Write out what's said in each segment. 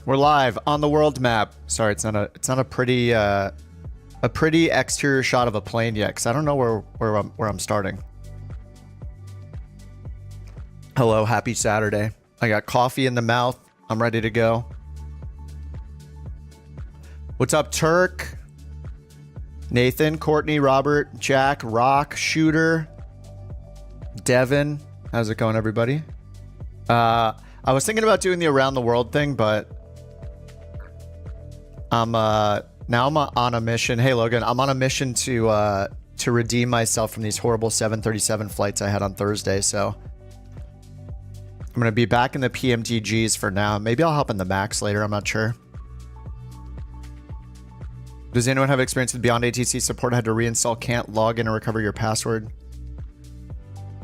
We're live on the world map. Sorry, it's not a pretty exterior shot of a plane yet, because I don't know where I'm starting. Hello, happy Saturday. I got coffee in the mouth. I'm ready to go. What's up, Turk? Nathan, Courtney, Robert, Jack, Rock, Shooter, Devin. How's it going, everybody? I was thinking about doing the around the world thing, but now I'm on a mission. Hey, Logan, I'm on a mission to redeem myself from these horrible 737 flights I had on Thursday. So I'm gonna be back in the PMDGs for now. Maybe I'll hop in the Max later. I'm not sure. Does anyone have experience with BeyondATC support? Had to reinstall, can't log in and recover your password?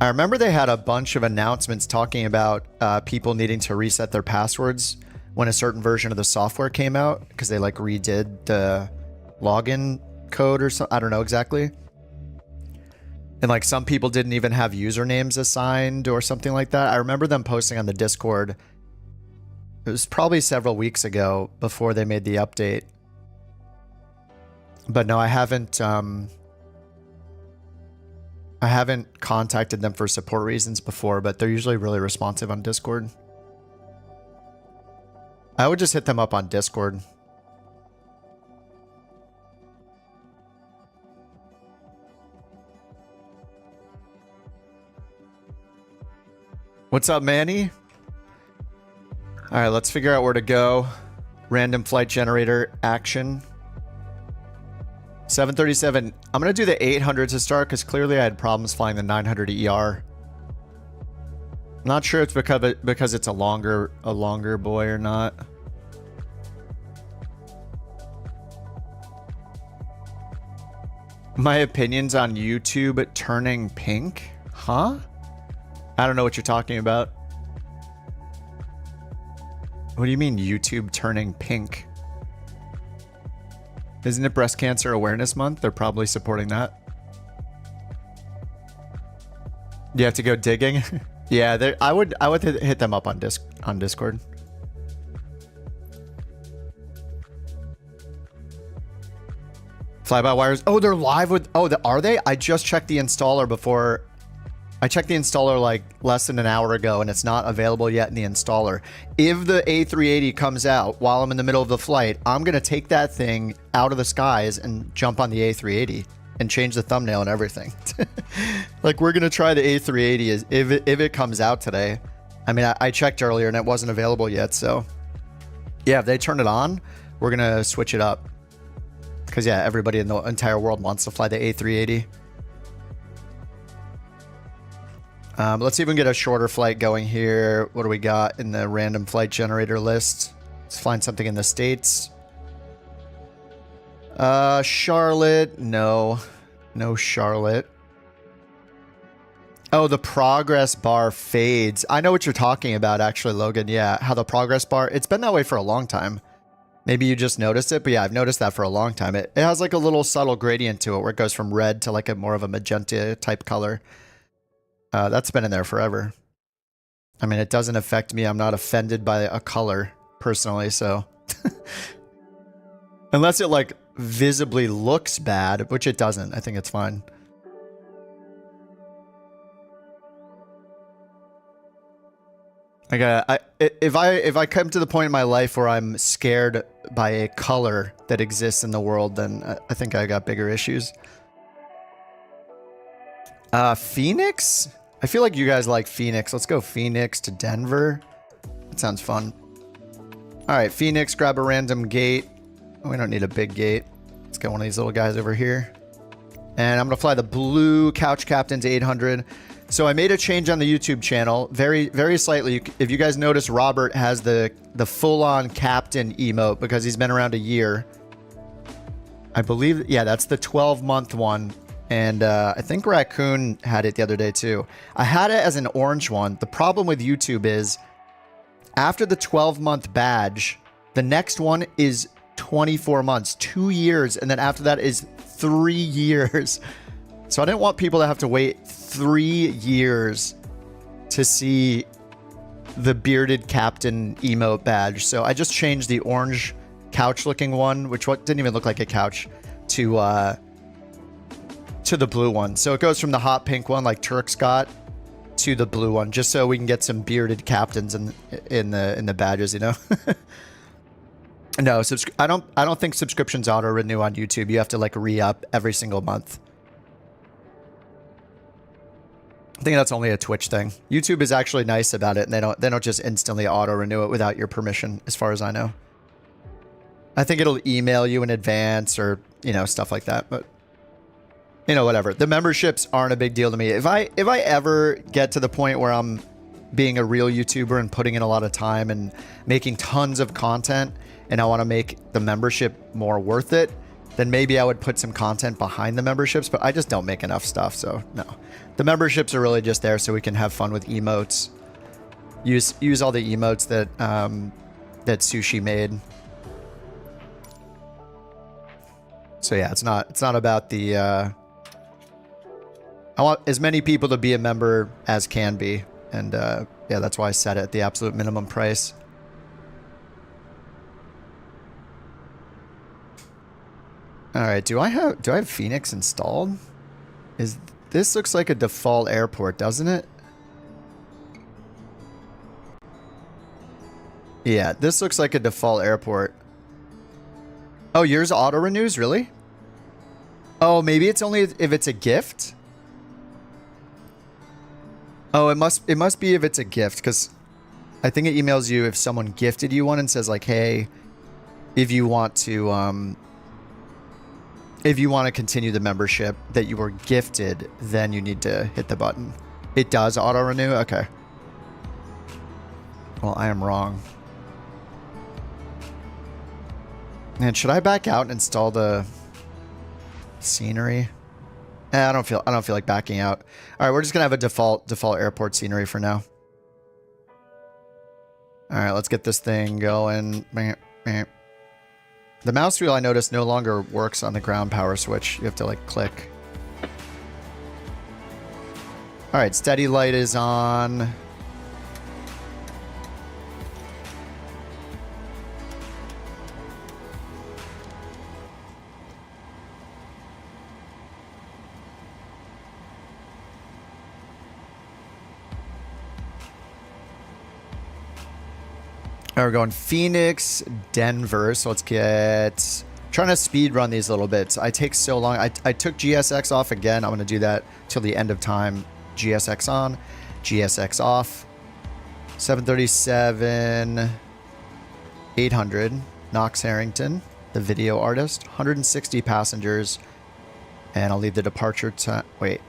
I remember they had a bunch of announcements talking about people needing to reset their passwords when a certain version of the software came out, because they like redid the login code or something. I don't know exactly. And like some people didn't even have usernames assigned or something like that. I remember them posting on the Discord. It was probably several weeks ago before they made the update. But no, I haven't contacted them for support reasons before, but they're usually really responsive on Discord. I would just hit them up on Discord. What's up, Manny? All right, let's figure out where to go. Random flight generator action. 737. I'm going to do the 800 to start because clearly I had problems flying the 900 ER. Not sure it's because it's a longer boy or not. My opinions on YouTube turning pink? Huh? I don't know what you're talking about. What do you mean YouTube turning pink? Isn't it Breast Cancer Awareness Month? They're probably supporting that. You have to go digging? Yeah, I would hit them up on Discord. Fly-by-wires. Oh, they're live with... Oh, are they? I just checked the installer before... I checked the installer like less than an hour ago, and it's not available yet in the installer. If the A380 comes out while I'm in the middle of the flight, I'm going to take that thing out of the skies and jump on the A380 and change the thumbnail and everything. Like, we're going to try the A380 if it comes out today. I mean, I checked earlier and it wasn't available yet. So yeah, if they turn it on, we're going to switch it up. Because yeah, everybody in the entire world wants to fly the A380. Let's see if we can get a shorter flight going here. What do we got in the random flight generator list? Let's find something in the States. Charlotte. No Charlotte. Oh, the progress bar fades. I know what you're talking about, actually, Logan. Yeah, how the progress bar... It's been that way for a long time. Maybe you just noticed it, but yeah, I've noticed that for a long time. It has like a little subtle gradient to it where it goes from red to like a more of a magenta type color. That's been in there forever. I mean, it doesn't affect me. I'm not offended by a color personally, so... Unless it like visibly looks bad, which it doesn't. I think it's fine. If I come to the point in my life where I'm scared by a color that exists in the world, then I think I got bigger issues. Phoenix? I feel like you guys like Phoenix. Let's go Phoenix to Denver. That sounds fun. All right, Phoenix, grab a random gate. We don't need a big gate. Let's get one of these little guys over here. And I'm going to fly the blue Couch Captain to 800. So I made a change on the YouTube channel, very, very slightly. If you guys notice, Robert has the full-on captain emote because he's been around a year. I believe, yeah, that's the 12-month one. And I think Raccoon had it the other day too. I had it as an orange one. The problem with YouTube is after the 12-month badge, the next one is 24 months, 2 years. And then after that is 3 years. So I didn't want people to have to wait 3 years to see the bearded captain emote badge. So I just changed the orange couch looking one, which didn't even look like a couch, to the blue one. So it goes from the hot pink one like Turk's got to the blue one, just so we can get some bearded captains in the badges, you know. No, I don't think subscriptions auto renew on YouTube. You have to like re-up every single month. I think that's only a Twitch thing. YouTube is actually nice about it, and they don't just instantly auto renew it without your permission, as far as I know. I think it'll email you in advance or, you know, stuff like that, but you know, whatever. The memberships aren't a big deal to me. If I ever get to the point where I'm being a real YouTuber and putting in a lot of time and making tons of content, and I want to make the membership more worth it, then maybe I would put some content behind the memberships, but I just don't make enough stuff, so no. The memberships are really just there so we can have fun with emotes. Use all the emotes that that Sushi made. So yeah, it's not about the I want as many people to be a member as can be, and yeah, that's why I set it at the absolute minimum price. All right, do I have Phoenix installed? This looks like a default airport, doesn't it? Yeah, this looks like a default airport. Oh, yours auto renews, really? Oh, maybe it's only if it's a gift. Oh, it must be if it's a gift, because I think it emails you if someone gifted you one and says like, hey, if you want to continue the membership that you were gifted, then you need to hit the button. It does auto renew? Okay. Well, I am wrong. And should I back out and install the scenery? I don't feel like backing out. All right, we're just gonna have a default airport scenery for now. All right, let's get this thing going. The mouse wheel, I noticed, no longer works on the ground power switch. You have to like click. All right, steady light is on. All right, we're going Phoenix, Denver. So let's trying to speed run these little bits. I take so long. I took GSX off again. I'm going to do that till the end of time. GSX on, GSX off. 737, 800, Knox Harrington, the video artist. 160 passengers. And I'll leave the departure time. Wait,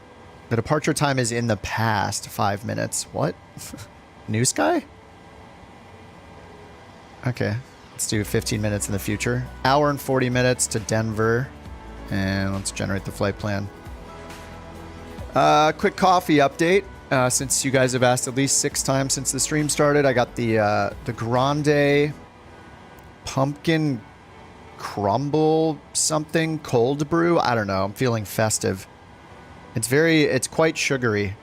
the departure time is in the past 5 minutes. What? NewSky? Okay, let's do 15 minutes in the future. Hour and 40 minutes to Denver. And let's generate the flight plan. Quick coffee update. Since you guys have asked at least 6 times since the stream started, I got the Grande Pumpkin Crumble something cold brew. I don't know. I'm feeling festive. It's quite sugary.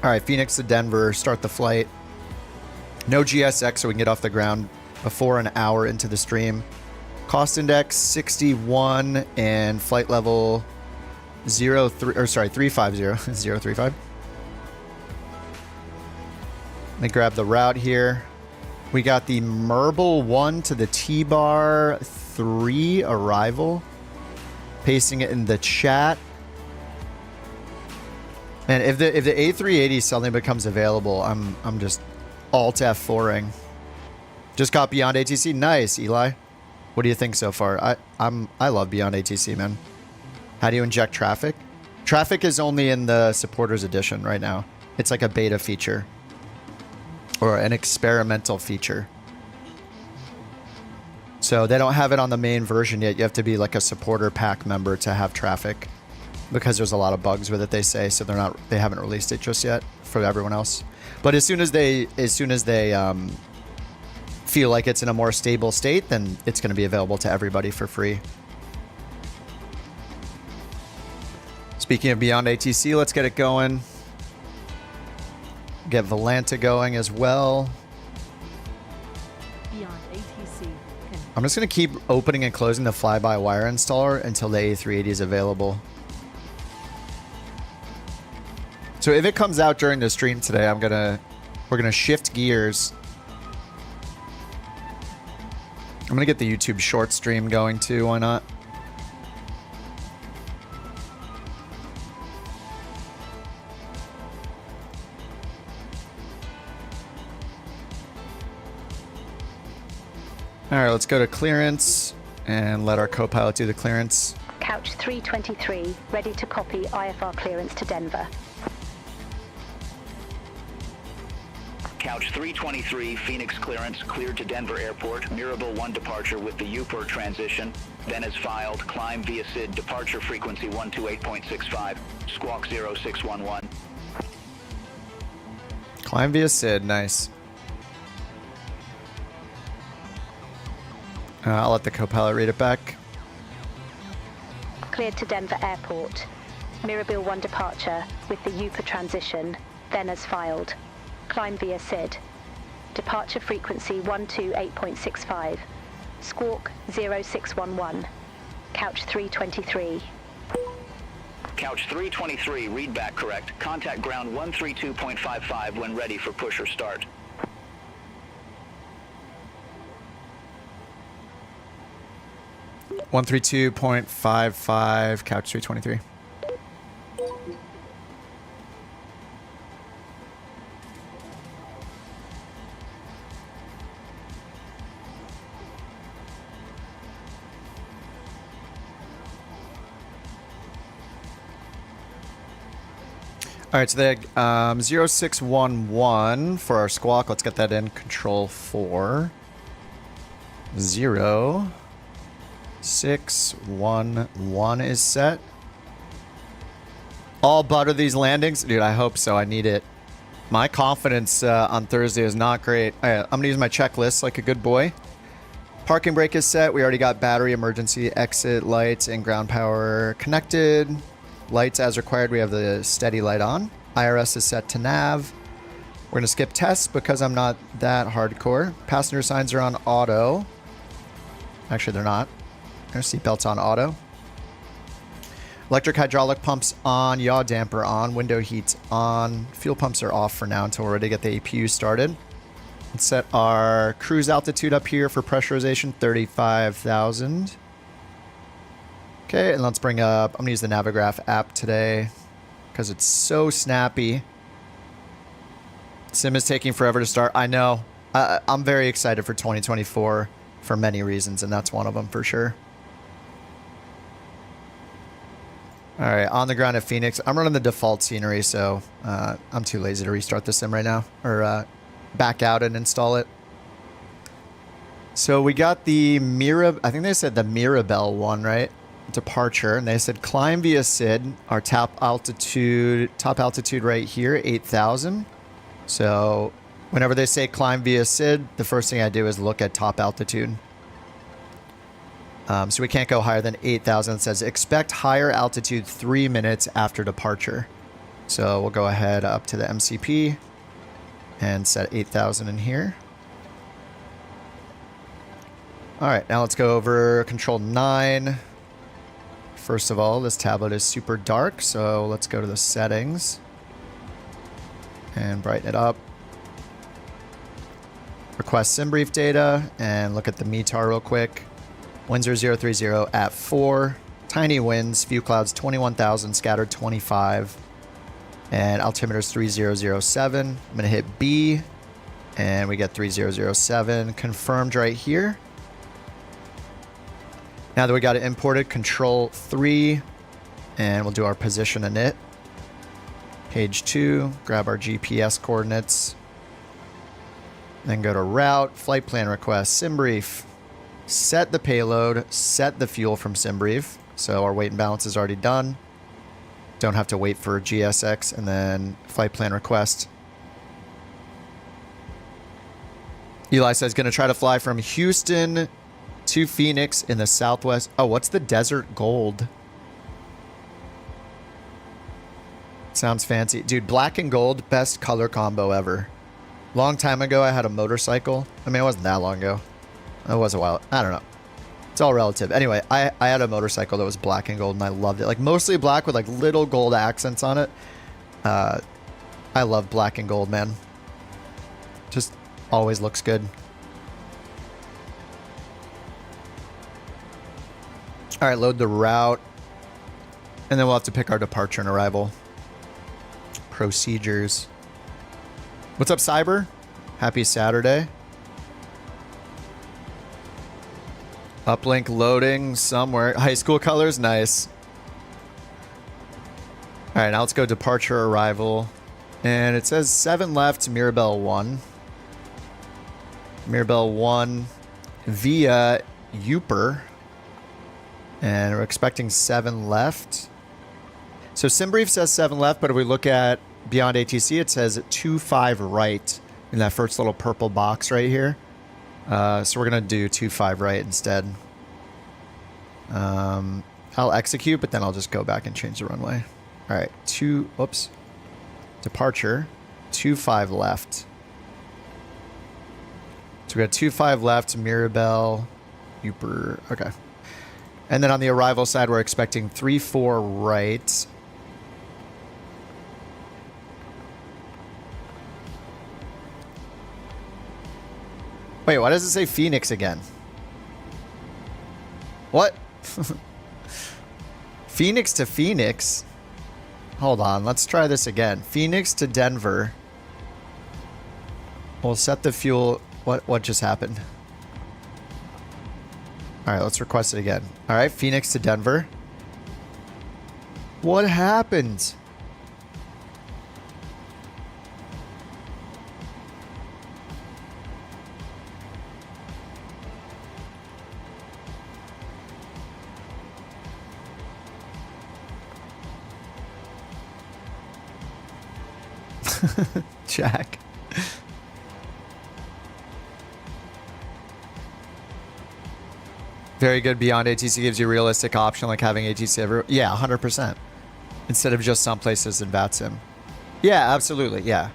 All right, Phoenix to Denver, start the flight. No GSX, so we can get off the ground before an hour into the stream. Cost index 61 and flight level 350 035. Let me grab the route here. We got the Merble 1 to the T-Bar 3 arrival. Pasting it in the chat. And if the A380 suddenly becomes available, I'm just alt F4ing. Just got BeyondATC. Nice, Eli. What do you think so far? I love BeyondATC, man. How do you inject traffic? Traffic is only in the supporters edition right now. It's like a beta feature or an experimental feature. So they don't have it on the main version yet. You have to be like a supporter pack member to have traffic, because there's a lot of bugs with it, they say, so they haven't released it just yet for everyone else. But as soon as they feel like it's in a more stable state, then it's going to be available to everybody for free. Speaking of BeyondATC, let's get it going. Get Volanta going as well. BeyondATC. I'm just going to keep opening and closing the fly-by-wire installer until the A380 is available. So if it comes out during the stream today, we're gonna shift gears. I'm gonna get the YouTube short stream going too, why not? All right, let's go to clearance and let our co-pilot do the clearance. Couch 323, ready to copy IFR clearance to Denver. Couch 323, Phoenix clearance, cleared to Denver Airport. Mirabel 1 departure with the UPER transition. Then as filed, climb via SID, departure frequency 128.65, squawk 0611. Climb via SID, nice. I'll let the co-pilot read it back. Cleared to Denver Airport. Mirabel 1 departure with the UPER transition, then as filed. Climb via SID. Departure frequency 128.65. Squawk 0611. Couch 323. Couch 323, read back correct. Contact ground 132.55 when ready for push or start. (132.55) Couch 323. All right, so the 0611 for our squawk. Let's get that in. Control 4. 0611 is set. All butter these landings? Dude, I hope so. I need it. My confidence on Thursday is not great. All right, I'm going to use my checklist like a good boy. Parking brake is set. We already got battery, emergency, exit, lights, and ground power connected. Lights as required. We have the steady light on. IRS is set to nav. We're going to skip tests because I'm not that hardcore. Passenger signs are on auto. Actually, they're not. Their seatbelts on auto. Electric hydraulic pumps on. Yaw damper on. Window heats on. Fuel pumps are off for now until we're ready to get the APU started. Let's set our cruise altitude up here for pressurization, 35,000. Okay, and let's bring up, I'm going to use the Navigraph app today because it's so snappy. Sim is taking forever to start. I know. I'm very excited for 2024 for many reasons, and that's one of them for sure. All right, on the ground at Phoenix. I'm running the default scenery, so I'm too lazy to restart the sim right now or back out and install it. So we got the I think they said the Mirabel one, right? Departure, and they said climb via SID. Our top altitude right here, 8,000. So whenever they say climb via SID, the first thing I do is look at top altitude. So we can't go higher than 8,000. It says expect higher altitude 3 minutes after departure. So we'll go ahead up to the MCP and set 8,000 in here. All right, now let's go over control 9. First of all, this tablet is super dark, so let's go to the settings and brighten it up. Request sim brief data and look at the METAR real quick. Winds are 030 at 4. Tiny winds, few clouds 21,000, scattered 25. And altimeter is 3007. I'm going to hit B and we get 3007 confirmed right here. Now that we got it imported, control 3, and we'll do our position init. Page 2, grab our GPS coordinates. Then go to route, flight plan request, sim brief. Set the payload, set the fuel from sim brief. So our weight and balance is already done. Don't have to wait for GSX, and then flight plan request. Eli says going to try to fly from Houston to Phoenix in the southwest. Oh, what's the Desert Gold? Sounds fancy. Dude, black and gold, best color combo ever. Long time ago, I had a motorcycle. I mean, it wasn't that long ago. It was a while. I don't know. It's all relative. Anyway, I had a motorcycle that was black and gold, and I loved it. Like, mostly black with, like, little gold accents on it. I love black and gold, man. Just always looks good. All right, load the route. And then we'll have to pick our departure and arrival. Procedures. What's up, Cyber? Happy Saturday. Uplink loading somewhere. High school colors, nice. All right, now let's go departure, arrival. And it says 7 left, Mirabel 1. Mirabel 1 via Uper. And we're expecting 7 left. So SimBrief says 7 left, but if we look at BeyondATC, it says 25 right in that first little purple box right here. So we're going to do 25 right instead. I'll execute, but then I'll just go back and change the runway. All right, departure, 25 left. So we got 25 left, Mirabel, Uper, okay. And then on the arrival side, we're expecting 34 right. Wait, why does it say Phoenix again? What? Phoenix to Phoenix? Hold on, let's try this again. Phoenix to Denver. We'll set the fuel. What just happened? All right, let's request it again. All right, Phoenix to Denver. What happened? Jack. Very good. BeyondATC gives you a realistic option like having ATC everywhere. Yeah, 100%. Instead of just some places in VATSIM. Yeah, absolutely. Yeah.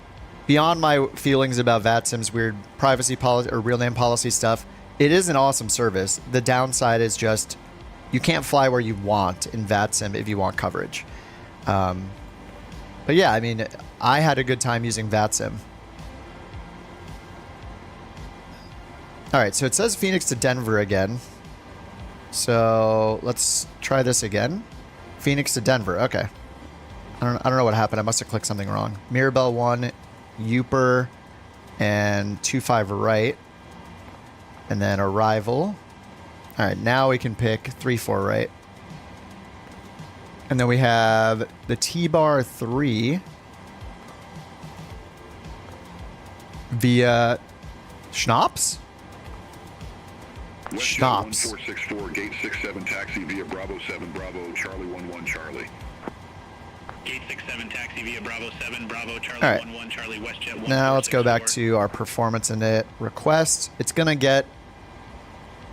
Beyond my feelings about VATSIM's weird privacy policy or real name policy stuff, it is an awesome service. The downside is just you can't fly where you want in VATSIM if you want coverage. But yeah, I mean, I had a good time using VATSIM. All right, so it says Phoenix to Denver again. So let's try this again. Phoenix to Denver. Okay. I don't know what happened. I must have clicked something wrong. Mirabel 1, Uper, and 25 right. And then arrival. All right, now we can pick 34 right. And then we have the T-bar 3 via Schnapps? Schnapps. 1464, gate 67 taxi via Bravo 7, Bravo, Charlie 11, Charlie. Gate 67 taxi via Bravo 7, Bravo, Charlie All right. 11, Charlie, WestJet 1. Now let's go back to our performance init request. It's going to get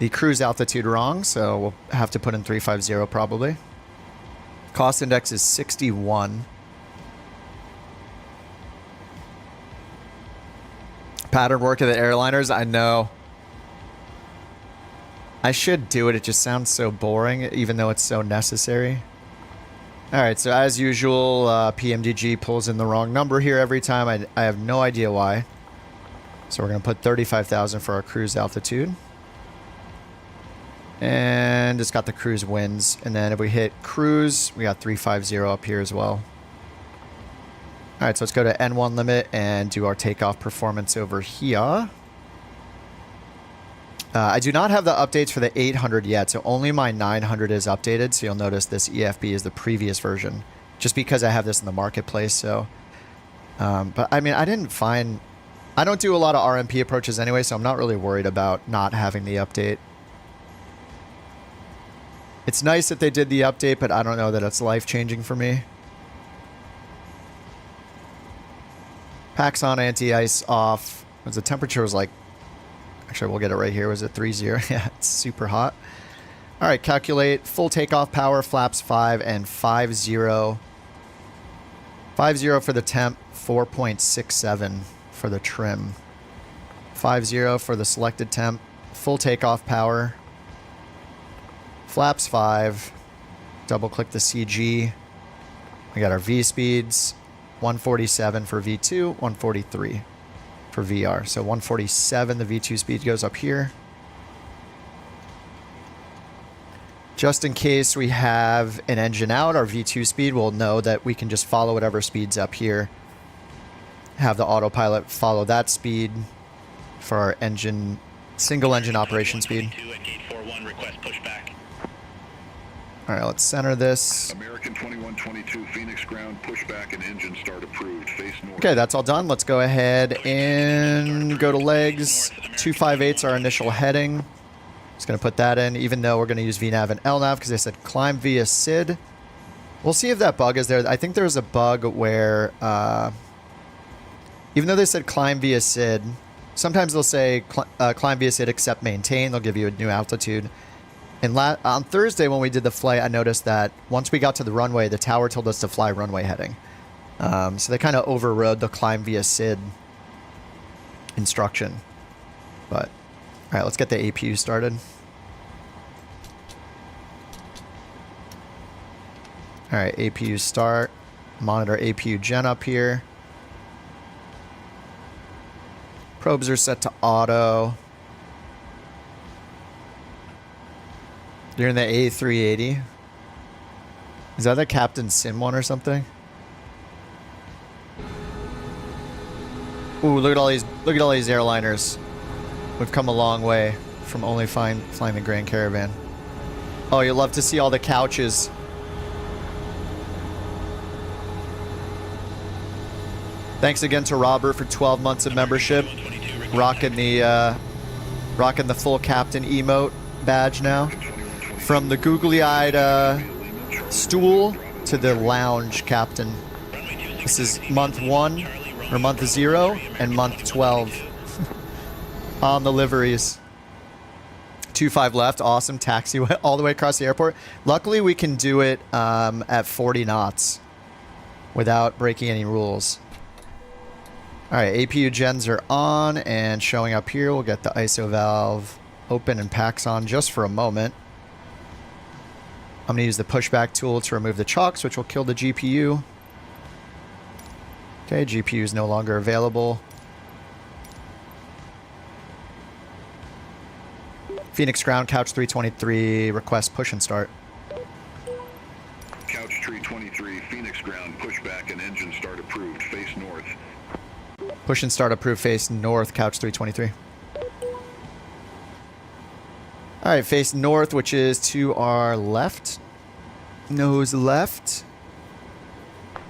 the cruise altitude wrong, so we'll have to put in 350 probably. Cost index is 61. Pattern work of the airliners, I know. I should do it, it just sounds so boring, even though it's so necessary. Alright, so as usual, PMDG pulls in the wrong number here every time. I have no idea why. So we're going to put 35,000 for our cruise altitude. And it's got the cruise winds. And then if we hit cruise, we got 350 up here as well. All right, so let's go to N1 limit and do our takeoff performance over here. I do not have the updates for the 800 yet, so only my 900 is updated. So you'll notice this EFB is the previous version, just because I have this in the marketplace. So, but I mean, I don't do a lot of RMP approaches anyway, so I'm not really worried about not having the update. It's nice that they did the update, but I don't know that it's life-changing for me. Packs on, anti-ice off. The temperature was like... Actually, we'll get it right here. Was it 30? Yeah, it's super hot. All right, calculate full takeoff power, flaps 5 and 50. 5-0 for the temp, 4.67 for the trim. 5-0 for the selected temp, full takeoff power. Flaps 5. Double click the CG. We got our V speeds, 147 for V2, 143 for VR. So 147, the V2 speed goes up here. Just in case we have an engine out, our V2 speed, we'll know that we can just follow whatever speed's up here. Have the autopilot follow that speed for our engine, single engine operation speed. At gate 41, request pushback. All right, let's center this. American 2122 Phoenix ground pushback and engine start approved. Face north. Okay, that's all done. Let's go ahead and go to legs. 258's our initial heading. Just going to put that in, even though we're going to use VNAV and LNAV because they said climb via SID. We'll see if that bug is there. I think there's a bug where, even though they said climb via SID, sometimes they'll say climb via SID except maintain. They'll give you a new altitude. And on Thursday when we did the flight, I noticed that once we got to the runway, the tower told us to fly runway heading. So they kind of overrode the climb via SID instruction. But, all right, let's get the APU started. All right, APU start. Monitor APU gen up here. Probes are set to auto. You're in the A380. Is that the Captain Sim one or something? Ooh, look at all these airliners. We've come a long way from only flying the Grand Caravan. Oh, you'll love to see all the couches. Thanks again to Robert for 12 months of membership. Rocking the full captain emote badge now. From the googly-eyed stool to the lounge captain. This is month 1, or month 0, and month 12 on the liveries. 25 left, awesome. Taxi all the way across the airport. Luckily, we can do it at 40 knots without breaking any rules. All right, APU gens are on and showing up here. We'll get the ISO valve open and packs on just for a moment. I'm going to use the pushback tool to remove the chocks, which will kill the GPU. Okay, GPU is no longer available. Phoenix ground, couch 323, request push and start. Couch 323 Phoenix ground pushback and engine start approved. Face north. Push and start approved, face north, couch 323. All right, face north, which is to our left. Nose left.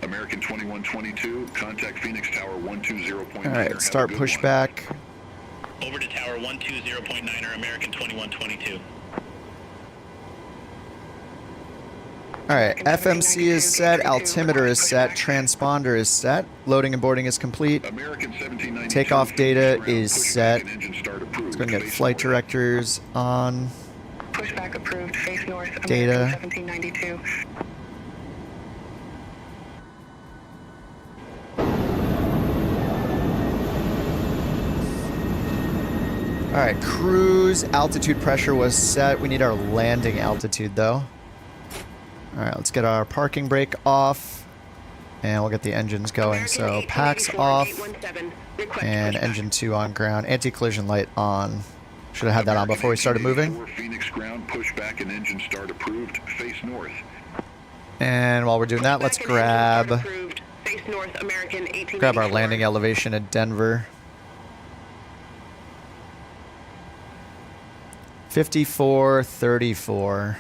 American 2122, contact Phoenix Tower 120.9. All right, start pushback. Over to tower 120.9 or American 2122. All right, FMC is set, altimeter is set, transponder is set, loading and boarding is complete. Takeoff data is set. Let's go and get flight directors on. Pushback approved, face north, Data. 1792. All right, cruise altitude pressure was set. We need our landing altitude though. All right, let's get our parking brake off and we'll get the engines going. So packs off and engine 2 on ground. Anti-collision light on. Should have had that on before we started moving. Phoenix ground pushback and engine start approved. Face north. And while we're doing that, let's grab our landing elevation at Denver. 5434.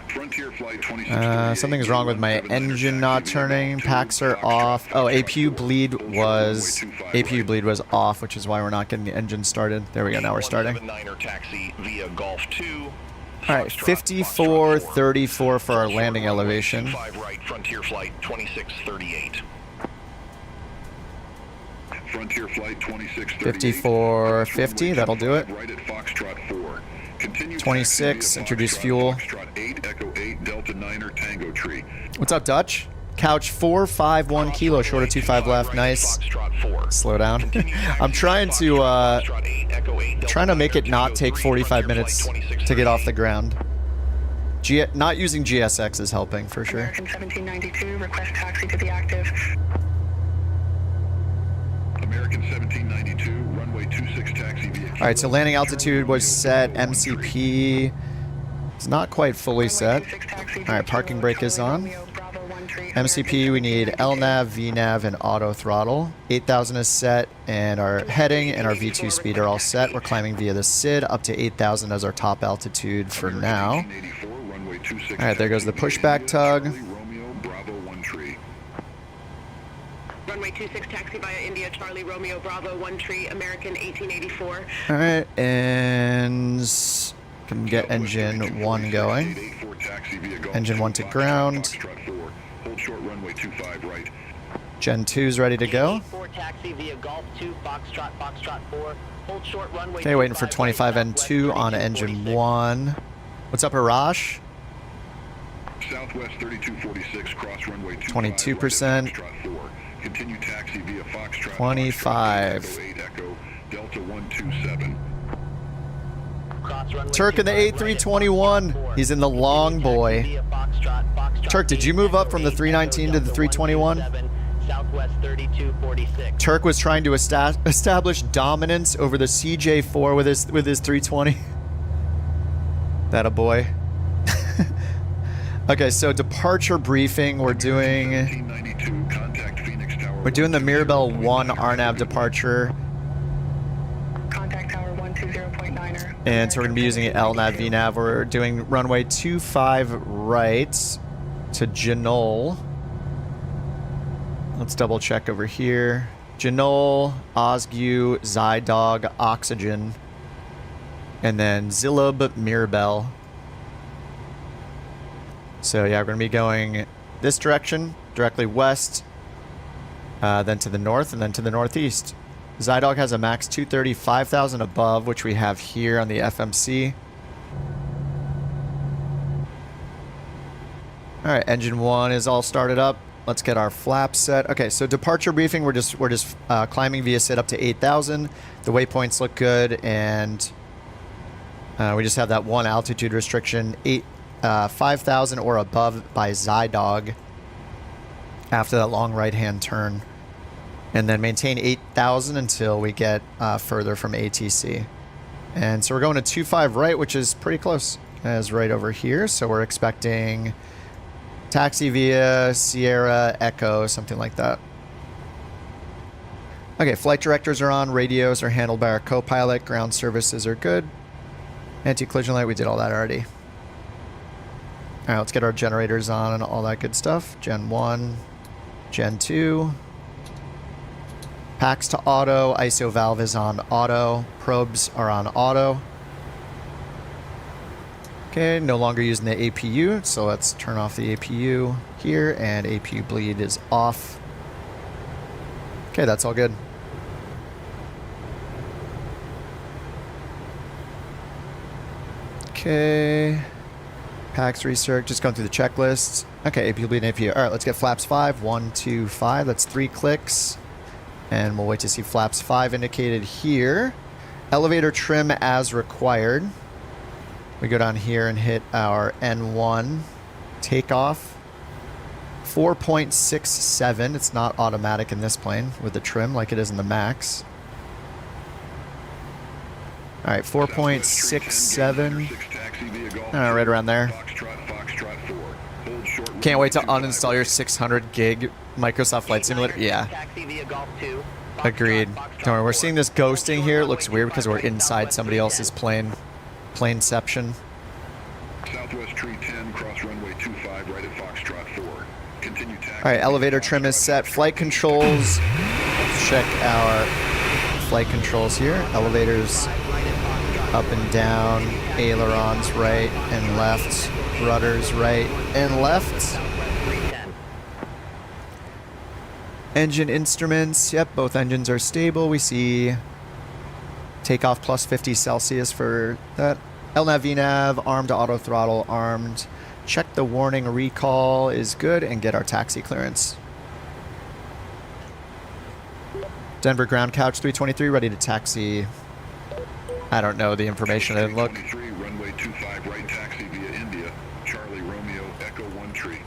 Frontier flight 26. Something's wrong with my engine not turning. Packs are off. Oh, APU bleed was off, which is why we're not getting the engine started. There we go. Now we're starting. All right, 5434 for our landing elevation. 5 right, Frontier flight 2638. Frontier flight 2638. 5450, that'll do it. Right at Foxtrot 4. Continue 26, taxi via introduce Foxtrot, fuel. Foxtrot 8, Echo 8, Niner Tango Tree. What's up, Dutch? Couch 451 kilo, short of 25 left. Nice. Slow down. I'm trying to make it not take 45 minutes to get off the ground. Not using GSX is helping for sure. American 1792, request taxi to the active. American 1792, runway 26 taxi via... All right, so landing altitude was set. MCP is not quite fully set. All right, parking brake is on. MCP, we need LNAV, VNAV, and auto throttle. 8,000 is set, and our heading and our V2 speed are all set. We're climbing via the SID up to 8,000 as our top altitude for now. All right, there goes the pushback tug. Runway 26 taxi via India, Charlie Romeo Bravo 1 tree, American 1884. All right, and can get engine 1 going. Engine 1 to ground. Gen 2 is ready to go. Okay, waiting for 25 N2 on engine 1. What's up, Arash? Southwest 3246, cross runway 22%. Continue taxi via Foxtrot 25. Echo Delta 127. Turk in the A321. He's in the long boy. Turk, did you move up from the 319 to the 321? Turk was trying to establish dominance over the CJ4 with his 320. That a boy. Okay, so departure briefing. We're doing the Mirabel 1 RNAV departure. Contact tower 120.9er. And so we're going to be using LNAV, VNAV. We're doing runway 25 right to Janol. Let's double check over here. Janol, Osgu, Zydog, Oxygen, and then Zilub, Mirabel. So yeah, we're going to be going this direction, directly west, then to the north, and then to the northeast. Zydog has a max 230, 5,000 above, which we have here on the FMC. All right, engine 1 is all started up. Let's get our flaps set. Okay, so departure briefing, we're just climbing via SID up to 8,000. The waypoints look good, and we just have that one altitude restriction, 5,000 or above by Zydog after that long right-hand turn. And then maintain 8,000 until we get further from ATC. And so we're going to 25 right, which is pretty close, as right over here. So we're expecting taxi via Sierra, Echo, something like that. Okay, flight directors are on, radios are handled by our co-pilot, ground services are good. Anti-collision light, we did all that already. All right, let's get our generators on and all that good stuff. Gen 1, Gen 2. Packs to auto, ISO valve is on auto, probes are on auto. Okay, no longer using the APU, so let's turn off the APU here, and APU bleed is off. Okay, that's all good. Okay. Packs recirc, just going through the checklists. Okay, APU bleed and APU. All right, let's get flaps 5. 1, 2, 5. That's 3 clicks. And we'll wait to see flaps 5 indicated here. Elevator trim as required. We go down here and hit our N1 takeoff. 4.67. It's not automatic in this plane with the trim like it is in the Max. All right, 4.67. Right around there. Can't wait to uninstall your 600 gig Microsoft Flight Simulator. Yeah. Agreed. Don't worry, we're seeing this ghosting here. It looks weird because we're inside somebody else's plane. Planeception. Southwest tree 10, cross runway 25, right at Foxtrot 4. Continue taxi. All right, elevator trim is set. Flight controls. Let's check our flight controls here. Elevators up and down. Ailerons right and left. Rudders right and left. Engine instruments. Yep, both engines are stable. We see takeoff plus 50 Celsius for that. LNAV, VNAV, armed auto throttle, armed. check the warning recall is good and get our taxi clearance. Denver ground couch 323 ready to taxi. I don't know the information. I didn't look. 23, runway 25 right taxi via India, Charlie Romeo Echo 1 tree.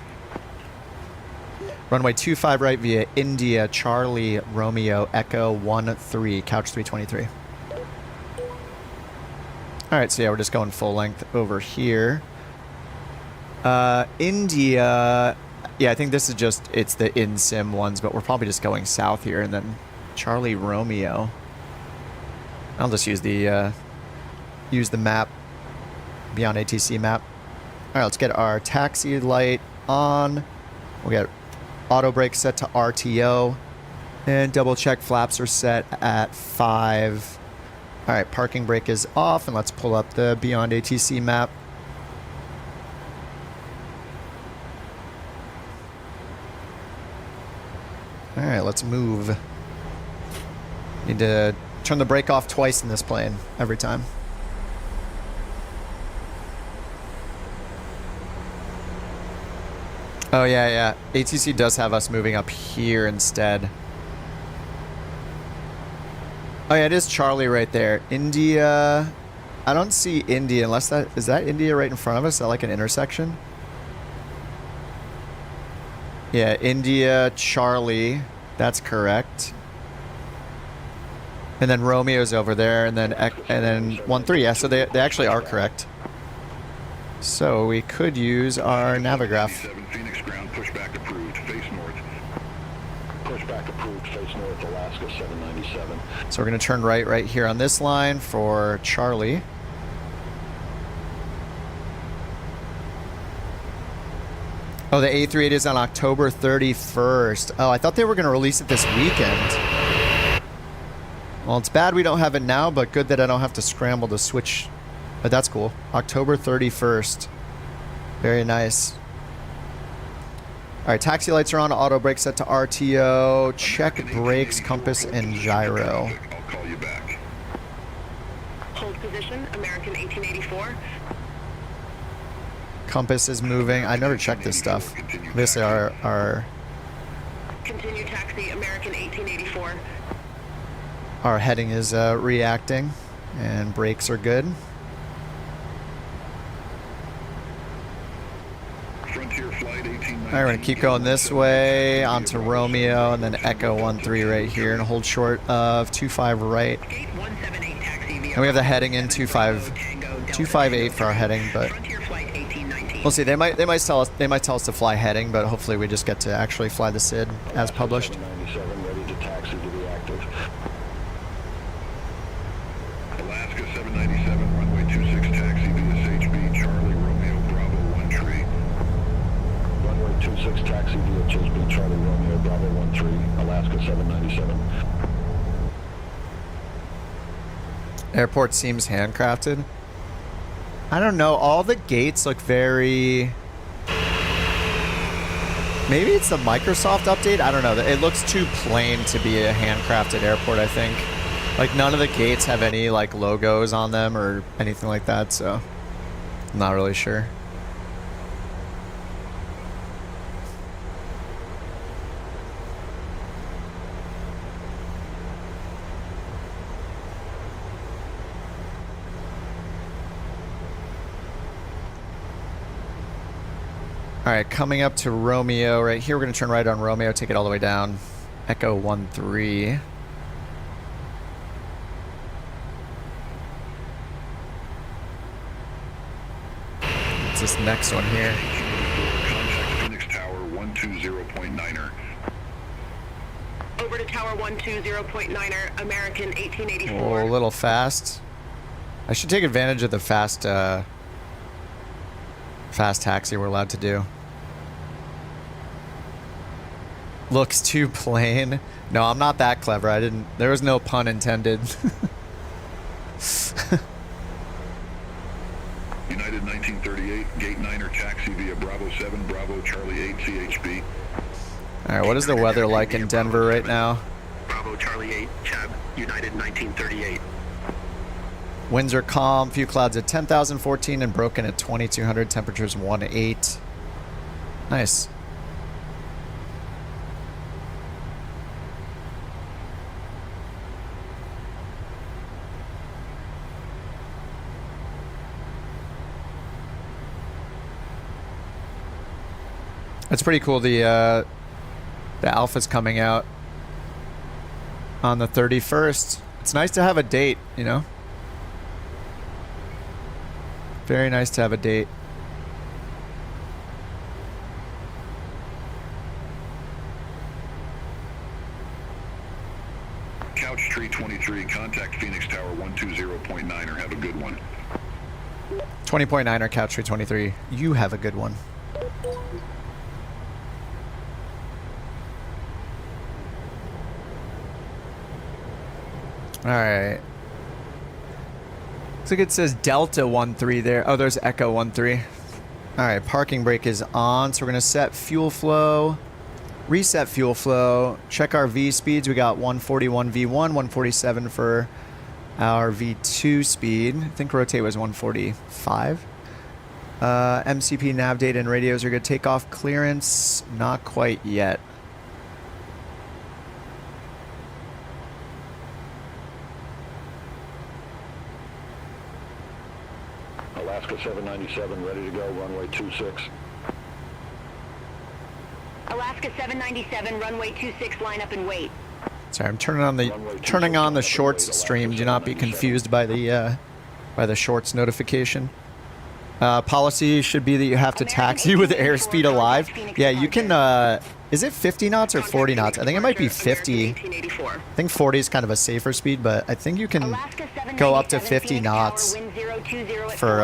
Runway 25 right via India, Charlie Romeo Echo 13, couch 323. All right, so yeah, we're just going full length over here. India, yeah, I think this is just, it's the in-sim ones, but we're probably just going south here, and then Charlie Romeo. I'll just use the map, BeyondATC map. All right, let's get our taxi light on. We'll get auto brake set to RTO, and double check flaps are set at 5. All right, parking brake is off, and let's pull up the BeyondATC map. All right, let's move. Need to turn the brake off twice in this plane, every time. Oh, yeah, yeah. ATC does have us moving up here instead. Oh, yeah, it is Charlie right there. India. I don't see India unless that... Is that India right in front of us? Is that like an intersection? Yeah, India, Charlie. That's correct. And then Romeo's over there, and then 1-3. Yeah, so they actually are correct. So we could use our Navigraph. Phoenix ground, pushback approved, face north. Pushback approved, face north, Alaska 797. So we're going to turn right here on this line for Charlie. Oh, the A38 is on October 31st. Oh, I thought they were going to release it this weekend. Well, it's bad we don't have it now, but good that I don't have to scramble to switch. But that's cool. October 31st. Very nice. All right, taxi lights are on. Auto brake set to RTO. Check brakes, compass, and gyro. I'll call you back. Hold position, American 1884. Compass is moving. I never checked this stuff. This our Continue taxi, American 1884. Our heading is reacting, and brakes are good. Frontier flight 1819. All right, we're gonna keep going this way onto Romeo, and then Echo 13 right here, and hold short of 25 right. Gate 178 taxi via And we have the heading in 258 for our heading, but Frontier flight 1819. we'll see. They might tell us to fly heading, but hopefully we just get to actually fly the SID as published. 797 ready to taxi to the active. Alaska 797 runway 26 taxi via HB Charlie Romeo Bravo 1 tree. Runway 26 taxi via HB Charlie Romeo Bravo 1 tree. Alaska 797. Airport seems handcrafted. I don't know. All the gates look very... Maybe it's the Microsoft update? I don't know. It looks too plain to be a handcrafted airport, I think. Like, none of the gates have any, like, logos on them or anything like that, so... I'm not really sure. Alright, coming up to Romeo right here. We're going to turn right on Romeo, take it all the way down. Echo 13. What's this next one here? Contact Phoenix Tower 120.9er. Over to Tower 120.9er, American 1884. Oh, a little fast. I should take advantage of the fast taxi we're allowed to do. Looks too plain. No, I'm not that clever. There was no pun intended. United 1938, gate 9er taxi via Bravo 7, Bravo Charlie 8 CHB. Alright, what is the weather like in Denver right now? Bravo Charlie 8, Chab, United 1938. Winds are calm. Few clouds at 10,014 and broken at 2,200. Temperatures 1-8. Nice. That's pretty cool. The alpha's coming out on the 31st. It's nice to have a date, you know? Very nice to have a date. Couch Tree 23, contact Phoenix Tower 120.9er. Have a good one. 20.9er Couch Tree 23. You have a good one. All right. Looks like it says Delta 13 there. Oh, there's Echo 13. All right, parking brake is on. So we're going to set fuel flow, reset fuel flow, check our V speeds. We got 141 V1, 147 for our V2 speed. I think rotate was 145. MCP, nav data, and radios are good. Takeoff clearance, not quite yet. Alaska 797, ready to go, runway 26. Alaska 797, runway 26, line up and wait. Sorry, I'm turning on the shorts stream. Do not be confused by the shorts notification. Policy should be that you have to taxi with airspeed alive. Yeah, you can. Is it 50 knots or 40 knots? I think it might be 50. I think 40 is kind of a safer speed, but I think you can go up to 50 knots for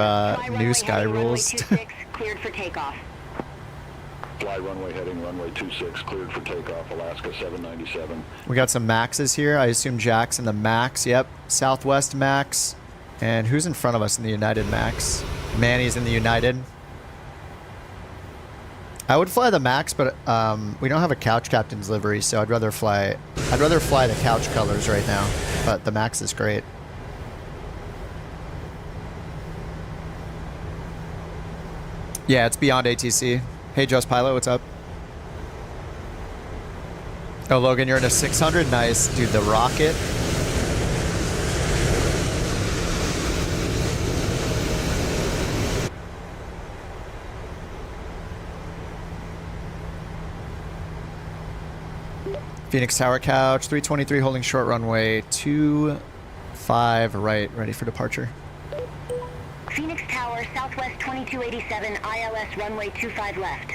NewSky rules. Cleared for takeoff. Fly runway heading runway 26, cleared for takeoff, Alaska 797. We got some Maxes here. I assume Jack's in the Max. Yep, Southwest Max. And who's in front of us in the United Max? Manny's in the United. I would fly the Max, but we don't have a couch captain's livery, so I'd rather fly the couch colors right now. But the Max is great. Yeah, it's BeyondATC. Hey, Just Pilot, what's up? Oh, Logan, you're in a 600? Nice. Dude, the rocket. Phoenix Tower Couch, 323 holding short runway, 25 right, ready for departure. Phoenix Tower, Southwest 2287, ILS runway 25 left.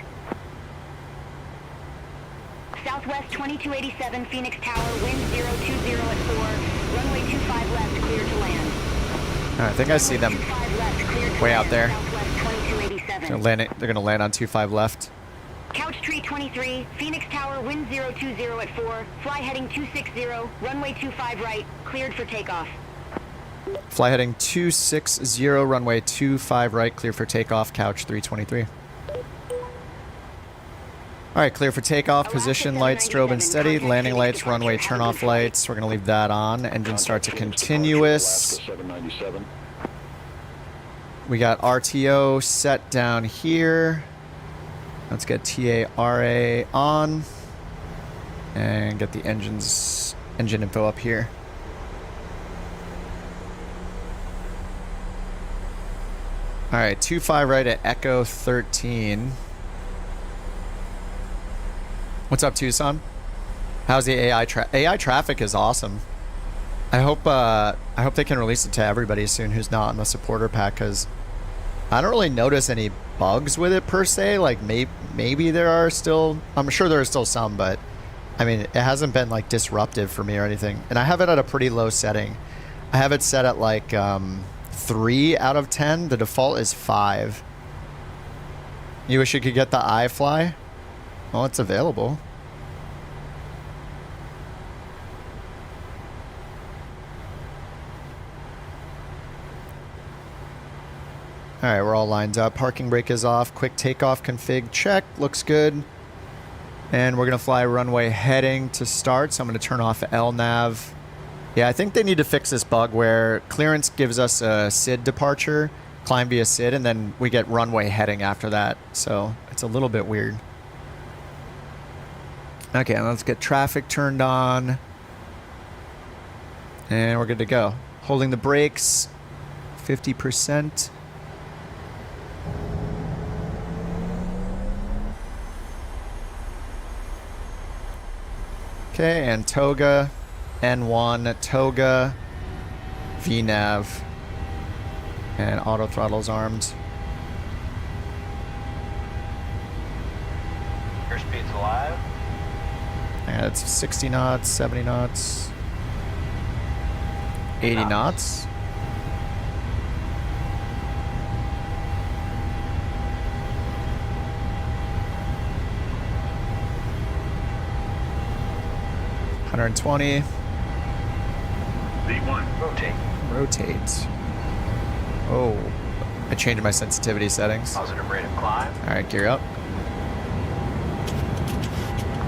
Southwest 2287, Phoenix Tower, wind 020 at 4, runway 25 left, clear to land. I think I see them way out there. Southwest 2287. They're gonna land on 25 left. Couch Tree 23, Phoenix Tower, wind 020 at 4, fly heading 260, runway 25 right, cleared for takeoff. Fly heading 260, runway 25 right, clear for takeoff, Couch 323. Alright, clear for takeoff, position lights, strobe and steady, landing lights, runway turn off lights, we're going to leave that on, engine start to continuous. We got RTO set down here. Let's get TARA on and get the engine info up here. All right, 25 right at Echo 13. What's up, Tucson? How's the AI traffic is awesome. I hope they can release it to everybody soon who's not in the supporter pack, because I don't really notice any bugs with it per se. Like maybe there are still, I'm sure there are still some, but I mean, it hasn't been like disruptive for me or anything. And I have it at a pretty low setting. I have it set at like 3 out of 10. The default is 5. You wish you could get the iFly? Well, it's available. All right, we're all lined up. Parking brake is off. Quick takeoff config check. Looks good. And we're going to fly runway heading to start. So I'm going to turn off LNAV Yeah, I think they need to fix this bug where clearance gives us a SID departure, climb via SID, and then we get runway heading after that. So it's a little bit weird. Okay, let's get traffic turned on. And we're good to go. Holding the brakes, 50%. Okay, and Toga, N1, Toga, VNAV, and auto throttle's armed. Airspeed's alive. And it's 60 knots, 70 knots, 80 knots. $120. V1, rotate. Rotate. Oh, I changed my sensitivity settings. Positive rate of climb. All right, gear up.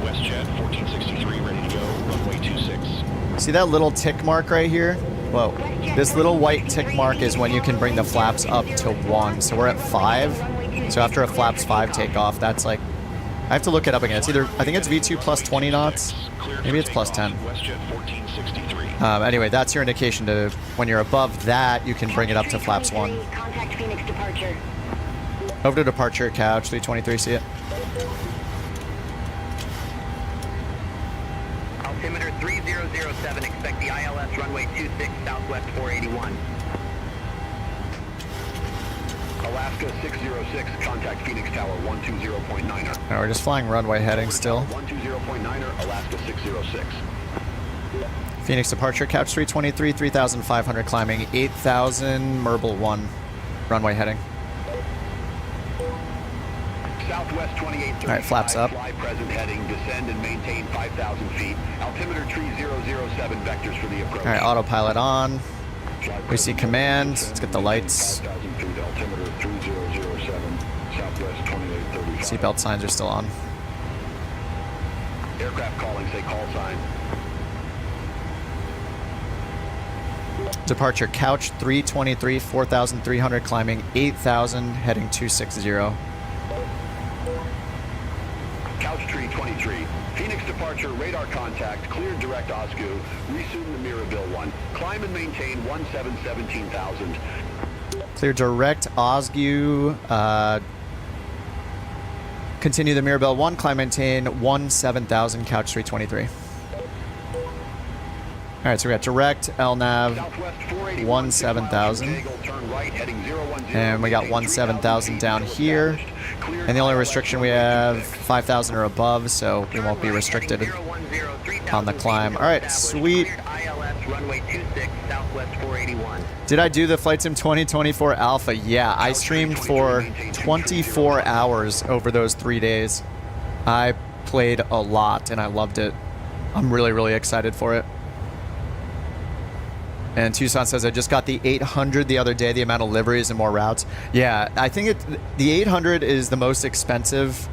WestJet 1463 ready to go, runway 26. See that little tick mark right here? Whoa. This little white tick mark is when you can bring the flaps up to 1. So we're at 5. So after a flaps 5 takeoff, that's like, I have to look it up again. It's either, I think it's V2 plus 20 knots. Maybe it's plus 10. WestJet 1463. Anyway, that's your indication to, when you're above that, you can bring it up to flaps 1. Contact Phoenix departure. Over to departure, couch 323, see it? Altimeter 3007, expect the ILS runway 26, southwest 481. Alaska 606, contact Phoenix Tower 120.9er. All right, we're just flying runway heading still. 120.9er, Alaska 606. Phoenix departure, couch 323, 3,500 climbing, 8,000, Merble 1, runway heading. Southwest 2835. All right, flaps up. Fly present heading, descend and maintain 5,000 feet. Altimeter 3007 vectors for the approach. All right, autopilot on. Fly We see present command. heading, Let's get the lights. 5,000 feet. Altimeter 3007. Southwest 2835. Seatbelt signs are still on. Aircraft calling, say call sign. Departure, couch 323, 4,300 climbing, 8,000 heading 260. Couch tree 23. Phoenix departure, radar contact, cleared direct OSCU, resume the Mirabille 1. Climb and maintain 17,000. Clear direct OSGU. Continue the Mirabille 1, climb maintain 17,000, couch 323. All right, so we got direct LNAV Southwest 481, 17,000. turn right, heading 010, And we got maintain 17,000 down 3,000 here. Cleared And the only ILS restriction we runway have 26. 5,000 or above, so we won't be restricted on the climb. All right, sweet. ILS runway 26, southwest 481. Did I do the Flight Sim 2024 Alpha? Yeah, I streamed for 24 hours over those 3 days. I played a lot and I loved it. I'm really, really excited for it. And Tucson says, I just got the 800 the other day, the amount of liveries and more routes. Yeah, I think the 800 is the most expensive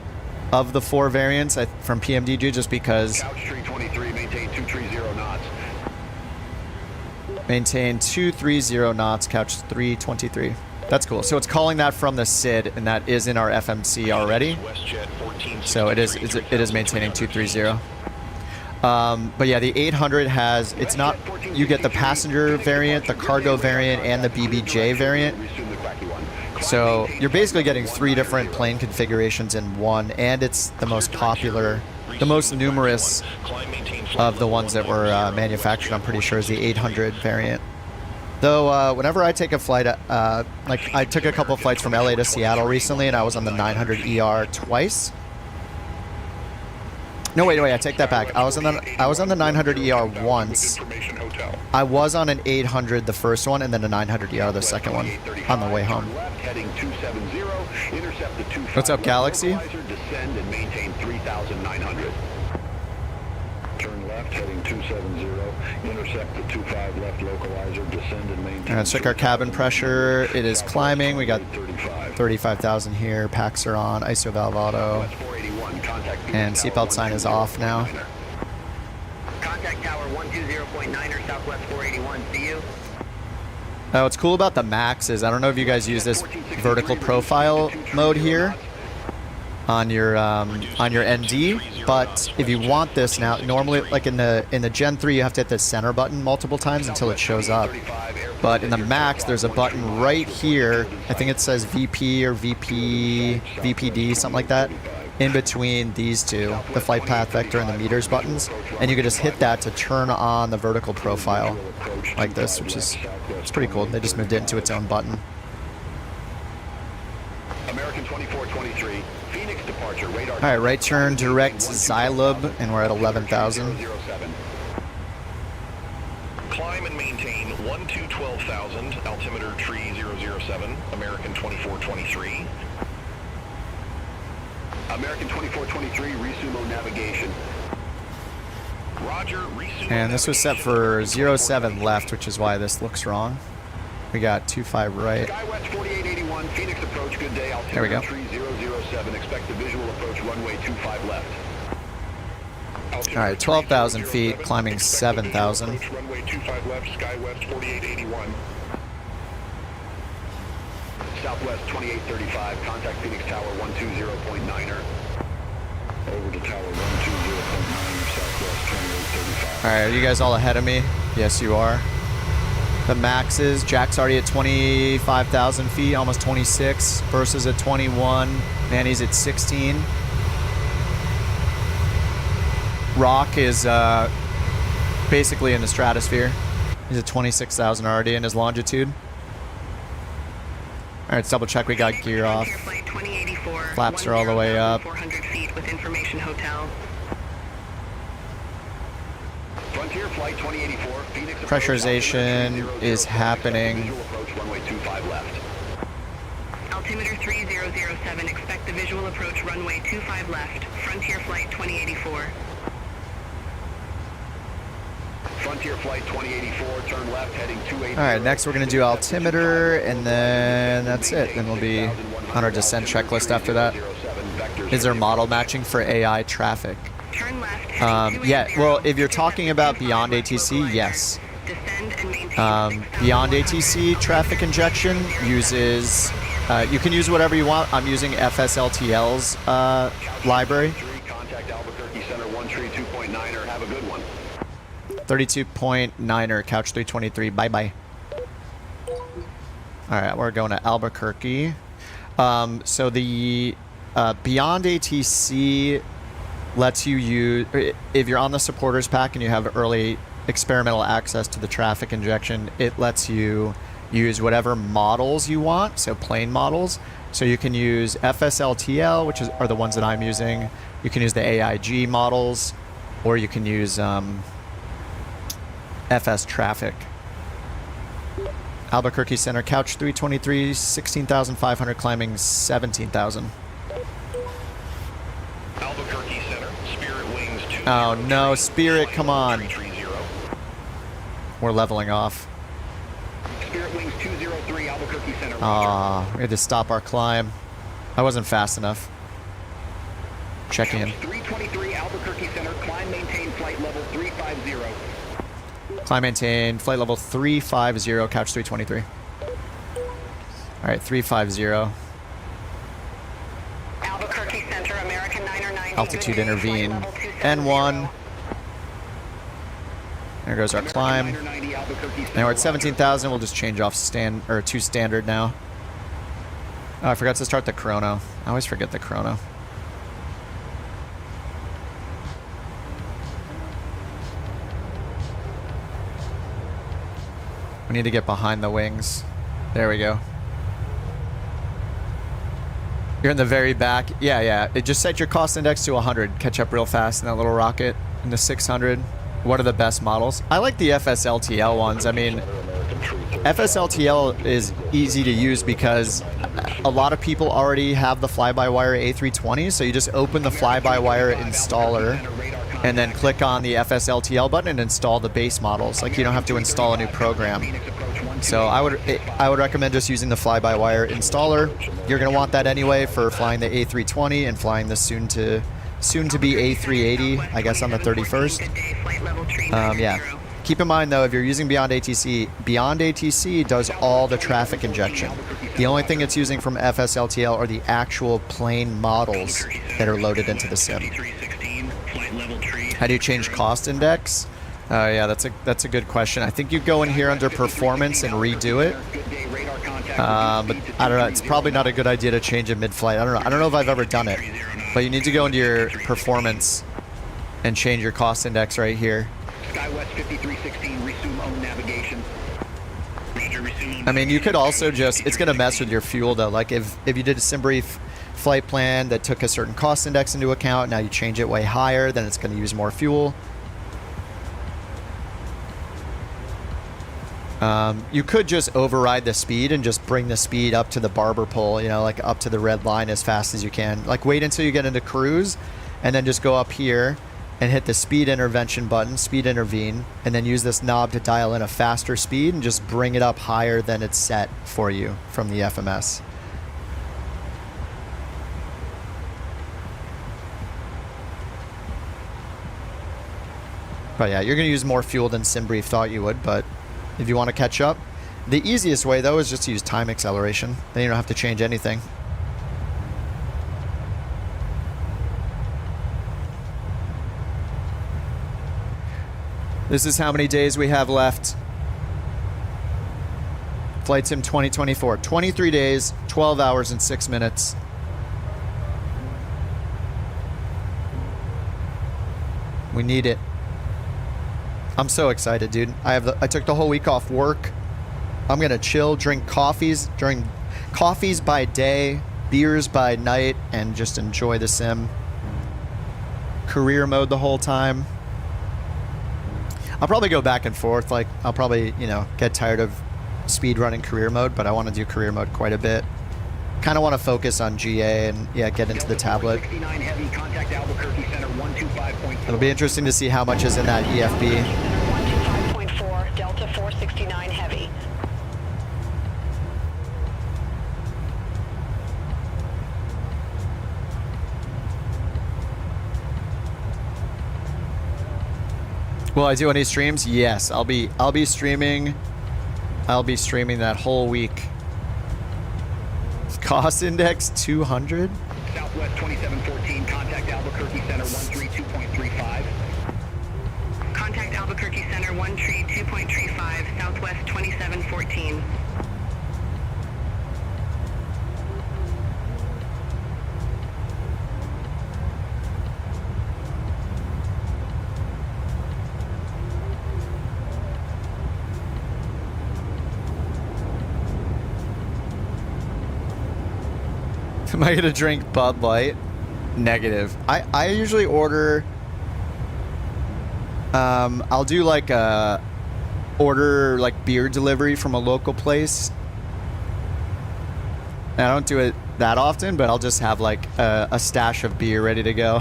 of the 4 variants from PMDG just because... Couch tree 23, maintain 230 knots. Maintain 230 knots, couch 323. That's cool. So it's calling that from the SID, and that is in our FMC already. WestJet 1463, So it is maintaining 230. But yeah, the 800 has, it's not, you get the passenger variant, the cargo variant, and the BBJ variant. So you're basically getting 3 different plane configurations in one, and it's the most popular, the most numerous of the ones that were manufactured, I'm pretty sure, is the 800 variant. Though whenever I take a flight, like I took a couple of flights from LA to Seattle recently, and I was on the 900 ER twice. No, wait, I take that back. I was on the 900 ER once. I was on an 800 the first one, and then a 900 ER the second one on the way home. What's up, Galaxy? Descend and maintain 3,900. Turn left, heading 270. Intersect the 25 left localizer. Descend and maintain. All right, let's check our cabin pressure. It is climbing. We got 35,000 here. Packs are on. ISO valve auto. And seatbelt sign is off now. Contact tower 120.9 or Southwest 481. See you. What's cool about the Max is, I don't know if you guys use this vertical profile mode here on your ND, but if you want this now, normally like in the Gen 3 you have to hit the center button multiple times until it shows up. But in the Max there's a button right here, I think it says VP or VPD, something like that, in between these two, the flight path vector and the meters buttons, and you can just hit that to turn on the vertical profile like this, which is it's pretty cool. They just moved it into its own button. American 2423, Phoenix departure, radar. All right, right turn direct Xylub, and we're at 11,000. Climb and maintain 12,000, altimeter tree 007, American 2423. American 2423, Risumo navigation. Roger, Risumo. And this was set for 07 left, which is why this looks wrong. We got 25 right. Skywest 4881, Phoenix approach, good day, altimeter There we go. tree 007, expect the visual approach, runway 25 left. All right, 12,000 feet, climbing 7,000. Runway 25 left, Skywest 4881. Southwest 2835, contact Phoenix Tower 120.9er. Over to Tower 120.9er, Southwest 2835. All right, are you guys all ahead of me? Yes, you are. The Maxes, Jack's already at 25,000 feet, almost 26. Versus at 21. Manny's at 16. Rock is basically in the stratosphere. He's at 26,000 already in his longitude. All right, let's double check we got gear off. Flaps are all the way up. 400 feet with information hotel. Frontier Flight 2084, Phoenix Pressurization is happening. Visual approach, runway 25 left. Altimeter 3007, expect the visual approach runway 25 left. Frontier Flight 2084. Frontier Flight 2084, turn left, heading 280. All right, next we're going to do altimeter, and then that's it. Then we'll be on our descent checklist after that. Is there model matching for AI traffic? Turn left. Yeah, well, if you're talking about BeyondATC, yes. Descend and maintain BeyondATC traffic injection uses, you can use whatever you want. I'm using FSLTL's library. Contact Albuquerque Center 132.9er, have a good one. 32.9er, couch 323, bye-bye. All right, we're going to Albuquerque. So the BeyondATC lets you use, if you're on the supporters pack and you have early experimental access to the traffic injection, it lets you use whatever models you want, so plane models. So you can use FSLTL, which are the ones that I'm using. You can use the AIG models, or you can use FS traffic. Albuquerque Center, couch 323, 16,500, climbing 17,000. Albuquerque Center, Spirit Wings 2. Oh no, Spirit, come on. We're leveling off. Spirit Wings 203, Albuquerque Center. We had to stop our climb. I wasn't fast enough. Checking in. 323, Albuquerque Center, climb, maintain flight level 350. Climb, maintain, flight level 350, couch 323. All right, 350. Albuquerque Center, American 909. Altitude intervene. N1. There goes our climb. Now we're at 17,000. We'll just change off to standard now. Oh, I forgot to start the chrono. I always forget the chrono. We need to get behind the wings. There we go. You're in the very back. Yeah. It just set your cost index to 100. Catch up real fast in that little rocket. In the 600. What are the best models? I like the FSLTL ones. I mean, FSLTL is easy to use because a lot of people already have the fly-by-wire A320, so you just open the fly-by-wire installer and then click on the FSLTL button and install the base models. Like, you don't have to install a new program. So I would recommend just using the fly-by-wire installer. You're going to want that anyway for flying the A320 and flying the soon to soon to be A380, I guess on the 31st. Yeah. Keep in mind though, if you're using BeyondATC, BeyondATC does all the traffic injection. The only thing it's using from FSLTL are the actual plane models that are loaded into the sim. How do you change cost index? Yeah, that's a good question. I think you go in here under performance and redo it. But I don't know. It's probably not a good idea to change it mid-flight. I don't know if I've ever done it, but you need to go into your performance and change your cost index right here. SkyWest 5316, resume own navigation. I mean, you could also just, it's going to mess with your fuel though. Like if you did a SimBrief flight plan that took a certain cost index into account, now you change it way higher, then it's going to use more fuel. You could just override the speed and just bring the speed up to the barber pole, you know, like up to the red line as fast as you can. Like wait until you get into cruise and then just go up here and hit the speed intervention button, speed intervene, and then use this knob to dial in a faster speed and just bring it up higher than it's set for you from the FMS. But yeah, you're going to use more fuel than SimBrief thought you would, but if you want to catch up, the easiest way though is just to use time acceleration. Then you don't have to change anything. This is how many days we have left. Flight Sim 2024. 23 days, 12 hours and 6 minutes. We need it. I'm so excited, dude. I took the whole week off work. I'm gonna chill, drink coffees by day, beers by night, and just enjoy the sim. Career mode the whole time. I'll probably go back and forth. Like, I'll probably, you know, get tired of speed running career mode, but I want to do career mode quite a bit. Kind of want to focus on GA and, yeah, get into the tablet. It'll be interesting to see how much is in that EFB. 125.4, Delta 469 Heavy. Will I do any streams? Yes, I'll be streaming. I'll be streaming that whole week. Cost index 200. Southwest 2714, contact Albuquerque Center 132.35. Contact Albuquerque Center 132.35, Southwest 2714. Am I gonna drink Bud Light? Negative. I usually order. I'll do like order like beer delivery from a local place. And I don't do it that often, but I'll just have like a stash of beer ready to go.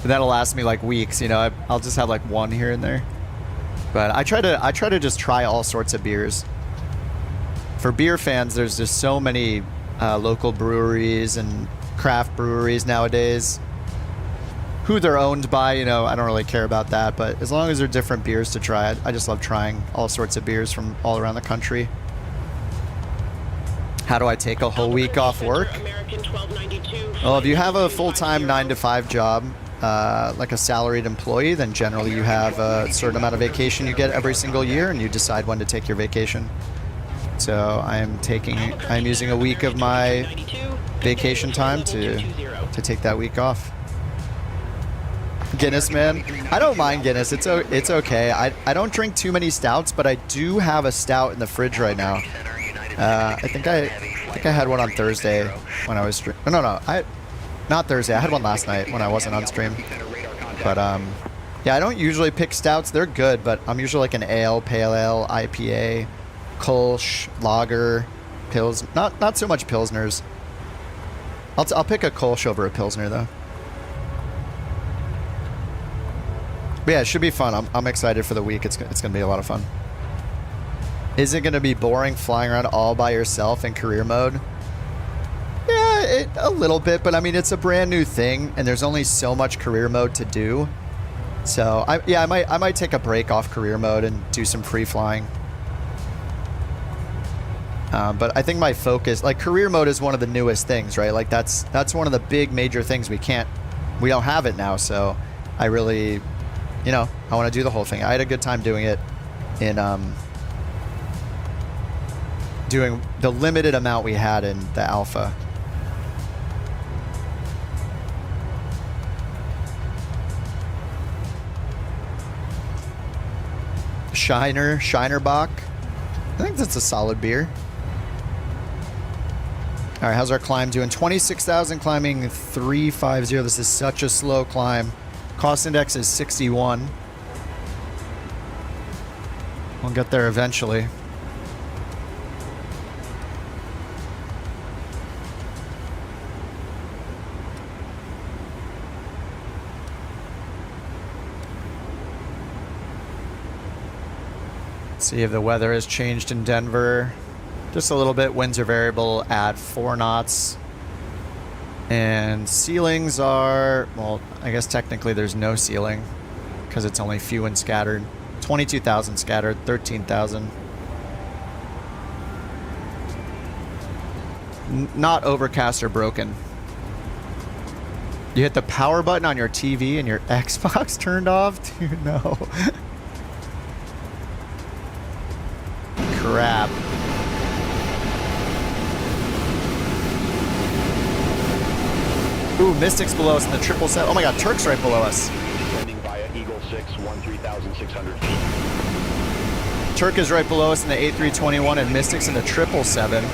That'll last me like weeks, you know. I'll just have like one here and there. But I try to just try all sorts of beers. For beer fans, there's just so many local breweries and craft breweries nowadays. Who they're owned by, you know, I don't really care about that, but as long as they're different beers to try, I just love trying all sorts of beers from all around the country. How do I take a whole week off work? Well, if you have a full-time 9-to-5 job, like a salaried employee, then generally you have a certain amount of vacation you get every single year, and you decide when to take your vacation. So I'm using a week of my vacation time to take that week off. Guinness, man. I don't mind Guinness. It's okay. I don't drink too many stouts, but I do have a stout in the fridge right now. I think I had one on Thursday when I was not Thursday. I had one last night when I wasn't on stream. But yeah, I don't usually pick stouts. They're good, but I'm usually like an ale, pale ale, IPA, Kolsch, lager, pils. Not so much pilsners. I'll pick a Kolsch over a pilsner though. But yeah, it should be fun. I'm excited for the week. It's gonna be a lot of fun. Is it gonna be boring flying around all by yourself in career mode? Yeah, A little bit, but I mean, it's a brand new thing, and there's only so much career mode to do. So, I might take a break off career mode and do some free flying. But I think my focus, like career mode is one of the newest things, right? Like that's one of the big major things we don't have it now. So I really, you know, I want to do the whole thing. I had a good time doing it in, doing the limited amount we had in the alpha. Shiner Bach. I think that's a solid beer. All right, how's our climb doing? 26,000 climbing 350. This is such a slow climb. Cost index is 61. We'll get there eventually. See if the weather has changed in Denver. Just a little bit. Winds are variable at 4 knots. And ceilings are, well, I guess technically there's no ceiling because it's only few and scattered. 22,000 scattered, 13,000. Not overcast or broken. You hit the power button on your TV and your Xbox turned off? Dude, no. Crap. Ooh, Mystics below us in the 777. Oh my god, Turk's right below us. Descending via Eagle 6, 13,600 feet. Turk is right below us in the A321 and Mystics in the 777.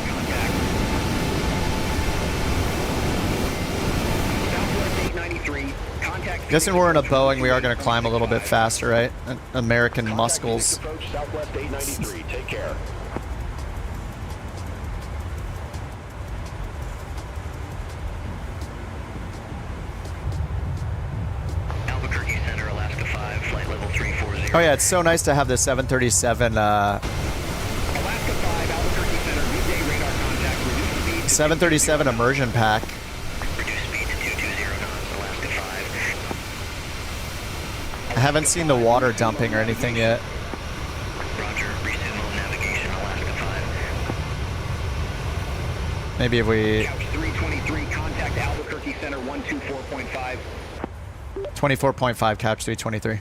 Guessing we're in a Boeing, we are going to climb a little bit faster, right? American muscles. Approach Southwest 893. Take care. Albuquerque Center, Alaska 5, flight level 340. Oh yeah, it's so nice to have the 737 Alaska 5, Albuquerque Center, midday radar contact, reduce speed to 737 immersion pack. reduce speed to 220 knots, Alaska 5. I haven't seen the water dumping or anything yet. Roger, resume navigation, Alaska 5. Maybe if we... Couch 323, contact Albuquerque Center 124.5. 24.5 couch 323.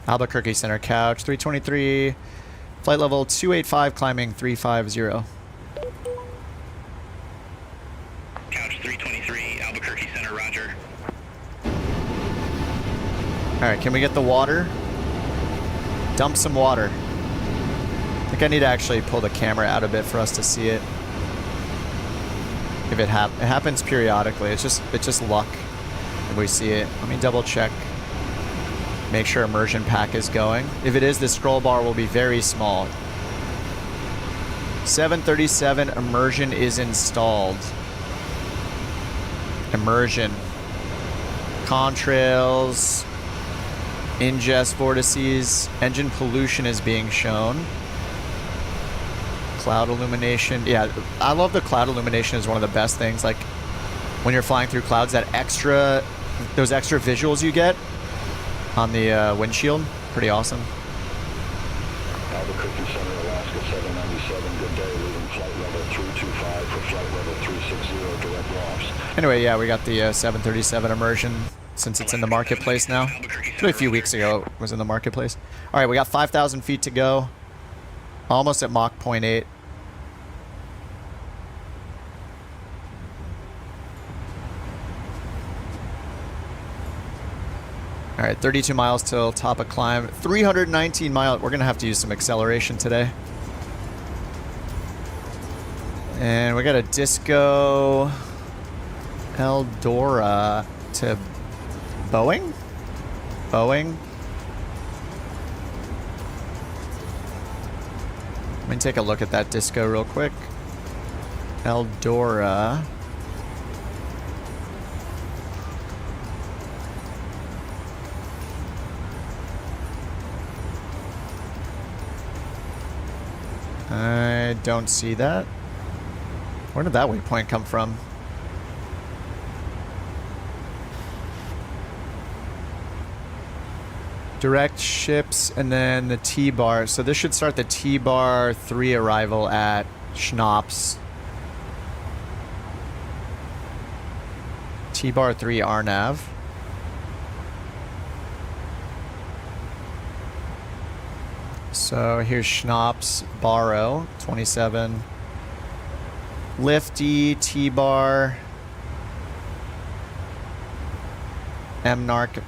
Albuquerque Center couch 323. Flight level 285 climbing 350. Couch 323, Albuquerque Center, roger. Alright, can we get the water? Dump some water. I think I need to actually pull the camera out a bit for us to see it. If it happens periodically. It's just luck if we see it. Let me double check. Make sure immersion pack is going. If it is, the scroll bar will be very small. 737 immersion is installed. Immersion. Contrails. Ingest vortices. Engine pollution is being shown. Cloud illumination. Yeah, I love the cloud illumination. Is one of the best things. Like when you're flying through clouds, those extra visuals you get on the windshield. Pretty awesome. Albuquerque Center, Alaska 797. Good day. Leaving flight level 325 for flight level 360 direct lofts. Anyway, yeah, we got the 737 immersion since it's in the marketplace now. Actually, a few weeks ago it was in the marketplace. All right, we got 5,000 feet to go. Almost at Mach 0.8. All right, 32 miles till top of climb. 319 miles. We're going to have to use some acceleration today. And we got a Disco Eldora to Boeing? Boeing. Let me take a look at that Disco real quick. Eldora. I don't see that. Where did that waypoint come from? Direct ships and then the T-bar. So this should start the T-bar 3 arrival at Schnapps. T-bar 3 RNAV. So here's Schnapps, Barrow, 27. Lifty, T-bar. MNARC,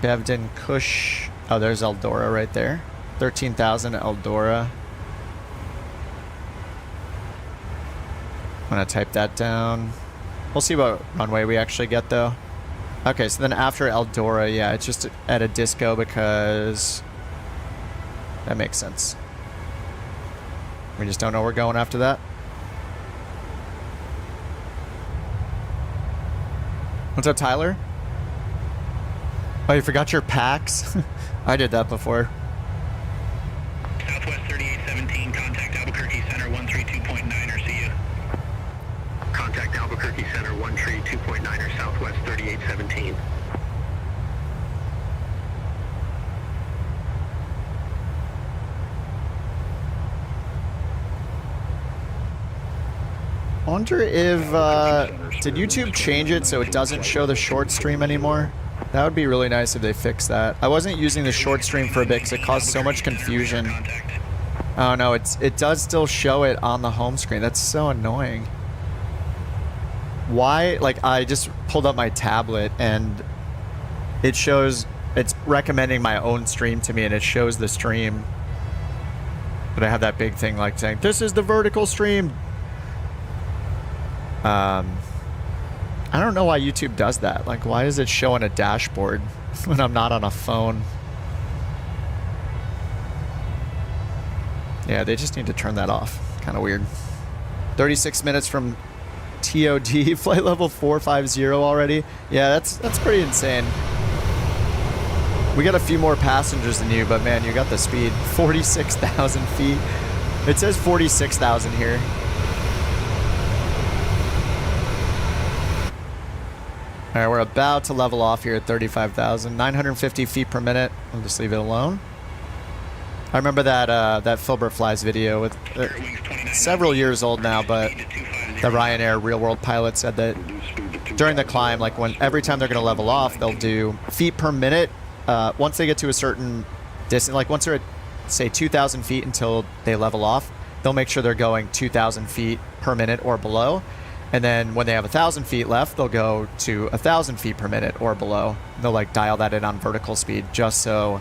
Bevden, Kush. Oh, there's Eldora right there. 13,000 Eldora. I'm gonna type that down. We'll see what runway we actually get though. Okay, so then after Eldora, yeah, it's just at a disco because that makes sense. We just don't know we're going after that. What's up, Tyler? Oh, you forgot your packs? I did that before. Southwest 3817, contact Albuquerque Center 132.9er, see you. Contact Albuquerque Center 132.9er, Southwest 3817. I wonder if, did YouTube change it so it doesn't show the short stream anymore? That would be really nice if they fix that. I wasn't using the short stream for a bit because it caused so much confusion. Oh no, it does still show it on the home screen. That's so annoying. Why? Like, I just pulled up my tablet and it shows, it's recommending my own stream to me and it shows the stream. But I have that big thing like saying, this is the vertical stream. I don't know why YouTube does that. Like, why is it showing a dashboard when I'm not on a phone? Yeah, they just need to turn that off. Kind of weird. 36 minutes from TOD, flight level 450 already. Yeah, that's pretty insane. We got a few more passengers than you, but man, you got the speed. 46,000 feet. It says 46,000 here. All right, we're about to level off here at 35,000, 950 feet per minute. We'll just leave it alone. I remember that Filbert Flies video with several years old now, but the Ryanair real world pilot said that during the climb, like every time they're going to level off, they'll do feet per minute. Once they get to a certain distance, like once they're at say 2,000 feet until they level off, they'll make sure they're going 2,000 feet per minute or below. And then when they have 1,000 feet left, they'll go to 1,000 feet per minute or below. They'll like dial that in on vertical speed just so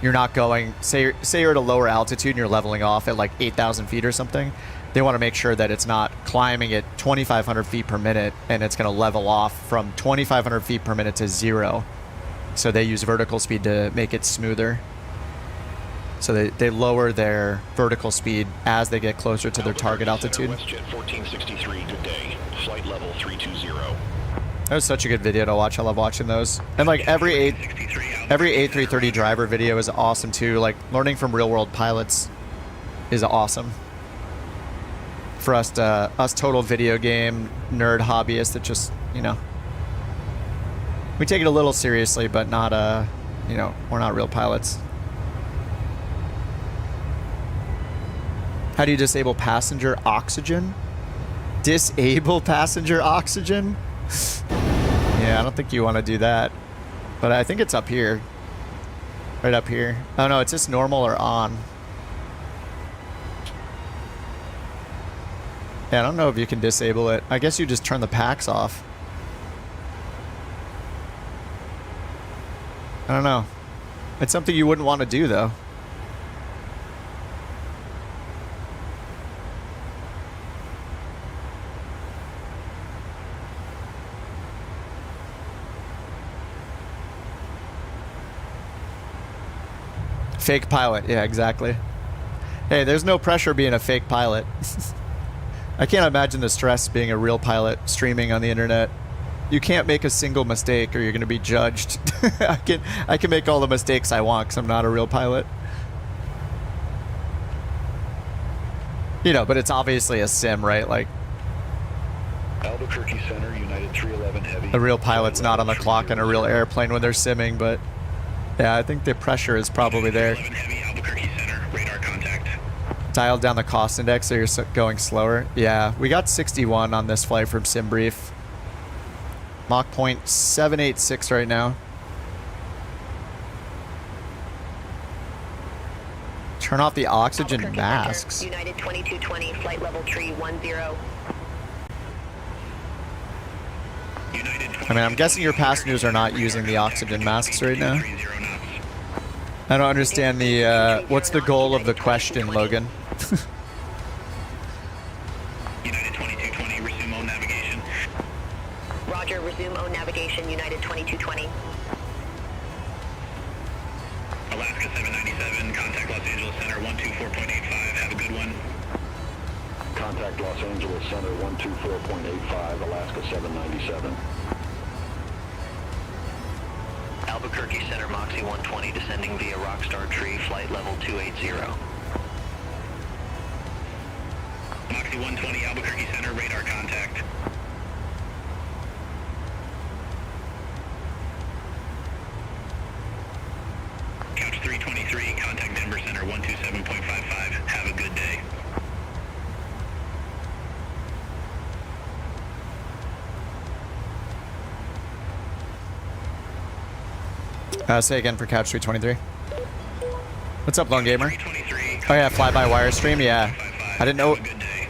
you're not going, say you're at a lower altitude and you're leveling off at like 8,000 feet or something. They want to make sure that it's not climbing at 2,500 feet per minute and it's going to level off from 2,500 feet per minute to 0. So they use vertical speed to make it smoother. So they lower their vertical speed as they get closer to their target altitude. WestJet 1463, good day. Flight level 320. That was such a good video to watch. I love watching those. And like every A330 driver video is awesome too. Like learning from real world pilots is awesome. For us total video game nerd hobbyists that just, you know, we take it a little seriously, but not, you know, we're not real pilots. How do you disable passenger oxygen? Disable passenger oxygen? Yeah, I don't think you want to do that. But I think it's up here. Right up here. Oh no, it's just normal or on. Yeah, I don't know if you can disable it. I guess you just turn the packs off. I don't know. It's something you wouldn't want to do though. Fake pilot, yeah, exactly. Hey, there's no pressure being a fake pilot. I can't imagine the stress being a real pilot streaming on the internet. You can't make a single mistake or you're going to be judged. I can make all the mistakes I want because I'm not a real pilot. You know, but it's obviously a sim, right? Like, Albuquerque Center, United 311 Heavy. a real pilot's not on the clock in a real airplane when they're simming, but yeah, I think the pressure is probably there. 11 Heavy, Albuquerque Center, radar contact. Dialed down the cost index so you're going slower. Yeah, we got 61 on this flight from SimBrief. Mach point 786 right now. Turn off the oxygen Albuquerque masks. Center, United 2220, flight level tree 10. United I mean, I'm guessing your passengers are not using the oxygen masks right now. 30 knots. I don't understand the, what's the goal of the question, Logan? United 2220, resume on navigation. Roger, resume O navigation, United 2220. Alaska 797, contact Los Angeles Center 124.85. Have a good one. Contact Los Angeles Center 124.85, Alaska 797. Albuquerque Center, Moxie 120, descending via Rockstar Tree, flight level 280. Moxie 120, Albuquerque Center, radar contact. Couch 323, contact Denver Center 127.55. Have a good day. Say again for Couch 323. What's up, Lone Gamer? 323. Oh yeah, fly-by-wire stream, yeah. I didn't know. Have a good day.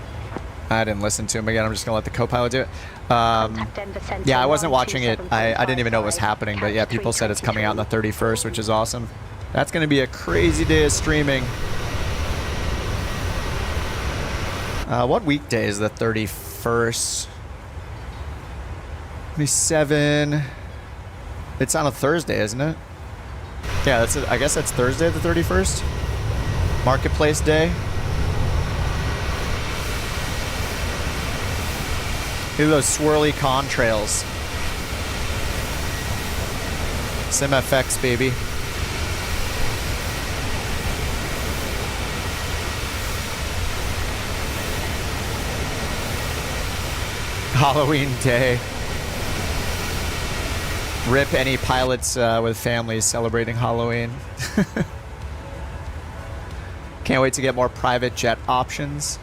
I didn't listen to him again. I'm just gonna let the co-pilot do it. Contact Denver Center Yeah, I wasn't watching it. I 127.55, didn't even know it was happening, but yeah, Couch people said it's coming out on the 323. 31st, which is awesome. That's gonna be a crazy day of streaming. What weekday is the 31st? 27. It's on a Thursday, isn't it? Yeah, that's it. I guess that's Thursday the 31st. Marketplace Day. Look at those swirly contrails. SimFX, baby. Halloween Day. Rip any pilots with families celebrating Halloween. Can't wait to get more private jet options.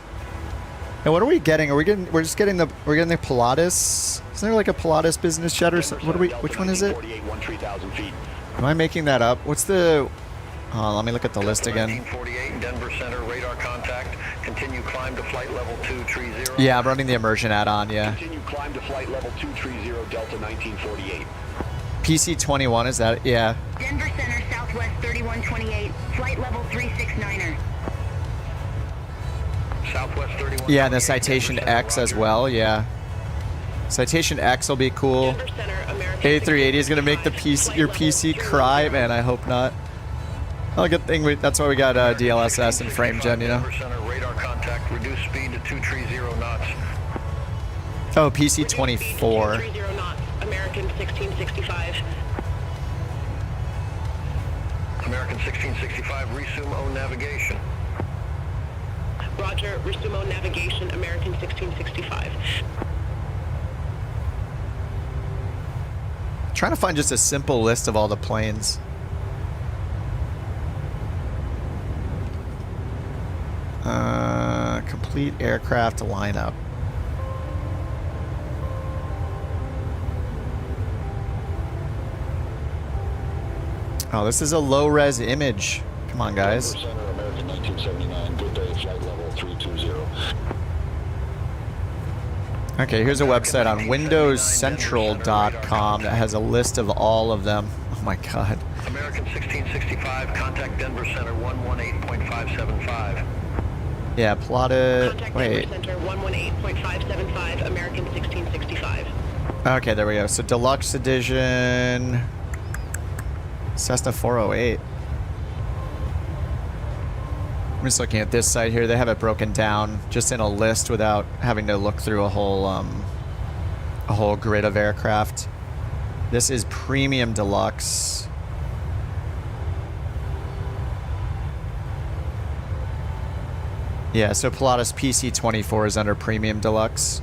And what are we getting? We're just getting the Pilatus. Isn't there like a Pilatus business jet or something? What are we? Which one is it? Am I making that up? What's the? Oh, let me look at the list again. 1948, Denver Center, radar contact. Continue climb to flight level 230. Yeah, I'm running the immersion add-on. Yeah. Continue climb to flight level 230, Delta 1948. PC-21 is that? Yeah. Denver Center, Southwest 3128, flight level 369er. Southwest 31. Yeah, and the Citation X as well. Yeah. Citation X will be cool. Denver Center, American A380 is gonna make the PC, your PC cry, man. I hope not. Oh, good thing that's why we got DLSS and frame gen, you know. Denver Center, radar contact. Reduce speed to 230 knots. Oh, PC-24. 230 knots, American 1665. American 1665, resume O navigation. Roger, resume O navigation, American 1665. Trying to find just a simple list of all the planes. Complete aircraft lineup. Oh, this is a low-res image. Come on, guys. Denver Center, American 1979, good day, flight level 320. Okay, here's a website on windowscentral.com that has a list of all of them. Oh my god. American 1665, contact Denver Center 118.575. Yeah, plotted. Contact Wait. Denver Center 118.575, American 1665. Okay, there we go. So deluxe edition. Cessna 408. I'm just looking at this site here. They have it broken down just in a list without having to look through a whole grid of aircraft. This is premium deluxe. Yeah, so Pilatus PC24 is under Premium Deluxe.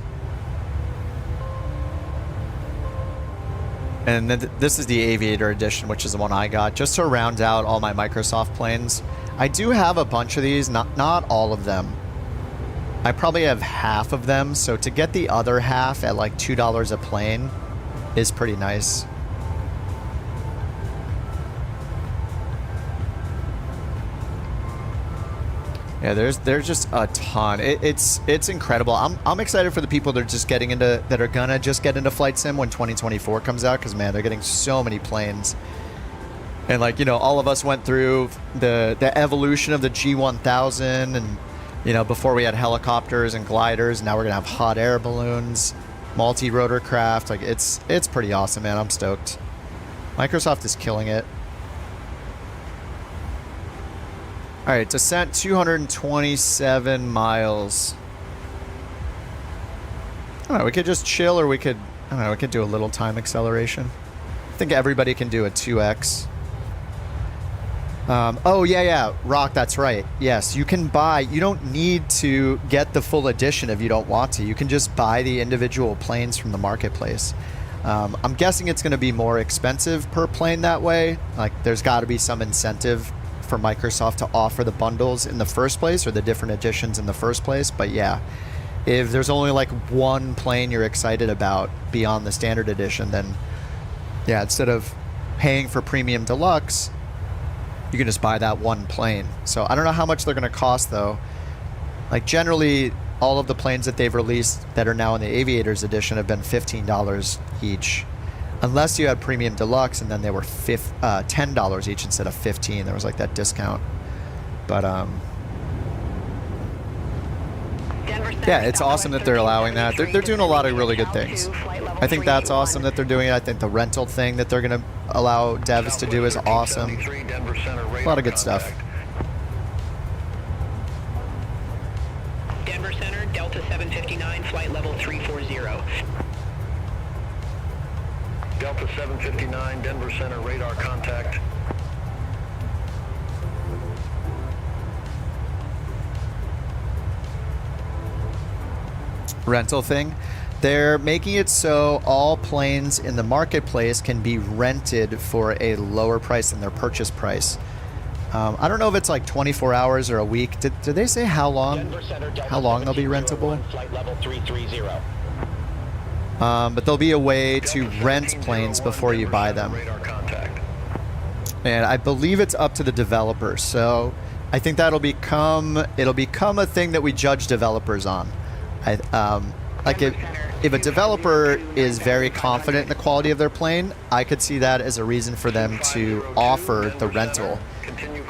And then this is the Aviator Edition, which is the one I got, just to round out all my Microsoft planes. I do have a bunch of these, not all of them. I probably have half of them, so to get the other half at like $2 a plane is pretty nice. Yeah, there's just a ton. It's incredible. I'm excited for the people that are gonna just get into flight sim when 2024 comes out, because man, they're getting so many planes. And like, you know, all of us went through the evolution of the G1000, and you know, before we had helicopters and gliders, now we're gonna have hot air balloons, multi-rotor craft. Like it's pretty awesome, man. I'm stoked. Microsoft is killing it. All right, descent 227 miles. I don't know, we could just chill, or we could, I don't know, we could do a little time acceleration. I think everybody can do a 2x. Oh, yeah, Rock, that's right. Yes, you can buy, you don't need to get the full edition if you don't want to. You can just buy the individual planes from the marketplace. I'm guessing it's going to be more expensive per plane that way. Like, there's got to be some incentive for Microsoft to offer the bundles in the first place, or the different editions in the first place. But yeah, if there's only like one plane you're excited about beyond the standard edition, then yeah, instead of paying for Premium Deluxe, you can just buy that one plane. So I don't know how much they're going to cost though. Like generally all of the planes that they've released that are now in the Aviators edition have been $15 each. Unless you had Premium Deluxe, and then they were $10 each instead of $15. There was like that discount. But yeah, it's awesome that they're allowing that. They're doing a lot of really good things. I think that's awesome that they're doing it. I think the rental thing that they're going to allow devs to do is awesome. A lot of good stuff. Denver Center, Delta 759, flight level 340. Delta 759, Denver Center, radar contact. Rental thing. They're making it so all planes in the marketplace can be rented for a lower price than their purchase price. I don't know if it's like 24 hours or a week. Did they say how long they'll be rentable? Flight level 330. But there'll be a way to rent planes before you buy them. And I believe it's up to the developers. So I think it'll become a thing that we judge developers on. Like if a developer is very confident in the quality of their plane, I could see that as a reason for them to offer the rental.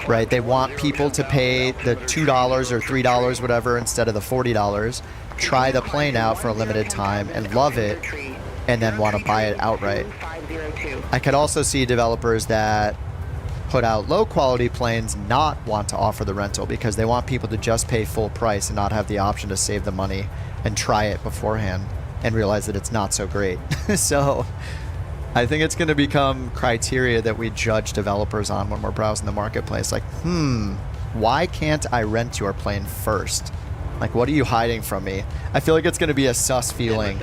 Right? They want people to pay the $2 or $3, whatever, instead of the $40. Try the plane out for a limited time and love it, and then want to buy it outright. I could also see developers that put out low quality planes not want to offer the rental, because they want people to just pay full price and not have the option to save the money and try it beforehand and realize that it's not so great. So I think it's going to become criteria that we judge developers on when we're browsing the marketplace. Like, why can't I rent your plane first? Like, what are you hiding from me? I feel like it's going to be a sus feeling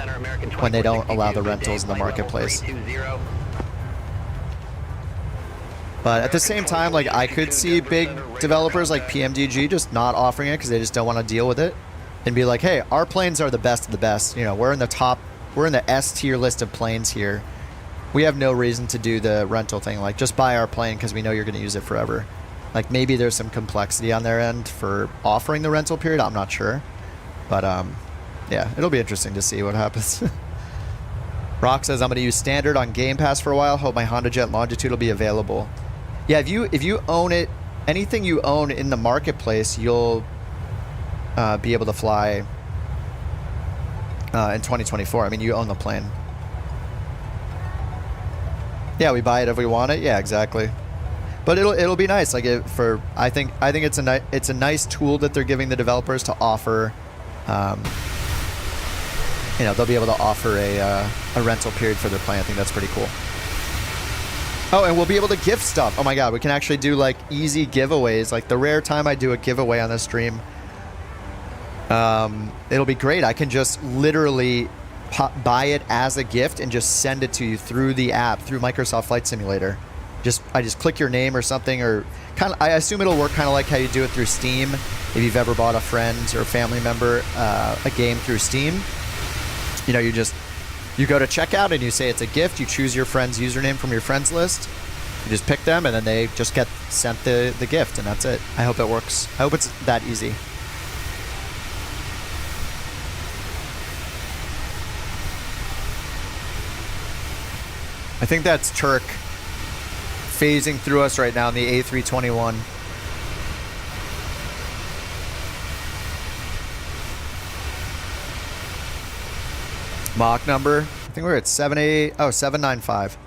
when they don't allow the rentals in the marketplace. But at the same time, like, I could see big developers like PMDG just not offering it because they just don't want to deal with it, and be like, hey, our planes are the best of the best. You know, we're in the S tier list of planes here. We have no reason to do the rental thing. Like, just buy our plane because we know you're going to use it forever. Like, maybe there's some complexity on their end for offering the rental period. I'm not sure. But, yeah, it'll be interesting to see what happens. Rock says, I'm going to use standard on Game Pass for a while. Hope my Honda Jet Longitude will be available. Yeah, if you own it, anything you own in the marketplace, you'll be able to fly in 2024. I mean, you own the plane. Yeah, we buy it if we want it. Yeah, exactly. But it'll be nice. Like, I think it's a nice tool that they're giving the developers to offer. You know, they'll be able to offer a rental period for their plane. I think that's pretty cool. Oh, and we'll be able to gift stuff. Oh my God, we can actually do like easy giveaways. Like, the rare time I do a giveaway on this stream, It'll be great. I can just literally buy it as a gift and just send it to you through the app, through Microsoft Flight Simulator. I just click your name or something, or kind of, I assume it'll work kind of like how you do it through Steam. If you've ever bought a friend or family member a game through Steam, you know, you go to checkout and you say it's a gift. You choose your friend's username from your friends list. You just pick them, and then they just get sent the gift, and that's it. I hope it works. I hope it's that easy. I think that's Turk phasing through us right now in the A321. Mach number, I think we're at 795.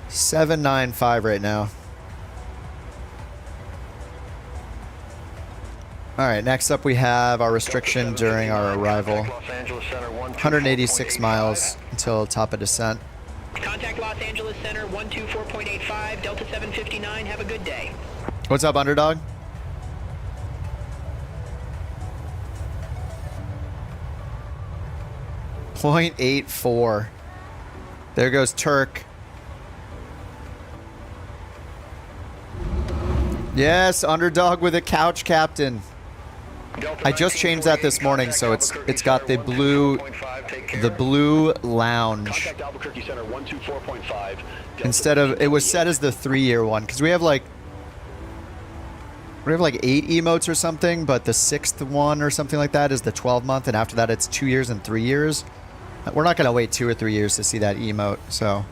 795 right now. All right, next up we have our restriction during our arrival. 186 miles until top of descent. Contact Los Angeles Center 124.85, Delta 759. Have a good day. What's up, Underdog? .84. There goes Turk. Yes, Underdog with a couch captain. I just changed that this morning, so it's got the blue lounge instead of, it was set as the 3-year one, because we have like 8 emotes or something, but the 6th one or something like that is the 12-month, and after that it's 2 years and 3 years. We're not gonna wait 2 or 3 years to see that emote, so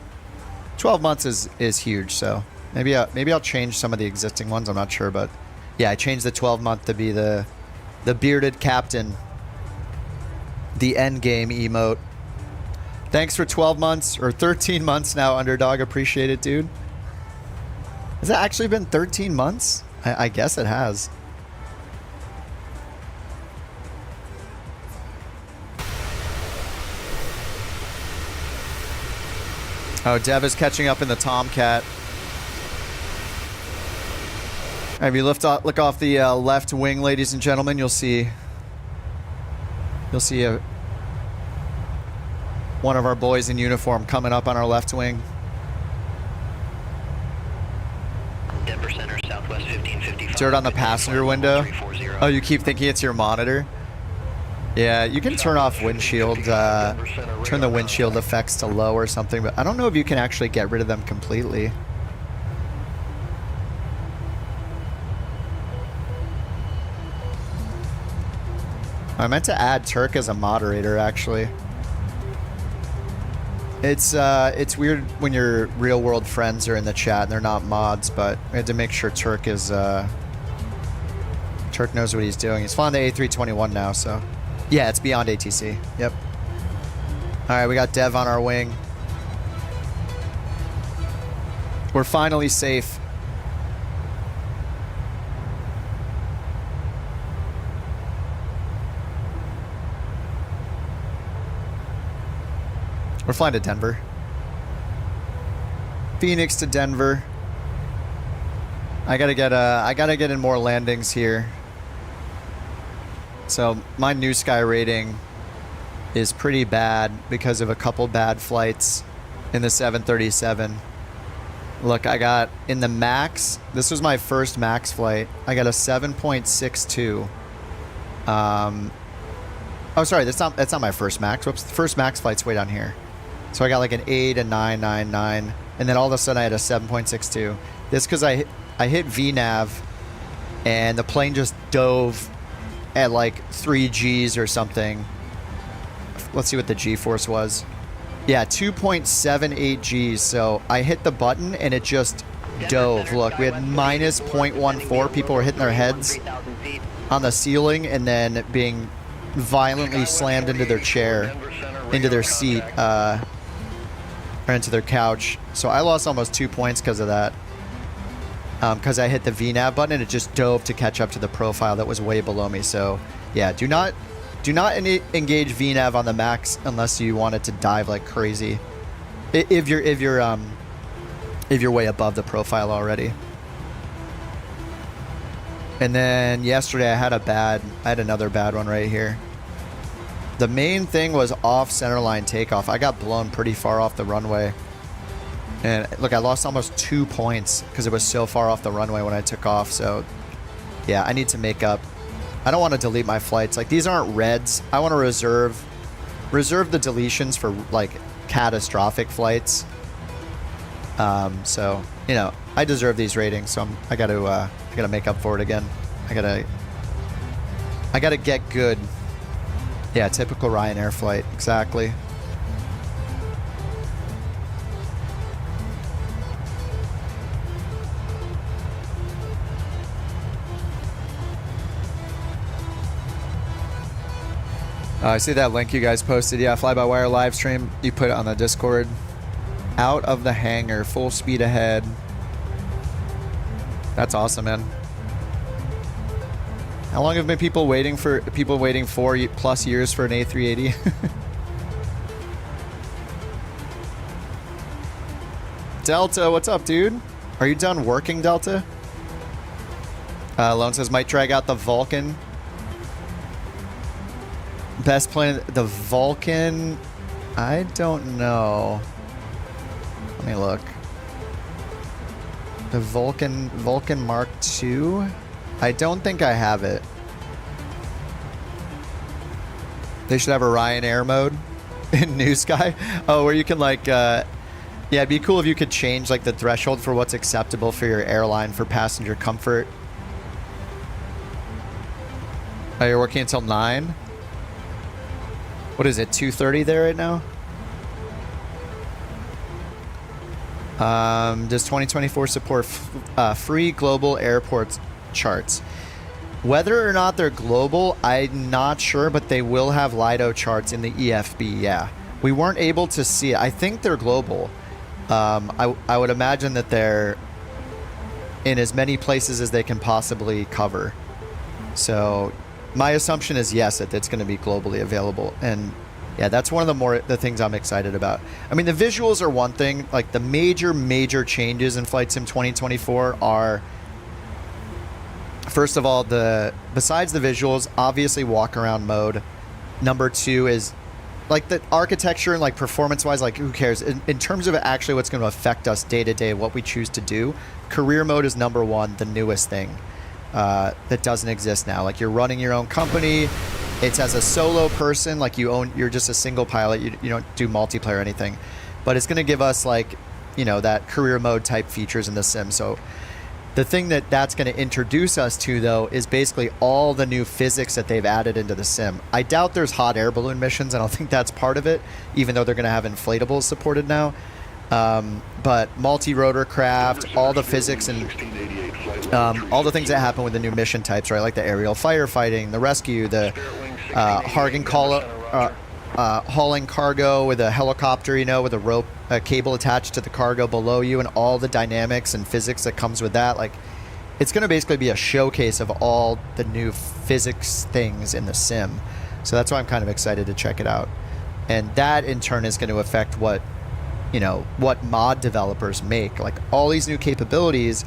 12 months is huge. So maybe I'll change some of the existing ones. I'm not sure, but yeah, I changed the 12-month to be the bearded captain, the end game emote. Thanks for 12 months or 13 months now, Underdog. Appreciate it, dude. Has it actually been 13 months? I guess it has. Oh, Dev is catching up in the Tomcat. If you look off the left wing, ladies and gentlemen, you'll see one of our boys in uniform coming up on our left wing. Denver Center, Southwest 1555. Dirt on the passenger window. Oh, you keep thinking it's your monitor? Yeah, you can turn off windshield, turn the windshield effects to low or something, but I don't know if you can actually get rid of them completely. I meant to add Turk as a moderator, actually. It's weird when your real world friends are in the chat and they're not mods, but we had to make sure Turk is Turk knows what he's doing. He's flying the A321 now, so yeah, it's BeyondATC. Yep. All right, we got Dev on our wing. We're finally safe. We're flying to Denver. Phoenix to Denver. I gotta get in more landings here. So my NewSky rating is pretty bad because of a couple bad flights in the 737. Look, I got in the max. This was my first max flight. I got a 7.62. Oh, sorry, that's not my first max. Whoops, the first max flight's way down here. So I got like an 8, a 9, 9, 9, and then all of a sudden I had a 7.62. This because I hit VNAV, and the plane just dove at like 3 Gs or something. Let's see what the G-force was. Yeah, 2.78 Gs. So I hit the button and it just dove. Look, we had minus 0.14. People were hitting their heads on the ceiling and then being violently slammed into their chair, into their seat, or into their couch. So I lost almost 2 points because of that. Because I hit the VNAV button and it just dove to catch up to the profile that was way below me. So yeah, do not engage VNAV on the max unless you want it to dive like crazy. If you're way above the profile already. And then yesterday I had another bad one right here. The main thing was off centerline takeoff. I got blown pretty far off the runway. And look, I lost almost 2 points because it was so far off the runway when I took off. So yeah, I need to make up. I don't want to delete my flights. Like, these aren't reds. I want to reserve the deletions for like catastrophic flights. So, you know, I deserve these ratings, so I gotta make up for it again. I gotta get good. Yeah, typical Ryanair flight, exactly. I see that link you guys posted. Yeah, fly-by-wire live stream. You put it on the Discord. Out of the hangar, full speed ahead. That's awesome, man. How long have been people waiting 4+ years for an A380? Delta, what's up, dude? Are you done working, Delta? Lone says might drag out the Vulcan. Best plane, the Vulcan. I don't know. Let me look. The Vulcan Mark II? I don't think I have it. They should have a Ryanair mode in NewSky. Oh, where you can like, yeah, it'd be cool if you could change like the threshold for what's acceptable for your airline for passenger comfort. Oh, you're working until 9? What is it, 2:30 there right now? Does 2024 support free global airport charts? Whether or not they're global, I'm not sure, but they will have Lido charts in the EFB, yeah. We weren't able to see it. I think they're global. I would imagine that they're in as many places as they can possibly cover. So my assumption is yes, that it's going to be globally available. And yeah, that's one of the things I'm excited about. I mean, the visuals are one thing. Like, the major changes in Flight Sim 2024 are, first of all, besides the visuals, obviously walk around mode. Number 2 is like the architecture and like performance wise, like who cares? In terms of actually what's going to affect us day to day, what we choose to do, career mode is number 1, the newest thing that doesn't exist now. Like, you're running your own company. It's as a solo person, like you're just a single pilot. You don't do multiplayer or anything, but it's going to give us like, you know, that career mode type features in the sim. So the thing that's going to introduce us to, though, is basically all the new physics that they've added into the sim. I doubt there's hot air balloon missions. I don't think that's part of it, even though they're going to have inflatables supported now. But multi-rotor craft, all the physics and all the things that happen with the new mission types, right? Like the aerial firefighting, the rescue, the hauling cargo with a helicopter, you know, with a cable attached to the cargo below you, and all the dynamics and physics that comes with that. Like, it's going to basically be a showcase of all the new physics things in the sim. So that's why I'm kind of excited to check it out. And that in turn is going to affect what mod developers make. Like, all these new capabilities,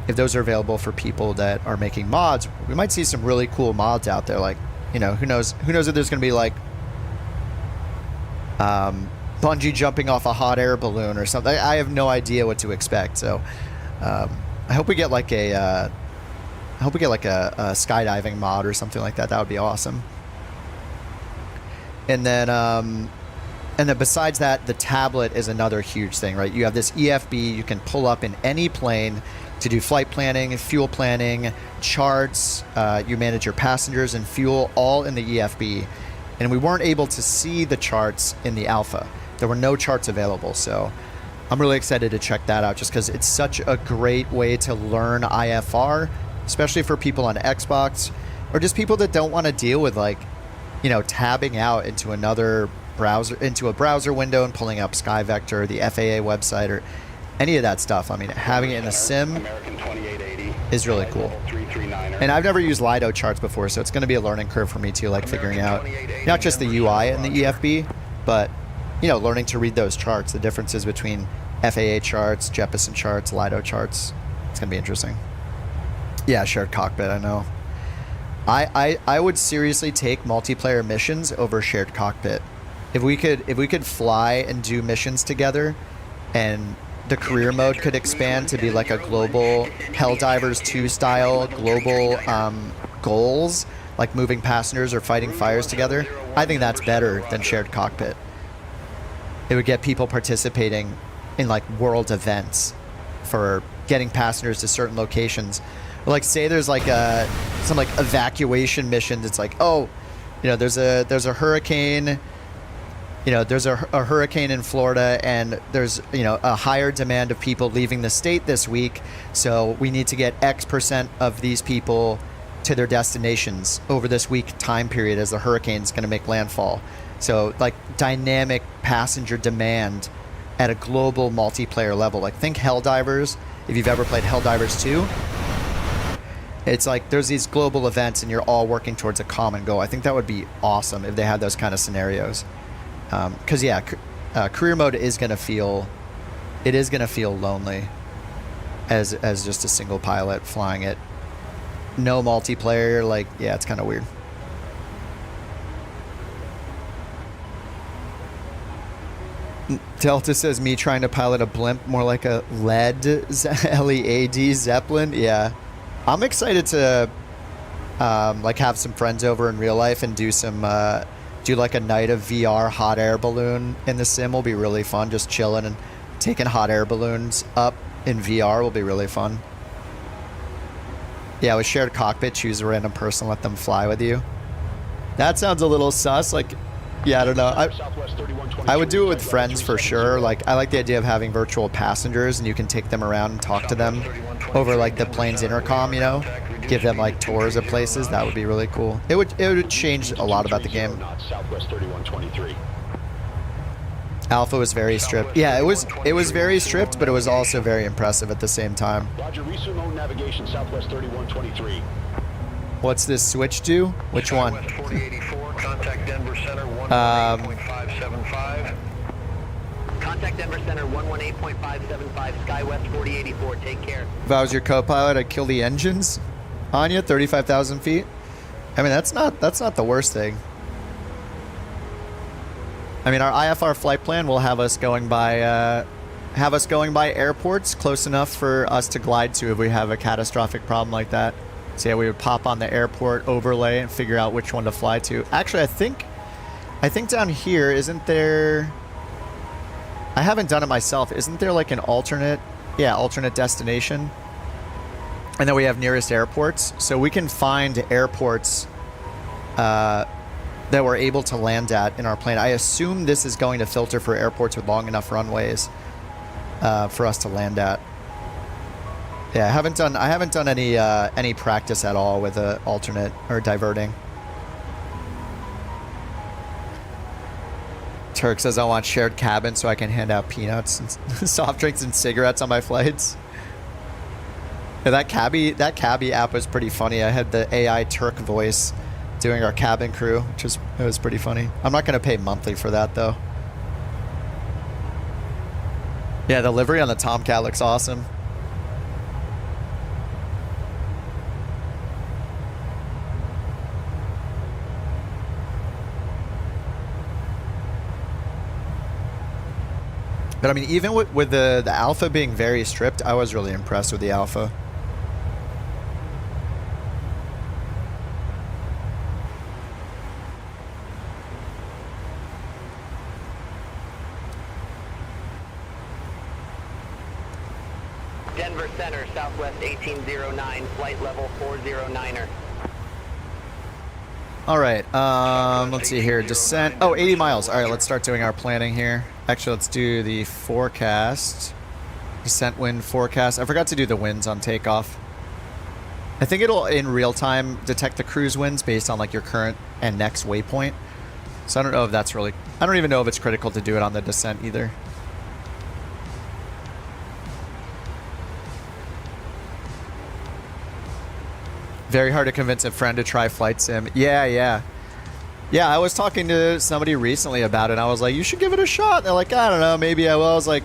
if those are available for people that are making mods, we might see some really cool mods out there. Like, you know, who knows if there's going to be like bungee jumping off a hot air balloon or something. I have no idea what to expect. So I hope we get like a skydiving mod or something like that. That would be awesome. And then besides that, the tablet is another huge thing, right? You have this EFB you can pull up in any plane to do flight planning, fuel planning, charts. You manage your passengers and fuel all in the EFB. And we weren't able to see the charts in the alpha. There were no charts available. So I'm really excited to check that out, just because it's such a great way to learn IFR, especially for people on Xbox, or just people that don't want to deal with, like, you know, tabbing out into another browser, into a browser window and pulling up SkyVector, the FAA website, or any of that stuff. I mean, having it in a sim is really cool. And I've never used Lido charts before, so it's going to be a learning curve for me too, like figuring out not just the UI and the EFB, but, you know, learning to read those charts, the differences between FAA charts, Jeppesen charts, Lido charts. It's going to be interesting. Yeah, shared cockpit, I know. I would seriously take multiplayer missions over shared cockpit. If we could fly and do missions together, and the career mode could expand to be like a global Helldivers 2 style global goals, like moving passengers or fighting fires together, I think that's better than shared cockpit. It would get people participating in like world events for getting passengers to certain locations. Like say there's like some like evacuation missions. It's like, oh, you know, there's a hurricane. You know, there's a hurricane in Florida, and there's, you know, a higher demand of people leaving the state this week. So we need to get X% of these people to their destinations over this week time period as the hurricane's going to make landfall. So like dynamic passenger demand at a global multiplayer level. Like think Helldivers, if you've ever played Helldivers 2. It's like there's these global events and you're all working towards a common goal. I think that would be awesome if they had those kind of scenarios. Because yeah, career mode is gonna feel lonely as just a single pilot flying it. No multiplayer, like yeah, it's kind of weird. Delta says me trying to pilot a blimp, more like a LED Zeppelin. Yeah, I'm excited to like have some friends over in real life and do some. Do like a night of VR hot air balloon in the sim will be really fun. Just chilling and taking hot air balloons up in VR will be really fun. Yeah, with shared cockpit, choose a random person, let them fly with you. That sounds a little sus. Like, yeah, I don't know. I would do it with friends for sure. Like, I like the idea of having virtual passengers and you can take them around and talk to them over like the plane's intercom, you know? Give them like tours of places. That would be really cool. It would change a lot about the game. Alpha was very stripped. Yeah, it was very stripped, but it was also very impressive at the same time. Roger, resume mode navigation, Southwest 3123. What's this switch do? Which one? Southwest 4084, contact Denver Center 118.575. Contact Denver Center 118.575, SkyWest 4084. Take care. If I was your co-pilot, I'd kill the engines on you, 35,000 feet. I mean, that's not the worst thing. I mean, our IFR flight plan will have us going by airports close enough for us to glide to if we have a catastrophic problem like that. So yeah, we would pop on the airport overlay and figure out which one to fly to. Actually, I think down here, isn't there? I haven't done it myself. Isn't there like an alternate destination? And then we have nearest airports, so we can find airports that we're able to land at in our plane. I assume this is going to filter for airports with long enough runways for us to land at. Yeah, I haven't done any practice at all with a alternate or diverting. Turk says I want shared cabin so I can hand out peanuts and soft drinks and cigarettes on my flights. Yeah, that cabbie app was pretty funny. I had the AI Turk voice doing our cabin crew, it was pretty funny. I'm not gonna pay monthly for that though. Yeah, the livery on the Tomcat looks awesome. But I mean, even with the Alpha being very stripped, I was really impressed with the Alpha. Denver Center, Southwest 1809, flight level 409er. All right, let's see here. Descent. Oh, 80 miles. All right, let's start doing our planning here. Actually, let's do the forecast. Descent wind forecast. I forgot to do the winds on takeoff. I think it'll, in real time, detect the cruise winds based on like your current and next waypoint. So I don't know if that's really... I don't even know if it's critical to do it on the descent either. Very hard to convince a friend to try flight sim. Yeah, I was talking to somebody recently about it, and I was like, you should give it a shot. They're like, I don't know, maybe I will. I was like,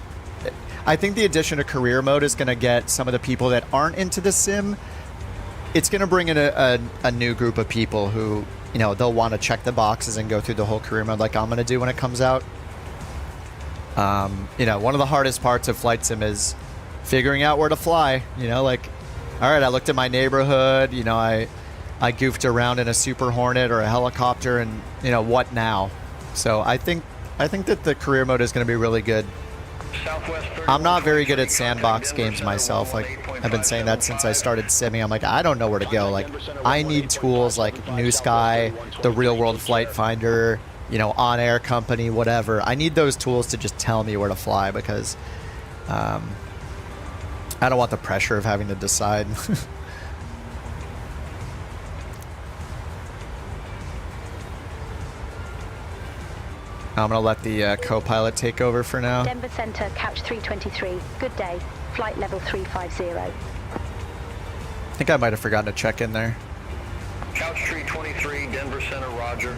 I think the addition of career mode is going to get some of the people that aren't into the sim it's going to bring in a new group of people who, you know, they'll want to check the boxes and go through the whole career mode like I'm going to do when it comes out. You know, one of the hardest parts of flight sim is figuring out where to fly. You know, like, all right, I looked at my neighborhood, you know, I goofed around in a Super Hornet or a helicopter, and, you know, what now? So I think that the career mode is going to be really good. I'm not very good at sandbox games myself. Like, I've been saying that since I started simming. I'm like, I don't know where to go. Like, I need tools like NewSky, the Real World Flight Finder, you know, On Air Company, whatever. I need those tools to just tell me where to fly, because I don't want the pressure of having to decide. I'm going to let the co-pilot take over for now. Denver Center, Couch 323. Good day. Flight level 350. I think I might have forgotten to check in there. Couch 323, Denver Center, roger.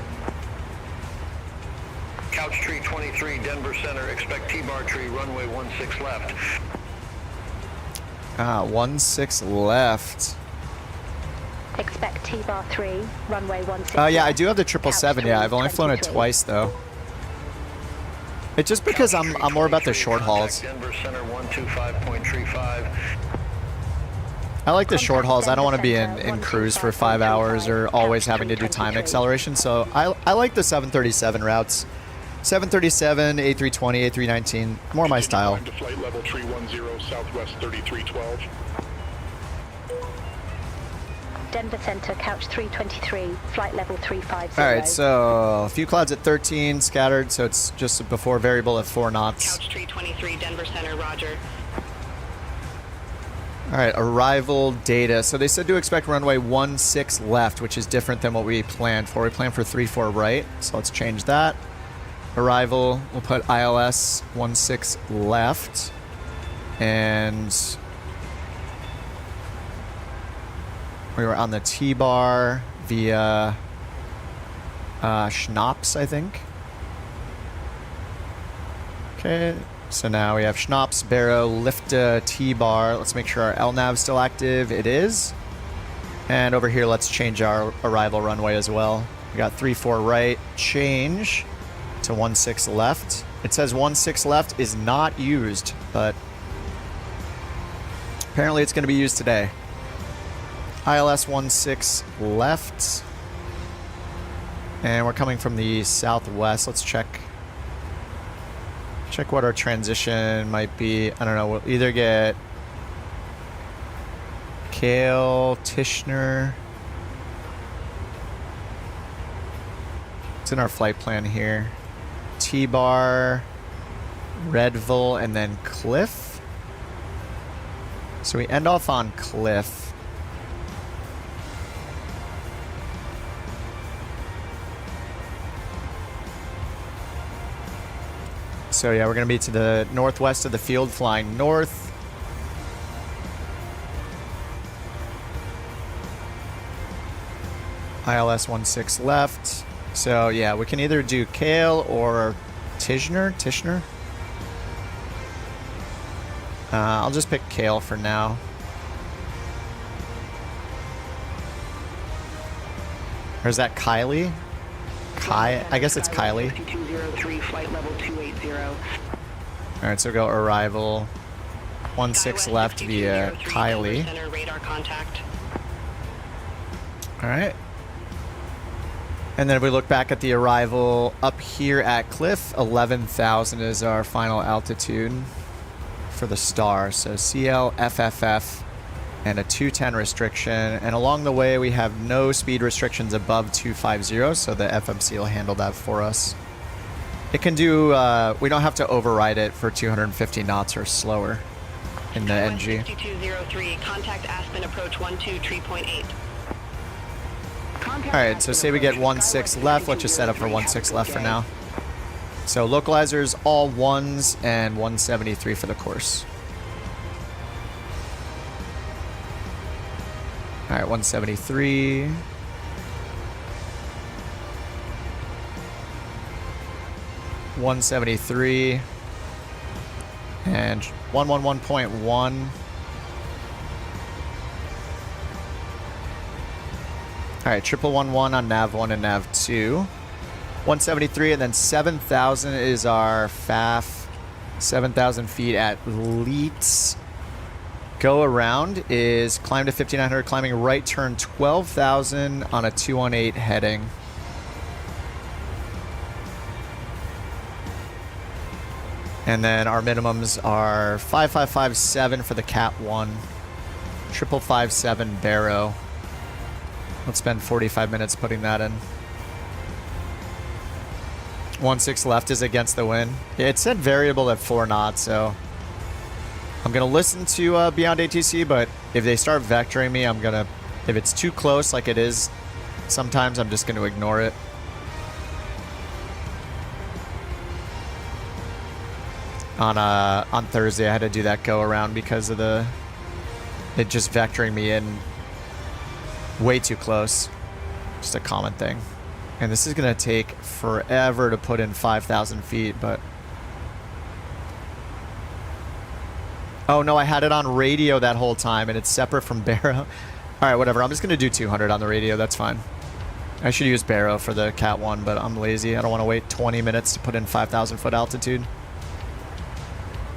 Couch 323, Denver Center, expect T-bar tree, runway 16 left. 16 left. Expect T-bar 3, runway 16. Oh, yeah, I do have the 777. Yeah, I've only flown it twice, though. It's just because I'm more about the short hauls. Denver Center 125.35. I like the short hauls. I don't want to be in cruise for 5 hours or always having to do time acceleration. So I like the 737 routes. 737, A320, A319, more my style. To flight level 310, Southwest 3312. Denver Center, Couch 323, flight level 350. All right, so a few clouds at 13, scattered, so it's just before variable at 4 knots. Couch 323, Denver Center, roger. All right, arrival data. So they said to expect runway 16 left, which is different than what we planned for. We planned for 34 right, so let's change that. Arrival, we'll put ILS 16 left. And we were on the T-bar via Schnapps, I think. Okay, so now we have Schnapps, Barrow, Lifta, T-bar. Let's make sure our LNAV is still active. It is. And over here, let's change our arrival runway as well. We got 34 right, change to 16 left. It says 16 left is not used, but apparently it's going to be used today. ILS 16 left. And we're coming from the southwest. Let's check what our transition might be. I don't know. We'll either get Kale, Tishner. It's in our flight plan here. T-bar, Redville, and then Cliff. So we end off on Cliff. So yeah, we're going to be to the northwest of the field, flying north. ILS 16 left. So yeah, we can either do Kale or Tishner. I'll just pick Kale for now. Or is that Kylie? I guess it's Kylie. 5203, flight level 280. Alright, so go arrival 16 left via Kylie. Center, radar contact. Alright. And then if we look back at the arrival up here at Cliff, 11,000 is our final altitude for the star. So CL, FFF, and a 210 restriction. And along the way, we have no speed restrictions above 250, so the FMC will handle that for us. It can do, we don't have to override it for 250 knots or slower in the NG. 5203, contact Aspen approach 12.3.8. Alright, so say we get 16 left. Let's just set up for 16 left for now. So localizers, all 1s, and 173 for the course. Alright, 173. .173 and 111.1. All right, 1111 on nav 1 and nav 2. 173, and then 7,000 is our FAF. 7,000 feet at Leets. Go around is climb to 5,900, climbing right turn 12,000 on a 218 heading. And then our minimums are 5557 for the Cat 1, 5557 Barrow. Let's spend 45 minutes putting that in. 16 left is against the wind. It said variable at 4 knots, so I'm gonna listen to BeyondATC, but if they start vectoring me, I'm gonna, if it's too close like it is sometimes, I'm just gonna ignore it. On Thursday, I had to do that go around because of it just vectoring me in way too close. Just a common thing. And this is gonna take forever to put in 5,000 feet, but oh no, I had it on radio that whole time and it's separate from Barrow. All right, whatever. I'm just gonna do 200 on the radio. That's fine. I should use Barrow for the Cat 1, but I'm lazy. I don't want to wait 20 minutes to put in 5,000 foot altitude.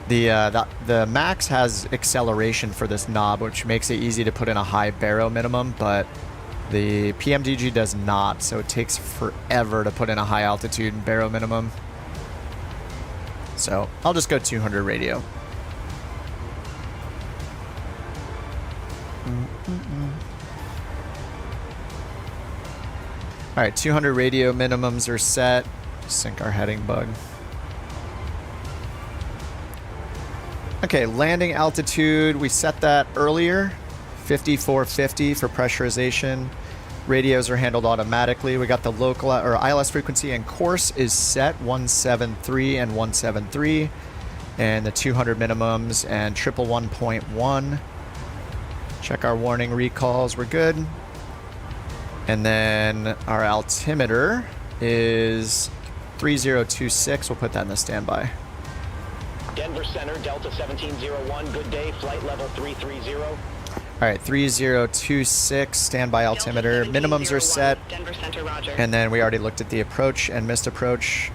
The Max has acceleration for this knob, which makes it easy to put in a high Barrow minimum, but the PMDG does not, so it takes forever to put in a high altitude Barrow minimum. So I'll just go 200 radio. All right, 200 radio minimums are set. Sync our heading bug. Okay, landing altitude, we set that earlier. 5450 for pressurization. Radios are handled automatically. We got the local or ILS frequency and course is set 173 and 173, and the 200 minimums and 111.1. Check our warning recalls. We're good. And then our altimeter is 3026. We'll put that in the standby. Denver Center, Delta 1701, good day, flight level 330. All right, 3026, standby altimeter. Minimums are set. Denver Center, roger. And then we already looked at the approach and missed approach.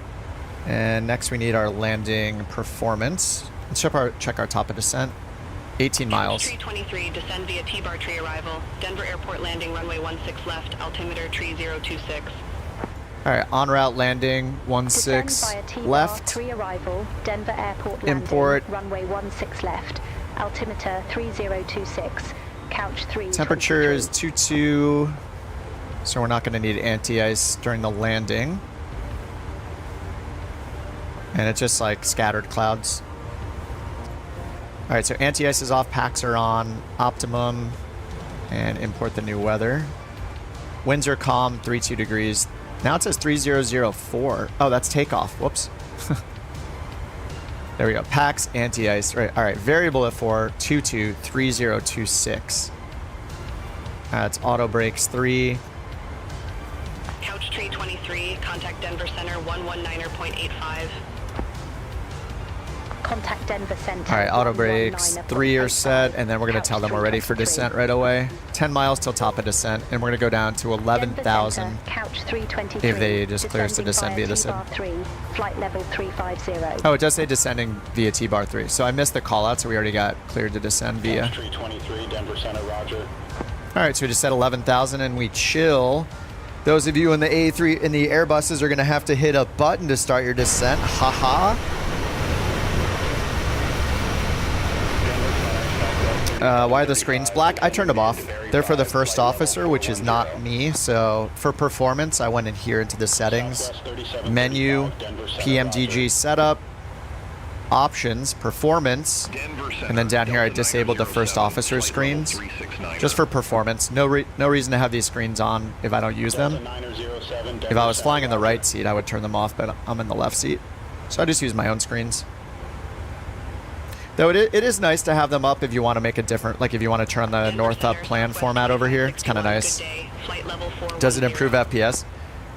And next we need our landing performance. Let's check our top of descent. 18 miles. 323, descend via T-bar tree arrival. Denver Airport landing, runway 16 left, altimeter 3026. All right, en route landing, 16 left. 3 arrival, Denver Airport landing, Import. runway 16 left, altimeter 3026, couch 3. Temperature is 22, so we're not going to need anti-ice during the landing. And it's just like scattered clouds. All right, so anti-ice is off, packs are on, optimum, and import the new weather. Winds are calm, 32 degrees. Now it says 3004. Oh, that's takeoff. Whoops. There we go. Packs, anti-ice. Right. All right. Variable at 4, 223026. That's auto brakes 3. Couch tree 23, contact Denver Center 119.85. Contact Denver Center. All right, auto brakes 3 are set, and then we're going to tell them we're ready for descent right away. 10 miles till top of descent, and we're going to go down to 11,000 if they just clear us to descend via the SID. Flight level 350. Oh, it does say descending via T-bar 3. So I missed the call out, so we already got cleared to descend via. 323, Denver Center, roger. All right, so we just set 11,000 and we chill. Those of you in the A3 in the Airbuses are going to have to hit a button to start your descent. Haha. Why are the screens black? I turned them off. They're for the first officer, which is not me. So for performance, I went in here into the settings, menu, PMDG setup, options, performance, and then down here I disabled the first officer screens just for performance. No reason to have these screens on if I don't use them. If I was flying in the right seat, I would turn them off, but I'm in the left seat. So I just use my own screens. Though it is nice to have them up if you want to make a different, like if you want to turn the north up plan format over here. It's kind of nice. Does it improve FPS?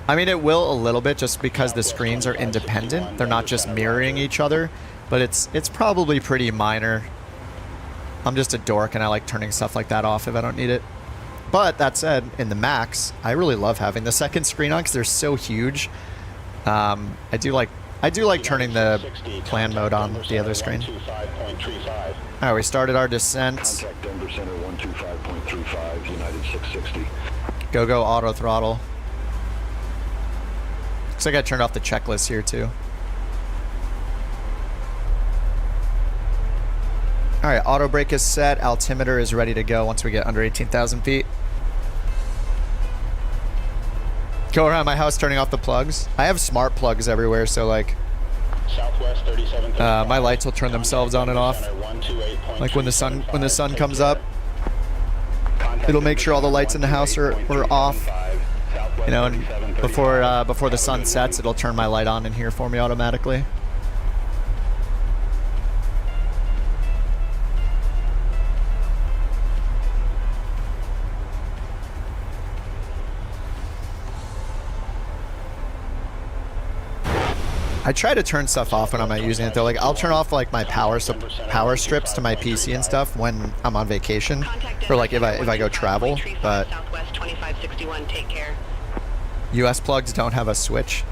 I mean, it will a little bit just because the screens are independent. They're not just mirroring each other, but it's probably pretty minor. I'm just a dork and I like turning stuff like that off if I don't need it. But that said, in the Max, I really love having the second screen on because they're so huge. I do like turning the plan mode on the other screen. All right, we started our descent. Contact Denver Center 125.35, United 660. Go auto throttle. Looks like I turned off the checklist here too. All right, auto brake is set. Altimeter is ready to go once we get under 18,000 feet. Go around my house turning off the plugs. I have smart plugs everywhere, so like Southwest 37. my lights will turn themselves on and off. Like when the sun comes up, it'll make sure all the lights in the house are off. You know, and before the sun sets, it'll turn my light on in here for me automatically. I try to turn stuff off when I'm not using it though. Like I'll turn off like my power strips to my PC and stuff when I'm on vacation, or like if I go travel. But US plugs don't have a switch.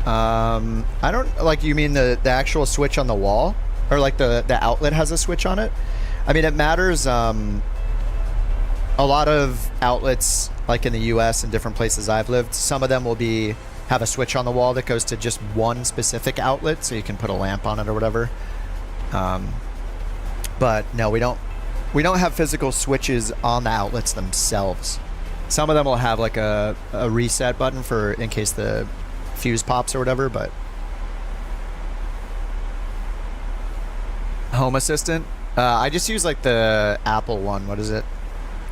I don't like. You mean the actual switch on the wall, or like the outlet has a switch on it? I mean it matters. A lot of outlets, like in the US and different places I've lived, some of them will have a switch on the wall that goes to just one specific outlet, so you can put a lamp on it or whatever. But no, we don't have physical switches on the outlets themselves. Some of them will have like a reset button for in case the fuse pops or whatever, but Home Assistant, I just use like the Apple one. What is it?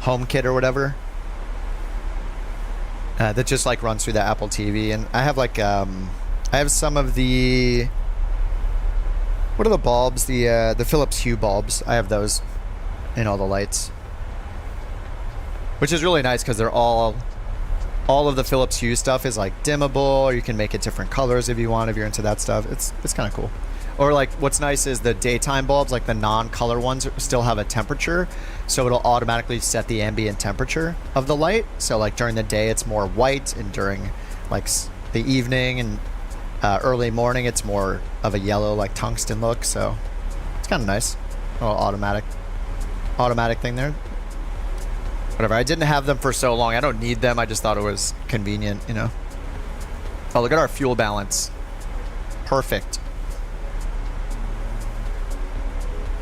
HomeKit or whatever. That just like runs through the Apple TV, and I have like I have some of the, what are the bulbs? The Philips Hue bulbs. I have those in all the lights, which is really nice because they're all of the Philips Hue stuff is like dimmable, or you can make it different colors if you want, if you're into that stuff. It's kind of cool. Or like what's nice is the daytime bulbs, like the non-color ones, still have a temperature, so it'll automatically set the ambient temperature of the light. So like during the day it's more white, and during like the evening and early morning it's more of a yellow, like tungsten look. So it's kind of nice. A little automatic thing there. Whatever. I didn't have them for so long. I don't need them. I just thought it was convenient, you know. Oh, look at our fuel balance. Perfect.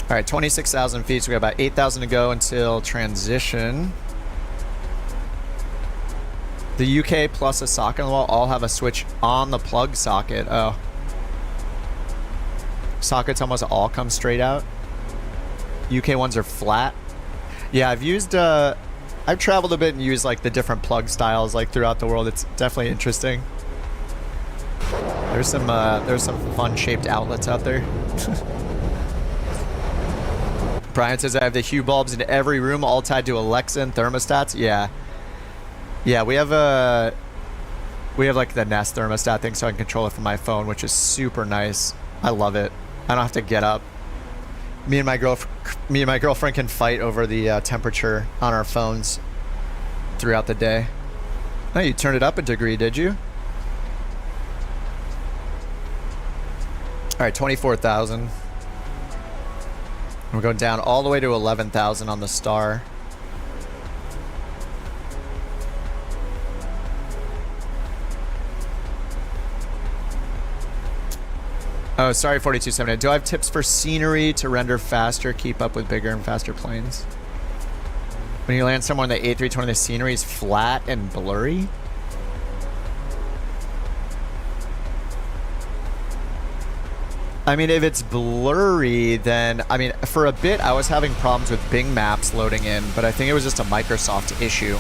All right, 26,000 feet, so we got about 8,000 to go until transition. The UK plus a socket on the wall all have a switch on the plug socket. Oh. Sockets almost all come straight out. UK ones are flat. Yeah, I've traveled a bit and used like the different plug styles like throughout the world. It's definitely interesting. There's some fun shaped outlets out there. Brian says I have the Hue bulbs in every room, all tied to Alexa and thermostats. Yeah, we have like the Nest thermostat thing, so I can control it from my phone, which is super nice. I love it. I don't have to get up. Me and my girlfriend can fight over the temperature on our phones throughout the day. Oh, you turned it up a degree, did you? All right, 24,000. We're going down all the way to 11,000 on the Star. Oh, sorry, 4270. Do I have tips for scenery to render faster, keep up with bigger and faster planes? When you land somewhere in the A320, the scenery is flat and blurry? I mean, if it's blurry, then, I mean, for a bit, I was having problems with Bing Maps loading in, but I think it was just a Microsoft issue.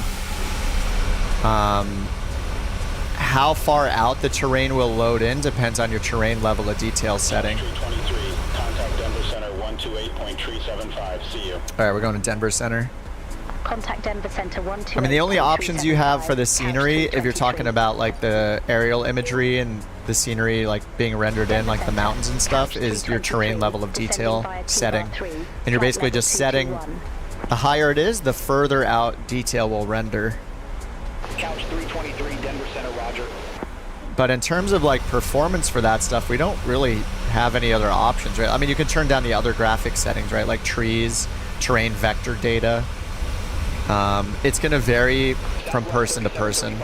How far out the terrain will load in depends on your terrain level of detail setting. Contact Denver Center 128.375. See you. All right, we're going to Denver Center. Contact Denver Center 128. I mean, the only options you have for the scenery, if you're talking about like the aerial imagery and the scenery like being rendered in, like the mountains and stuff, is your terrain level of detail setting. And you're basically just setting The higher it is, the further out detail will render. Couch 323, Denver Center, roger. But in terms of like performance for that stuff, we don't really have any other options, right? I mean, you can turn down the other graphic settings, right? Like trees, terrain vector data. It's going to vary from person to person,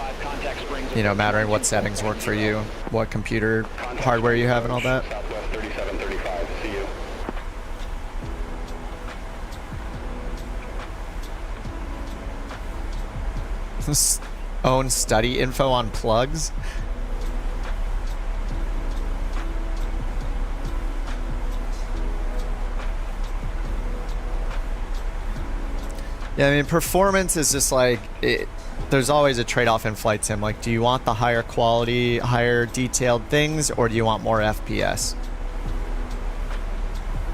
you know, mattering what settings work for you, what computer hardware you have and all that. Southwest 3735, see you. Own study info on plugs. Yeah, I mean, performance is just like, there's always a trade-off in flight sim. Like, do you want the higher quality, higher detailed things, or do you want more FPS?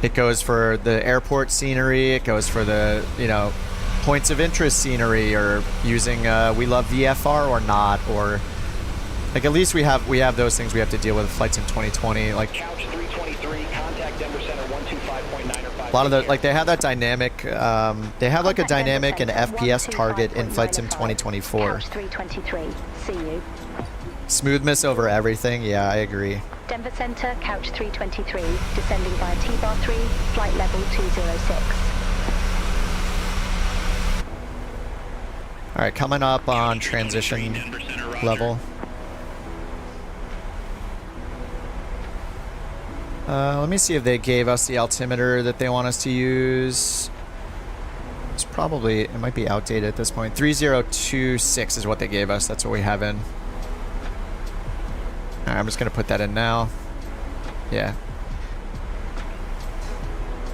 It goes for the airport scenery, it goes for the, you know, points of interest scenery, or using we love VFR or not, or like at least we have those things we have to deal with flights in 2020. Like Couch 323, contact Denver Center 125.9 or 5. a lot of the, like they have that dynamic, they have like a dynamic and FPS target in flight sim 2024. Couch 323, see you. Smoothness over everything, yeah, I agree. Denver Center, Couch 323, descending via T-bar 3, flight level 206. All right, coming up on transition level. Let me see if they gave us the altimeter that they want us to use. It's probably, it might be outdated at this point. 3026 is what they gave us. That's what we have in. All right, I'm just going to put that in now. Yeah.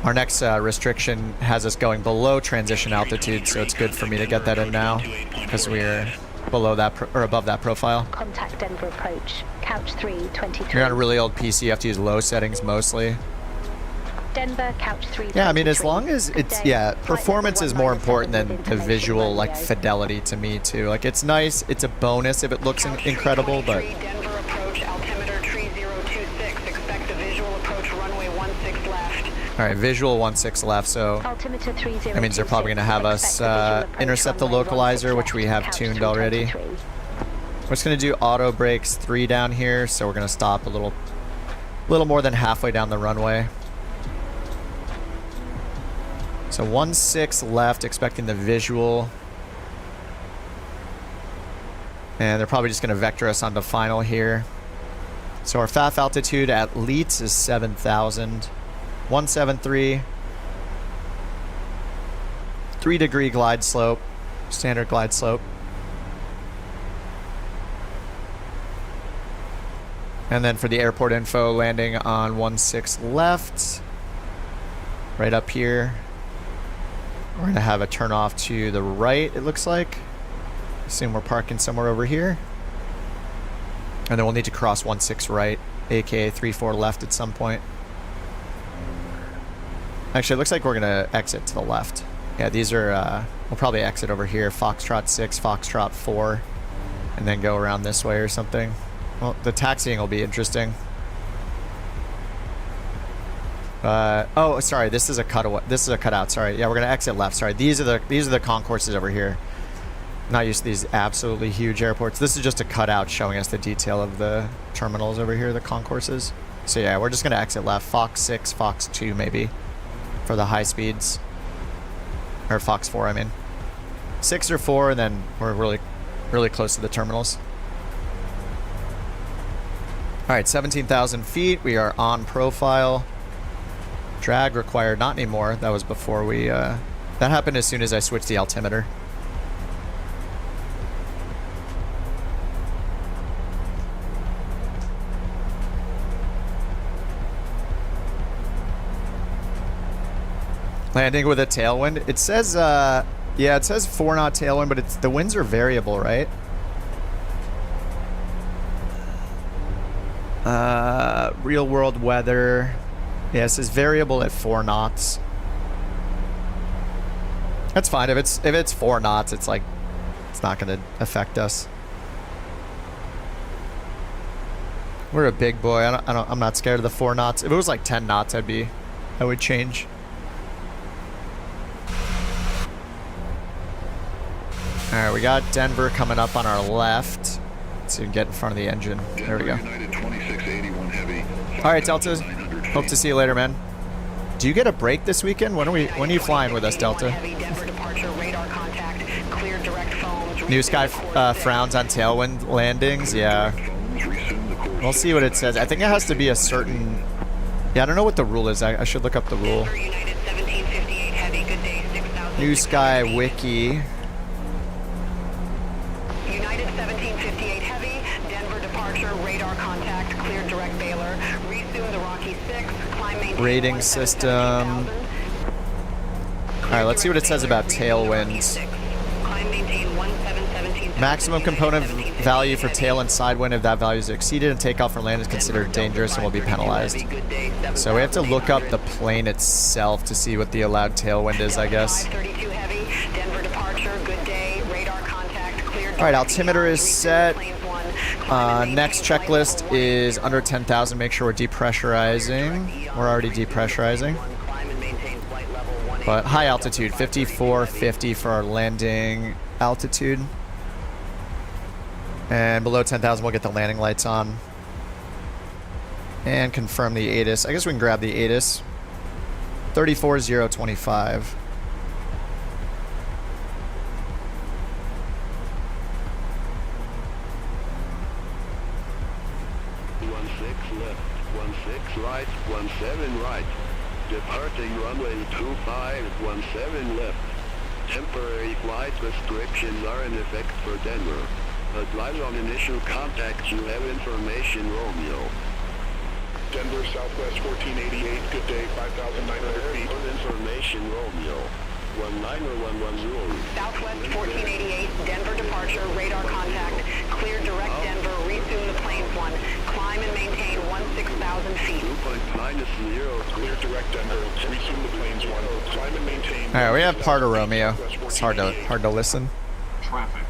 Our next restriction has us going below transition altitude, so it's good for me to get that in now because we're below that or above that profile. Contact Denver approach, Couch 323. You're on a really old PC, you have to use low settings mostly. Denver, Couch 323. Yeah, I mean, as long as it's, yeah, performance is more important than the visual, like, fidelity to me, too. Like, it's nice, it's a bonus if it looks incredible, but... Denver approach, altimeter 3026. Expect a visual approach, runway 16 left. Alright, visual 16 left, so... Altimeter 3026. That means they're probably going to have us intercept the localizer, which we have tuned already. We're just going to do auto brakes 3 down here, so we're going to stop a little more than halfway down the runway. So 16 left, expecting the visual. And they're probably just going to vector us onto final here. So our FAF altitude at Leeds is 7,000. 173. 3-degree glide slope. Standard glide slope. And then for the airport info, landing on 16 left. Right up here. We're going to have a turn off to the right, it looks like. Assume we're parking somewhere over here. And then we'll need to cross 16 right, aka 34 left at some point. Actually, it looks like we're going to exit to the left. Yeah, these are, we'll probably exit over here. Foxtrot 6, Foxtrot 4, and then go around this way or something. Well, the taxiing will be interesting. Oh, sorry, this is a cutaway. This is a cutout. Sorry, yeah, we're gonna exit left. Sorry, these are the concourses over here. Not used to these absolutely huge airports. This is just a cutout showing us the detail of the terminals over here, the concourses. So yeah, we're just gonna exit left. Fox 6, Fox 2 maybe, for the high speeds, or Fox 4. I mean, 6 or 4, and then we're really close to the terminals. All right, 17,000 feet. We are on profile. Drag required, not anymore. That was before we, that happened as soon as I switched the altimeter. Landing with a tailwind. It says, yeah, it says 4 knot tailwind, but the winds are variable, right? Real world weather. Yeah, it says variable at 4 knots. That's fine. If it's 4 knots, it's like, it's not going to affect us. We're a big boy. I'm not scared of the 4 knots. If it was like 10 knots, I would change. All right, we got Denver coming up on our left. Let's see if we can get in front of the engine. There we go. United 2681 heavy. All right, Delta. Hope to see you later, man. Do you get a break this weekend? When are you flying with us, Delta? NewSky frowns on tailwind landings. Yeah. We'll see what it says. I think it has to be a certain... Yeah, I don't know what the rule is. I should look up the rule. NewSky Wiki. United 1758 Heavy, Denver departure, radar contact, cleared direct Baylor. Resume the Rocky 6, climb maintain Rating system. Alright, let's see what it says about tailwinds. Climb maintain 1717. Maximum component value for tail and side wind if that value is exceeded, and takeoff or land is considered dangerous and will be penalized. So we have to look up the plane itself to see what the allowed tailwind is, I guess. Alright, altimeter is set. Next checklist is under 10,000. Make sure we're depressurizing. We're already depressurizing. But high altitude, 5450 for our landing altitude. And below 10,000, we'll get the landing lights on. And confirm the ATIS. I guess we can grab the ATIS. 34025. Right, 17 right. Departing runway 2517 left. Temporary flight restrictions are in effect for Denver. Advise on initial contact, you have information, Romeo. Denver Southwest 1488, good day, 5,900 feet. Information, Romeo. 19010. Southwest 1488, Denver departure, radar contact, clear direct Denver, resume the planes 1, climb and maintain 16,000 feet. 2.90, clear direct Denver, resume the planes 1, climb and maintain. Alright, we have part of Romeo. It's hard to listen. Traffic.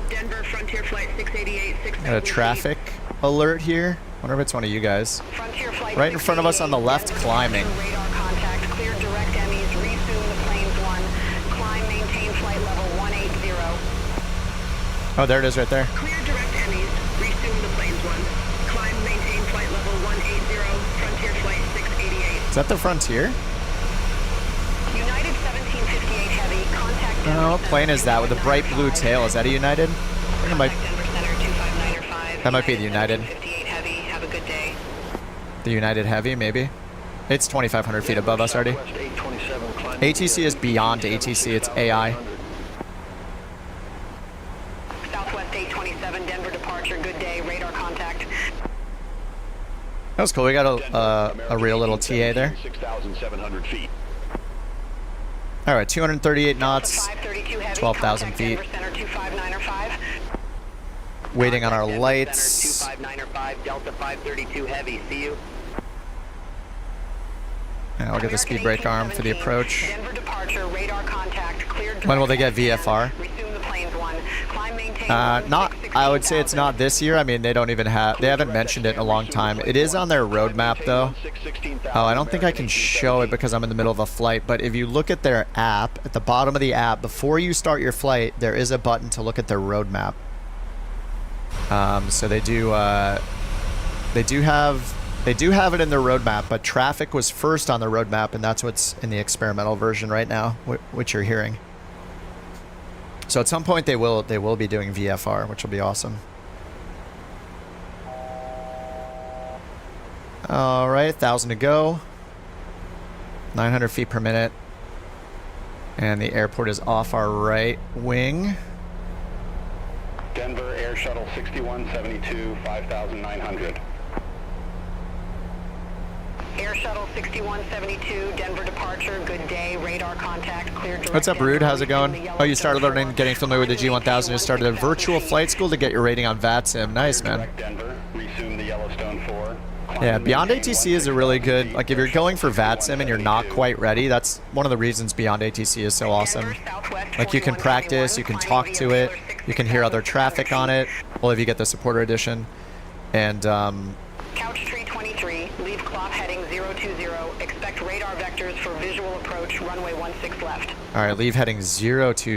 Denver Frontier Flight 688, 6,000 Got a traffic alert here. Wonder if it's one of you guys. Frontier Flight Right in front of us on the left, climbing. Radar contact, clear direct Emmys, resume the planes 1, climb, maintain flight level 180. Oh, there it is right there. Clear direct Emmys, resume the planes 1, climb, maintain flight level 180, Frontier Flight 688. Is that the Frontier? United 1758 Heavy, contact Denver. Oh, what plane is that with the bright blue tail? Is that a United? I think it might. That might be the United. Have a good day. The United Heavy, maybe. It's 2,500 feet above us already. ATC is beyond ATC. It's AI. Southwest 827, Denver departure. Good day. Radar contact. That was cool. We got a real little TA there. 6,700 feet. All right, 238 knots, 12,000 feet. Waiting on our lights. 259 Delta 532 Heavy. See you. And I'll get the speed brake arm for the approach. Denver departure. Radar contact. Cleared. When will they get VFR? Resume the planes 1. Climb, maintain. Not. I would say it's not this year. I mean, they don't even have. They haven't mentioned it in a long time. It is on their roadmap, though. Oh, I don't think I can show it because I'm in the middle of a flight. But if you look at their app, at the bottom of the app, before you start your flight, there is a button to look at their roadmap. So they do have it in their roadmap, but traffic was first on the roadmap, and that's what's in the experimental version right now, which you're hearing. So at some point they will be doing VFR, which will be awesome. All right, 1,000 to go. 900 feet per minute, and the airport is off our right wing. Denver Air Shuttle 6172, 5,900. Air Shuttle 6172, Denver departure. Good day. Radar contact. Clear direct. What's up, Rude? How's it going? Oh, you started learning, getting familiar with the G1000. You started a virtual flight school to get your rating on VATSIM. Nice, man. Denver, resume the Yellowstone 4. Yeah, BeyondATC is a really good, like if you're going for VATSIM and you're not quite ready, that's one of the reasons BeyondATC is so awesome. Like you can practice, you can talk to it, you can hear other traffic on it, well if you get the supporter edition, and 323, leave cloth heading 020. Expect radar vectors for visual approach, runway 16 left. All right, leave heading 020.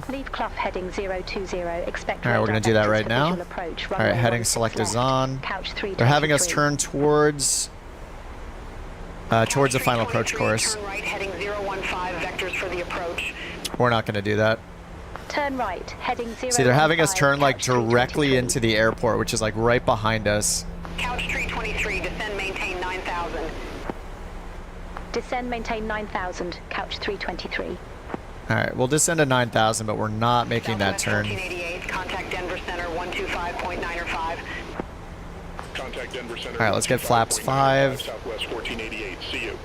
Leave Clough heading 020. Expect All right, we're going to do that right now. Approach, All right, heading select is on. Couch 323. They're having us turn towards the final approach course. Turn right heading 015, vectors for the approach. We're not going to do that. Turn right, heading 015. See, they're having us turn like Couch directly 323. into the airport, which is like right behind us. Couch 323, descend, maintain 9,000. Descend, maintain 9,000. Couch 323. All right, we'll descend to 9,000, but we're not making that turn. 1488, contact Denver Center 125.905. Contact Denver Center. All right, let's get flaps 5. Southwest 1488. See you.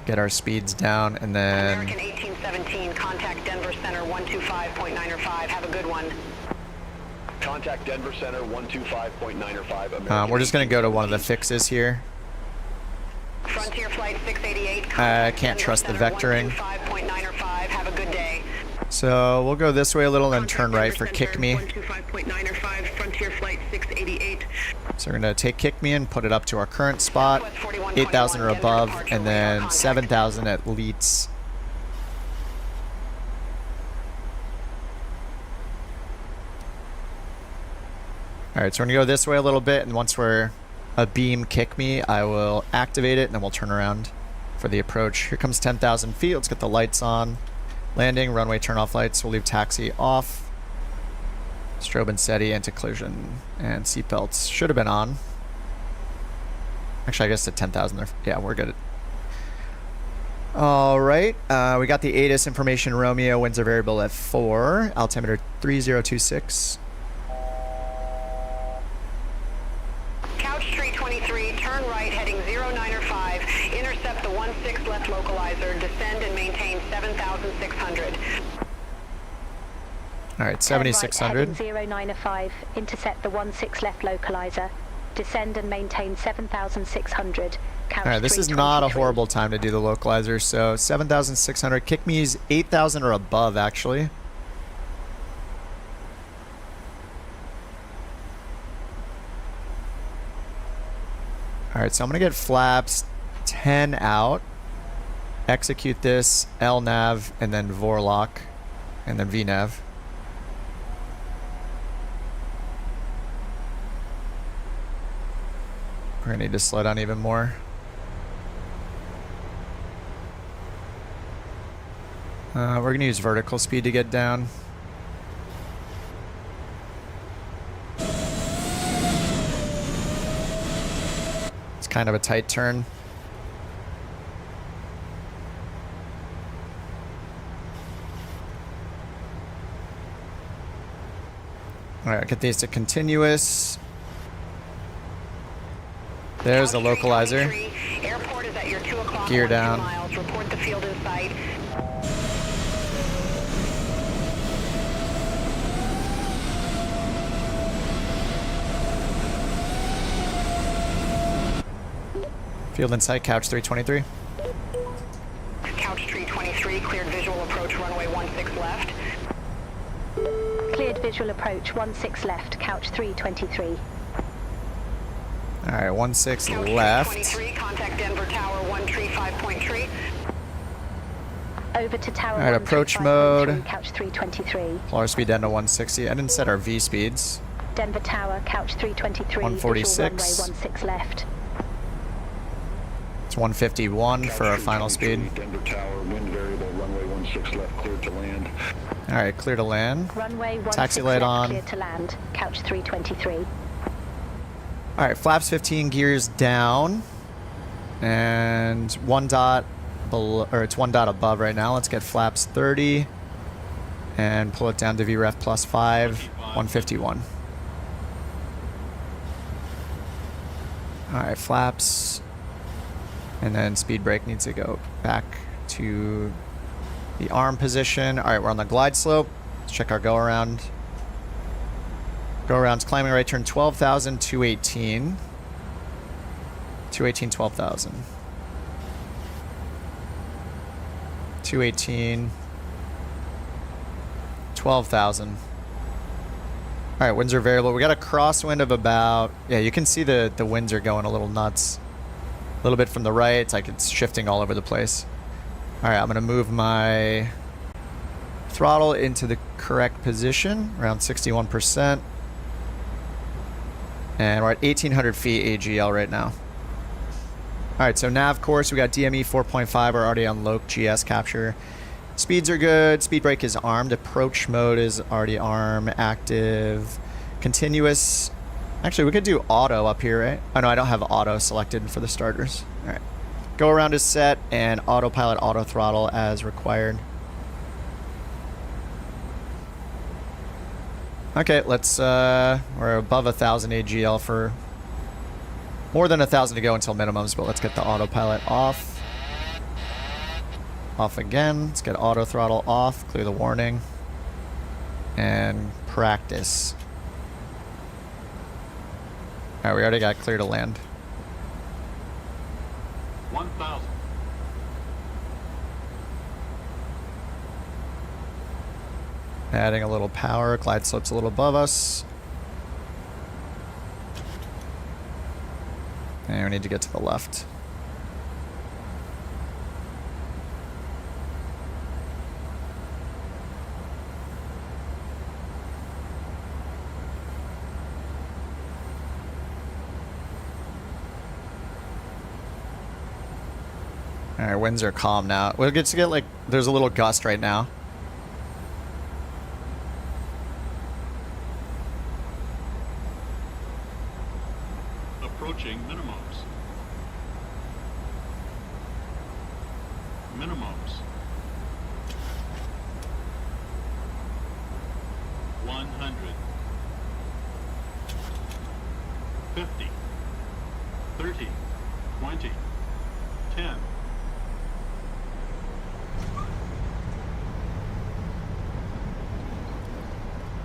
Get our speeds down, and then American 1817, contact Denver Center 125.905. Have a good one. Contact Denver Center 125.905. we're just going to go to one of the fixes here. Frontier Flight 688. I can't trust the vectoring. 125.905. Have a good day. So we'll go this way a little, then turn right for kick me. 125.905. Frontier Flight 688. So we're going to take kick me and put it up to our current spot, 8,000 or above, and then 7,000 at Leeds. All right, so we're going to go this way a little bit, and once we're a beam kick me, I will activate it, and then we'll turn around for the approach. Here comes 10,000 feet. Let's get the lights on. Landing, runway turn off lights. We'll leave taxi off. Strobe and SETI, anti-collision, and seatbelts should have been on. Actually, I guess at 10,000, yeah, we're good. All right, we got the ATIS information. Romeo, winds are variable at 4. Altimeter 3026. Couch 323, turn right heading 095. Intercept the 16 left localizer. Descend and maintain 7,600. All right, 7,600. Turn right, heading 095. Intercept the 16 left localizer. Descend and maintain 7,600. Couch All right, this is not a horrible time to do the localizer. So 7,600. Kick me is 8,000 or above, actually. All right, so I'm going to get flaps 10 out. Execute this, LNAV, and then VORLOC, and then VNAV. We're going to need to slow down even more. We're going to use vertical speed to get down. It's kind of a tight turn. All right, get these to continuous. There's the localizer. Airport is at your 2 o'clock. Gear down. Miles. Report the field in sight. Field in sight, couch 323. Couch 323, cleared visual approach runway 16 left. Cleared visual approach 16 left. Couch 323. All right, 16 Couch left. 323, contact Denver Tower 135.3. Over to tower. All right, approach 135.3, mode. Couch 323. Pull our speed down to 160. I didn't set our V speeds. Denver Tower, couch 323. 146. Visual runway 16 left. It's 151 for our final speed. Denver Tower, wind variable, runway 16 left, cleared to land. All right, clear to land. Runway 16 Taxi light left, on. clear to land. Couch 323. All right, flaps 15, gears down, and 1 dot below, or it's 1 dot above right now. Let's get flaps 30 and pull it down to VREF plus 5, 151. All right, flaps, and then speed brake needs to go back to the arm position. All right, we're on the glide slope. Let's check our go around. Go around's climbing right turn 12,000, 218. 218, 12,000. 218, 12,000. All right, winds are variable. We got a crosswind of about, yeah, you can see the winds are going a little nuts. A little bit from the right. It's like it's shifting all over the place. All right, I'm going to move my throttle into the correct position, around 61%. And we're at 1,800 feet AGL right now. All right, so nav course, we got DME 4.5. We're already on low GS capture. Speeds are good. Speed brake is armed. Approach mode is already arm. Active. Continuous. Actually, we could do auto up here, right? Oh, no, I don't have auto selected for the starters. All right. Go around is set and autopilot auto throttle as required. Okay, let's, we're above 1,000 AGL for more than 1,000 to go until minimums, but let's get the autopilot off. Off again. Let's get auto throttle off, clear the warning, and practice. All right, we already got clear to land. 1,000. Adding a little power, glide slope's a little above us. And we need to get to the left. All right, winds are calm now. We'll get to get like, there's a little gust right now. Approaching minimums. Minimums. 100. 50. 30. 20. 10.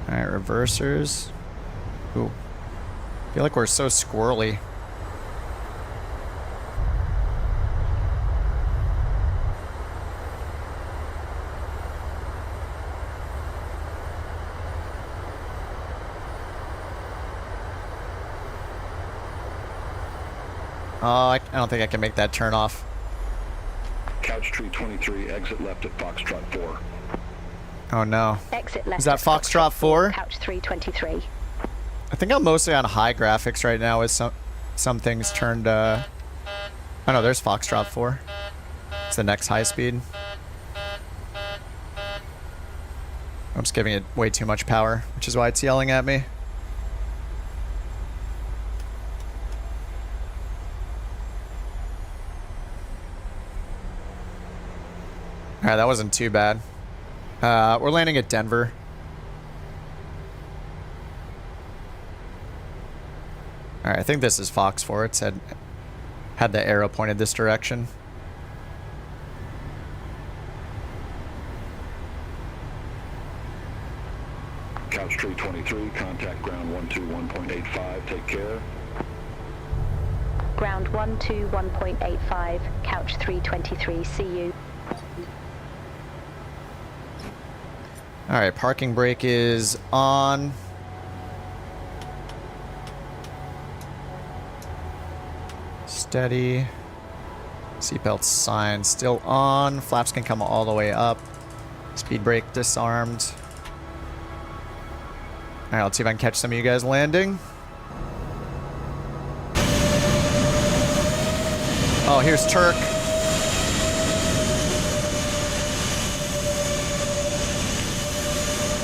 All right, reversers. Ooh. I feel like we're so squirrely. Oh, I don't think I can make that turn off. Couch tree 23, exit left at Foxtrot 4. Oh no. Exit left. Is that Foxtrot 4? Couch 323. I think I'm mostly on high graphics right now with some things turned, oh no, there's Foxtrot 4. It's the next high speed. I'm just giving it way too much power, which is why it's yelling at me. Alright, that wasn't too bad. We're landing at Denver. Alright, I think this is Fox 4. It had the arrow pointed this direction. Couch tree 23, contact ground 121.85, take care. Ground 121.85, couch 323, see you. Alright, parking brake is on. Steady. Seatbelt sign still on. Flaps can come all the way up. Speed brake disarmed. Alright, let's see if I can catch some of you guys landing. Oh, here's Turk.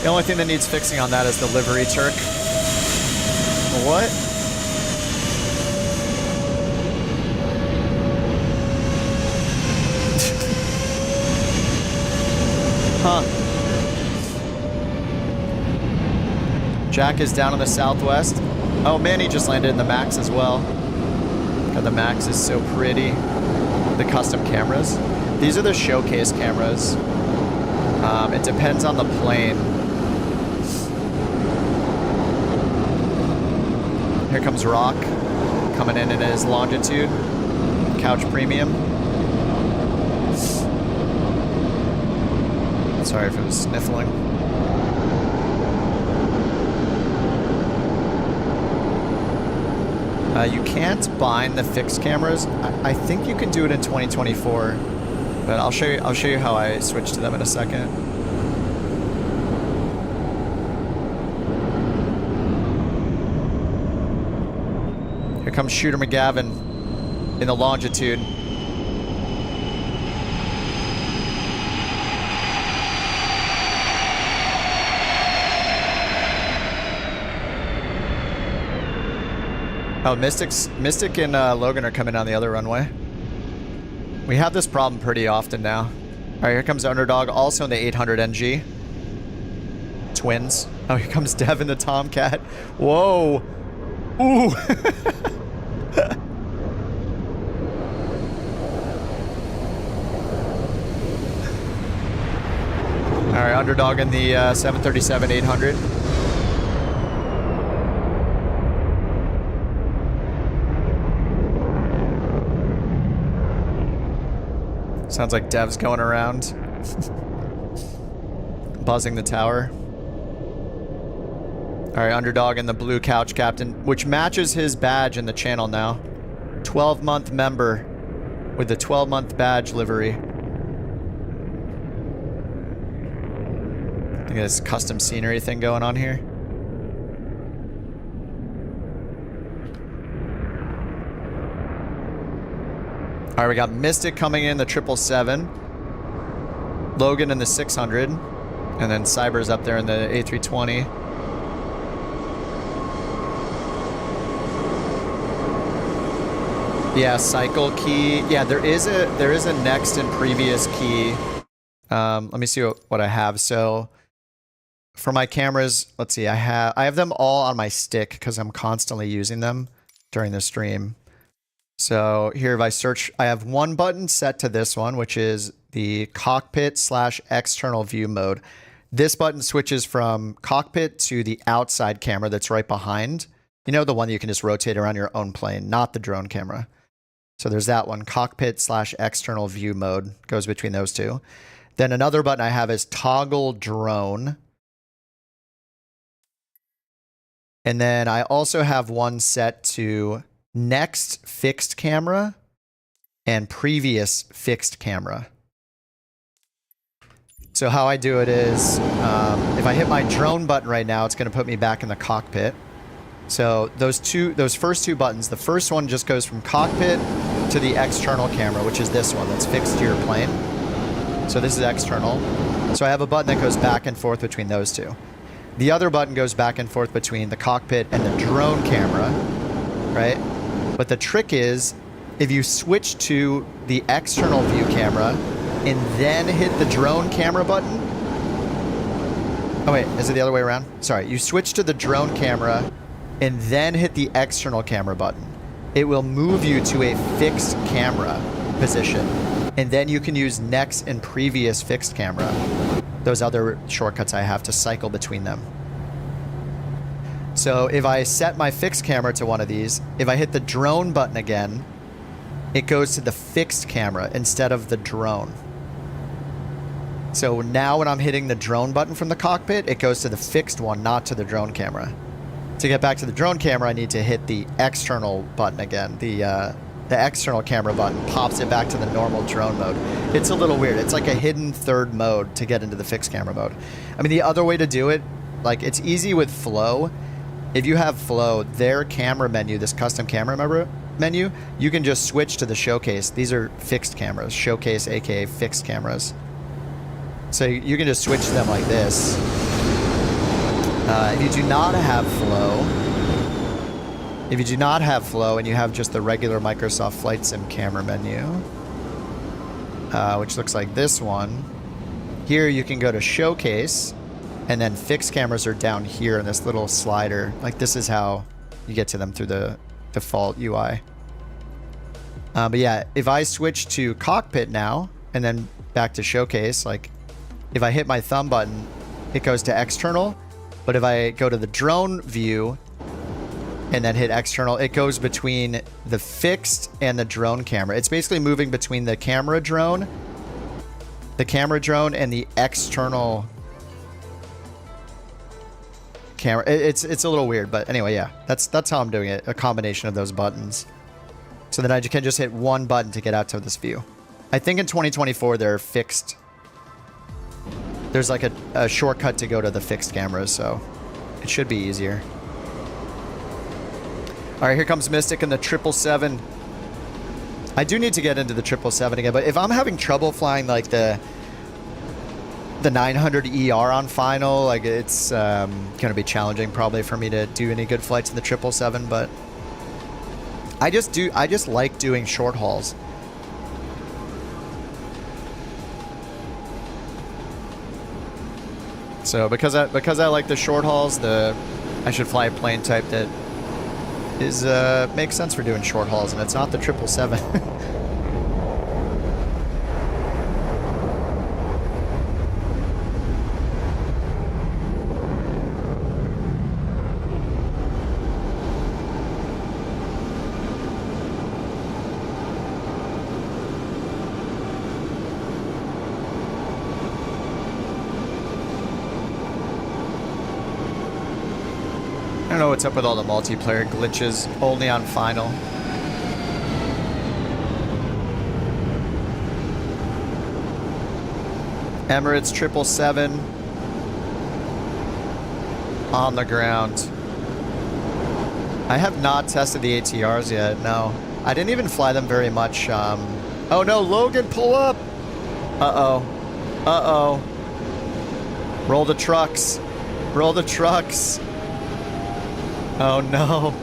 The only thing that needs fixing on that is the livery, Turk. What? Huh. Jack is down in the southwest. Oh, Manny just landed in the Max as well. God, the Max is so pretty. The custom cameras. These are the showcase cameras. It depends on the plane. Here comes Rock, coming in his longitude. Couch premium. Sorry for the sniffling. You can't bind the fixed cameras. I think you can do it in 2024, but I'll show you how I switch to them in a second. Here comes Shooter McGavin in the longitude. Oh, Mystic and Logan are coming down the other runway. We have this problem pretty often now. All right, here comes Underdog, also in the 800 NG. Twins. Oh, here comes Dev in the Tomcat. Whoa. Ooh. All right, Underdog in the 737-800. Sounds like Dev's going around. Buzzing the tower. Alright, Underdog in the blue couch captain, which matches his badge in the channel now. 12-month member with the 12-month badge livery. I think there's custom scenery thing going on here. All right, we got Mystic coming in the 777, Logan in the 600, and then Cyber's up there in the A320. Yeah, cycle key. Yeah, there is a next and previous key. Let me see what I have. So for my cameras, let's see. I have them all on my stick because I'm constantly using them during the stream. So here, if I search, I have one button set to this one, which is the cockpit / external view mode. This button switches from cockpit to the outside camera that's right behind. You know, the one that you can just rotate around your own plane, not the drone camera. So there's that one, cockpit / external view mode, goes between those two. Then another button I have is toggle drone. And then I also have one set to next fixed camera and previous fixed camera. So how I do it is, if I hit my drone button right now, it's going to put me back in the cockpit. So those first two buttons, the first one just goes from cockpit to the external camera, which is this one that's fixed to your plane. So this is external. So I have a button that goes back and forth between those two. The other button goes back and forth between the cockpit and the drone camera, right? But the trick is, if you switch to the external view camera and then hit the drone camera button. Oh wait, is it the other way around? Sorry, you switch to the drone camera and then hit the external camera button. It will move you to a fixed camera position. And then you can use next and previous fixed camera. Those other shortcuts I have to cycle between them. So if I set my fixed camera to one of these, if I hit the drone button again, it goes to the fixed camera instead of the drone. So now when I'm hitting the drone button from the cockpit, it goes to the fixed one, not to the drone camera. To get back to the drone camera, I need to hit the external button again. The external camera button pops it back to the normal drone mode. It's a little weird. It's like a hidden third mode to get into the fixed camera mode. I mean, the other way to do it, like, it's easy with Flow. If you have Flow, their camera menu, this custom camera menu, you can just switch to the Showcase. These are fixed cameras. Showcase, aka fixed cameras. So you can just switch to them like this. If you do not have Flow, and you have just the regular Microsoft Flight Sim camera menu, which looks like this one, here you can go to Showcase, and then fixed cameras are down here in this little slider. Like, this is how you get to them through the default UI. But yeah, if I switch to cockpit now, and then back to Showcase, like, if I hit my thumb button, it goes to external. But if I go to the drone view and then hit external, it goes between the fixed and the drone camera. It's basically moving between the camera drone and the external camera. It's a little weird, but anyway, yeah. That's how I'm doing it. A combination of those buttons. So then I can just hit one button to get out to this view. I think in 2024 they're fixed. There's like a shortcut to go to the fixed cameras, so it should be easier. All right, here comes Mystic and the 777. I do need to get into the 777 again, but if I'm having trouble flying like the 900 ER on final, like it's gonna be challenging probably for me to do any good flights in the 777. But I just like doing short hauls. So because I like the short hauls, I should fly a plane type that is makes sense for doing short hauls, and it's not the 777. I don't know what's up with all the multiplayer glitches, only on final. Emirates 777 on the ground. I have not tested the ATRs yet, no. I didn't even fly them very much. Oh no, Logan, pull up! Uh-oh. Uh-oh. Roll the trucks. Roll the trucks. Oh no.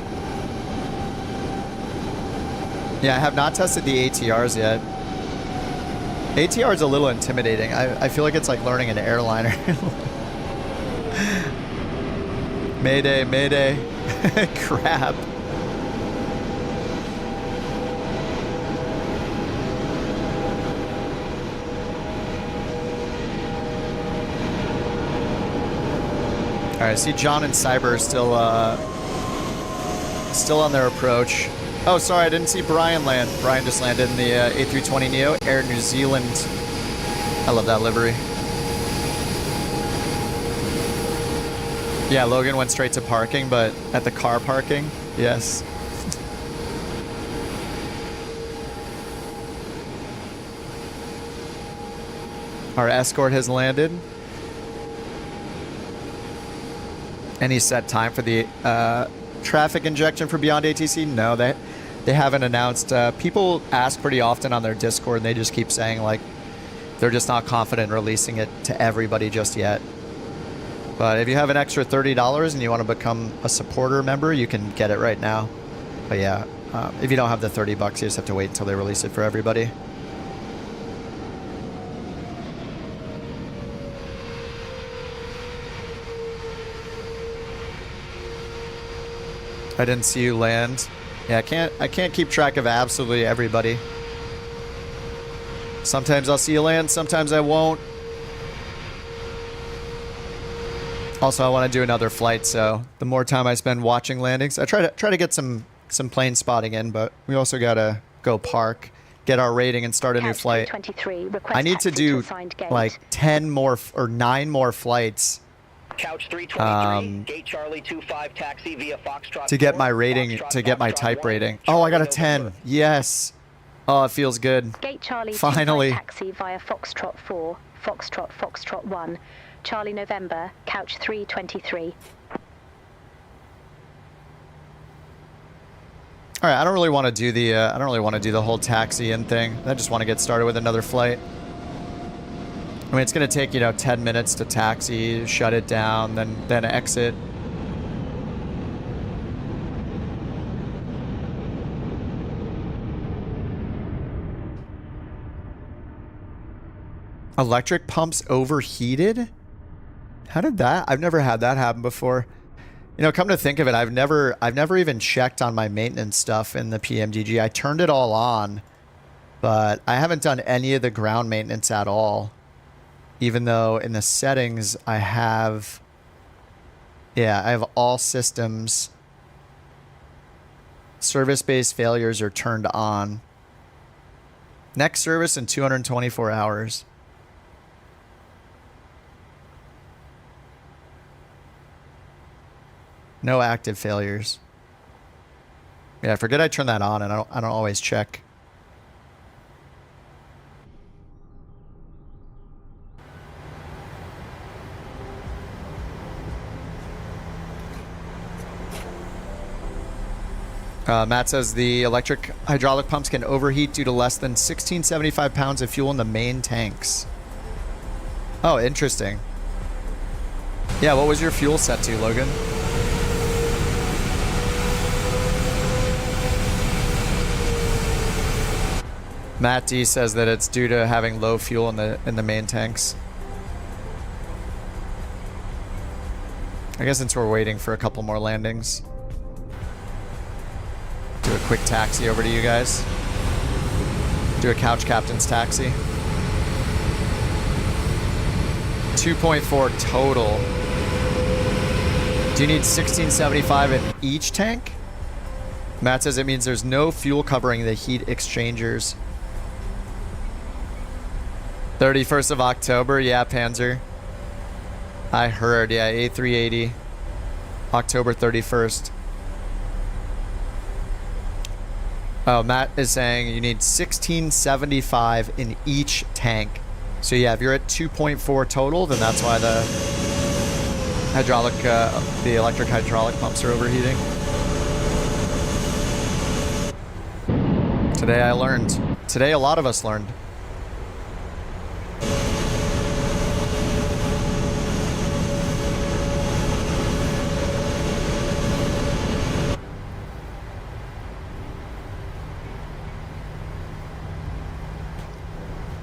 Yeah, I have not tested the ATRs yet. ATR is a little intimidating. I feel like it's like learning an airliner. Mayday, mayday. Crap. All right, I see John and Cyber are still on their approach. Oh, sorry, I didn't see Brian land. Brian just landed in the A320neo, Air New Zealand. I love that livery. Yeah, Logan went straight to parking, but at the car parking, yes. Our escort has landed. Any set time for the traffic injection for BeyondATC? No, they haven't announced. People ask pretty often on their Discord, and they just keep saying like they're just not confident releasing it to everybody just yet. But if you have an extra $30 and you want to become a supporter member, you can get it right now. But yeah, if you don't have the $30, you just have to wait until they release it for everybody. I didn't see you land. Yeah, I can't keep track of absolutely everybody. Sometimes I'll see you land, sometimes I won't. Also, I want to do another flight, so the more time I spend watching landings, I try to get some plane spotting in, but we also gotta go park, get our rating, and start a new flight. I need to do like 10 more or 9 more flights. Couch 323, gate Charlie 25 taxi via Foxtrot to get my 4, rating, Foxtrot, to get my Foxtrot type 1, rating. Charlie Oh, I got a November. 10. Yes. Oh, it feels good. Gate Charlie Finally. taxi via Foxtrot 4, Foxtrot 1, Charlie November, couch 323. All right, I don't really want to do the whole taxi in thing. I just want to get started with another flight. I mean, it's going to take, 10 minutes to taxi, shut it down, then exit. Electric pumps overheated? How did that? I've never had that happen before. Come to think of it, I've never even checked on my maintenance stuff in the PMDG. I turned it all on, but I haven't done any of the ground maintenance at all. Even though in the settings I have all systems. Service-based failures are turned on. Next service in 224 hours. No active failures. Yeah, I forget I turned that on, and I don't always check. Matt says the electric hydraulic pumps can overheat due to less than 1675 pounds of fuel in the main tanks. Oh, interesting. Yeah, what was your fuel set to, Logan? Matt D says that it's due to having low fuel in the main tanks. I guess since we're waiting for a couple more landings. Do a quick taxi over to you guys. Do a couch captain's taxi. 2.4 total. Do you need 1675 in each tank? Matt says it means there's no fuel covering the heat exchangers. 31st of October, yeah, Panzer. I heard, yeah, A380. October 31st. Oh, Matt is saying you need 1675 in each tank. So yeah, if you're at 2.4 total, then that's why the electric hydraulic pumps are overheating. Today I learned. Today a lot of us learned.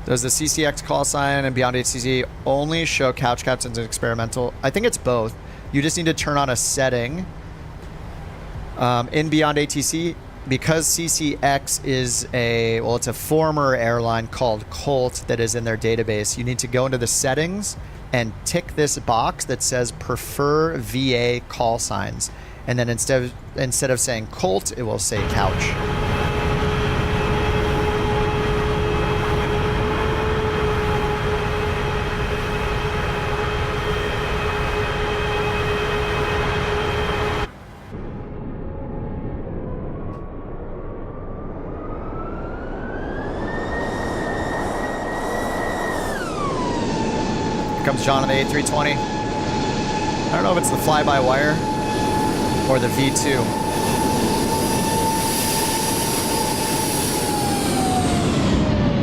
Does the CCX call sign and BeyondATC only show couch captains and experimental? I think it's both. You just need to turn on a setting in BeyondATC because CCX is it's a former airline called Colt that is in their database. You need to go into the settings and tick this box that says prefer VA call signs, and then instead of saying Colt, it will say couch. Comes John on the A320. I don't know if it's the fly-by-wire or the V2.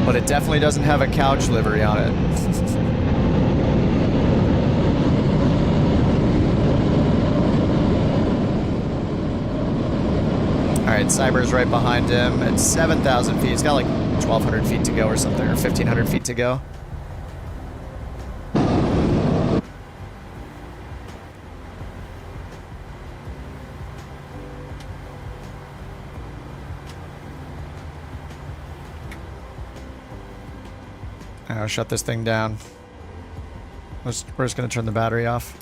But it definitely doesn't have a couch livery on it. Alright, Cyber's right behind him at 7,000 feet. He's got like 1,200 feet to go or something, or 1,500 feet to go. I'll shut this thing down. We're just going to turn the battery off.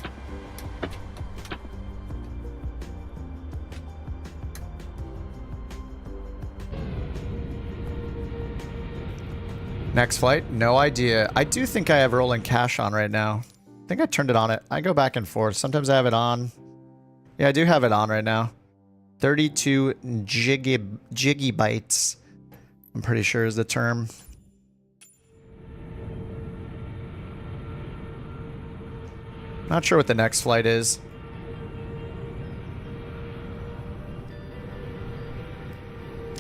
Next flight? No idea. I do think I have rolling cache on right now. I think I turned it on. I go back and forth. Sometimes I have it on. Yeah, I do have it on right now. 32 gigabytes. I'm pretty sure is the term. Not sure what the next flight is.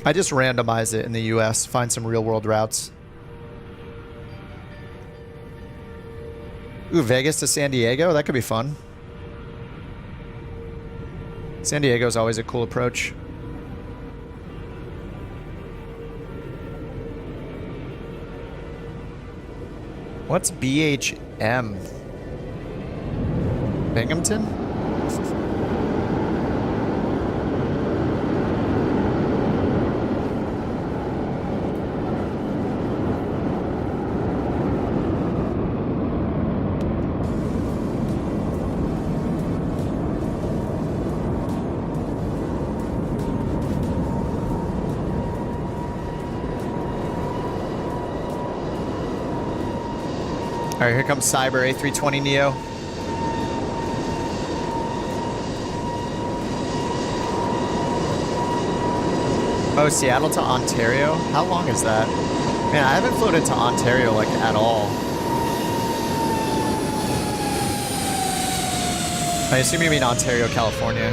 I just randomize it in the US, find some real world routes. Ooh, Vegas to San Diego? That could be fun. San Diego is always a cool approach. What's BHM? Binghamton? All right, here comes Cyber A320 Neo. Oh, Seattle to Ontario? How long is that? Man, I haven't flown into Ontario like at all. I assume you mean Ontario, California.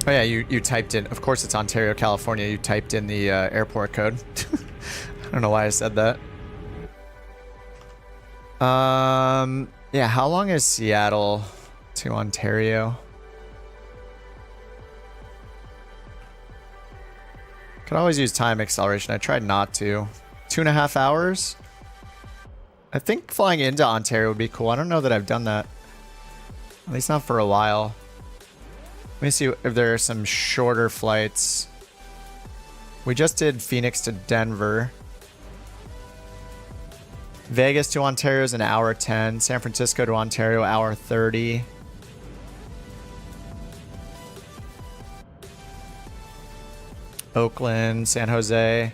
Oh yeah, you typed in, of course it's Ontario, California, you typed in the airport code. I don't know why I said that. Yeah, how long is Seattle to Ontario? Could always use time acceleration. I tried not to. 2.5 hours? I think flying into Ontario would be cool. I don't know that I've done that. At least not for a while. Let me see if there are some shorter flights. We just did Phoenix to Denver. Vegas to Ontario is an hour 10. San Francisco to Ontario, hour 30. Oakland, San Jose.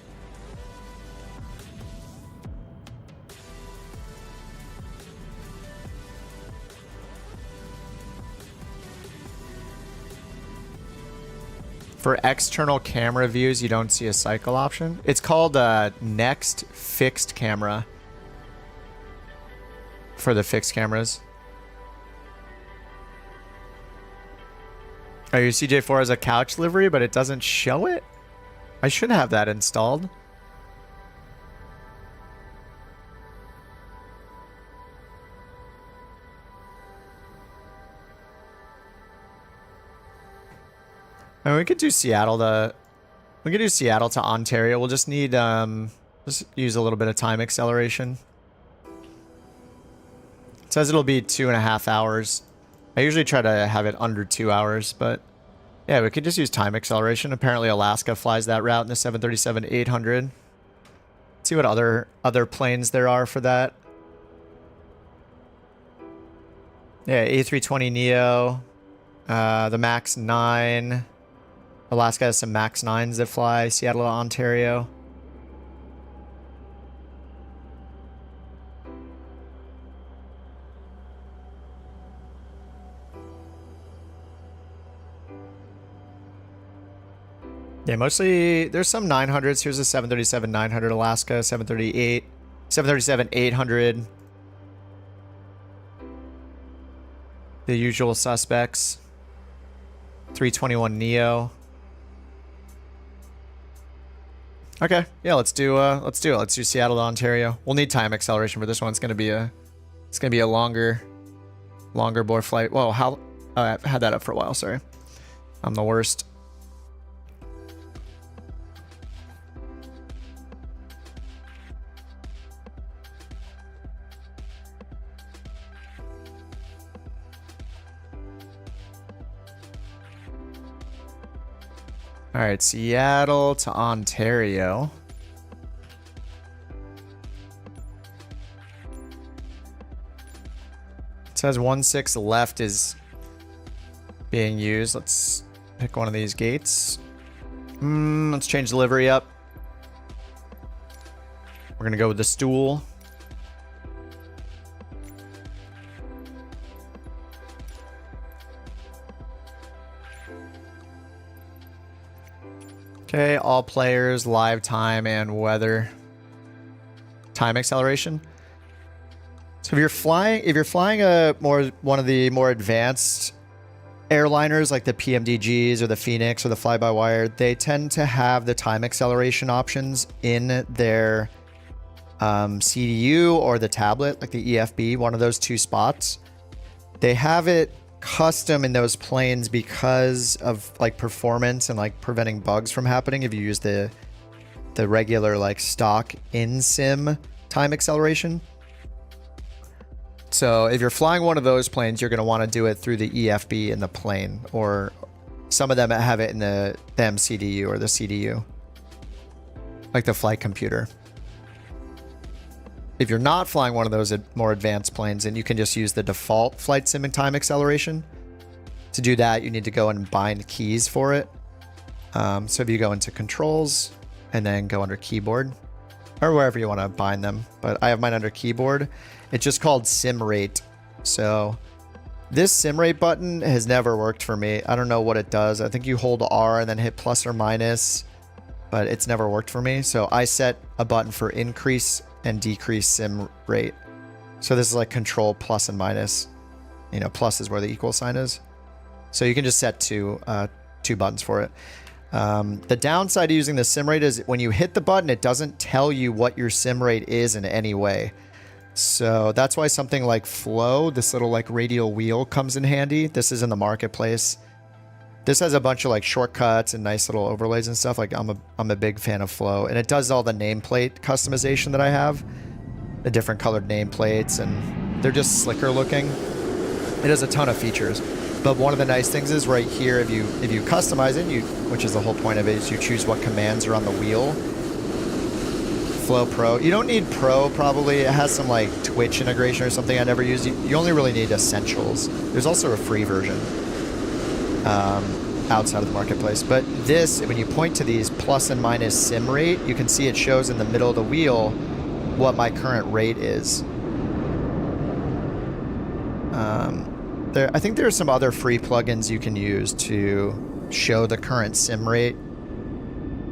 For external camera views, you don't see a cycle option. It's called Next Fixed Camera for the fixed cameras. Oh, your CJ4 has a couch livery, but it doesn't show it? I should have that installed. I mean, we could do Seattle to Ontario. We'll just need just use a little bit of time acceleration. It says it'll be 2.5 hours. I usually try to have it under 2 hours, but yeah, we could just use time acceleration. Apparently Alaska flies that route in the 737-800. See what other planes there are for that. Yeah, A320neo, the MAX 9. Alaska has some MAX 9s that fly Seattle to Ontario. Yeah, mostly there's some 900s. Here's a 737-900 Alaska, 737-800. The usual suspects. 321neo. Okay, yeah, let's do it. Let's do Seattle to Ontario. We'll need time acceleration for this one. It's gonna be a longer bore flight. Whoa, how? Oh, I've had that up for a while. Sorry, I'm the worst. All right, Seattle to Ontario. It says 1-6 left is being used. Let's pick one of these gates. Let's change the livery up. We're gonna go with the stool. Okay, all players, live time and weather. Time acceleration. So if you're flying one of the more advanced airliners like the PMDGs or the Phoenix or the fly-by-wire, they tend to have the time acceleration options in their CDU or the tablet, like the EFB, one of those two spots. They have it custom in those planes because of like performance and like preventing bugs from happening if you use the regular like stock in sim time acceleration. So if you're flying one of those planes, you're going to want to do it through the EFB in the plane, or some of them have it in the MCDU or the CDU, like the flight computer. If you're not flying one of those more advanced planes, then you can just use the default flight sim and time acceleration. To do that, you need to go and bind keys for it. So if you go into controls and then go under keyboard or wherever you want to bind them, but I have mine under keyboard. It's just called sim rate. So this sim rate button has never worked for me. I don't know what it does. I think you hold R and then hit plus or minus, but it's never worked for me. So I set a button for increase and decrease sim rate. So this is like control plus and minus. You know, plus is where the equal sign is. So you can just set two buttons for it. The downside of using the sim rate is when you hit the button, it doesn't tell you what your sim rate is in any way. So that's why something like Flow, this little like radial wheel, comes in handy. This is in the marketplace. This has a bunch of like shortcuts and nice little overlays and stuff. Like I'm a big fan of Flow, and it does all the nameplate customization that I have, the different colored nameplates, and they're just slicker looking. It has a ton of features. But one of the nice things is right here, if you customize it, which is the whole point of it, is you choose what commands are on the wheel. Flow Pro. You don't need Pro, probably. It has some like Twitch integration or something I never used. You only really need Essentials. There's also a free version outside of the marketplace. But this, when you point to these plus and minus sim rate, you can see it shows in the middle of the wheel what my current rate is. I think there are some other free plugins you can use to show the current sim rate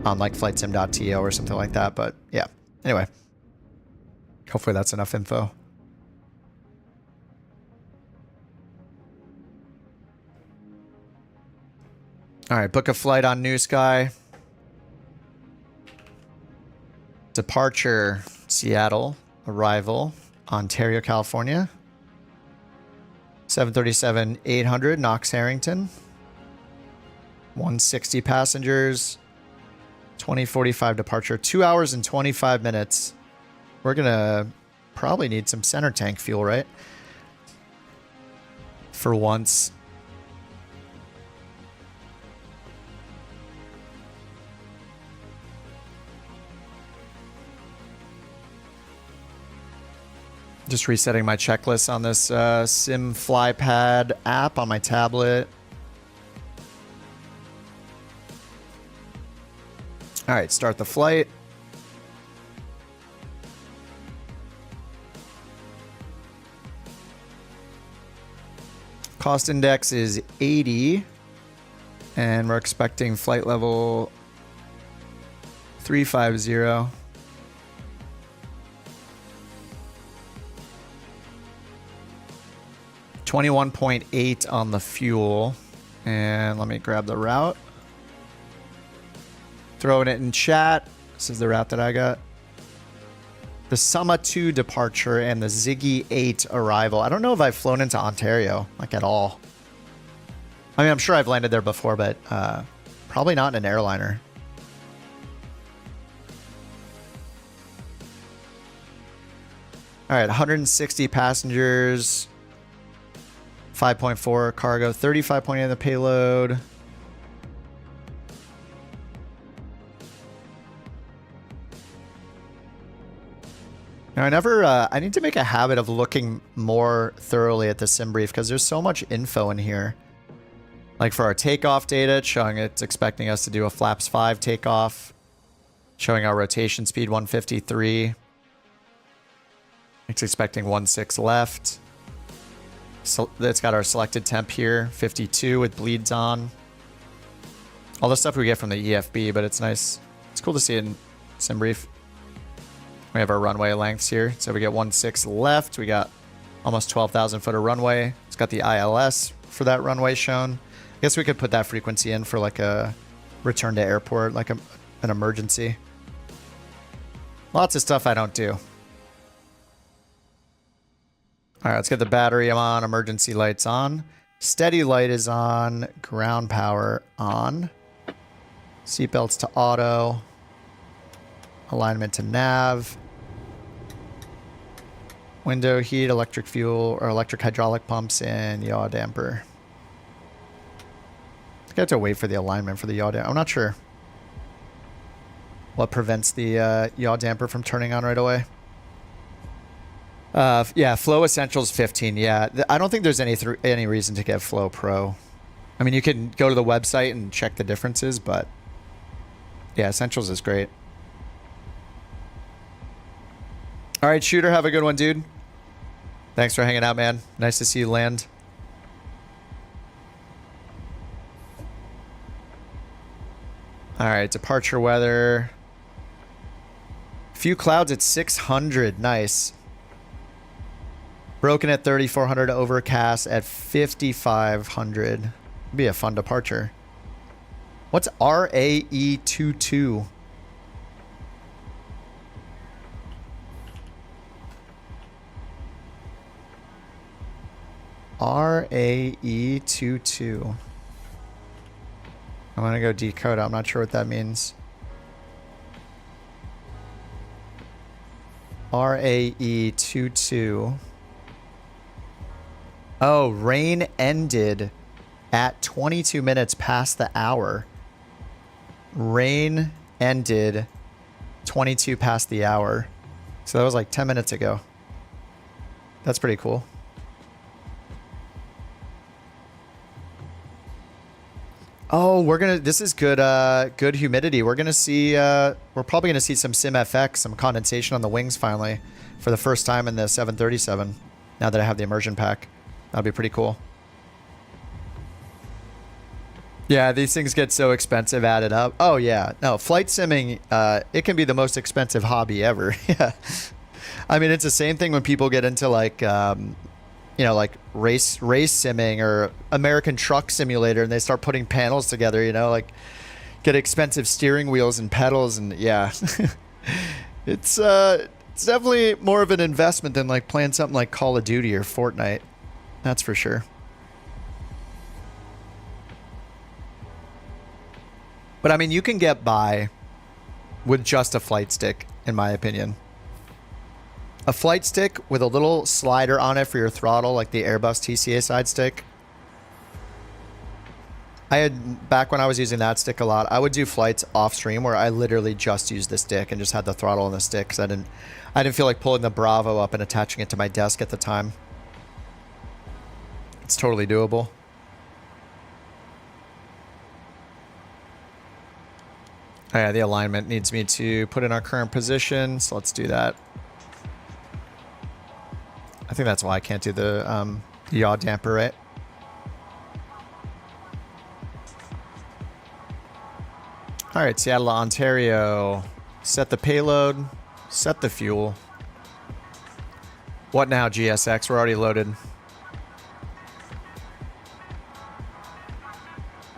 on like flightsim.to or something like that. But yeah, anyway, hopefully that's enough info. All right, book a flight on NewSky. Departure, Seattle. Arrival, Ontario, California. 737-800, Knox Harrington. 160 passengers. 2045 departure. 2 hours and 25 minutes. We're going to probably need some center tank fuel, right? For once. Just resetting my checklist on this Sim FlyPad app on my tablet. All right, start the flight. Cost index is 80, and we're expecting flight level 350. $21.8 on the fuel. And let me grab the route. Throwing it in chat. This is the route that I got. The Summa 2 departure and the Ziggy 8 arrival. I don't know if I've flown into Ontario, like at all. I mean, I'm sure I've landed there before, but probably not in an airliner. All right, 160 passengers. 5.4 cargo, 35.8 in the payload. Now, I need to make a habit of looking more thoroughly at the sim brief because there's so much info in here. Like for our takeoff data, it's showing it's expecting us to do a flaps 5 takeoff, showing our rotation speed 153. It's expecting 16 left. So it's got our selected temp here, 52 with bleeds on. All the stuff we get from the EFB, but it's nice. It's cool to see it in sim brief. We have our runway lengths here. So we get 16 left. We got almost 12,000 foot of runway. It's got the ILS for that runway shown. I guess we could put that frequency in for like a return to airport, like an emergency. Lots of stuff I don't do. All right, let's get the battery on, emergency lights on. Steady light is on, ground power on. Seatbelts to auto. Alignment to nav. Window heat, electric fuel, or electric hydraulic pumps, and yaw damper. I think I have to wait for the alignment for the yaw damper. I'm not sure what prevents the yaw damper from turning on right away. Yeah, Flow Essentials 15. Yeah, I don't think there's any reason to get Flow Pro. I mean, you can go to the website and check the differences, but yeah, Essentials is great. All right, Shooter, have a good one, dude. Thanks for hanging out, man. Nice to see you land. All right, departure weather. Few clouds at 600. Nice. Broken at 3,400. Overcast at 5,500. Be a fun departure. What's RAE22? RAE22. I'm gonna go decode. I'm not sure what that means. RAE22. Oh, rain ended at 22 minutes past the hour. Rain ended 22 past the hour. So that was like 10 minutes ago. That's pretty cool. Oh, this is good, good humidity. We're gonna see, we're probably gonna see some SimFX, some condensation on the wings finally, for the first time in the 737, now that I have the immersion pack. That'll be pretty cool. Yeah, these things get so expensive added up. Oh yeah, no, flight simming, it can be the most expensive hobby ever. Yeah. I mean, it's the same thing when people get into like, you know, like race simming or American Truck Simulator, and they start putting panels together, you know, like get expensive steering wheels and pedals, and yeah. It's definitely more of an investment than like playing something like Call of Duty or Fortnite. That's for sure. But I mean, you can get by with just a flight stick, in my opinion. A flight stick with a little slider on it for your throttle, like the Airbus TCA side stick. I had, back when I was using that stick a lot, I would do flights off stream where I literally just used the stick and just had the throttle on the stick because I didn't feel like pulling the Bravo up and attaching it to my desk at the time. It's totally doable. Oh yeah, the alignment needs me to put in our current position, so let's do that. I think that's why I can't do the yaw damper, right? All right, Seattle, Ontario. Set the payload, set the fuel. What now, GSX? We're already loaded.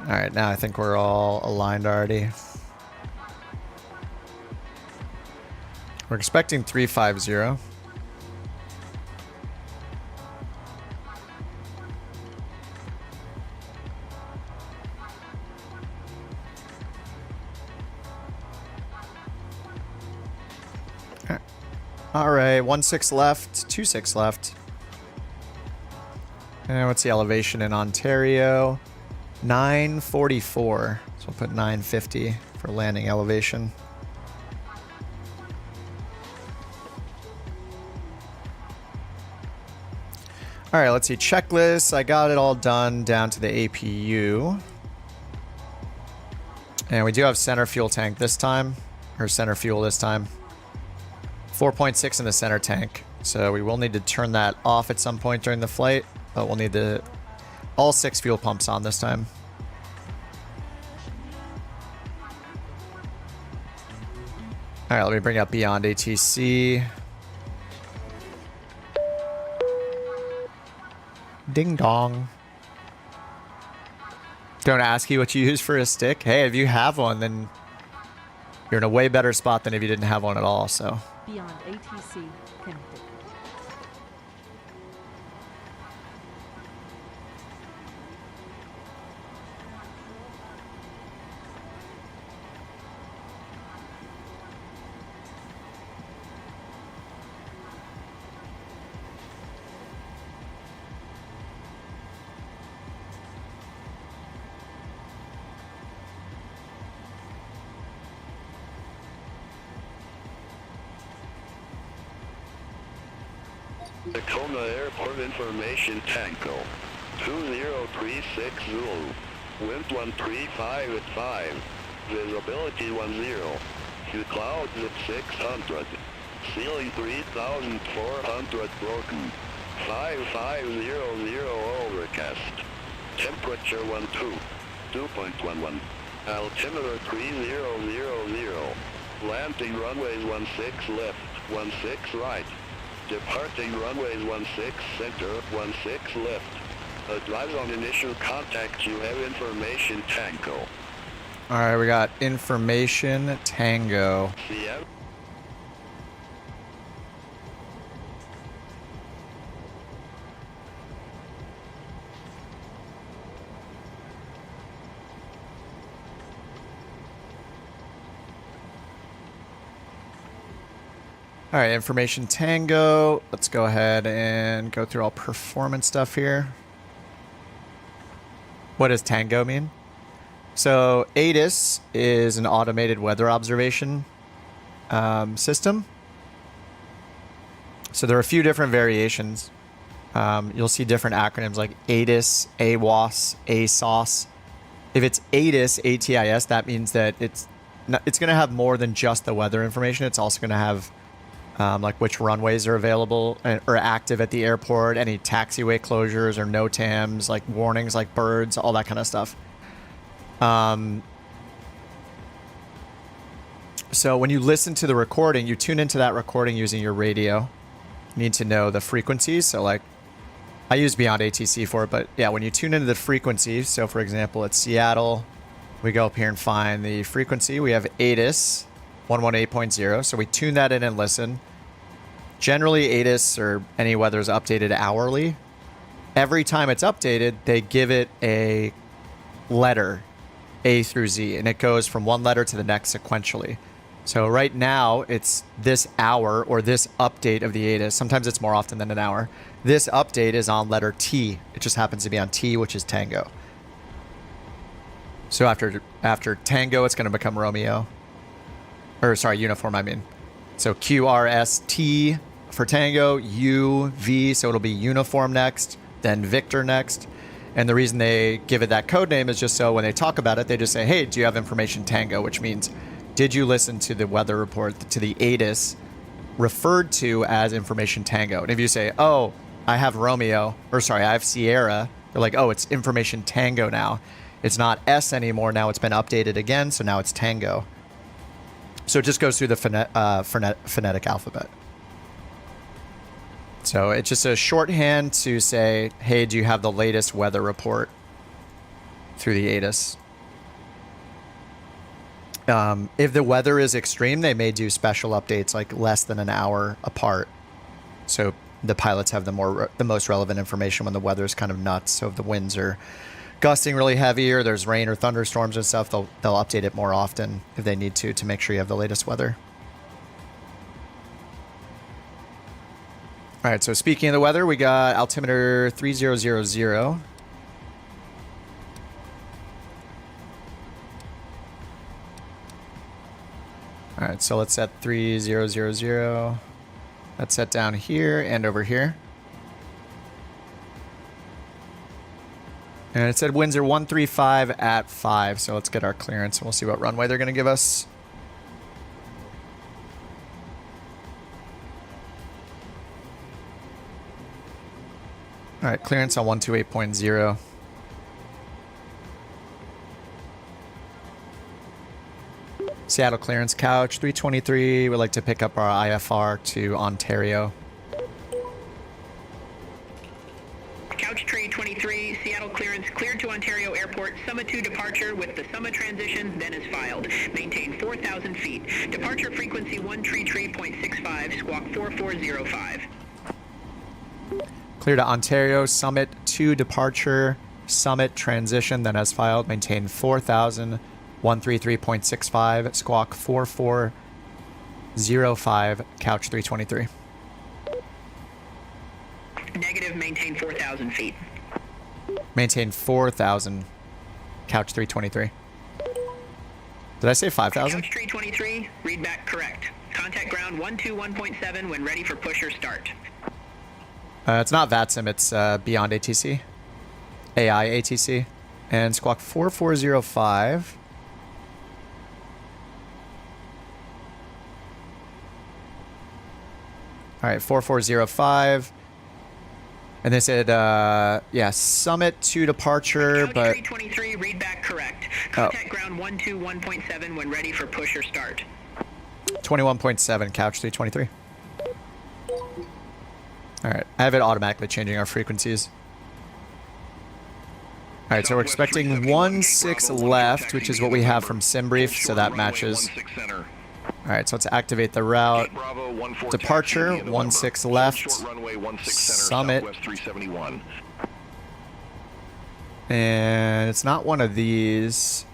All right, now I think we're all aligned already. We're expecting 350. All right, 1.6 left, 2.6 left. And what's the elevation in Ontario? 944. So we'll put 950 for landing elevation. All right, let's see. Checklist. I got it all done down to the APU. And we do have center fuel tank this time, or center fuel this time. 4.6 in the center tank. So we will need to turn that off at some point during the flight, but we'll need all 6 fuel pumps on this time. All right, let me bring up BeyondATC. Ding dong. Don't ask you what you use for a stick. Hey, if you have one, then you're in a way better spot than if you didn't have one at all, so. BeyondATC connected. Tacoma Airport information Tango 2036 Zulu. Wind 135 at 5. Visibility 10. Few clouds at 600. Ceiling 3,400 broken. 5500 overcast. Temperature 2.11. Altimeter 3000. Landing runways 16 left, 16 right. Departing runways 16 center, 16 left. Advise on initial contact. You have information Tango. All right, we got information Tango. Seattle. All right, information Tango. Let's go ahead and go through all performance stuff here. What does Tango mean? So ATIS is an automated weather observation system. So there are a few different variations. You'll see different acronyms like ATIS, AWOS, ASOS. If it's ATIS, ATIS, that means that it's going to have more than just the weather information. It's also going to have like which runways are available or active at the airport, any taxiway closures or NOTAMs, like warnings like birds, all that kind of stuff. So when you listen to the recording, you tune into that recording using your radio. You need to know the frequencies. So like I use BeyondATC for it, but yeah, when you tune into the frequencies, so for example, at Seattle, we go up here and find the frequency. We have ATIS 118.0. So we tune that in and listen. Generally, ATIS or any weather is updated hourly. Every time it's updated, they give it a letter, A through Z, and it goes from one letter to the next sequentially. So right now, it's this hour or this update of the ATIS. Sometimes it's more often than an hour. This update is on letter T. It just happens to be on T, which is Tango. So after Tango, it's going to become Romeo. Or sorry, uniform, I mean. So QRST for Tango, U, V, so it'll be uniform next, then Victor next. And the reason they give it that code name is just so when they talk about it, they just say, hey, do you have information Tango? Which means, did you listen to the weather report, to the ATIS, referred to as information Tango? And if you say, oh, I have Romeo, or sorry, I have Sierra, they're like, oh, it's information Tango now. It's not S anymore, now it's been updated again, so now it's Tango. So it just goes through the phonetic alphabet. So it's just a shorthand to say, hey, do you have the latest weather report through the ATIS? If the weather is extreme, they may do special updates like less than an hour apart. So the pilots have the most relevant information when the weather is kind of nuts. So if the winds are gusting really heavy or there's rain or thunderstorms and stuff, they'll update it more often if they need to make sure you have the latest weather. All right, so speaking of the weather, we got altimeter 3000. All right, so let's set 3000. That's set down here and over here. And it said winds are 135 at 5, so let's get our clearance and we'll see what runway they're going to give us. All right, clearance on 128.0. Seattle clearance couch 323. We'd like to pick up our IFR to Ontario. Couch tree 23, Seattle clearance cleared to Ontario Airport, Summit 2 departure with the Summit transition, then is filed. Maintain 4,000 feet. Departure frequency 133.65, squawk 4405. Clear to Ontario, Summit 2 departure, Summit transition, then as filed. Maintain 4,000, 133.65, squawk 4405, couch 323. Negative, maintain 4,000 feet. Maintain 4,000, couch 323. Did I say 5,000? Couch 323, read back correct. Contact ground 121.7 when ready for push or start. It's not VATSIM, it's BeyondATC. AI ATC. And squawk 4405. All right, 4405. And they said, yeah, summit to departure, Couch but... 323, read back correct. Contact ground 121.7 when ready for push or start. 21.7, couch 323. All right, I have it automatically changing our frequencies. All right, so we're expecting 16 left, which is what we have from SimBrief, so that matches. All right, so let's activate the route. Departure, 16 left. Summit. And it's not one of these.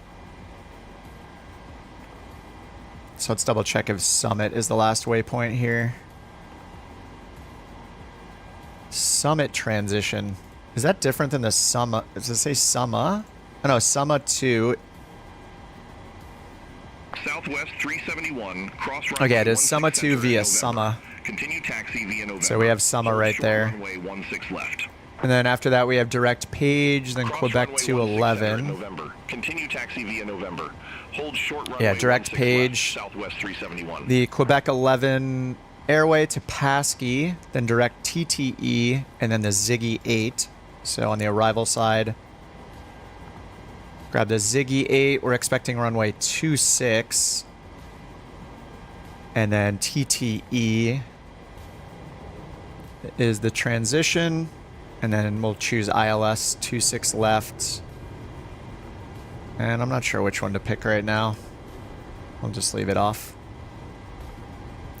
So let's double check if Summit is the last waypoint here. Summit transition. Is that different than the Summa? Does it say Summa? Oh no, Summa 2. Southwest 371, cross runway. Okay, it is Summa 2 via Summa. Continue taxi via November. So we have Summa right there. Runway 16 left. And then after that we have direct Page, then Cross Quebec runway to 11. November. Continue taxi via November. Hold short runway Yeah, direct 16 Page. left, Southwest 371. The Quebec 11 airway to Pasky, then direct TTE, and then the Ziggy 8. So on the arrival side, grab the Ziggy 8. We're expecting runway 26. And then TTE is the transition. And then we'll choose ILS 26 left. And I'm not sure which one to pick right now. I'll just leave it off.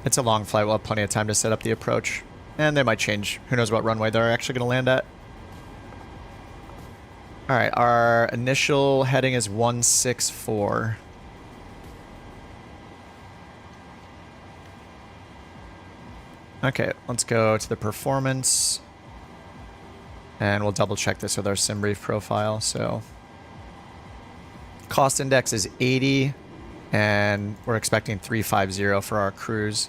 It's a long flight. We'll have plenty of time to set up the approach. And they might change. Who knows what runway they're actually going to land at. All right, our initial heading is 164. Okay, let's go to the performance. And we'll double check this with our SimBrief profile. So cost index is 80, and we're expecting 350 for our cruise.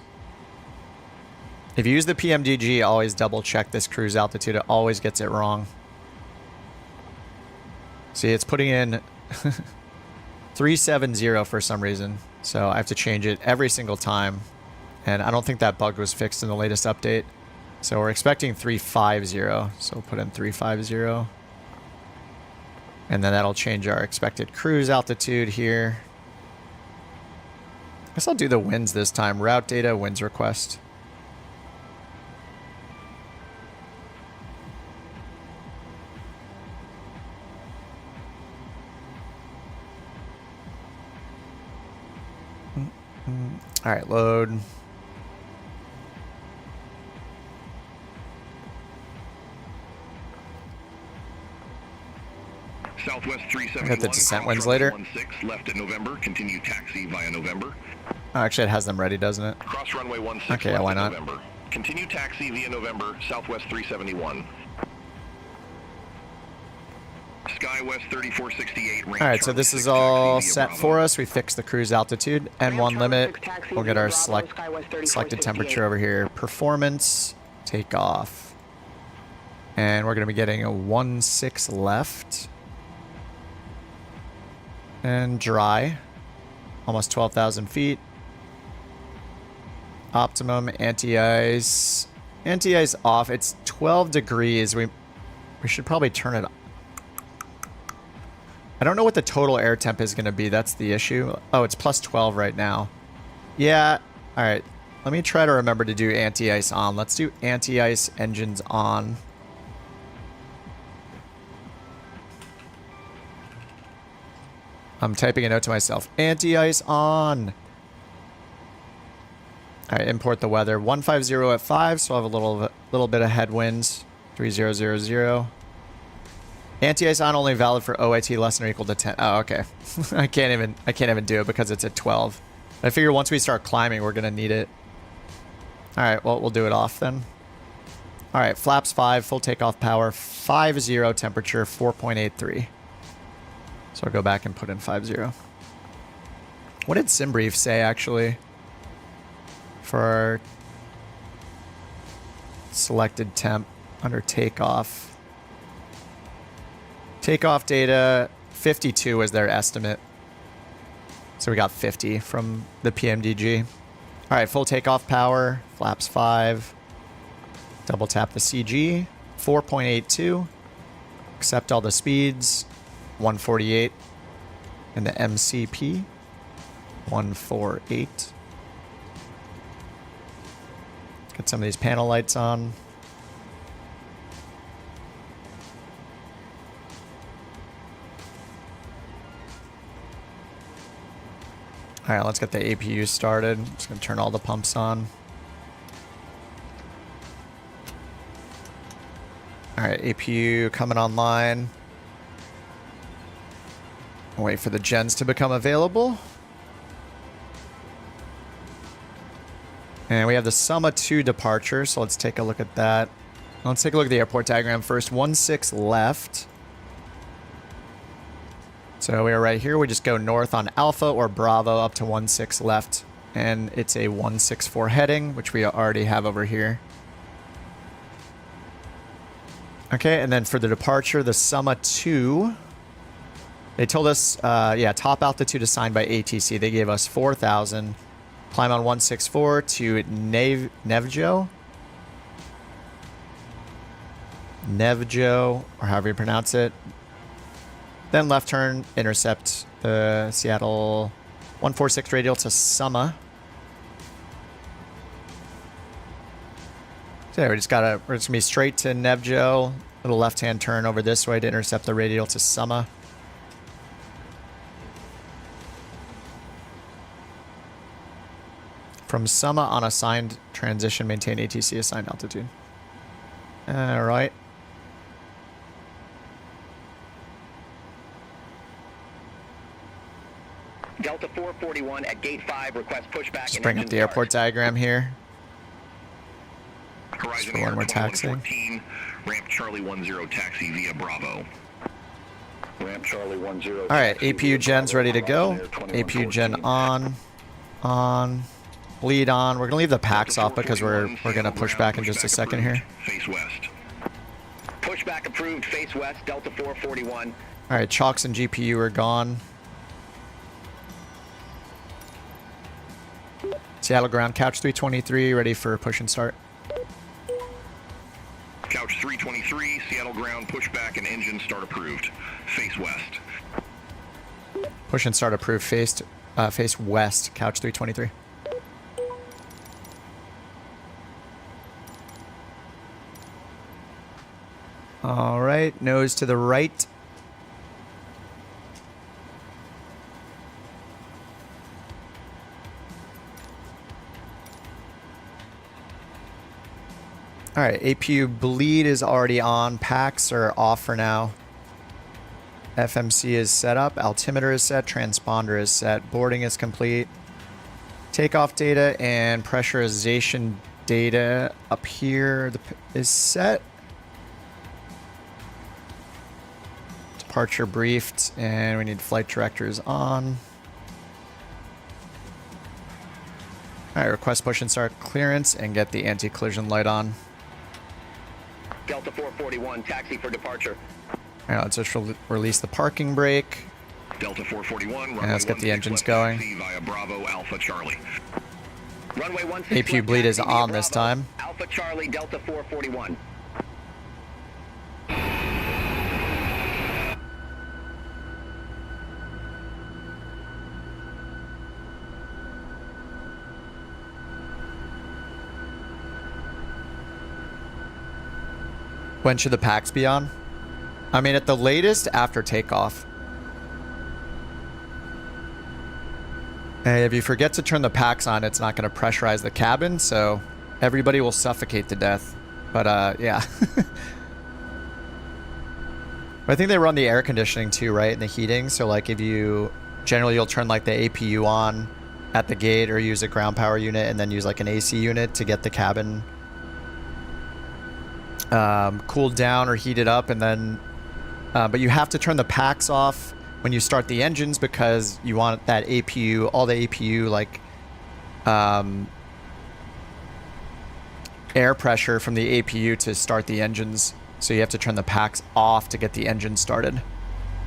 If you use the PMDG, always double check this cruise altitude. It always gets it wrong. See, it's putting in 370 for some reason. So I have to change it every single time. And I don't think that bug was fixed in the latest update. So we're expecting 350. So we'll put in 350. And then that'll change our expected cruise altitude here. I guess I'll do the winds this time. Route data, winds request. All right, load. Southwest 371. I got the descent winds later. 16 left at November. Continue taxi via November. Oh, actually, it has them ready, doesn't it? Cross runway 16 Okay, left why at not? November. Continue taxi via November. Southwest 371. Skywest 3468. All right, so this is all set for us. We fixed the cruise altitude. N1 limit. We'll get our selected temperature over here. Performance. Takeoff. And we're going to be getting a 16 left. And dry. Almost 12,000 feet. Optimum anti-ice. Anti-ice off. It's 12 degrees. We should probably turn it. I don't know what the total air temp is going to be. That's the issue. Oh, it's plus 12 right now. Yeah. All right. Let me try to remember to do anti-ice on. Let's do anti-ice engines on. I'm typing a note to myself. Anti-ice on. All right, import the weather. 150 at 5, so I'll have a little bit of headwinds. 3000. Anti-ice on only valid for OIT less than or equal to 10. Oh, okay. I can't even do it because it's at 12. I figure once we start climbing, we're gonna need it. All right, well, we'll do it off then. All right, flaps 5, full takeoff power, 50 temperature, 4.83. So I'll go back and put in 50. What did SimBrief say actually for our selected temp under takeoff? Takeoff data, 52 was their estimate. So we got 50 from the PMDG. All right, full takeoff power, flaps 5. Double tap the CG. 4.82. Accept all the speeds. 148. And the MCP. 148. Get some of these panel lights on. All right, let's get the APU started. Just gonna turn all the pumps on. All right, APU coming online. Wait for the gens to become available. And we have the Summa 2 departure, so let's take a look at that. Let's take a look at the airport diagram first. 16 left. So we are right here. We just go north on Alpha or Bravo up to 16 left. And it's a 164 heading, which we already have over here. Okay, and then for the departure, the Summa 2. They told us, yeah, top altitude assigned by ATC. They gave us 4,000. Climb on 164 to Nevjo. Nevjo, or however you pronounce it. Then left turn, intercept the Seattle 146 radial to Summa. So yeah, we're just gonna be straight to Nevjo. Little left-hand turn over this way to intercept the radial to Summa. From Summa on assigned transition, maintain ATC assigned altitude. All right. Delta 441 at gate 5, request pushback. Just bring up the airport diagram here. Horizon for when we're taxiing. 14, ramp Charlie 10 taxi via Bravo. Ramp Charlie 10. All right, APU gen's ready to go. APU gen on. Lead on. We're gonna leave the packs off because we're gonna push back in just a second here. Face west. Pushback approved, face west, Delta 441. All right, chocks and GPU are gone. Seattle ground, couch 323, ready for push and start. Couch 323, Seattle ground, pushback and engine start approved. Face west. Push and start approved, face west, couch 323. All right, nose to the right. All right, APU bleed is already on. Packs are off for now. FMC is set up. Altimeter is set. Transponder is set. Boarding is complete. Takeoff data and pressurization data up here is set. Departure briefed, and we need flight directors on. All right, request push and start clearance and get the anti-collision light on. Delta 441, taxi for departure. All right, let's just release the parking brake. Delta 441, and let's get the engines going. Via Bravo Alpha Charlie. Runway 16 APU bleed is on this time. Alpha Charlie, Delta 441. When should the packs be on? I mean, at the latest, after takeoff. And if you forget to turn the packs on, it's not going to pressurize the cabin, so everybody will suffocate to death. But, yeah. I think they run the air conditioning too, right? And the heating. So, like, if you... Generally, you'll turn, like, the APU on at the gate or use a ground power unit and then use, like, an AC unit to get the cabin... cooled down or heated up, and then but you have to turn the packs off when you start the engines because you want that APU, all the APU, like air pressure from the APU to start the engines. So you have to turn the packs off to get the engine started,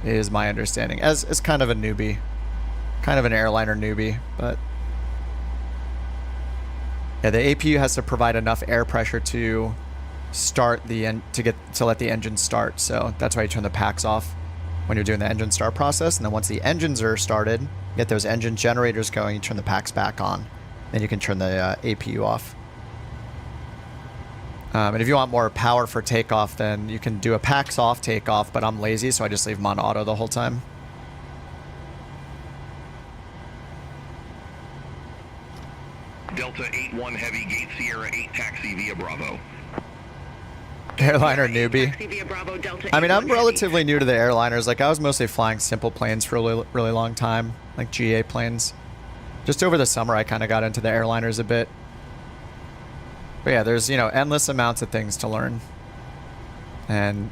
is my understanding, as kind of a newbie, kind of an airliner newbie. But yeah, the APU has to provide enough air pressure to start the to let the engine start. So that's why you turn the packs off when you're doing the engine start process. And then once the engines are started, get those engine generators going, you turn the packs back on. Then you can turn the APU off. And if you want more power for takeoff, then you can do a packs off takeoff, but I'm lazy, so I just leave them on auto the whole time. Delta 8-1 Heavy, Gate Sierra 8 taxi via Bravo. Airliner newbie. I mean, I'm relatively new to the airliners. Like, I was mostly flying simple planes for a really long time, like GA planes. Just over the summer, I kind of got into the airliners a bit. But yeah, there's, you know, endless amounts of things to learn. And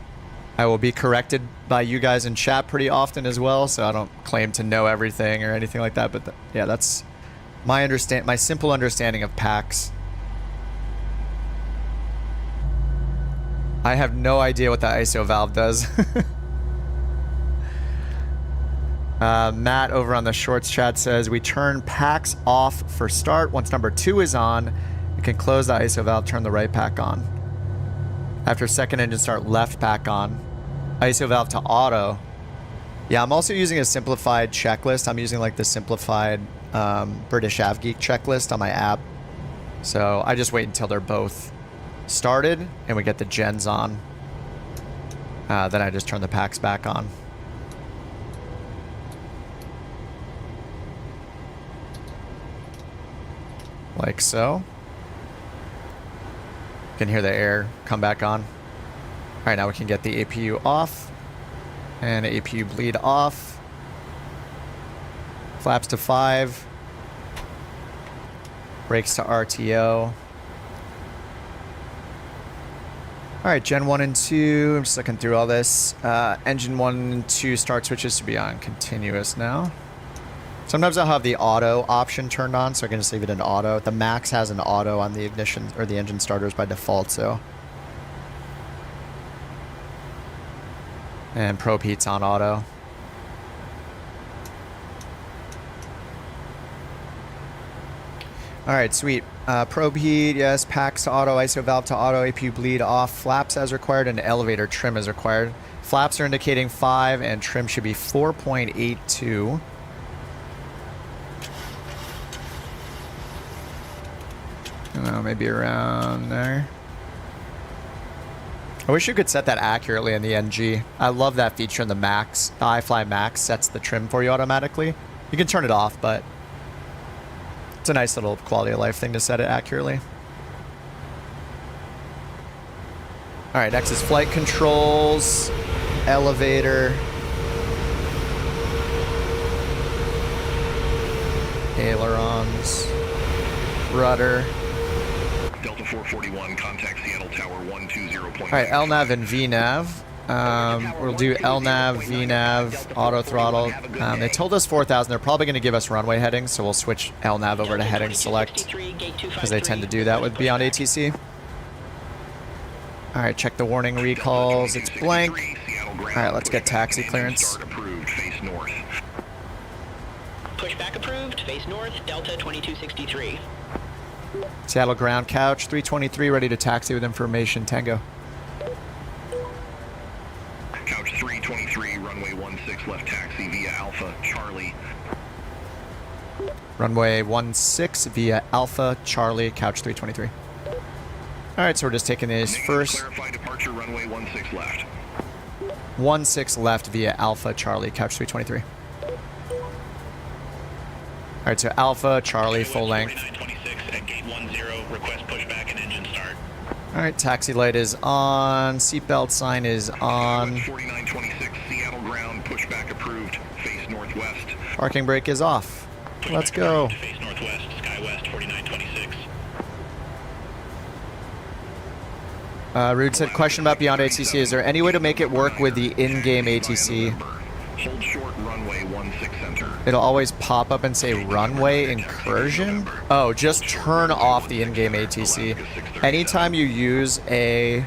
I will be corrected by you guys in chat pretty often as well, so I don't claim to know everything or anything like that. But yeah, that's my simple understanding of packs. I have no idea what the ISO valve does. Matt over on the shorts chat says, we turn packs off for start. Once number 2 is on, you can close the ISO valve, turn the right pack on. After second engine start, left pack on. ISO valve to auto. Yeah, I'm also using a simplified checklist. I'm using like the simplified British AvGeek checklist on my app. So I just wait until they're both started and we get the gens on. Then I just turn the packs back on. Like so. You can hear the air come back on. All right, now we can get the APU off and APU bleed off. Flaps to 5. Brakes to RTO. All right, Gen 1 and 2. I'm just looking through all this. Engine 1 and 2 start switches to be on continuous now. Sometimes I'll have the auto option turned on, so I can just leave it in auto. The Max has an auto on the ignition or the engine starters by default, so. And Probe Heat's on auto. All right, sweet. Probe Heat, yes. Packs to auto, ISO valve to auto, APU bleed off, flaps as required, and elevator trim as required. Flaps are indicating 5, and trim should be 4.82. Maybe around there. I wish you could set that accurately in the NG. I love that feature in the Max. The iFly Max sets the trim for you automatically. You can turn it off, but it's a nice little quality of life thing to set it accurately. All right, next is flight controls, elevator, ailerons, rudder. Delta 441, contact Seattle Tower 120.6. All right, LNAV and VNAV. We'll do LNAV, VNAV, auto throttle. They told us 4,000. They're probably going to give us runway headings, so we'll switch LNAV over to heading select because they tend to do that with BeyondATC. All right, check the warning recalls. It's blank. All right, let's get taxi clearance. Pushback approved. Face north. Delta 2263. Seattle ground couch 323 ready to taxi with information. Tango. Couch 323, runway 16 left taxi via Alpha Charlie. Runway 16 via Alpha Charlie, couch 323. All right, so we're just taking this first. Clarify departure runway 16 left. 16 left via Alpha Charlie, couch 323. All right, so Alpha Charlie full length. At gate 10, request pushback and engine start. All right, taxi light is on. Seatbelt sign is on. 4926, Seattle ground, pushback approved, face northwest. Parking brake is off. Let's go. Face northwest, sky west, 4926. Rude said, question about BeyondATC. Is there any way to make it work with the in-game ATC? Hold short runway 16 center. It'll always pop up and say runway incursion. Oh, just turn off the in-game ATC. Anytime you use a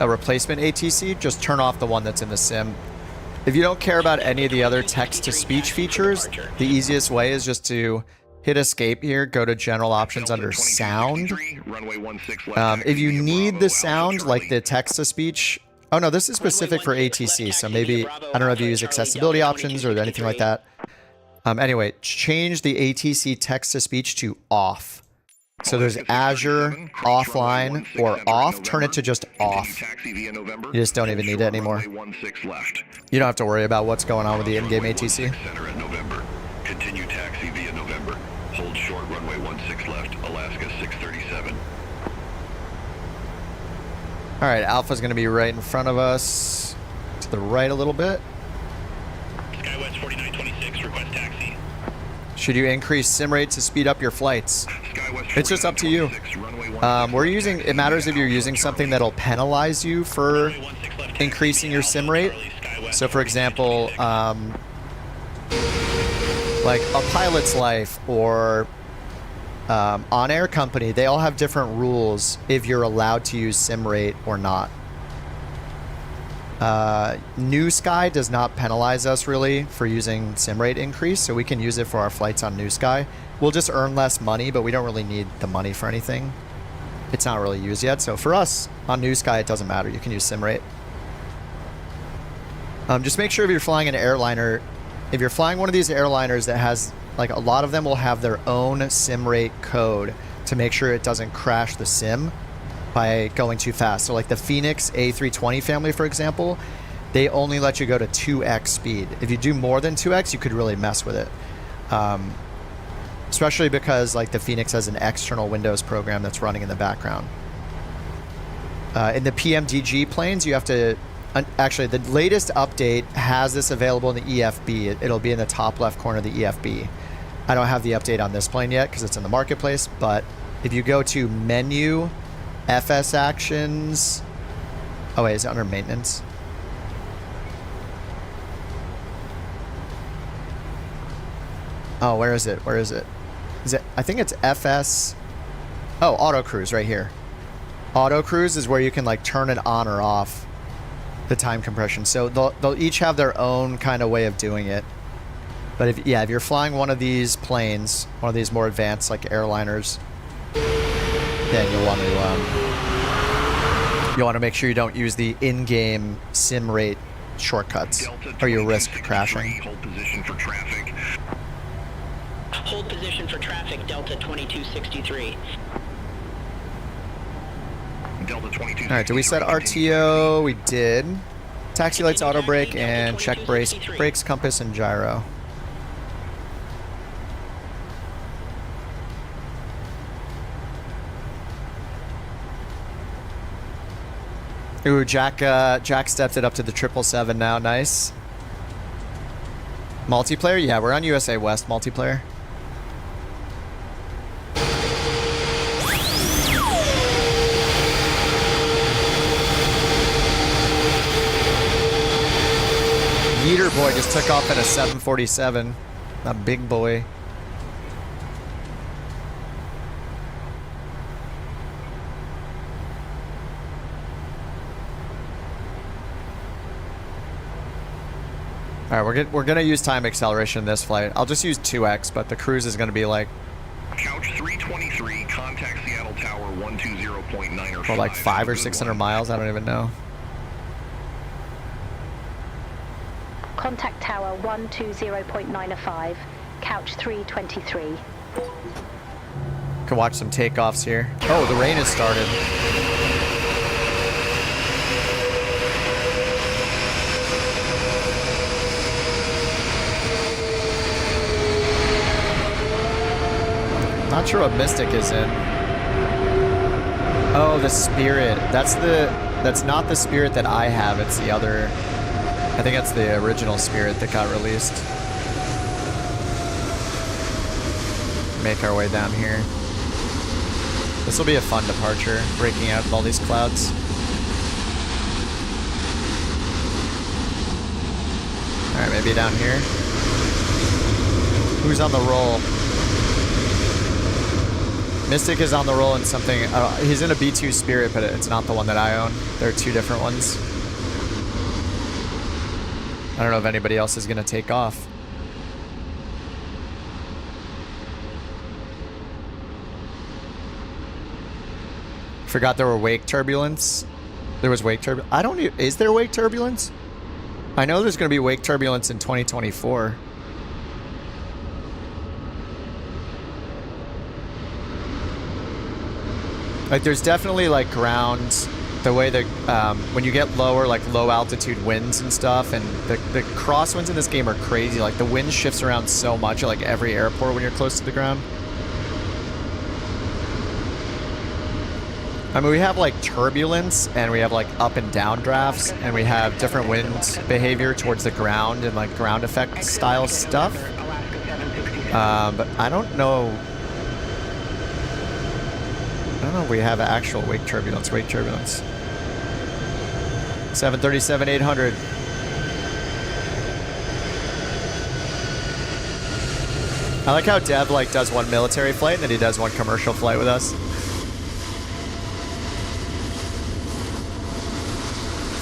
replacement ATC, just turn off the one that's in the sim. If you don't care about any of the other text-to-speech features, the easiest way is just to hit escape here, go to general options under sound. If you need the sound, like the text-to-speech, oh no, this is specific for ATC, so maybe, I don't know if you use accessibility options or anything like that. Anyway, change the ATC text-to-speech to off. So there's Azure, offline, or off. Turn it to just off. You just don't even need it anymore. You don't have to worry about what's going on with the in-game ATC. Continue taxi via November. Hold short runway 16 left, Alaska 637. All right, Alpha's going to be right in front of us. To the right a little bit. SkyWest 4926, request taxi. Should you increase sim rate to speed up your flights? It's just up to you. We're using, it matters if you're using something that'll penalize you for increasing your sim rate. So for example, like a Pilot's Life or On Air Company, they all have different rules if you're allowed to use sim rate or not. NewSky does not penalize us really for using sim rate increase, so we can use it for our flights on NewSky. We'll just earn less money, but we don't really need the money for anything. It's not really used yet, so for us on NewSky, it doesn't matter. You can use sim rate. Just make sure if you're flying an airliner, if you're flying one of these airliners that has, like a lot of them will have their own sim rate code to make sure it doesn't crash the sim by going too fast. So like the Phoenix A320 family, for example, they only let you go to 2x speed. If you do more than 2x, you could really mess with it. Especially because like the Phoenix has an external Windows program that's running in the background. In the PMDG planes, you have to, actually the latest update has this available in the EFB. It'll be in the top left corner of the EFB. I don't have the update on this plane yet because it's in the marketplace, but if you go to menu, FS actions, oh wait, is it under maintenance? Oh, where is it? Where is it? Is it? I think it's FS. Oh, auto cruise right here. Auto cruise is where you can like turn it on or off the time compression. So they'll each have their own kind of way of doing it. But if you're flying one of these planes, one of these more advanced like airliners, then you'll want to make sure you don't use the in-game sim rate shortcuts, or you risk crashing. Hold position for traffic. Hold position for traffic, Delta 2263. Delta 2263. All right, did we set RTO? We did. Taxi lights, auto brake, and check brakes, compass, and gyro. Ooh, Jack stepped it up to the 777 now. Nice. Multiplayer? Yeah, we're on USA West multiplayer. Yeeter boy just took off in a 747. That big boy. All right, we're gonna use time acceleration in this flight. I'll just use 2x, but the cruise is gonna be like Couch 323, contact Seattle Tower 120.9 or for like 500 or 600 miles. I don't even know. Contact tower 120.905, couch 323. Can watch some takeoffs here. Oh, the rain has started. Not sure what Mystic is in. Oh, the Spirit. That's not the Spirit that I have. It's the other. I think that's the original Spirit that got released. Make our way down here. This will be a fun departure, breaking out of all these clouds. All right, maybe down here. Who's on the roll? Mystic is on the roll in something. He's in a B2 Spirit, but it's not the one that I own. There are two different ones. I don't know if anybody else is going to take off. Forgot there were wake turbulence. There was wake turbulence. I don't know. Is there wake turbulence? I know there's going to be wake turbulence in 2024. Like, there's definitely, like, ground, the way that, when you get lower, like, low altitude winds and stuff, and the crosswinds in this game are crazy. Like, the wind shifts around so much at, like, every airport when you're close to the ground. I mean, we have, like, turbulence, and we have, like, up and down drafts, and we have different wind behavior towards the ground and, like, ground effect style stuff. But I don't know... I don't know if we have actual wake turbulence. Wake turbulence. 737-800. I like how Dev like does one military flight and then he does one commercial flight with us.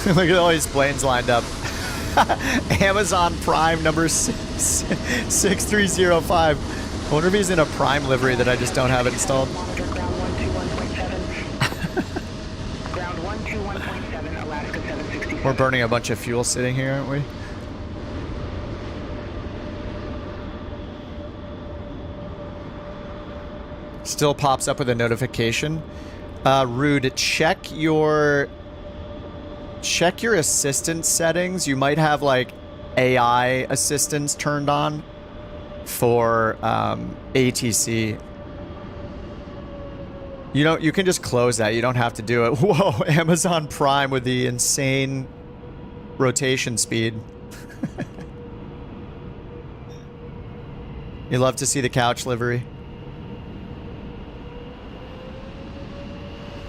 Look at all these planes lined up. Amazon Prime number 6305. I wonder if he's in a Prime livery that I just don't have installed. We're burning a bunch of fuel sitting here, aren't we? Still pops up with a notification. Rude, check your assistant settings. You might have like AI assistance turned on for ATC. You can just close that. You don't have to do it. Whoa, Amazon Prime with the insane rotation speed. You love to see the couch livery.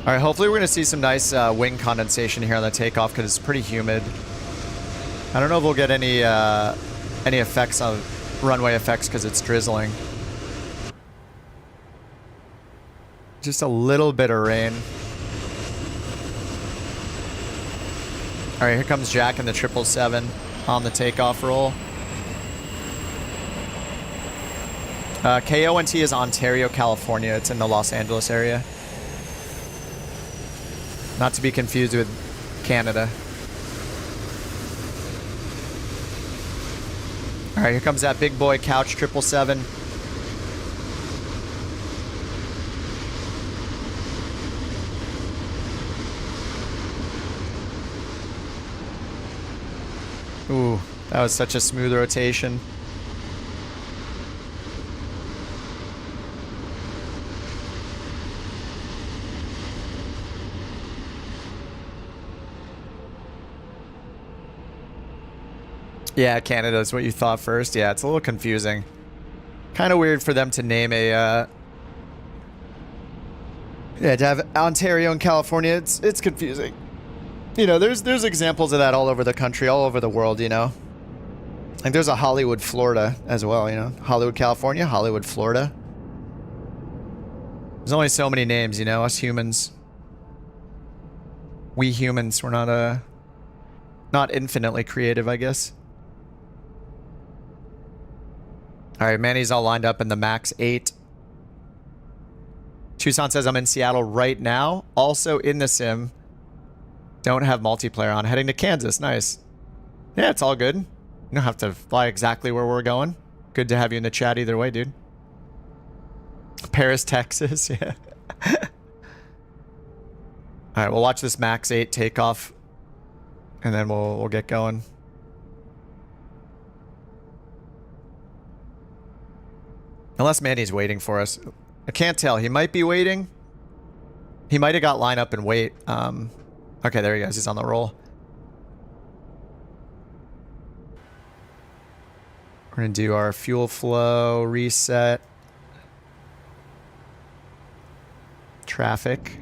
All right, hopefully we're going to see some nice wing condensation here on the takeoff because it's pretty humid. I don't know if we'll get any effects on runway effects because it's drizzling. Just a little bit of rain. All right, here comes Jack in the 777 on the takeoff roll. KONT is Ontario, California. It's in the Los Angeles area. Not to be confused with Canada. All right, here comes that big boy couch 777. Ooh, that was such a smooth rotation. Yeah, Canada is what you thought first. Yeah, it's a little confusing. Kind of weird for them to name a... Yeah, to have Ontario and California, it's confusing. You know, there's examples of that all over the country, all over the world, you know. Like there's a Hollywood, Florida as well, you know. Hollywood, California, Hollywood, Florida. There's only so many names, you know, us humans. We humans, we're not infinitely creative, I guess. All right, Manny's all lined up in the Max 8. Tucson says, I'm in Seattle right now. Also in the sim. Don't have multiplayer on. Heading to Kansas. Nice. Yeah, it's all good. You don't have to fly exactly where we're going. Good to have you in the chat either way, dude. Paris, Texas. Yeah. All right, we'll watch this Max 8 takeoff. And then we'll get going. Unless Manny's waiting for us. I can't tell. He might be waiting. He might have got line up and wait. Okay, there he goes. He's on the roll. We're going to do our fuel flow reset. Traffic.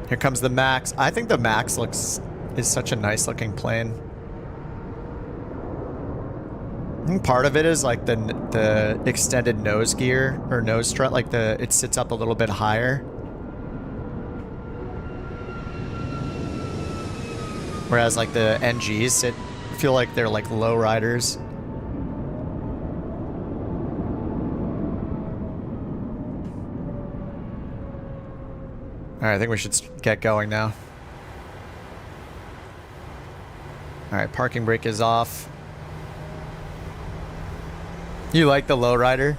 Here comes the Max. I think the Max is such a nice looking plane. I think part of it is like the extended nose gear or nose strut, like it sits up a little bit higher. Whereas like the NGs feel like they're like low riders. All right, I think we should get going now. All right, parking brake is off. You like the lowrider?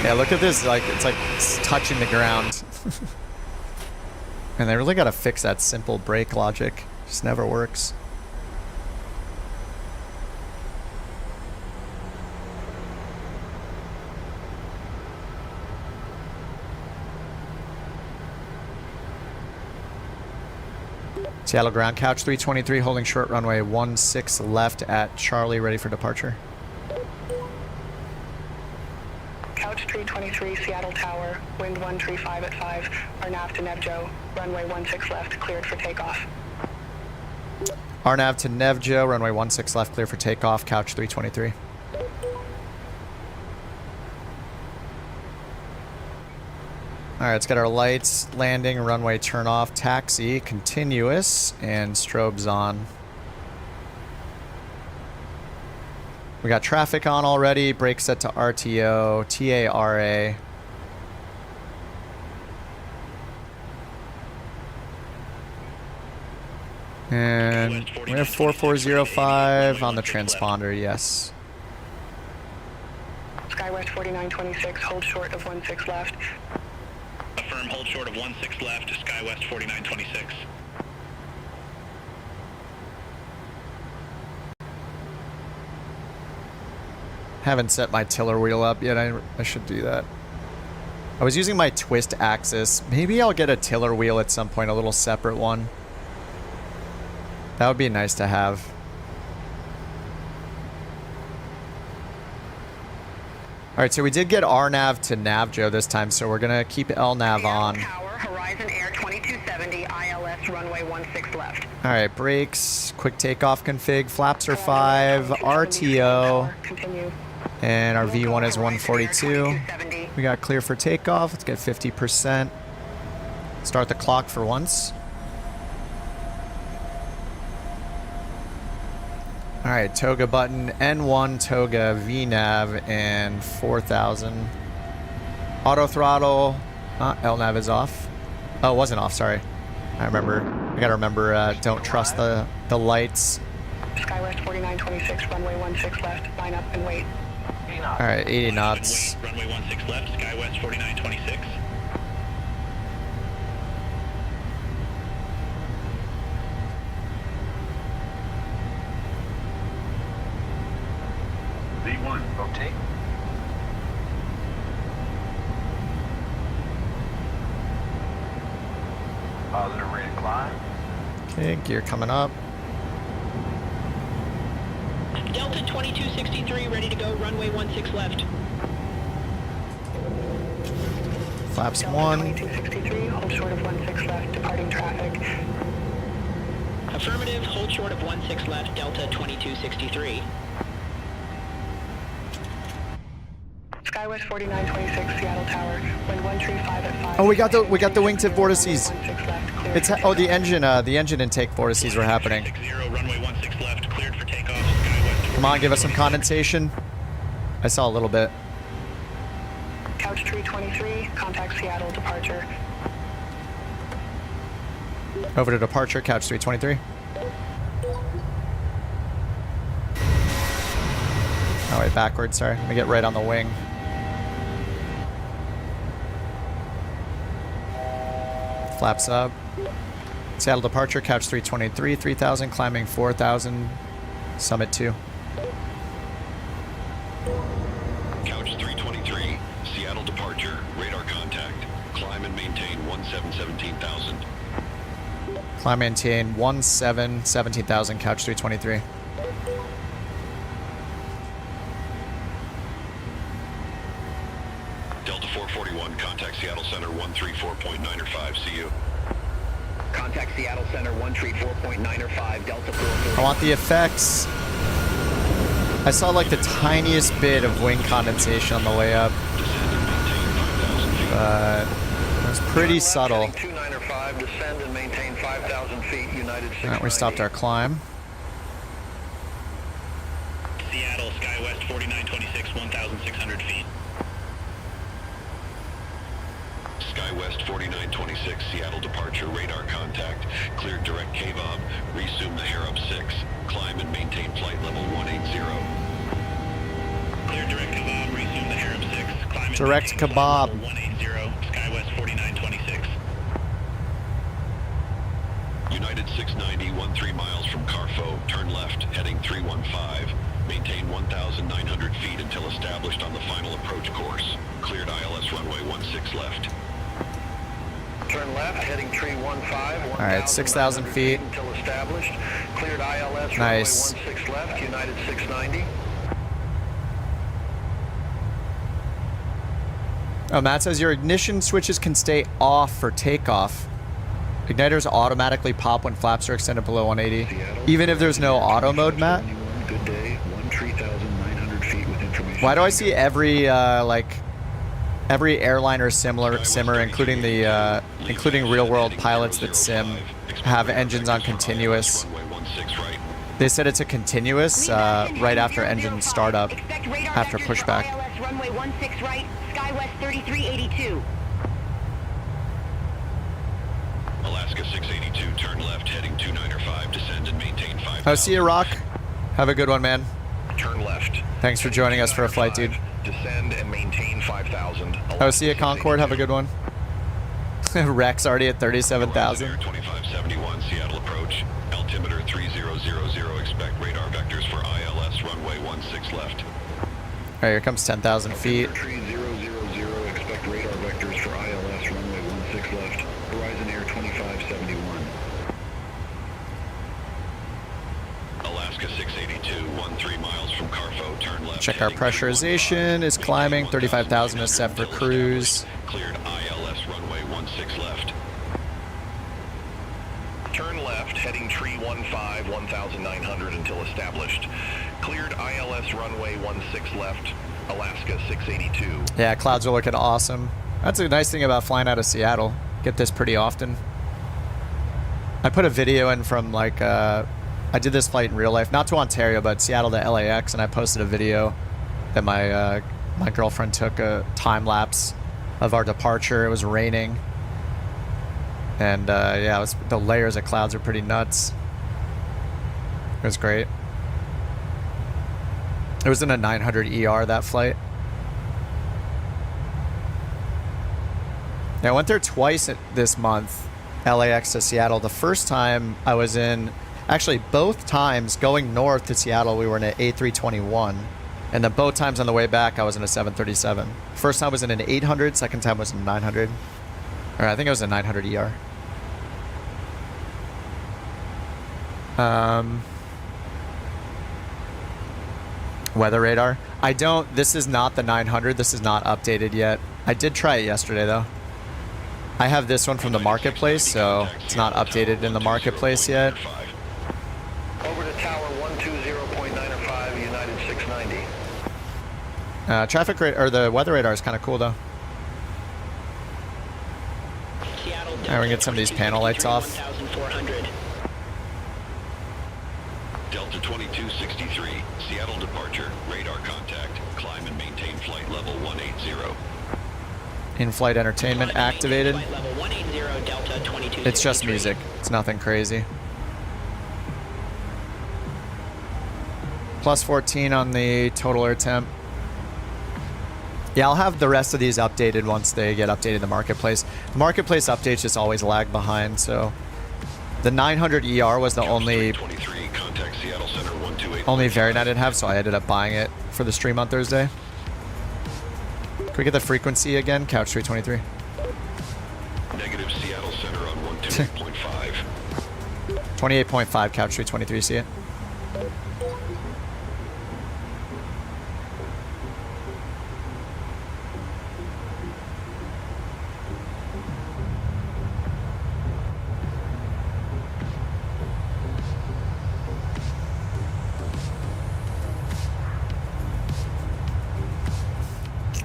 Yeah, look at this. Like it's touching the ground. And they really got to fix that simple brake logic. Just never works. Seattle ground, couch 323, holding short runway 16 left at Charlie, ready for departure. Couch 323, Seattle Tower, wind 135 at 5, RNAV to Nevjo, runway 16 left, cleared for takeoff. RNAV to Nevjo, runway 16 left, clear for takeoff, couch 323. All right, let's get our lights, landing, runway turn off, taxi, continuous, and strobes on. We got traffic on already, brake set to RTO, TARA. And we have 4405 on the transponder, yes. SkyWest 4926, hold short of 16 left. Affirm, hold short of 16 left, SkyWest 4926. Haven't set my tiller wheel up yet. I should do that. I was using my twist axis. Maybe I'll get a tiller wheel at some point, a little separate one. That would be nice to have. All right, so we did get RNAV to Navjo this time, so we're gonna keep LNAV on. Tower, Horizon Air 2270, ILS runway 16 left. All right, brakes, quick takeoff config, flaps are 5, RTO, and our V1 is 142. We got clear for takeoff. Let's get 50%. Start the clock for once. All right, toga button, N1, toga, VNAV, and 4000. Auto throttle, LNAV is off. Oh, it wasn't off, sorry. I gotta remember, don't trust the lights. SkyWest 4926, runway 16 left, line up and wait. All right, 80 knots. Runway 16 left, SkyWest 4926. V1, rotate. Positive rate of climb. Okay, gear coming up. Delta 2263, ready to go, runway 16 left. Flaps Delta 1. 2263, hold short of 16 left, departing traffic. Affirmative, hold short of 16 left, Delta 2263. SkyWest 4926, Seattle Tower, wind 135 at 5. Oh, we got the wingtip vortices. It's the engine intake vortices were happening. 60, runway 16 left, cleared for takeoff, SkyWest. Come on, give us some condensation. I saw a little bit. Couch 323, contact Seattle, departure. Over to departure, couch 323. Oh, wait, backwards, sorry. Let me get right on the wing. Flaps up. Seattle departure, couch 323, 3000, climbing 4000, summit 2. Couch 323, Seattle departure, radar contact. Climb and maintain 17,000. Climb, maintain 17,000, couch 323. Delta 441, contact Seattle Center 134.905, see you. Contact Seattle Center 134.905, Delta 441. I want the effects. I saw like the tiniest bit of wing condensation on the way up. But it was pretty subtle. 295, descend and maintain 5,000 feet, United. All right, we stopped our climb. Seattle, SkyWest 4926, 1,600 feet. SkyWest 4926, Seattle departure, radar contact. Cleared direct KVOB. Resume the Harab 6. Climb and maintain flight level 180. Clear direct kebab, resume the Harab 6. Climb and Direct maintain flight kebab. level 180, SkyWest 4926. United 690, 13 miles from Carfo. Turn left, heading 315. Maintain 1,900 feet until established on the final approach course. Cleared ILS runway 16 left. Turn left, heading 315. All right, 6,000 feet. Until established. Cleared ILS Nice. runway 16 left, United 690. Oh, Matt says your ignition switches can stay off for takeoff. Igniters automatically pop when flaps are extended below 180. Even if there's no auto mode, Matt? Good day, 13,900 feet with information. Why do I see every every airliner simmer, including the including real-world pilots that sim, have engines on continuous? They said it's a continuous right after engine startup, after pushback. Runway 16 right, SkyWest 3382. Alaska 682, turn left, heading 295, descend and maintain 5. Oh, see you, Rock. Have a good one, man. Turn left. Thanks for joining us for a flight, dude. Descend and maintain 5,000. Oh, see you, Concorde. Have a good one. Rex already at 37,000. 2571, Seattle approach. Altimeter 3000, expect radar vectors for ILS runway 16 left. All right, here comes 10,000 feet. 3000, expect radar vectors for ILS runway 16 left. Horizon Air 2571. Alaska 682, 13 miles from Carfo, turn left. Check our pressurization is climbing. 35,000 is set for cruise. Cleared ILS runway 16 left. Turn left, heading 315, 1,900 until established. Cleared ILS runway 16 left, Alaska 682. Yeah, clouds are looking awesome. That's a nice thing about flying out of Seattle. Get this pretty often. I put a video in from like, I did this flight in real life, not to Ontario, but Seattle to LAX, and I posted a video that my my girlfriend took a time lapse of our departure. It was raining. And yeah, the layers of clouds are pretty nuts. It was great. It was in a 900 ER, that flight. Yeah, I went there twice this month, LAX to Seattle. The first time I was in, actually both times going north to Seattle, we were in an A321. And then both times on the way back, I was in a 737. First time was in an 800, second time was in a 900. Or I think it was a 900 ER. Weather radar. This is not the 900. This is not updated yet. I did try it yesterday though. I have this one from the marketplace, so it's not updated in the marketplace yet. Over to tower 120.95, United 690. Traffic radar, or the weather radar is kind of cool though. Alright, we can get some of these panel lights off. Delta 2263, Seattle departure, radar contact, climb and maintain flight level 180. In-flight entertainment activated. It's just music. It's nothing crazy. Plus 14 on the total air temp. Yeah, I'll have the rest of these updated once they get updated in the marketplace. The marketplace updates just always lag behind, so the 900 ER was the only variant I didn't have, so I ended up buying it for the stream on Thursday. Can we get the frequency again? Couch 323. Negative Seattle Center on 128.5. 28.5, Couch 323, see it?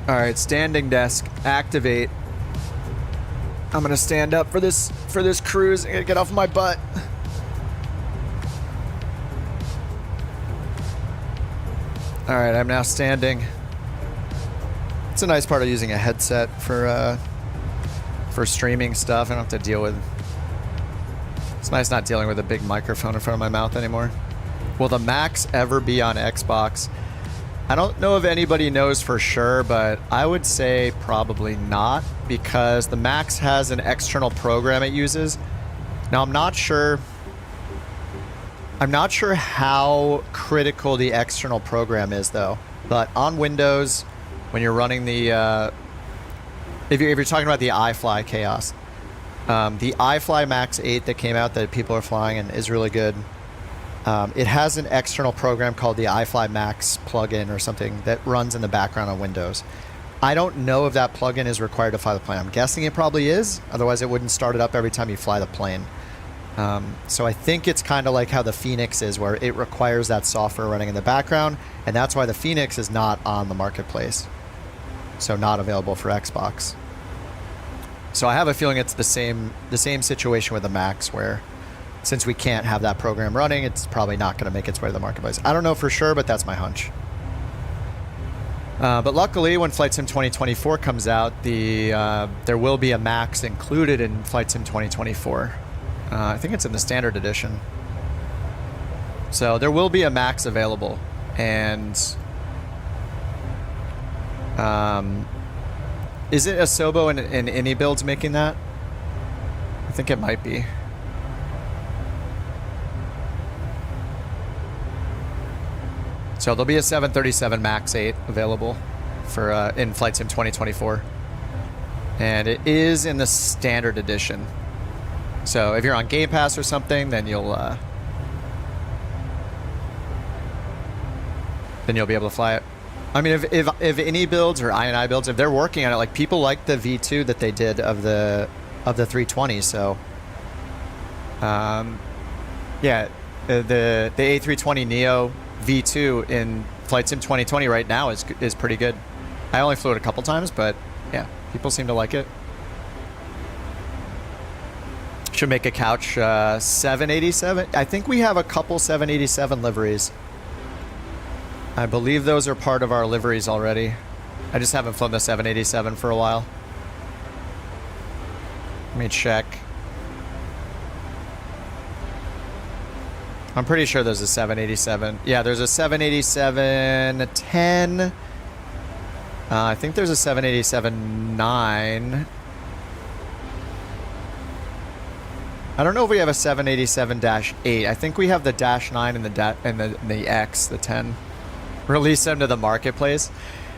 All right, standing desk, activate. I'm gonna stand up for this cruise. I gotta get off my butt. All right, I'm now standing. It's a nice part of using a headset for streaming stuff. I don't have to deal with... It's nice not dealing with a big microphone in front of my mouth anymore. Will the Max ever be on Xbox? I don't know if anybody knows for sure, but I would say probably not, because the Max has an external program it uses. Now, I'm not sure how critical the external program is, though. But on Windows, when you're running the... if you're talking about the iFly Chaos, the iFly Max 8 that came out that people are flying and is really good, it has an external program called the iFly Max plugin or something that runs in the background on Windows. I don't know if that plugin is required to fly the plane. I'm guessing it probably is. Otherwise, it wouldn't start it up every time you fly the plane. So I think it's kind of like how the Phoenix is, where it requires that software running in the background, and that's why the Phoenix is not on the marketplace. So not available for Xbox. So I have a feeling it's the same situation with the Max, where since we can't have that program running, it's probably not going to make its way to the marketplace. I don't know for sure, but that's my hunch. But luckily, when Flight Sim 2024 comes out, there will be a Max included in Flight Sim 2024. I think it's in the standard edition. So there will be a Max available. And is it Asobo and Any Builds making that? I think it might be. So there'll be a 737 MAX 8 available for in Flight Sim 2024. And it is in the standard edition. So if you're on Game Pass or something, then you'll be able to fly it. I mean, if Any Builds or INI Builds, if they're working on it, like people like the V2 that they did of the 320, so yeah, the A320neo V2 in Flight Sim 2020 right now is pretty good. I only flew it a couple times, but yeah, people seem to like it. Should make a couch 787. I think we have a couple 787 liveries. I believe those are part of our liveries already. I just haven't flown the 787 for a while. Let me check. I'm pretty sure there's a 787. Yeah, there's a 787-10. I think there's a 787-9. I don't know if we have a 787-8. I think we have the -9 and the X, the 10. Release them to the marketplace.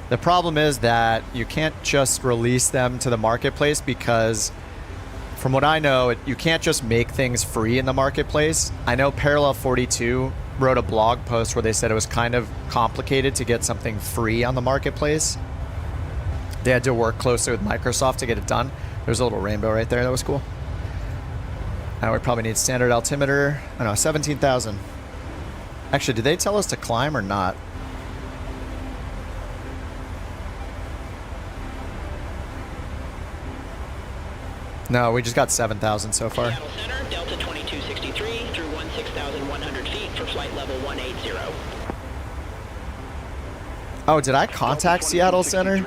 The problem is that you can't just release them to the marketplace because, from what I know, you can't just make things free in the marketplace. I know Parallel 42 wrote a blog post where they said it was kind of complicated to get something free on the marketplace. They had to work closely with Microsoft to get it done. There's a little rainbow right there. That was cool. We probably need standard altimeter. I don't know, 17,000. Actually, did they tell us to climb or not? No, we just got 7,000 so far. Seattle Center, Delta 2263 through 16,100 feet for flight level 180. Oh, did I contact Seattle Center?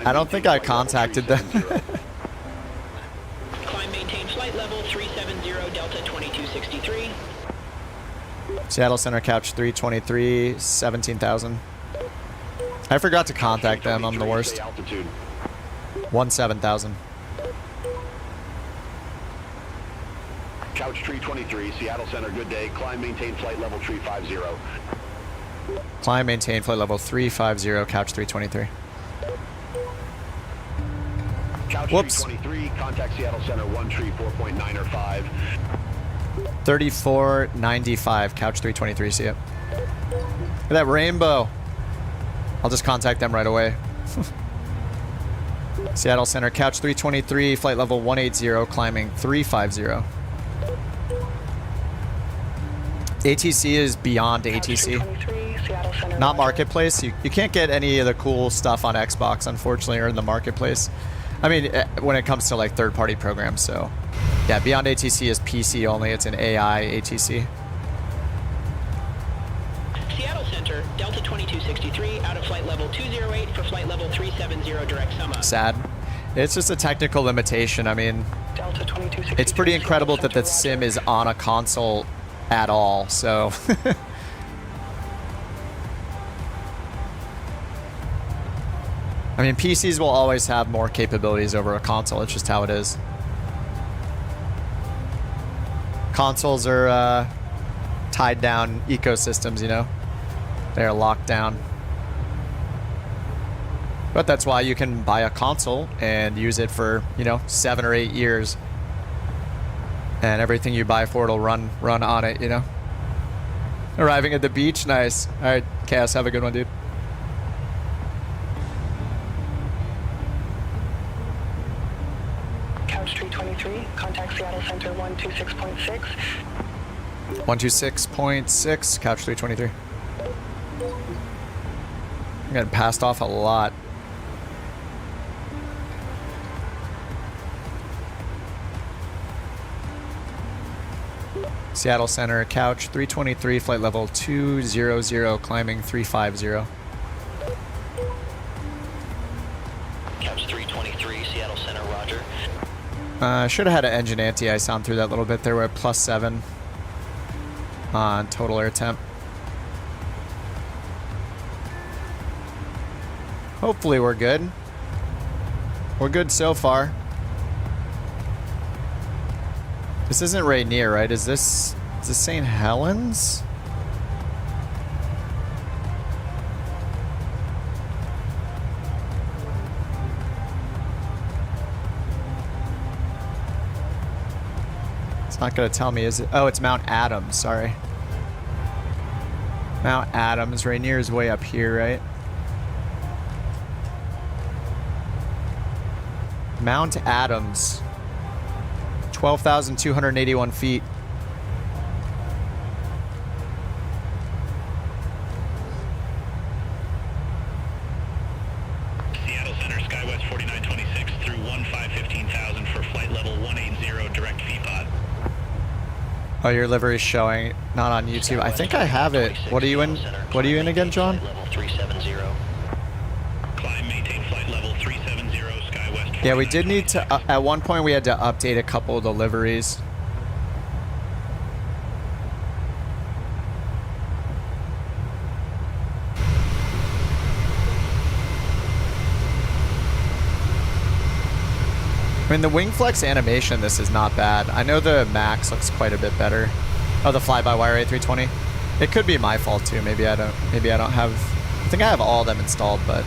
I don't think I contacted them. Climb maintain flight level 370 Delta 2263. Seattle Center couch 323, 17,000. I forgot to contact them. I'm the worst. 17,000. Couch 323, Seattle Center, good day. Climb, maintain flight level 350. Climb, maintain flight level 350, couch 323. Couch 323, contact Seattle Center 134.9 or 5. 3495, couch 323, see it. Look at that rainbow. I'll just contact them right away. Seattle Center, couch 323, flight level 180, climbing 350. ATC is BeyondATC. Not Marketplace. You can't get any of the cool stuff on Xbox, unfortunately, or in the Marketplace. I mean, when it comes to like third-party programs, so... Yeah, BeyondATC is PC only. It's an AI ATC. Seattle Center, Delta 2263 out of flight level 208 for flight level 370 direct summa. Sad. It's just a technical limitation. I mean, Delta 2263. it's pretty incredible that the sim is on a console at all, so. I mean, PCs will always have more capabilities over a console. It's just how it is. Consoles are tied down ecosystems, you know? They're locked down. But that's why you can buy a console and use it for, you know, 7 or 8 years. And everything you buy for it'll run on it, you know? Arriving at the beach, nice. All right, Chaos, have a good one, dude. Couch 323, contact Seattle Center 126.6. 126.6, Couch 323. I'm getting passed off a lot. Seattle Center, Couch 323, flight level 200, climbing 350. Couch 323, Seattle Center, roger. Should have had an engine anti-ice through that little bit there. We're at +7 on total air temp. Hopefully we're good. We're good so far. This isn't Rainier, right? Is this St. Helens? It's not gonna tell me, is it? Oh, it's Mount Adams, sorry. Mount Adams. Rainier is way up here, right? Mount Adams. 12,281 feet. Seattle Center, SkyWest 4926 through 15,000 for flight level 180 direct VPOD. Oh, your livery's showing, not on YouTube. I think I have it. What are you in? What are you in again, John? Level 370. Climb, maintain flight level 370, SkyWest. Yeah, we did need to, at one point we had to update a couple of the liveries. I mean, the wing flex animation, this is not bad. I know the Max looks quite a bit better. Oh, the fly-by-wire A320. It could be my fault too. Maybe I don't have, I think I have all of them installed, but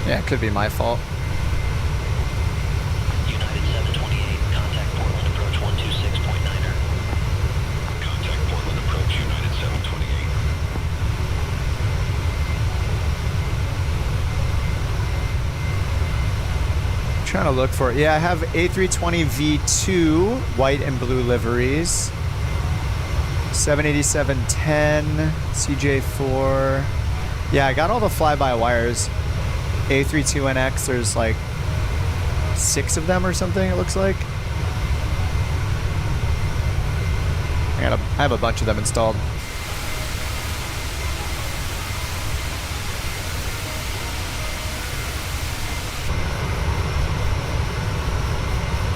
yeah, it could be my fault. United 728, contact Portland approach 126.9er. Contact Portland approach United 728. Trying to look for it. Yeah, I have A320 V2 white and blue liveries. 787-10, CJ4. Yeah, I got all the fly-by-wires. A32NX, there's like 6 of them or something, it looks like. I have a bunch of them installed.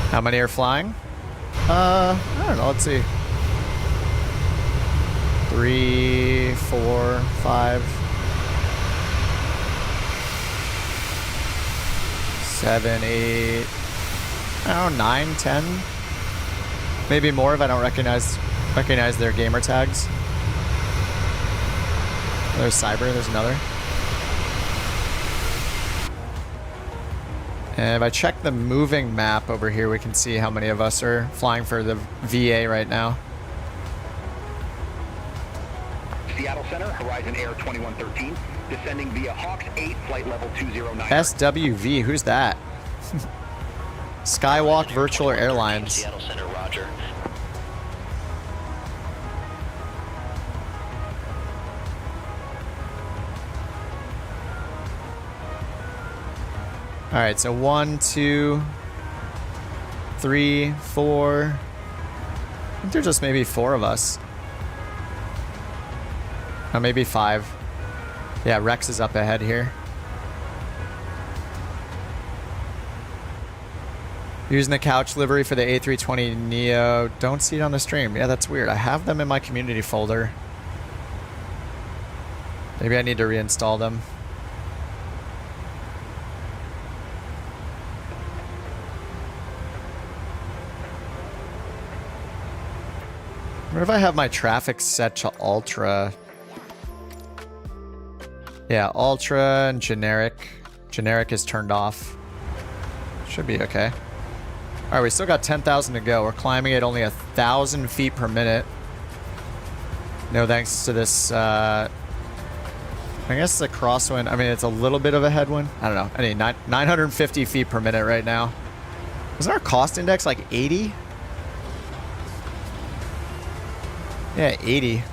How many are flying? I don't know, let's see. 3, 4, 5, 7, 8, I don't know, 9, 10. Maybe more if I don't recognize their gamer tags. There's Cyber, there's another. And if I check the moving map over here, we can see how many of us are flying for the VA right now. Seattle Center, Horizon Air 2113, descending via Hawks 8, flight level 209. SWV, who's that? Skywalk Virtual Airlines. Seattle Center, roger. All right, so 1, 2, 3, 4, I think there's just maybe 4 of us. Or maybe 5. Yeah, Rex is up ahead here. Using the couch livery for the A320neo. Don't see it on the stream. Yeah, that's weird. I have them in my community folder. Maybe I need to reinstall them. What if I have my traffic set to ultra? Yeah, ultra and generic. Generic is turned off. Should be okay. All right, we still got 10,000 to go. We're climbing at only 1,000 feet per minute. No thanks to this, I guess it's a crosswind. I mean, it's a little bit of a headwind. I don't know. I mean, 950 feet per minute right now. Isn't our cost index like 80? Yeah, 80.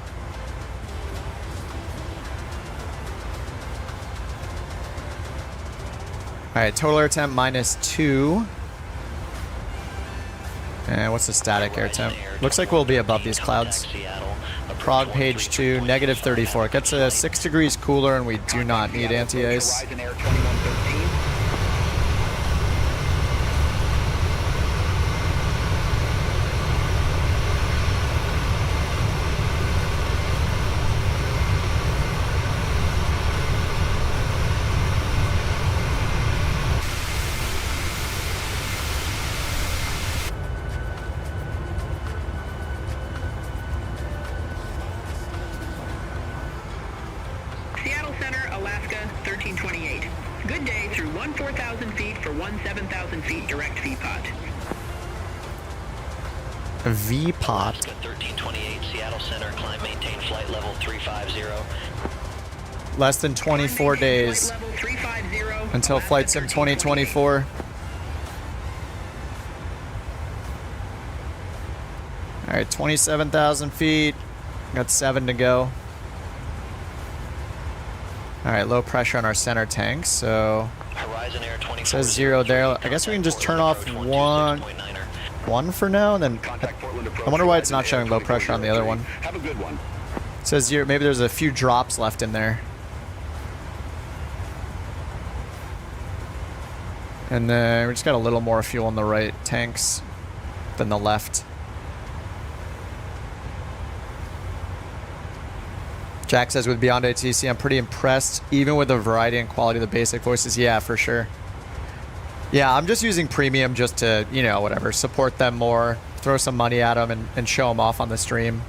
All right, total air temp -2. And what's the static air temp? Looks like we'll be above these clouds. Prague page 2, -34. It gets 6 degrees cooler and we do not need anti-ice. Seattle Center, Alaska, 1328. Good day through 14,000 feet for 17,000 feet direct VPOT. VPOT. 1328, Seattle Center, climb, maintain flight level 350. Less than 24 days until Flight Sim 2024. All right, 27,000 feet. Got 7 to go. All right, low pressure on our center tank, so it says 0 there. I guess we can just turn off one for now, and then I wonder why it's not showing low pressure on the other one. Have a good one. It says 0. Maybe there's a few drops left in there. And then we just got a little more fuel on the right tanks than the left. Jack says with BeyondATC, I'm pretty impressed, even with the variety and quality of the basic voices. Yeah, for sure. Yeah, I'm just using premium just to, you know, whatever, support them more, throw some money at them and show them off on the stream.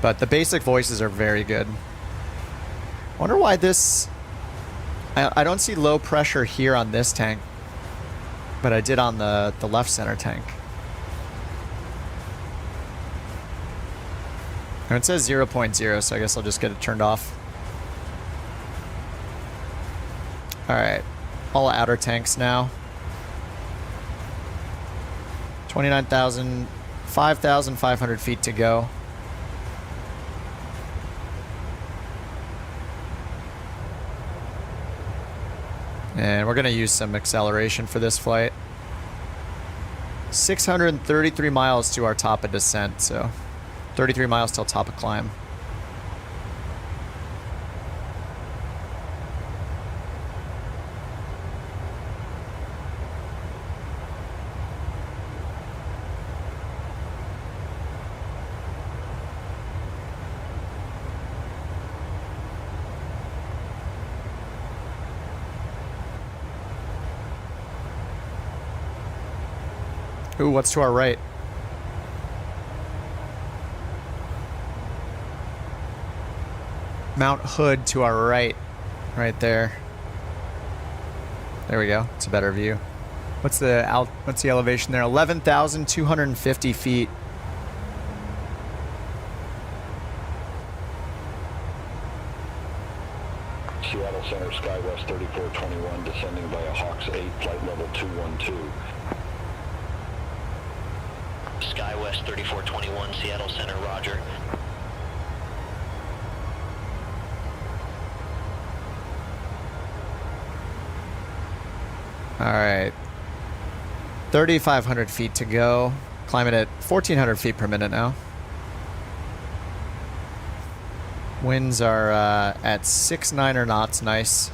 But the basic voices are very good. Wonder why this... I don't see low pressure here on this tank, but I did on the left center tank. And it says 0.0, so I guess I'll just get it turned off. Alright, all outer tanks now. 29,000, 5,500 feet to go. And we're going to use some acceleration for this flight. 633 miles to our top of descent, so 33 miles till top of climb. Ooh, what's to our right? Mount Hood to our right. Right there. There we go. It's a better view. What's the elevation there? 11,250 feet. Seattle Center, SkyWest 3421, descending by a Hawks 8, flight level 212. SkyWest 3421, Seattle Center, roger. All right. 3,500 feet to go. Climbing at 1,400 feet per minute now. Winds are at 6-9 knots. Nice.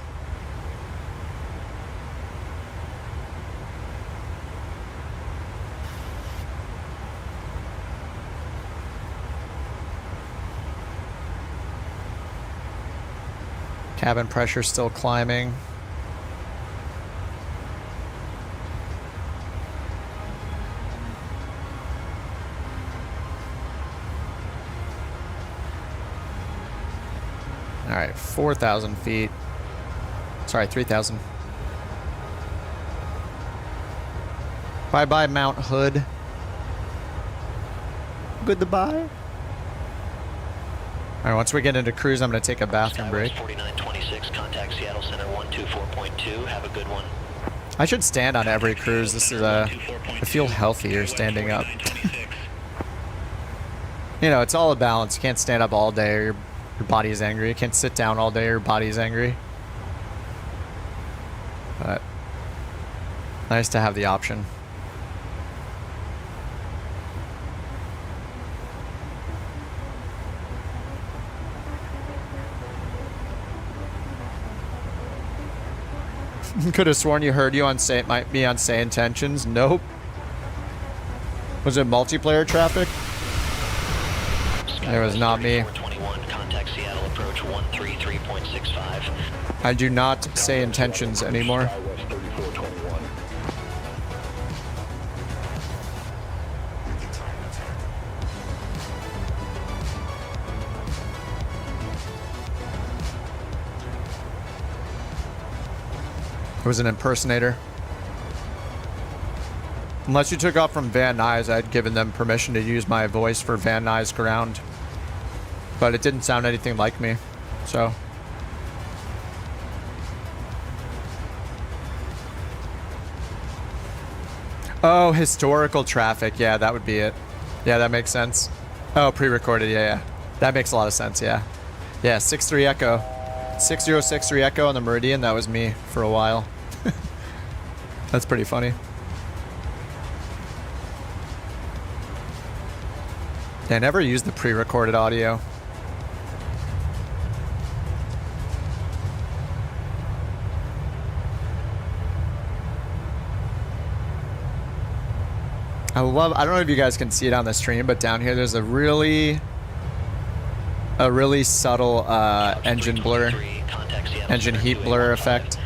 Cabin pressure still climbing. All right, 4,000 feet. Sorry, 3,000. Bye-bye, Mount Hood. Goodbye. All right, once we get into cruise, I'm going to take a bathroom break. 4926, contact Seattle Center 124.2. Have a good one. I should stand on every cruise. This is I feel healthier standing up. You know, it's all a balance. You can't stand up all day or your body is angry. You can't sit down all day or your body is angry. But nice to have the option. Could have sworn you heard you on say might be on Say Intentions. Nope. Was it multiplayer traffic? It was not me. Contact Seattle approach 133.65. I do not say intentions anymore. It was an impersonator. Unless you took off from Van Nuys, I'd given them permission to use my voice for Van Nuys ground. But it didn't sound anything like me, so. Oh, historical traffic. Yeah, that would be it. Yeah, that makes sense. Oh, pre-recorded. Yeah. That makes a lot of sense, yeah. Yeah, 63 Echo. 6063 Echo on the Meridian. That was me for a while. That's pretty funny. Yeah, I never used the pre-recorded audio. I don't know if you guys can see it on the stream, but down here there's a really subtle engine blur, engine heat blur effect.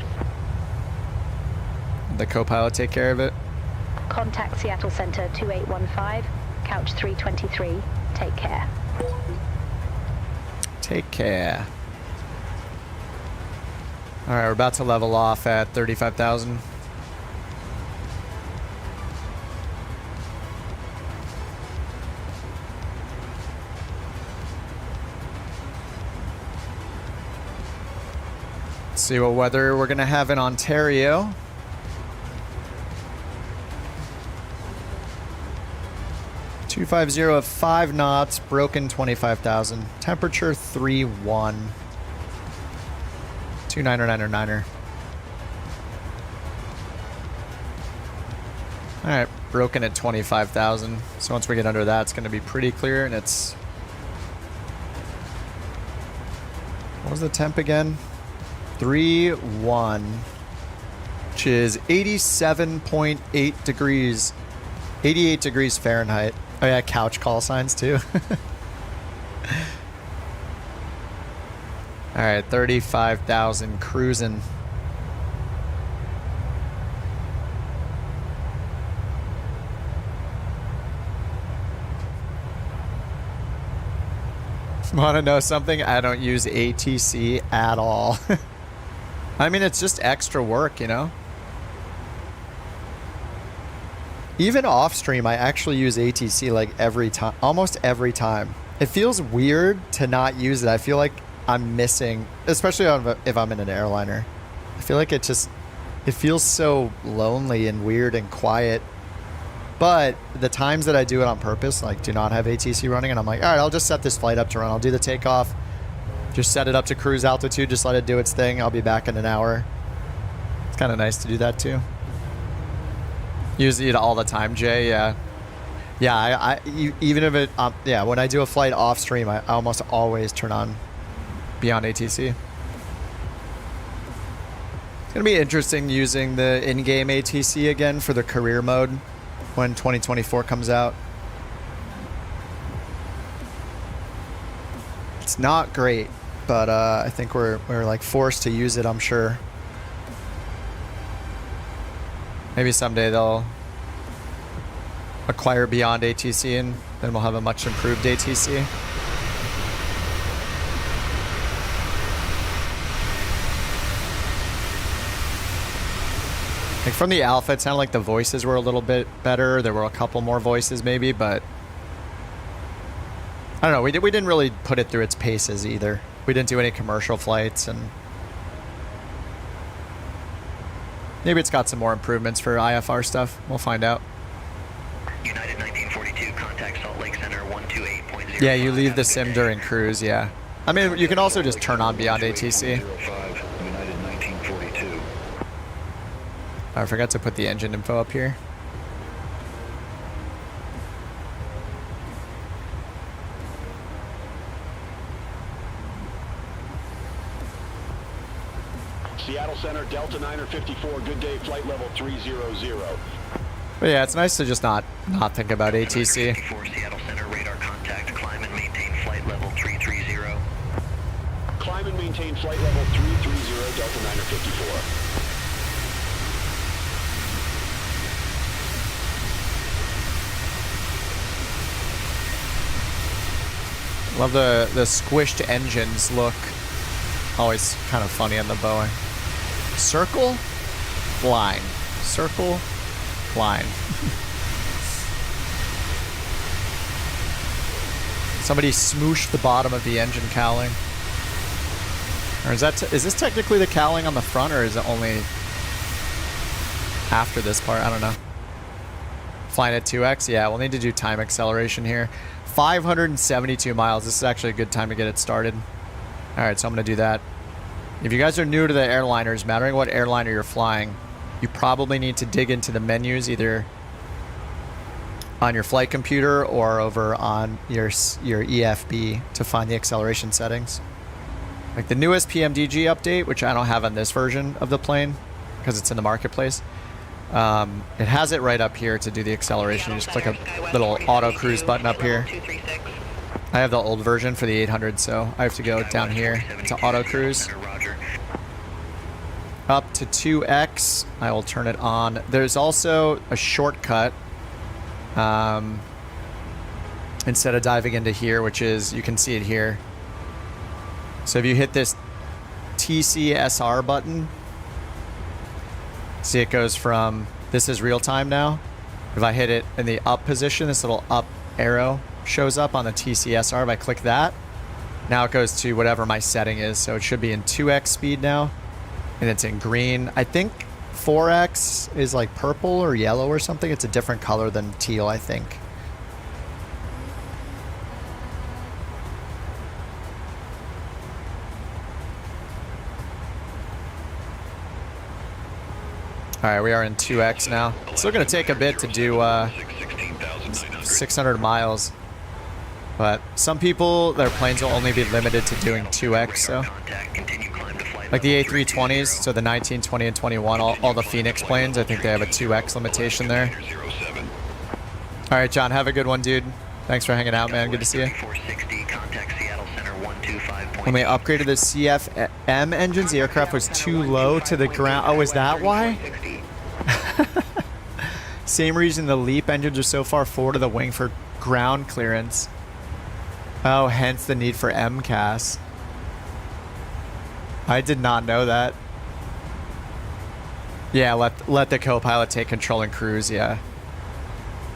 The co-pilot take care of it. Contact Seattle Center 2815, couch 323. Take care. Take care. All right, we're about to level off at 35,000. See what weather we're gonna have in Ontario. (250) at 5 knots, broken 25,000. Temperature 3-1. 29er. All right, broken at 25,000. So once we get under that, it's gonna be pretty clear, and it's. What was the temp again? 3-1, which is 87.8 degrees, 88 degrees Fahrenheit. Oh yeah, couch call signs too. All right, 35,000 cruising. Want to know something? I don't use ATC at all. I mean, it's just extra work, you know? Even off stream, I actually use ATC like every time, almost every time. It feels weird to not use it. I feel like I'm missing, especially if I'm in an airliner. I feel like it feels so lonely and weird and quiet. But the times that I do it on purpose, like do not have ATC running, and I'm like, all right, I'll just set this flight up to run. I'll do the takeoff. Just set it up to cruise altitude. Just let it do its thing. I'll be back in an hour. It's kind of nice to do that too. Use it all the time, Jay. Yeah. Yeah, even if it, yeah, when I do a flight off stream, I almost always turn on BeyondATC. It's gonna be interesting using the in-game ATC again for the career mode when 2024 comes out. It's not great, but I think we're like forced to use it, I'm sure. Maybe someday they'll acquire BeyondATC and then we'll have a much improved ATC. Like from the alpha, it sounded like the voices were a little bit better. There were a couple more voices maybe, but I don't know. We didn't really put it through its paces either. We didn't do any commercial flights, and maybe it's got some more improvements for IFR stuff. We'll find out. United 1942, contact Salt Lake Center 128.0. Yeah, you leave the sim during cruise, yeah. I mean, you can also just turn on BeyondATC. United 1942. I forgot to put the engine info up here. Seattle Center, Delta 954, good day, flight level 300. But yeah, it's nice to just not think about ATC. Seattle Center, radar contact, climb and maintain flight level 330. Climb and maintain flight level 330, Delta 954. Love the squished engines look. Always kind of funny on the Boeing. Circle, line. Circle, line. Somebody smooshed the bottom of the engine cowling. Or is this technically the cowling on the front, or is it only after this part? I don't know. Flying at 2x? Yeah, we'll need to do time acceleration here. 572 miles. This is actually a good time to get it started. All right, so I'm going to do that. If you guys are new to the airliners, mattering what airliner you're flying, you probably need to dig into the menus either on your flight computer or over on your EFB to find the acceleration settings. Like the newest PMDG update, which I don't have on this version of the plane because it's in the marketplace. It has it right up here to do the acceleration. You just click a little auto cruise button up here. I have the old version for the 800, so I have to go down here to auto cruise. Up to 2x, I will turn it on. There's also a shortcut instead of diving into here, which is, you can see it here. So if you hit this TCSR button, see it goes from, this is real time now. If I hit it in the up position, this little up arrow shows up on the TCSR. If I click that, now it goes to whatever my setting is. So it should be in 2x speed now, and it's in green. I think 4x is like purple or yellow or something. It's a different color than teal, I think. All right, we are in 2x now. It's still going to take a bit to do 600 miles. But some people, their planes will only be limited to doing 2x, so. Like the A320s, so the 19, 20, and 21, all the Phoenix planes, I think they have a 2x limitation there. All right, John, have a good one, dude. Thanks for hanging out, man. Good to see you. When they upgraded the CFM engines, the aircraft was too low to the ground. Oh, is that why? Same reason the LEAP engines are so far forward of the wing for ground clearance. Oh, hence the need for MCAS. I did not know that. Yeah, let the co-pilot take control and cruise, yeah.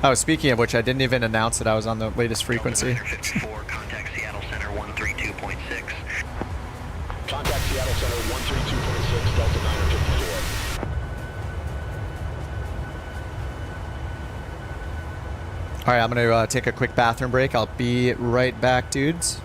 Oh, speaking of which, I didn't even announce that I was on the latest frequency. Contact Seattle Center 132.6. Contact Seattle Center 132.6, Delta 954. All right, I'm going to take a quick bathroom break. I'll be right back, dudes.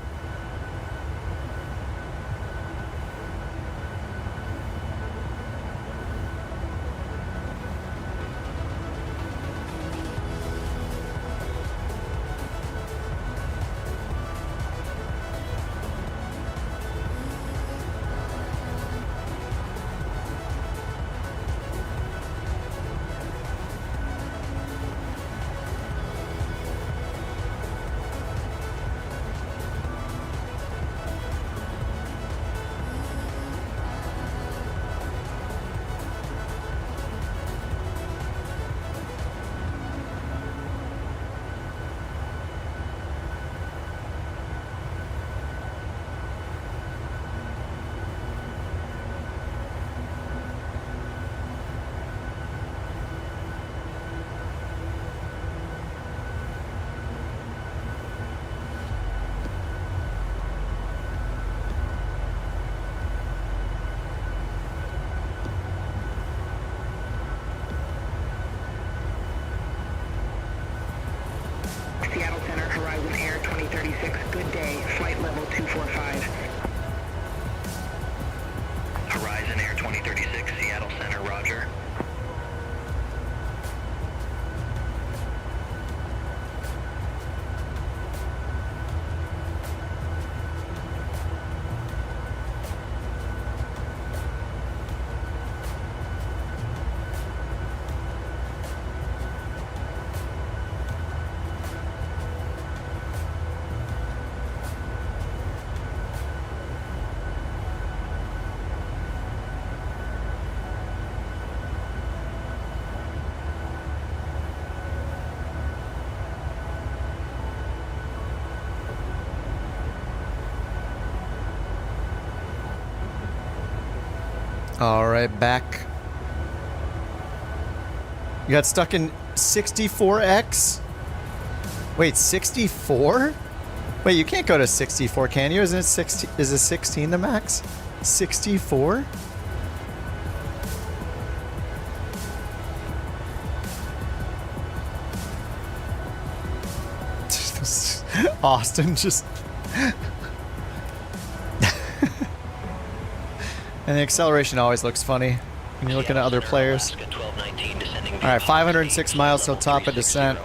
1936, good day, flight level 245. Horizon Air 2036, Seattle Center, roger. All right, back. You got stuck in 64X? Wait, 64? Wait, you can't go to 64, can you? Isn't it 60? Is it 16 the max? 64? Austin just... And the acceleration always looks funny when you're looking at other players. Alright, 506 miles till top of descent.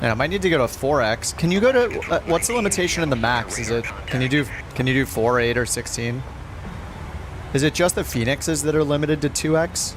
Yeah, I might need to go to 4x. Can you go to... what's the limitation in the max? Is it... Can you do 4, 8, or 16? Is it just the Phoenixes that are limited to 2x?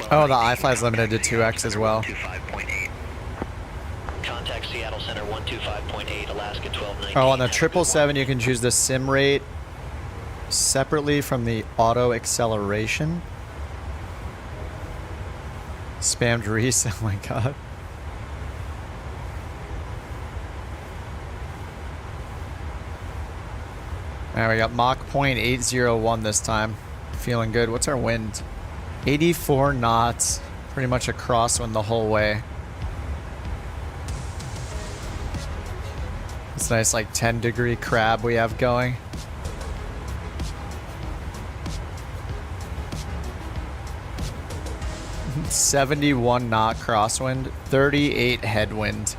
Oh, the iFly is limited to 2x as well. Contact Seattle Center 125.8, Alaska 1219. Oh, on the 777 you can choose the sim rate separately from the auto acceleration. Spammed Reese, oh my god. Alright, we got Mach 0.801 this time. Feeling good. What's our wind? 84 knots. Pretty much a crosswind the whole way. This nice like 10-degree crab we have going. $71 knot crosswind, 38 headwind.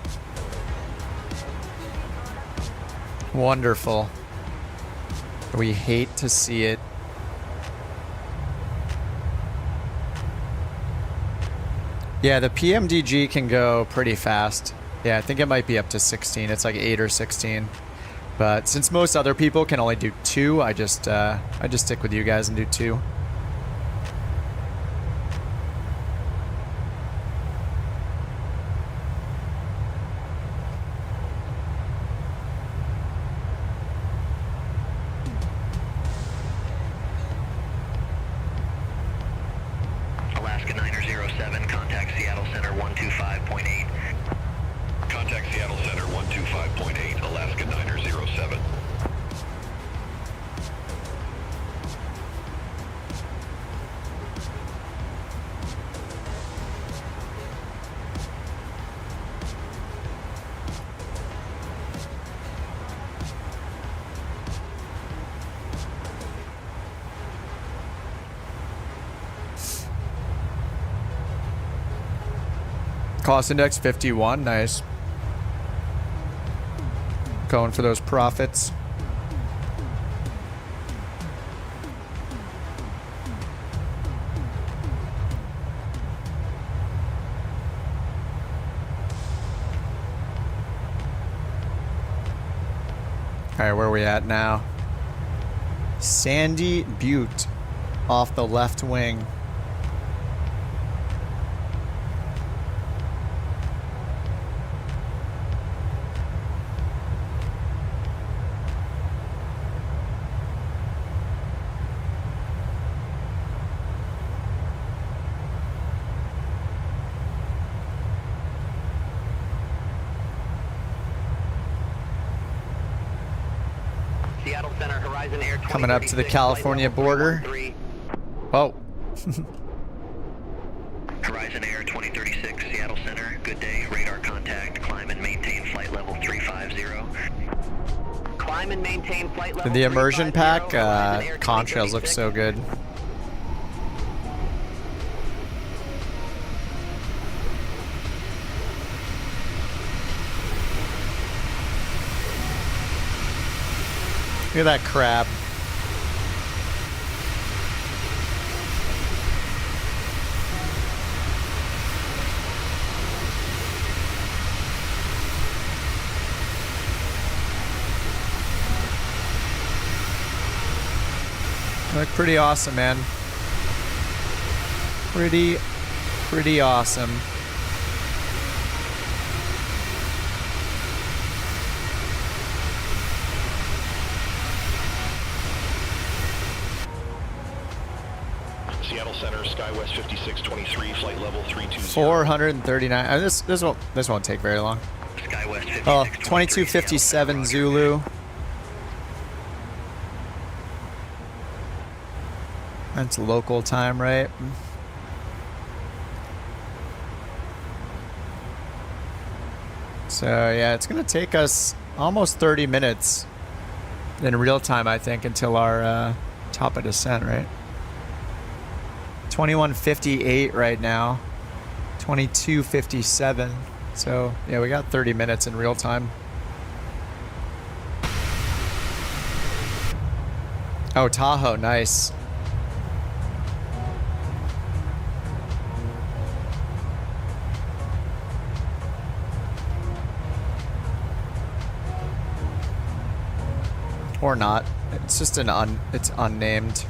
Wonderful. We hate to see it. Yeah, the PMDG can go pretty fast. Yeah, I think it might be up to 16. It's like 8 or 16. But since most other people can only do 2, I just stick with you guys and do 2. Alaska 907, contact Seattle Center 125.8. Contact Seattle Center 125.8, Alaska 907. Cost index 51, nice. Going for those profits. Alright, where are we at now? Sandy Butte off the left wing. Center, Horizon Air Coming up to the 2036, California flight level border. 313. Oh. Horizon Air 2036, Seattle Center. Good day. Radar contact. Climb and maintain flight level 350. Climb and maintain flight level The immersion 350, pack, Horizon Air contrails look 2036. so good. Look at that crab. Look pretty awesome, man. Pretty awesome. Seattle Center, SkyWest 5623, flight level 320. 439. This won't take very long. SkyWest 5623. Oh, 2257 Zulu. That's local time, right? So yeah, it's gonna take us almost 30 minutes in real time, I think, until our top of descent, right? 21:58 right now. 22:57. So yeah, we got 30 minutes in real time. Oh, Tahoe, nice. Or not. It's just it's unnamed.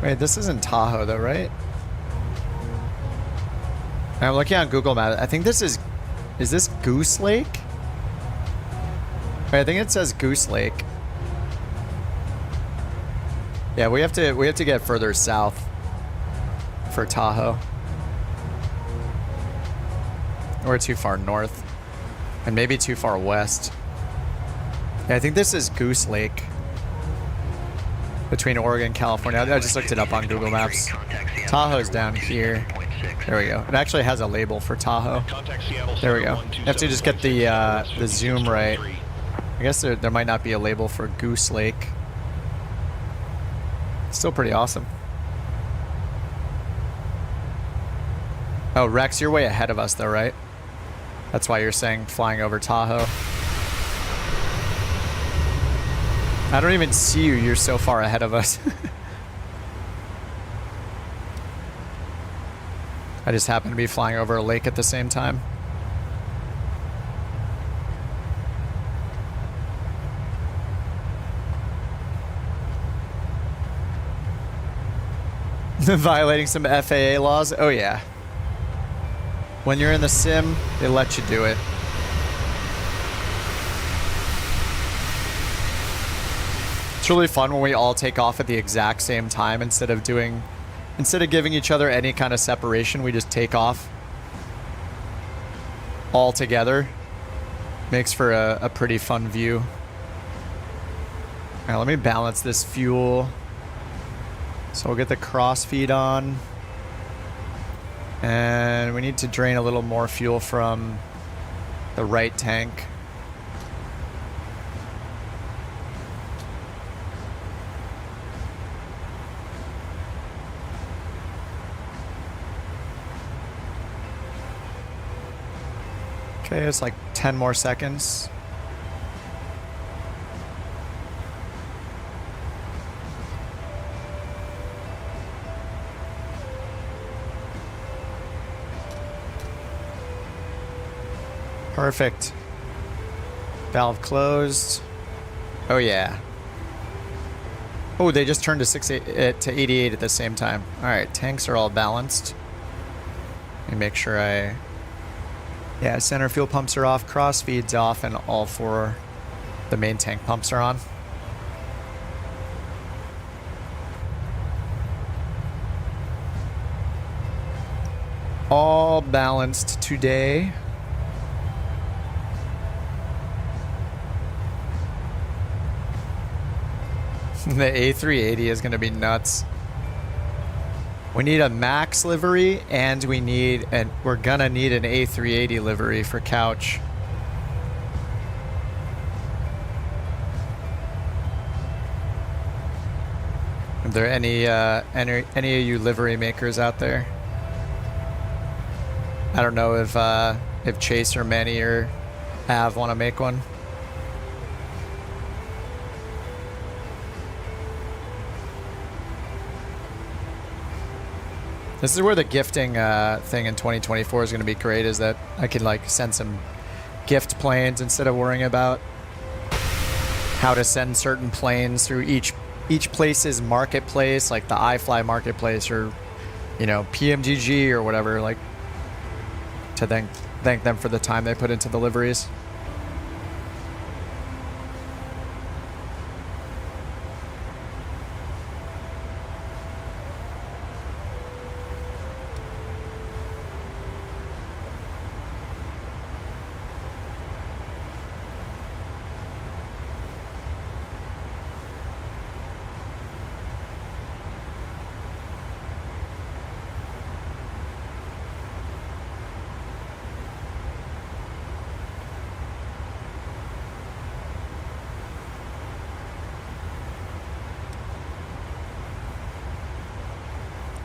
Wait, this isn't Tahoe though, right? I'm looking on Google Maps. I think this is this Goose Lake? Wait, I think it says Goose Lake. Yeah, we have to get further south for Tahoe. Or too far north. And maybe too far west. Yeah, I think this is Goose Lake. Between Oregon and California. I just looked it up on Google Maps. Tahoe's down here. There we go. It actually has a label for Tahoe. There we go. You have to just get the zoom right. I guess there might not be a label for Goose Lake. Still pretty awesome. Oh, Rex, you're way ahead of us though, right? That's why you're saying flying over Tahoe. I don't even see you. You're so far ahead of us. I just happen to be flying over a lake at the same time. Violating some FAA laws? Oh yeah. When you're in the sim, they let you do it. It's really fun when we all take off at the exact same time instead of giving each other any kind of separation, we just take off all together. Makes for a pretty fun view. All right, let me balance this fuel. So we'll get the cross feed on. And we need to drain a little more fuel from the right tank. Okay, it's like 10 more seconds. Perfect. Valve closed. Oh yeah. Oh, they just turned to 88 at the same time. All right, tanks are all balanced. Let me make sure I Yeah, center fuel pumps are off, cross feed's off, and all 4 the main tank pumps are on. All balanced today. The A380 is going to be nuts. We need a Max livery, and we're gonna need an A380 livery for Couch. Are there any of you livery makers out there? I don't know if Chase or Manny or Av want to make one. This is where the gifting thing in 2024 is going to be great, is that I can like send some gift planes instead of worrying about how to send certain planes through each place's marketplace, like the iFly marketplace or, you know, PMDG or whatever, like to thank them for the time they put into the liveries.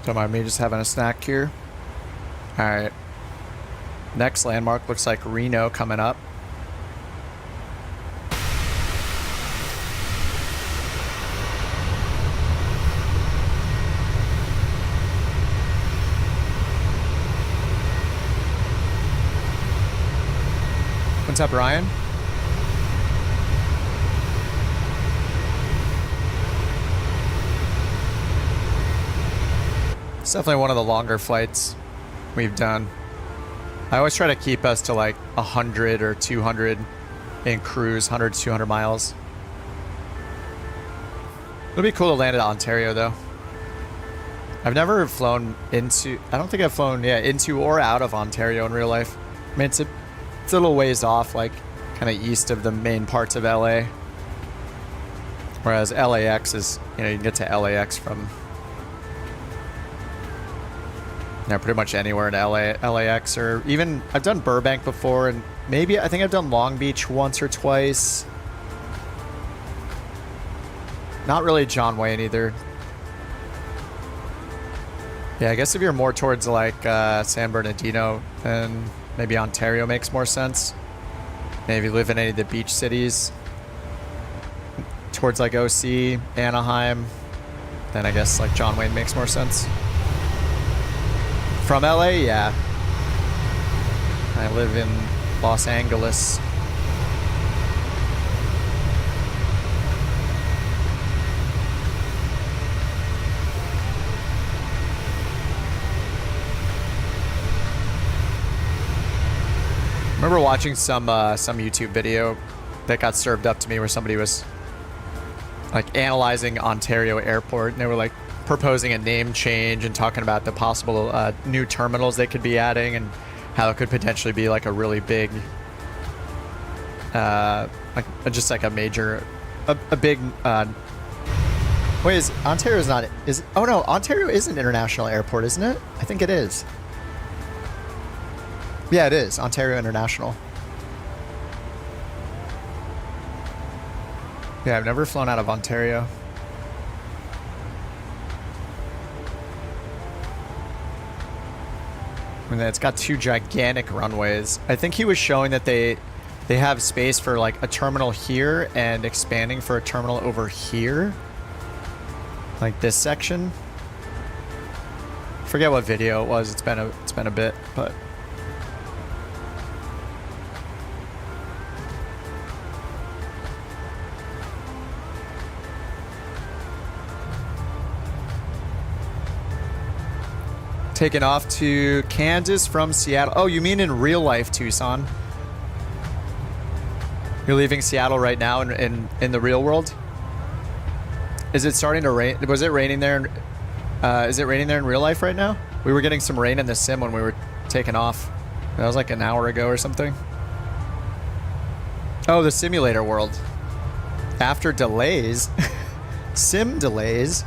Don't mind me just having a snack here. Alright. Next landmark looks like Reno coming up. What's up, Ryan? It's definitely one of the longer flights we've done. I always try to keep us to like 100 or 200 in cruise, 100 to 200 miles. It'll be cool to land at Ontario though. I've never flown into, I don't think I've flown, into or out of Ontario in real life. I mean, it's a little ways off, like kind of east of the main parts of LA. Whereas LAX is, you know, you can get to LAX from pretty much anywhere in LAX, or even I've done Burbank before, and maybe I think I've done Long Beach once or twice. Not really John Wayne either. Yeah, I guess if you're more towards like San Bernardino, then maybe Ontario makes more sense. Maybe if you live in any of the beach cities towards like OC, Anaheim, then I guess like John Wayne makes more sense. From LA, yeah. I live in Los Angeles. I remember watching some YouTube video that got served up to me where somebody was like analyzing Ontario Airport, and they were like proposing a name change and talking about the possible new terminals they could be adding and how it could potentially be like a really big, like just like a major, a big. Wait, is Ontario's not? Oh no, Ontario is an international airport, isn't it? I think it is. Yeah, it is Ontario International. Yeah, I've never flown out of Ontario. And it's got 2 gigantic runways. I think he was showing that they have space for like a terminal here and expanding for a terminal over here. Like this section. Forget what video it was. It's been a bit, but Taking off to Kansas from Seattle. Oh, you mean in real life, Tucson? You're leaving Seattle right now in the real world? Is it starting to rain? Was it raining there? Is it raining there in real life right now? We were getting some rain in the sim when we were taking off. That was like an hour ago or something. Oh, the simulator world. After delays. Sim delays.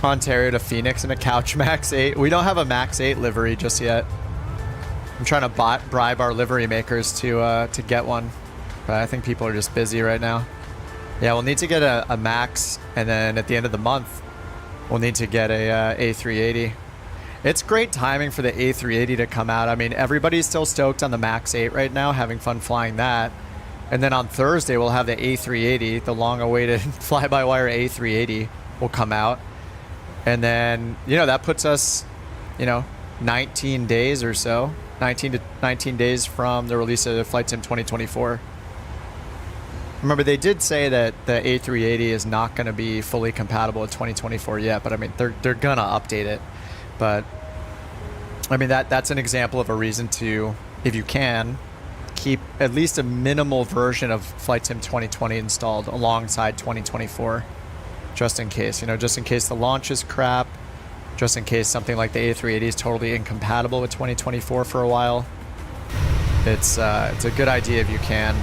Ontario to Phoenix in a couch Max 8. We don't have a Max 8 livery just yet. I'm trying to bribe our livery makers to get one. But I think people are just busy right now. Yeah, we'll need to get a Max, and then at the end of the month, we'll need to get a A380. It's great timing for the A380 to come out. I mean, everybody's still stoked on the Max 8 right now, having fun flying that. And then on Thursday, we'll have the A380, the long-awaited fly-by-wire A380 will come out. And then, you know, that puts us, you know, 19 days or so. 19 days from the release of Flight Sim 2024. Remember, they did say that the A380 is not going to be fully compatible with 2024 yet, but I mean, they're going to update it. But I mean, that's an example of a reason to, if you can, keep at least a minimal version of Flight Sim 2020 installed alongside 2024, just in case, you know, just in case the launch is crap, just in case something like the A380 is totally incompatible with 2024 for a while. It's a good idea if you can.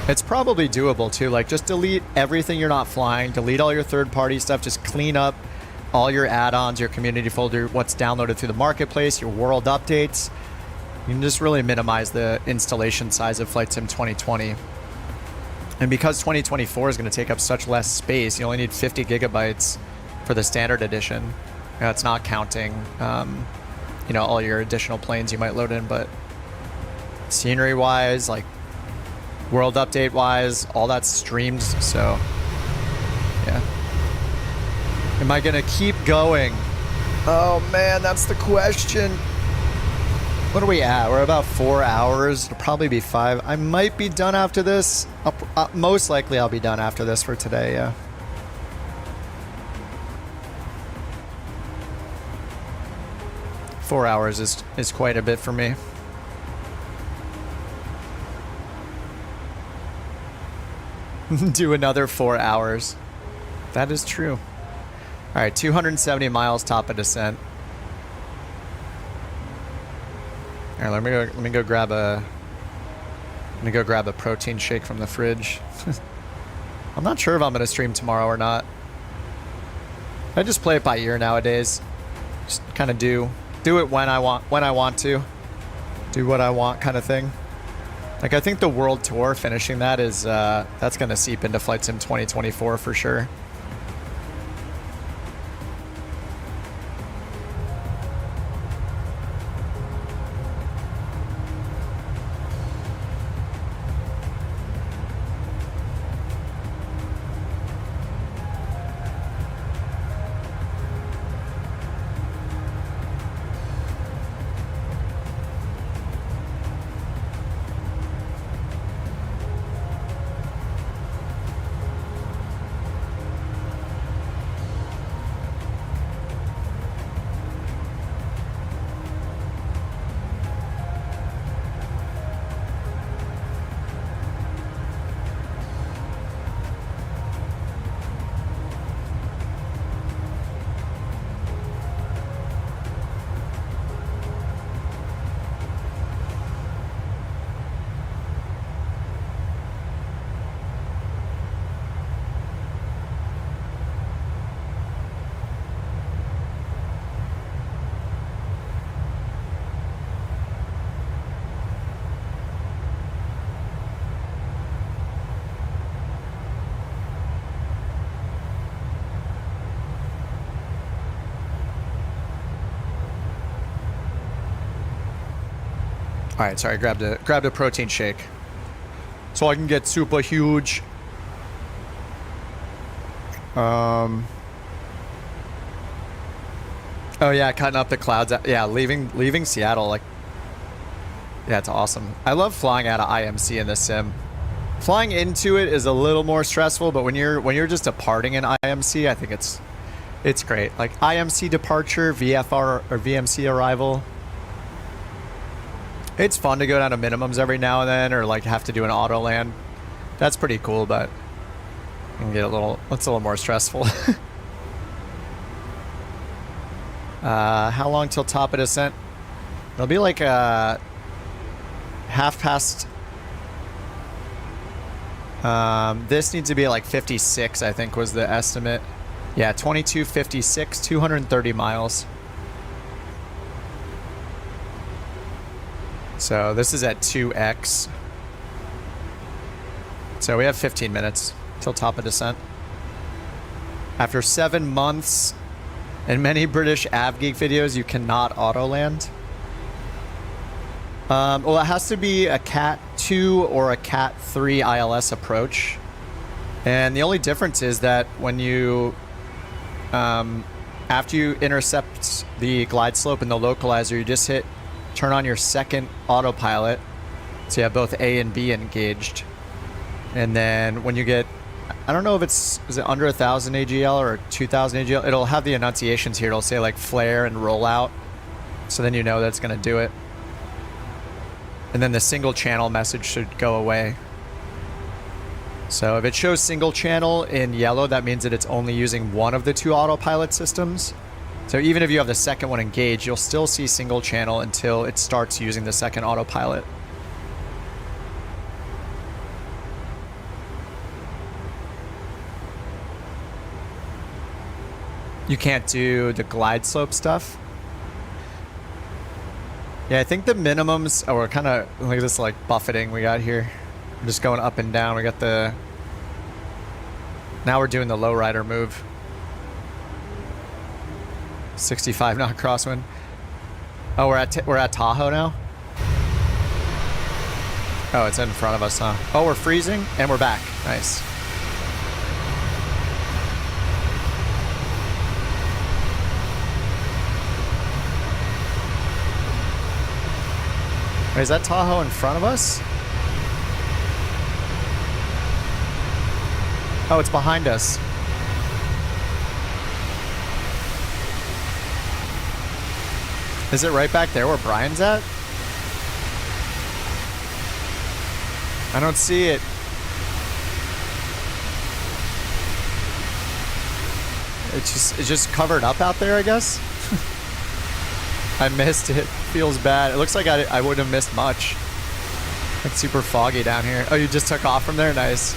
It's probably doable too. Like, just delete everything you're not flying, delete all your third-party stuff, just clean up all your add-ons, your community folder, what's downloaded through the marketplace, your world updates. You can just really minimize the installation size of Flight Sim 2020. And because 2024 is going to take up such less space, you only need 50 gigabytes for the standard edition. You know, it's not counting, you know, all your additional planes you might load in, but scenery-wise, like world update-wise, all that's streamed, so yeah. Am I gonna keep going? Oh man, that's the question. What are we at? We're about 4 hours. It'll probably be 5. I might be done after this. Most likely I'll be done after this for today, yeah. Four hours is quite a bit for me. Do another 4 hours. That is true. All right, 270 miles top of descent. All right, let me go grab a protein shake from the fridge. I'm not sure if I'm gonna stream tomorrow or not. I just play it by ear nowadays. Just kind of do it when I want to. Do what I want, kind of thing. Like, I think the world tour, finishing that is that's gonna seep into Flight Sim 2024 for sure. All right, sorry, grabbed a protein shake so I can get super huge. Oh yeah, cutting up the clouds. Yeah, leaving Seattle, like, Yeah, it's awesome. I love flying out of IMC in this sim. Flying into it is a little more stressful, but when you're just departing in IMC, I think it's great. Like IMC departure, VFR or VMC arrival. It's fun to go down to minimums every now and then, or like have to do an auto land. That's pretty cool, but it can get it's a little more stressful. How long till top of descent? It'll be like half past. This needs to be like 56, I think was the estimate. Yeah, 22:56, 230 miles. So this is at 2x. So we have 15 minutes till top of descent. After 7 months, in many British AvGeek videos, you cannot auto land. Well, it has to be a Cat 2 or a Cat 3 ILS approach. And the only difference is that when you, after you intercept the glide slope and the localizer, you just turn on your second autopilot. So you have both A and B engaged. And then when you get, I don't know if is it under 1,000 AGL or 2,000 AGL? It'll have the enunciations here. It'll say like flare and roll out. So then you know that's going to do it. And then the single channel message should go away. So if it shows single channel in yellow, that means that it's only using one of the two autopilot systems. So even if you have the second one engaged, you'll still see single channel until it starts using the second autopilot. You can't do the glide slope stuff. Yeah, I think the minimums, oh, we're kind of, look at this like buffeting we got here. We're just going up and down. We got the, now we're doing the lowrider move. 65 knot crosswind. Oh, we're at Tahoe now? Oh, it's in front of us, huh? Oh, we're freezing and we're back. Nice. Wait, is that Tahoe in front of us? Oh, it's behind us. Is it right back there where Brian's at? I don't see it. It's just covered up out there, I guess. I missed it. Feels bad. It looks like I wouldn't have missed much. It's super foggy down here. Oh, you just took off from there? Nice.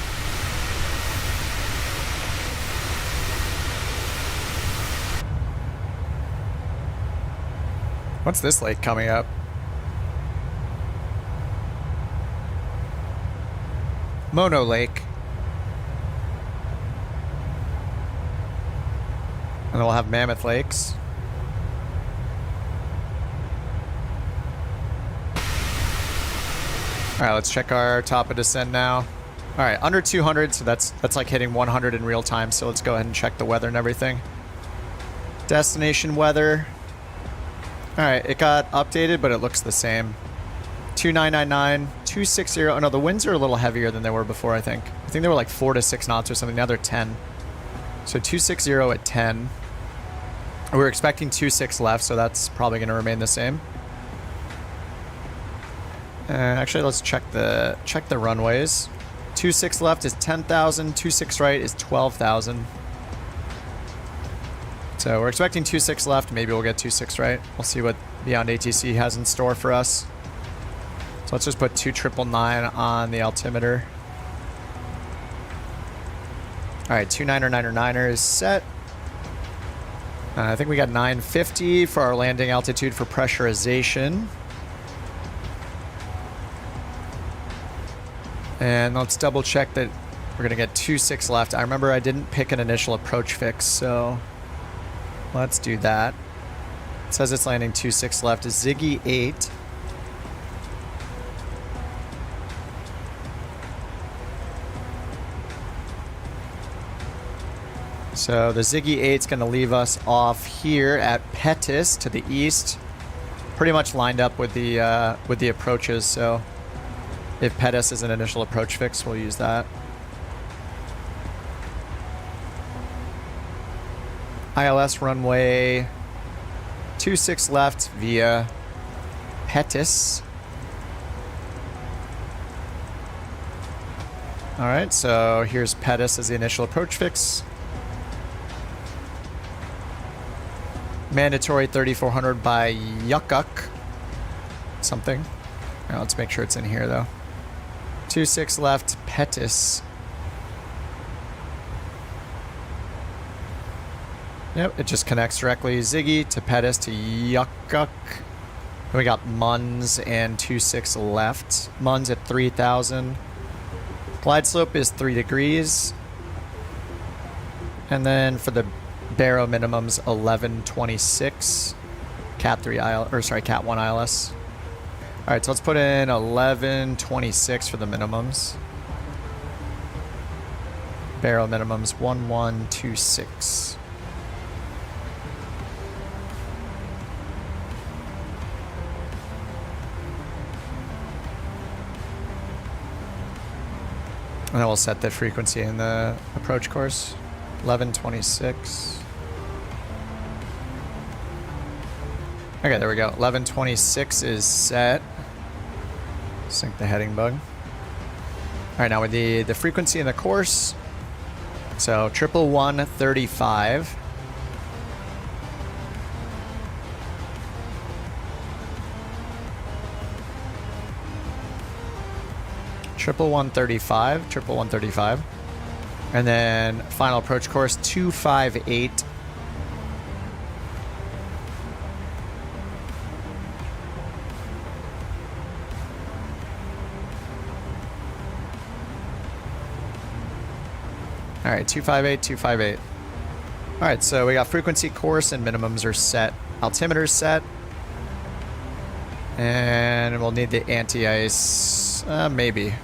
What's this lake coming up? Mono Lake. And then we'll have Mammoth Lakes. All right, let's check our top of descent now. All right, under 200, so that's like hitting 100 in real time. So let's go ahead and check the weather and everything. Destination weather. All right, it got updated, but it looks the same. 2999, 260. Oh no, the winds are a little heavier than they were before, I think. I think they were like 4 to 6 knots or something. Now they're 10. So 260 at 10. We're expecting 26 left, so that's probably going to remain the same. Actually, let's check the runways. 26 left is 10,000. 26 right is 12,000. So we're expecting 26 left. Maybe we'll get 26 right. We'll see what BeyondATC has in store for us. So let's just put 2999 on the altimeter. All right, 2999er is set. I think we got 950 for our landing altitude for pressurization. And let's double check that we're gonna get 26 left. I remember I didn't pick an initial approach fix, so let's do that. It says it's landing 26 left. Is Ziggy 8. So the Ziggy 8's gonna leave us off here at Pettis to the east. pretty much lined up with the approaches. So if Pettis is an initial approach fix, we'll use that. ILS runway 26 left via Pettis. All right, so here's Pettis as the initial approach fix. Mandatory 3400 by Yuckuk. Something. Now let's make sure it's in here though. 26 left, Pettis. Yep, it just connects directly Ziggy to Pettis to Yuckuk. Then we got Muns and 26 left. Muns at 3000. Glide slope is 3 degrees. And then for the Barrow minimums 1126. Cat 3 IL, or sorry, Cat 1 ILS. All right, so let's put in 1126 for the minimums. Barrow minimums 1126. And then we'll set the frequency in the approach course. 1126. Okay, there we go. 1126 is set. Sync the heading bug. All right, now with the frequency in the course. So 11135. Triple 135, and then final approach course 258. All right, 258, 258. All right, so we got frequency, course, and minimums are set. Altimeter's set. And we'll need the anti-ice, maybe.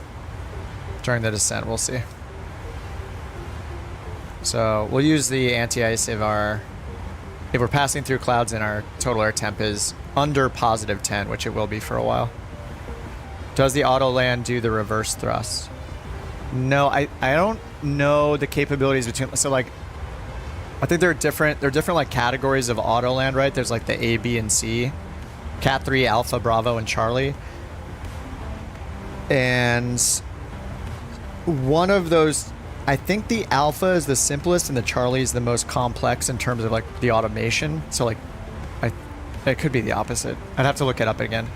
During the descent, we'll see. So we'll use the anti-ice if we're passing through clouds and our total air temp is under positive 10, which it will be for a while. Does the auto land do the reverse thrust? No, I don't know the capabilities between, so like, I think they're different like categories of auto land, right? There's like the A, B, and C. Cat 3, Alpha, Bravo, and Charlie. And one of those, I think the Alpha is the simplest and the Charlie is the most complex in terms of like the automation. So like, it could be the opposite. I'd have to look it up again.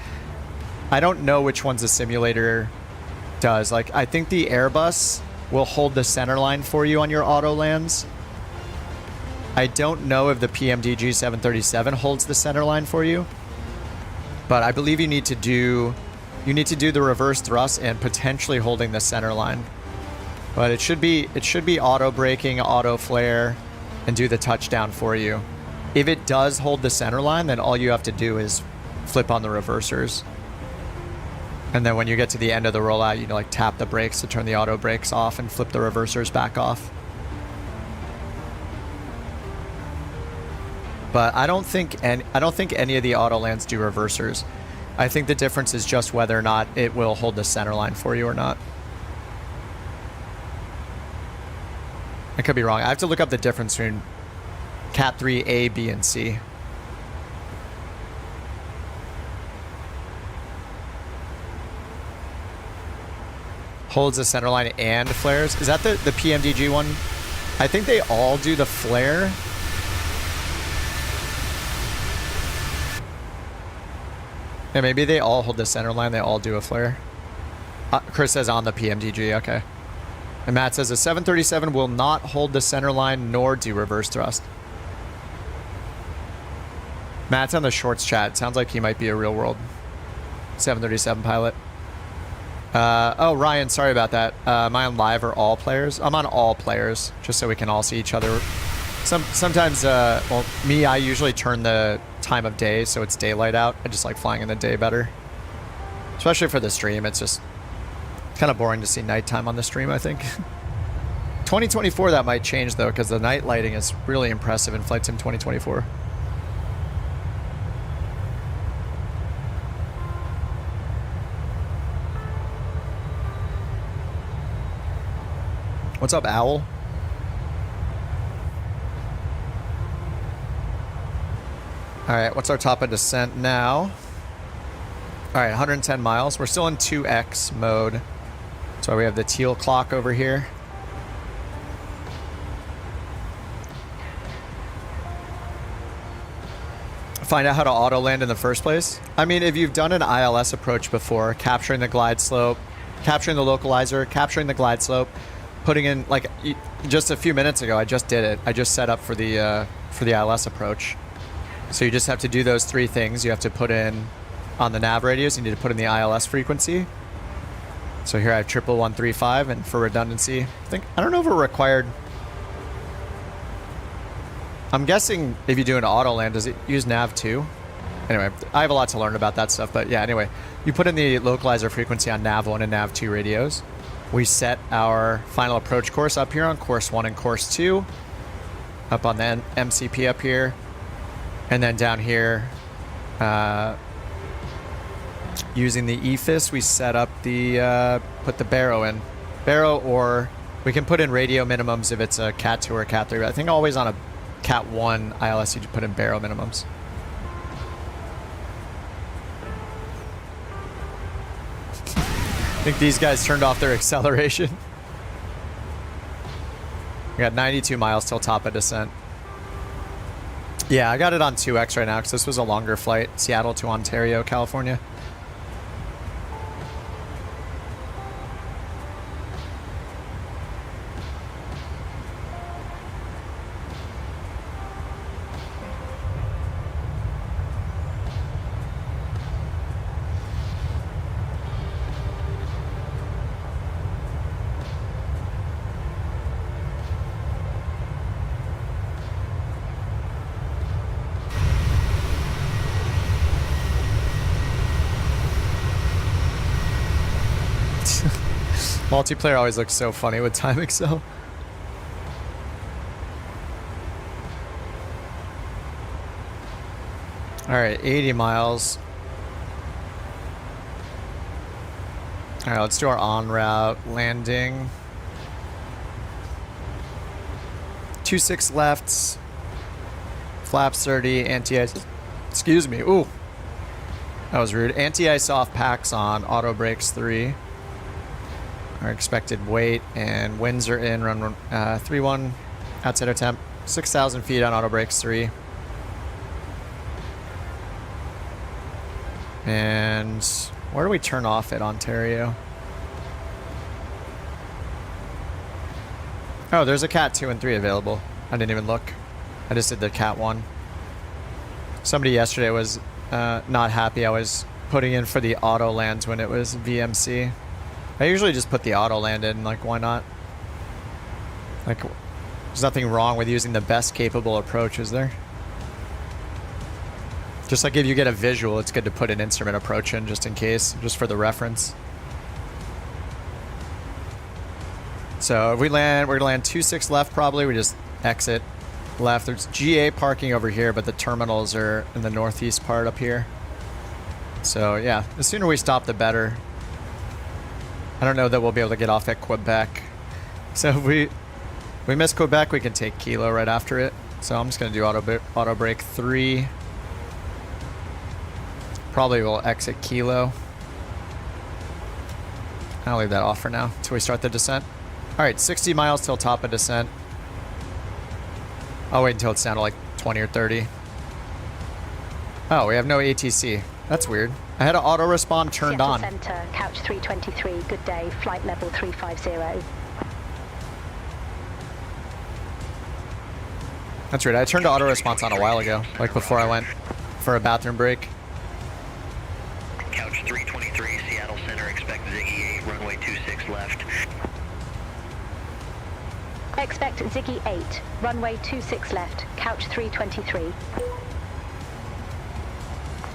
I don't know which ones the simulator does. Like, I think the Airbus will hold the center line for you on your auto lands. I don't know if the PMDG 737 holds the center line for you. But I believe you need to do the reverse thrust and potentially holding the center line. But it should be auto braking, auto flare, and do the touchdown for you. If it does hold the center line, then all you have to do is flip on the reversers. And then when you get to the end of the rollout, you like tap the brakes to turn the auto brakes off and flip the reversers back off. But I don't think any of the auto lands do reversers. I think the difference is just whether or not it will hold the center line for you or not. I could be wrong. I have to look up the difference between Cat 3, A, B, and C. Holds the center line and flares. Is that the PMDG one? I think they all do the flare. Yeah, maybe they all hold the center line. They all do a flare. Chris says on the PMDG. Okay. And Matt says a 737 will not hold the center line nor do reverse thrust. Matt's on the shorts chat. Sounds like he might be a real world 737 pilot. Oh, Ryan, sorry about that. Am I on live or all players? I'm on all players, just so we can all see each other. Sometimes, well, me, I usually turn the time of day so it's daylight out. I just like flying in the day better. Especially for the stream, it's just kind of boring to see nighttime on the stream, I think. 2024, that might change, though, because the night lighting is really impressive in Flight Sim 2024. What's up, Owl? Alright, what's our top of descent now? Alright, 110 miles. We're still in 2X mode. So we have the teal clock over here. Find out how to auto land in the first place. I mean, if you've done an ILS approach before, capturing the glide slope, capturing the localizer, capturing the glide slope, putting in, like, just a few minutes ago, I just did it. I just set up for the ILS approach. So you just have to do those three things. You have to put in on the nav radius, you need to put in the ILS frequency. So here I have 11135, and for redundancy, I don't know if we're required. I'm guessing if you do an auto land, does it use nav too? Anyway, I have a lot to learn about that stuff, but yeah, anyway, you put in the localizer frequency on nav 1 and nav 2 radios. We set our final approach course up here on course 1 and course 2, up on the MCP up here, and then down here, using the EFIS, we set up the, put the Barrow in. Barrow, or we can put in radio minimums if it's a Cat 2 or Cat 3. I think always on a Cat 1 ILS, you just put in Barrow minimums. I think these guys turned off their acceleration. We got 92 miles till top of descent. Yeah, I got it on 2X right now because this was a longer flight. Seattle to Ontario, California. Multiplayer always looks so funny with time excel. Alright, 80 miles. Alright, let's do our en route landing. 26 lefts. Flaps 30, anti-ice. Excuse me. Ooh. That was rude. Anti-ice off, packs on, auto brakes 3. Our expected weight and winds are in, run 3-1, outside our temp, 6,000 feet on auto brakes 3. And where do we turn off at Ontario? Oh, there's a Cat 2 and 3 available. I didn't even look. I just did the Cat 1. Somebody yesterday was not happy I was putting in for the auto lands when it was VMC. I usually just put the auto land in, like, why not? Like, there's nothing wrong with using the best capable approach, is there? Just like if you get a visual, it's good to put an instrument approach in just in case, just for the reference. So if we land, we're gonna land 26 left probably, we just exit left. There's GA parking over here, but the terminals are in the northeast part up here. So yeah, the sooner we stop, the better. I don't know that we'll be able to get off at Quebec. So if we miss Quebec, we can take Kilo right after it. So I'm just going to do auto brake 3. Probably will exit Kilo. I'll leave that off for now until we start the descent. Alright, 60 miles till top of descent. I'll wait until it's down to like 20 or 30. Oh, we have no ATC. That's weird. I had an auto respawn turned Seattle on. Center, couch 323, good day, flight level 350. That's weird. I turned auto response on a while ago, like before I went for a bathroom break. Couch 323, Seattle Center, expect Ziggy 8, runway 26 left. Expect Ziggy 8, runway 26 left, couch 323.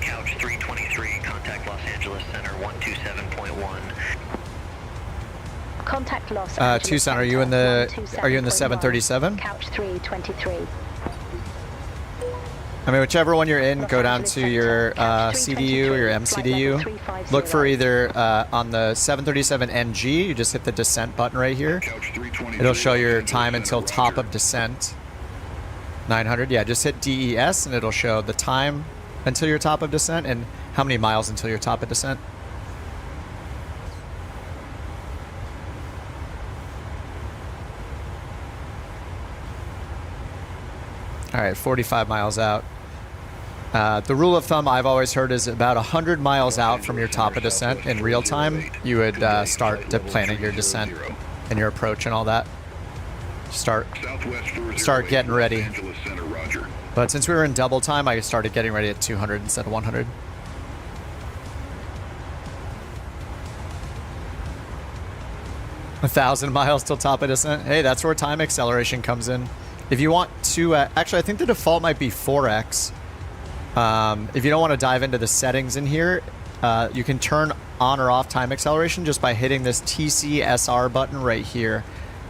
Couch 323, contact Los Angeles Center 127.1. Contact Los Angeles Tucson, are you in the 737? Couch 323. I mean, whichever one you're in, go down to your CDU or your MCDU. Look for either on the 737NG, you just hit the descent button right here. It'll show your time until top of descent. 900, yeah, just hit DES and it'll show the time until your top of descent and how many miles until your top of descent. All right, 45 miles out. The rule of thumb I've always heard is about 100 miles out from your top of descent in real time, you would start planning your descent and your approach and all that. Start getting ready. But since we were in double time, I started getting ready at 200 instead of 100. A 1,000 miles till top of descent. Hey, that's where time acceleration comes in. If you want to, actually, I think the default might be 4x. If you don't want to dive into the settings in here, you can turn on or off time acceleration just by hitting this TCSR button right here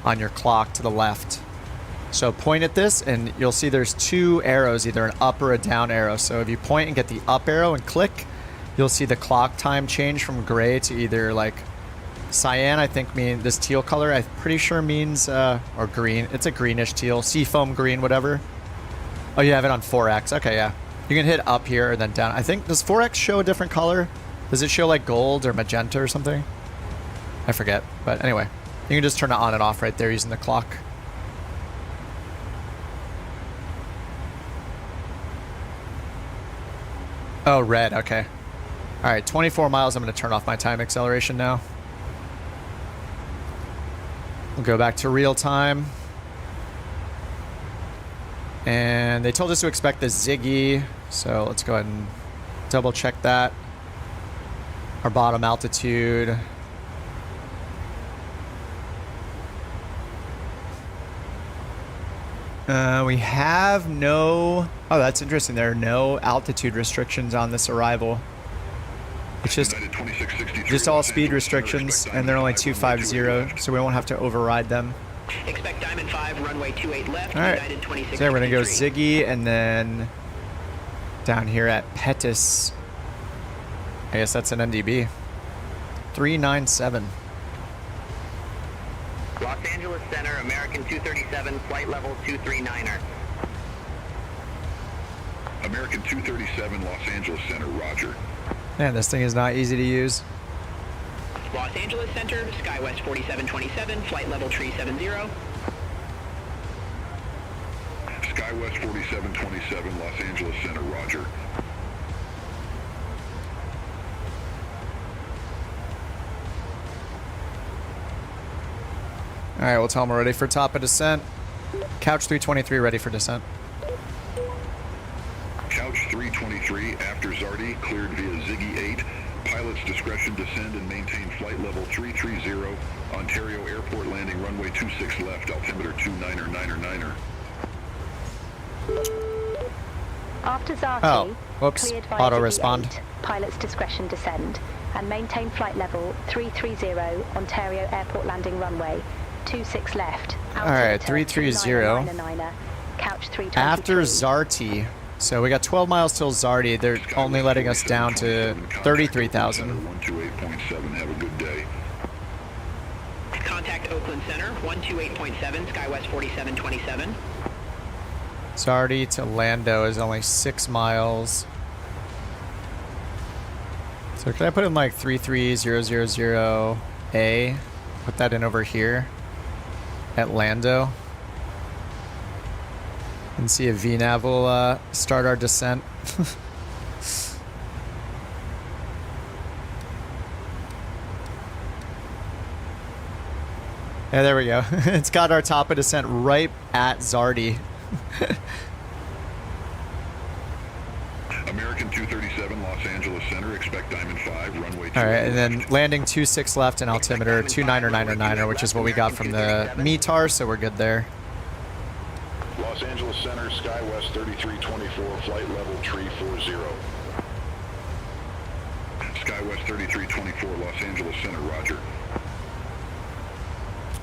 on your clock to the left. So point at this and you'll see there's two arrows, either an up or a down arrow. So if you point and get the up arrow and click, you'll see the clock time change from gray to either like cyan, I think mean this teal color, I'm pretty sure means, or green. It's a greenish teal, seafoam green, whatever. Oh, you have it on 4x. Okay, yeah. You can hit up here and then down. I think, does 4x show a different color? Does it show like gold or magenta or something? I forget, but anyway. You can just turn it on and off right there using the clock. Oh, red, okay. All right, 24 miles, I'm gonna turn off my time acceleration now. We'll go back to real time. And they told us to expect the Ziggy, so let's go ahead and double check that. Our bottom altitude. We have no... Oh, that's interesting. There are no altitude restrictions on this arrival. It's just all speed restrictions, and they're only 250, so we won't have to override them. Expect Diamond 5, runway 28 left, all right. United 26. So we're going to go Ziggy, and then down here at Pettis. I guess that's an NDB. 397. Los Angeles Center, American 237, flight level 239er. American 237, Los Angeles Center, roger. Man, this thing is not easy to use. Los Angeles Center, SkyWest 4727, flight level 370. SkyWest 4727, Los Angeles Center, roger. All right, we'll tell them we're ready for top of descent. Couch 323 ready for descent. Couch 323, after Zardy, cleared via Ziggy 8. Pilot's discretion, descend and maintain flight level 330. Ontario Airport landing runway 26 left, altimeter 29er. After Zardy, whoops, cleared via auto Ziggy respond. 8, pilot's discretion descend and maintain flight level 330, Ontario Airport landing runway 26 left. All right, 330. Couch 323. After Zarty. So we got 12 miles till Zardy. They're only letting us down to 33,000. 128.7, have a good day. Contact Oakland Center, 128.7, SkyWest 4727. Zardy to Lando is only 6 miles. So can I put in like 33000A? Put that in over here at Lando. And see if VNAV will start our descent. Yeah, there we go. It's got our top of descent right at Zardy. American 237, Los Angeles Center, expect Diamond 5, runway 2. All right, and then landing 26 left and altimeter 29er, which is what we got from the METAR, so we're good there. Los Angeles Center, SkyWest 3324, flight level 340. SkyWest 3324, Los Angeles Center, roger.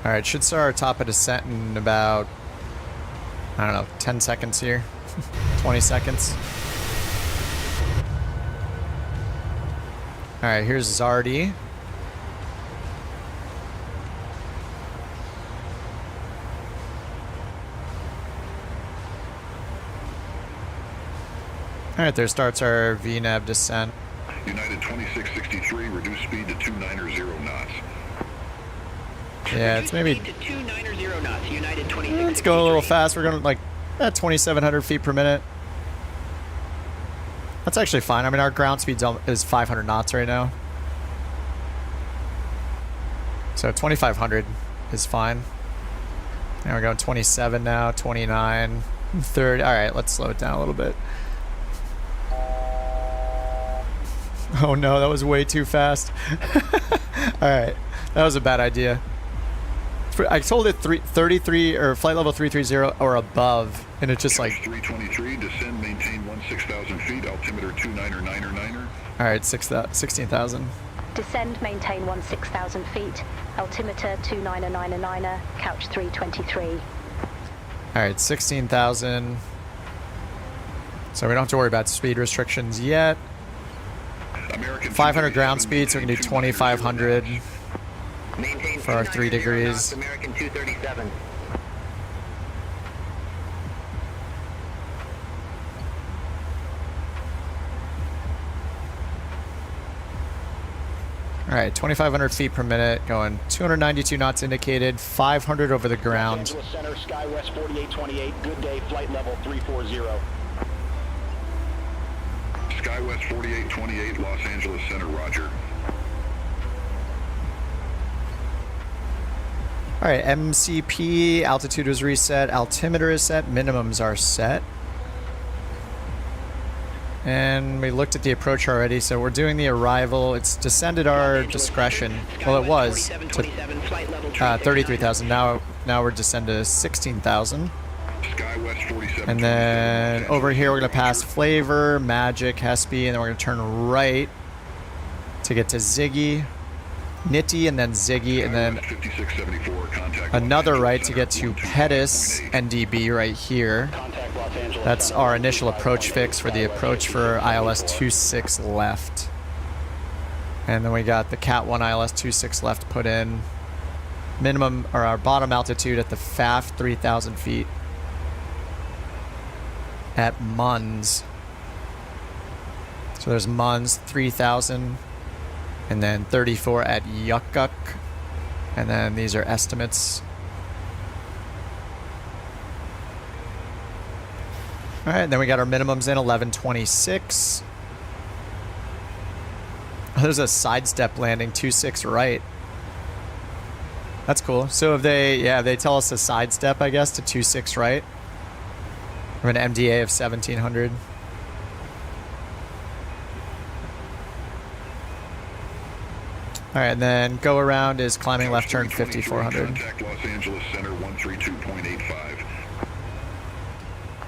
All right, should start our top of descent in about, I don't know, 10 seconds here. 20 seconds. All right, here's Zardy. All right, there starts our VNAV descent. United 2663, reduce speed to 290 knots. Yeah, it's maybe... To 290 knots, United 2663. It's going a little fast. We're going like at 2,700 feet per minute. That's actually fine. I mean, our ground speed is 500 knots right now. So 2,500 is fine. Now we're going 27 now, 29, 30. All right, let's slow it down a little bit. Oh no, that was way too fast. All right, that was a bad idea. I told it 33 or flight level 330 or above, and it just like. 323, descend, maintain 16,000 feet, altimeter 299er. All right, 16,000. Descend, maintain 16,000 feet, altimeter 299er, couch 323. All right, 16,000. So we don't have to worry about speed restrictions yet. 500 ground speed, so we can do 2,500 for our 3 degrees. American 237. All right, 2,500 feet per minute, going 292 knots indicated, 500 over the ground. Los Angeles Center, SkyWest 4828, good day, flight level 340. SkyWest 4828, Los Angeles Center, roger. All right, MCP, altitude is reset, altimeter is set, minimums are set. And we looked at the approach already, so we're doing the arrival. It's descended our discretion. Well, it was to 33,000. Now we're descended to 16,000. And then over here we're going to pass Flavor, Magic, Hespe, and then we're going to turn right to get to Ziggy, Nitty, and then Ziggy, and then another right to get to Pettis NDB right here. That's our initial approach fix for the approach for ILS 26 left. And then we got the Cat 1 ILS 26 left put in. Minimum, or our bottom altitude at the FAF 3,000 feet. At Munns. So there's Munns 3,000. And then 34 at Yukkuk. And then these are estimates. All right, then we got our minimums in 1126. Oh, there's a sidestep landing 26 right. That's cool. So if they tell us to sidestep, I guess, to 26 right. We have an MDA of 1700. All right, and then go around is climbing left turn 5400. Contact Los Angeles Center 132.85.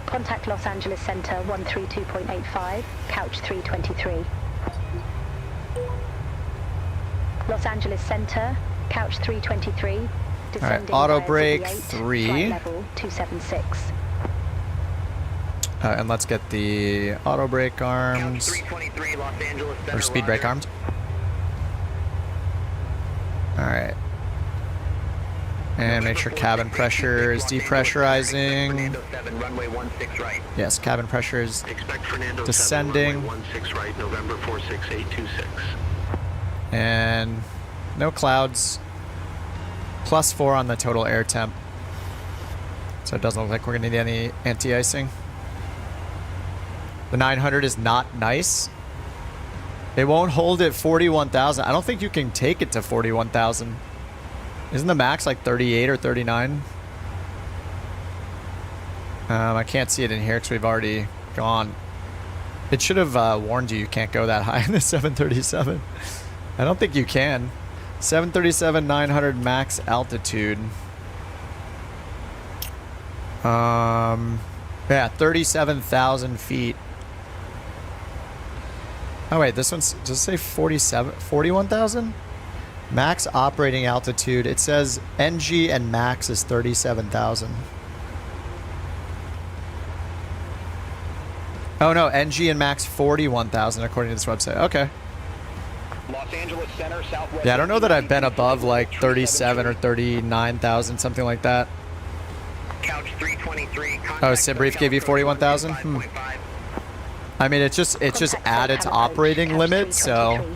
Contact Los Angeles Center 132.85, couch 323. Los Angeles Center, couch 323. Descending auto via brake Ziggy 8, 3. flight level 276. And let's get the auto brake arms. Or speed brake arms. All right. And make sure cabin pressure is depressurizing. Yes, cabin pressure is descending. And no clouds. +4 on the total air temp. So it doesn't look like we're gonna need any anti-icing. The 900 is not nice. It won't hold at 41,000. I don't think you can take it to 41,000. Isn't the max like 38 or 39? I can't see it in here because we've already gone. It should have warned you can't go that high in the 737. I don't think you can. 737 900 max altitude. Yeah, 37,000 feet. Oh wait, this one's, does it say 41,000? Max operating altitude. It says NG and max is 37,000. Oh no, NG and max 41,000 according to this website. Okay. Los Angeles Center, Southwest. Yeah, I don't know that I've been above like 37 or 39,000, something like that. Couch 323. Oh, Simbrief gave you 41,000? I mean, it's just added to operating limit, so.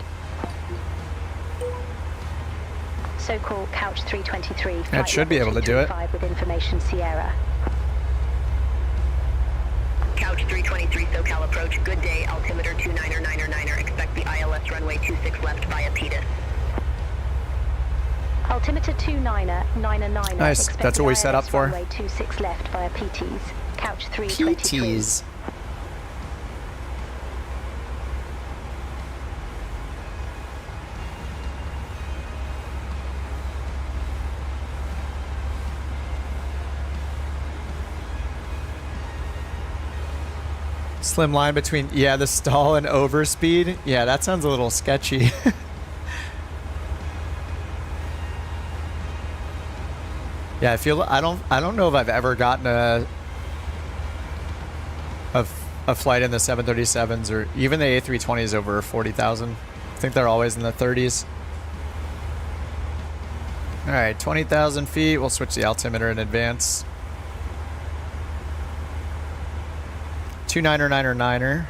So-called Couch 323. That should be able to do it. With information Sierra. Couch 323 SoCal approach. Good day. Altimeter 29er. Expect the ILS runway 26 left via PETUS. Altimeter 29er. Nice. That's what we set up for. Runway 26 left via PTs. Couch 323. PTs. Slim line between, yeah, the stall and overspeed. Yeah, that sounds a little sketchy. Yeah, I don't know if I've ever gotten a flight in the 737s or even the A320s over 40,000. I think they're always in the 30s. All right, 20,000 feet. We'll switch the altimeter in advance. 29er.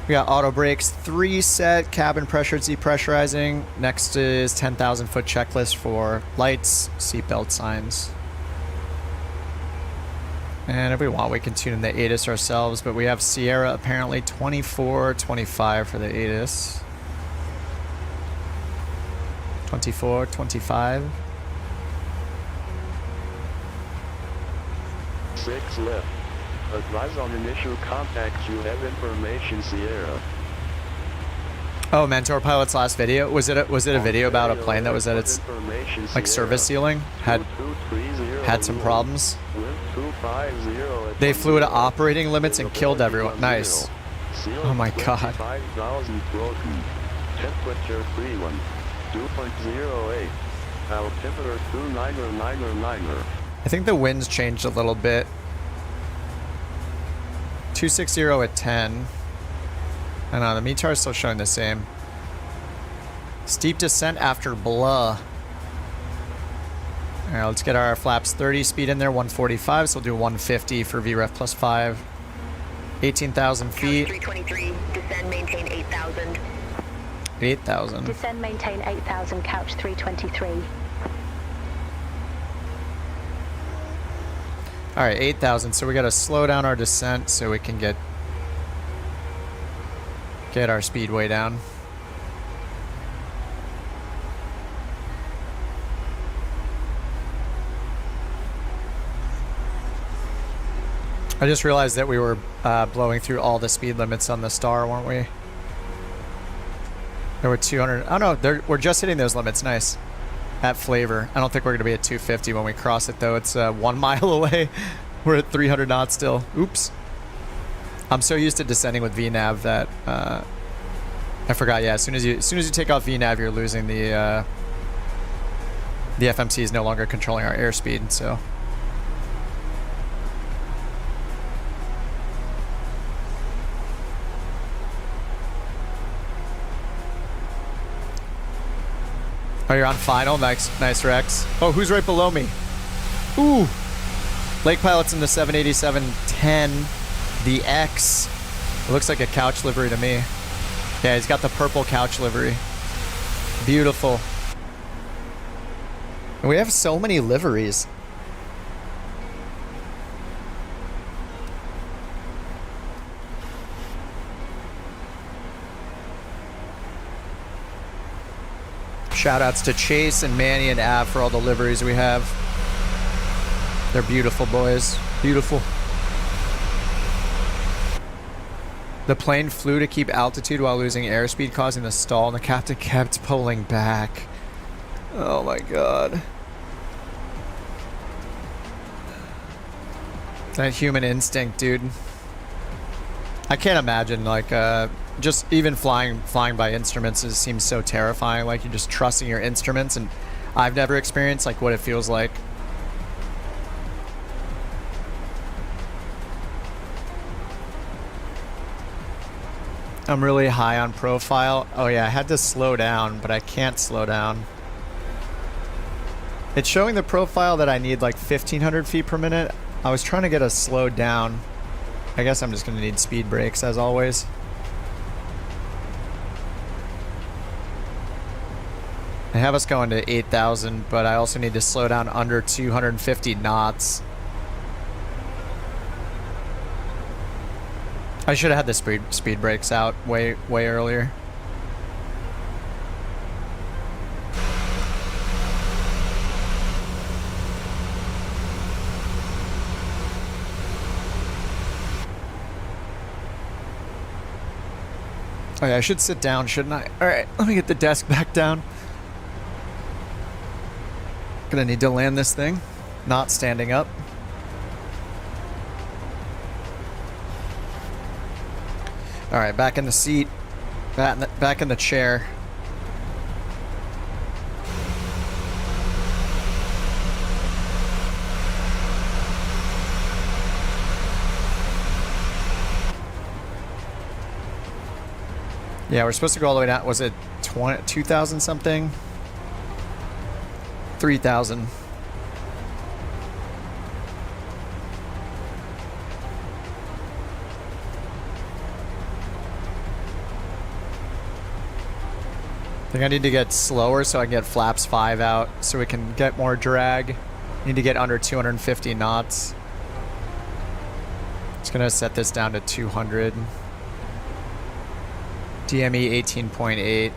We got auto brakes 3 set, cabin pressured depressurizing. Next is 10,000 foot checklist for lights, seatbelt signs. And if we want, we can tune in the ATIS ourselves, but we have Sierra apparently 24, 25 for the ATIS. 24, 25. 6 left. Advise on initial contact. You have information, Sierra. Oh, Mentor Pilot's last video, was it a video about a plane that was at its like service ceiling had some problems? They flew at operating limits and killed everyone. Nice. Oh my god. Temperature 31. 2.08. Altimeter 29er. I think the winds changed a little bit. 260 at 10. I know, the METAR is still showing the same. Steep descent after blah. Alright, let's get our flaps 30 speed in there, 145, so we'll do 150 for VREF plus 5. 18,000 feet. 323, descend, maintain 8,000. 8,000. Descend, maintain 8,000, couch 323. Alright, 8,000, so we gotta slow down our descent so we can get our speed way down. I just realized that we were blowing through all the speed limits on the Star, weren't we? There were 200. Oh no, we're just hitting those limits. Nice. At Flavor. I don't think we're going to be at 250 when we cross it, though. It's 1 mile away. We're at 300 knots still. Oops. I'm so used to descending with VNav that I forgot. Yeah, as soon as you take off VNav, you're losing the FMC is no longer controlling our airspeed. So. Oh, you're on final? Nice, Rex. Oh, who's right below me? Ooh. Lake Pilot's in the 787-10. The X. It looks like a couch livery to me. Yeah, he's got the purple couch livery. Beautiful. And we have so many liveries. Shoutouts to Chase and Manny and Av for all the liveries we have. They're beautiful, boys. Beautiful. The plane flew to keep altitude while losing airspeed, causing the stall, and the captain kept pulling back. Oh my god. That human instinct, dude. I can't imagine, like, just even flying by instruments seems so terrifying. Like, you're just trusting your instruments, and I've never experienced like what it feels like. I'm really high on profile. Oh yeah, I had to slow down, but I can't slow down. It's showing the profile that I need like 1,500 feet per minute. I was trying to get us slowed down. I guess I'm just gonna need speed brakes as always. I have us going to 8,000, but I also need to slow down under 250 knots. I should have had the speed brakes out way earlier. Oh yeah, I should sit down, shouldn't I? Alright, let me get the desk back down. Gonna need to land this thing, not standing up. Alright, back in the seat. Back in the chair. Yeah, we're supposed to go all the way down. Was it 2,000 something? 3,000. I think I need to get slower so I can get flaps 5 out so we can get more drag. Need to get under 250 knots. Just gonna set this down to 200. DME 18.8.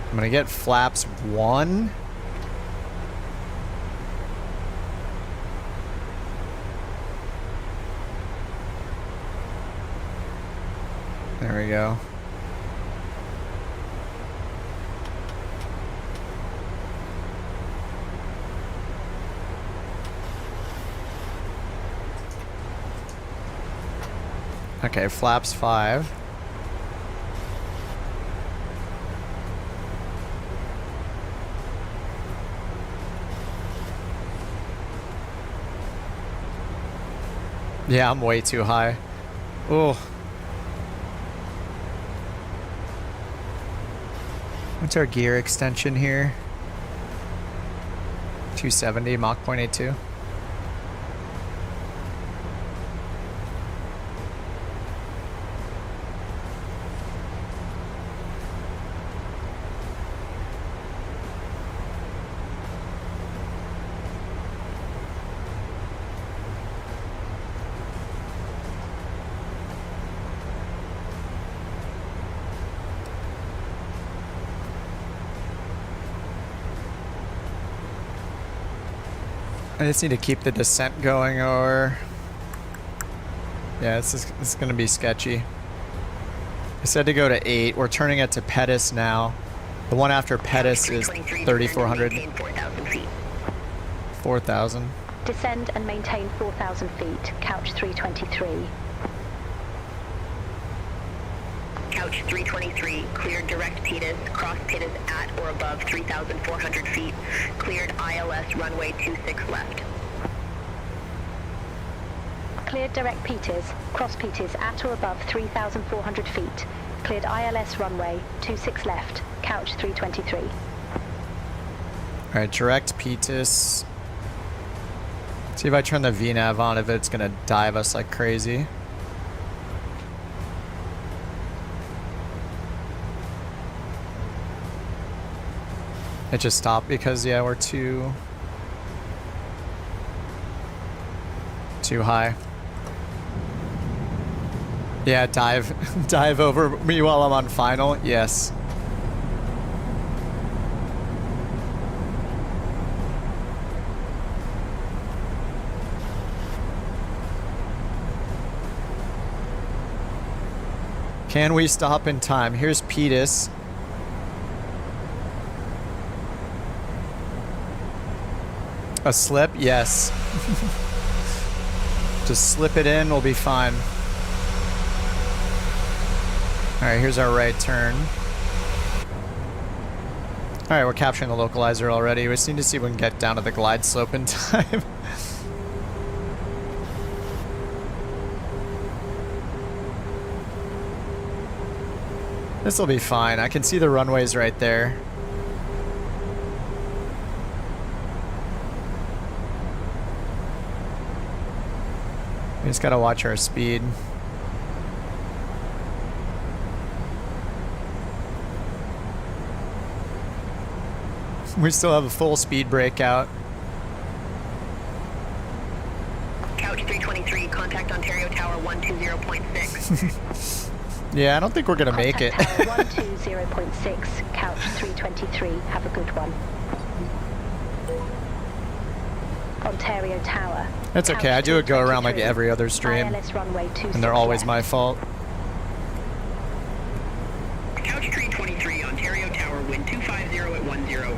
I'm gonna get flaps 1. There we go. Okay, flaps 5. Yeah, I'm way too high. Oh. What's our gear extension here? 270, Mach 0.82. I just need to keep the descent going, or yeah, this is gonna be sketchy. I said to go to 8. We're turning it to Pettis now. The one after Pettis is 3,400. 4,000. Descend and maintain 4,000 feet. Couch 323. Couch 323, cleared direct PITAS, cross PITAS at or above 3,400 feet, cleared ILS runway 26 left. Cleared direct PITAS, cross PITAS at or above 3,400 feet, cleared ILS runway 26 left, couch 323. Alright, direct PITAS. See if I turn the VNAV on, if it's gonna dive us like crazy. It just stopped because, yeah, we're too high. Yeah, dive over me while I'm on final. Yes. Can we stop in time? Here's PITAS. A slip? Yes. Just slip it in, we'll be fine. Alright, here's our right turn. Alright, we're capturing the localizer already. We just need to see if we can get down to the glide slope in time. This will be fine. I can see the runways right there. We just gotta watch our speed. We still have a full speed breakout. Couch 323, contact Ontario Tower 120.6. Yeah, I don't think we're gonna make it. Contact Tower 120.6, Couch 323. Have a good one. Ontario Tower. That's okay. I do a go around like every other stream, ILS runway 26 and they're always left. my fault. Couch 323, Ontario Tower, wind 250 at 10,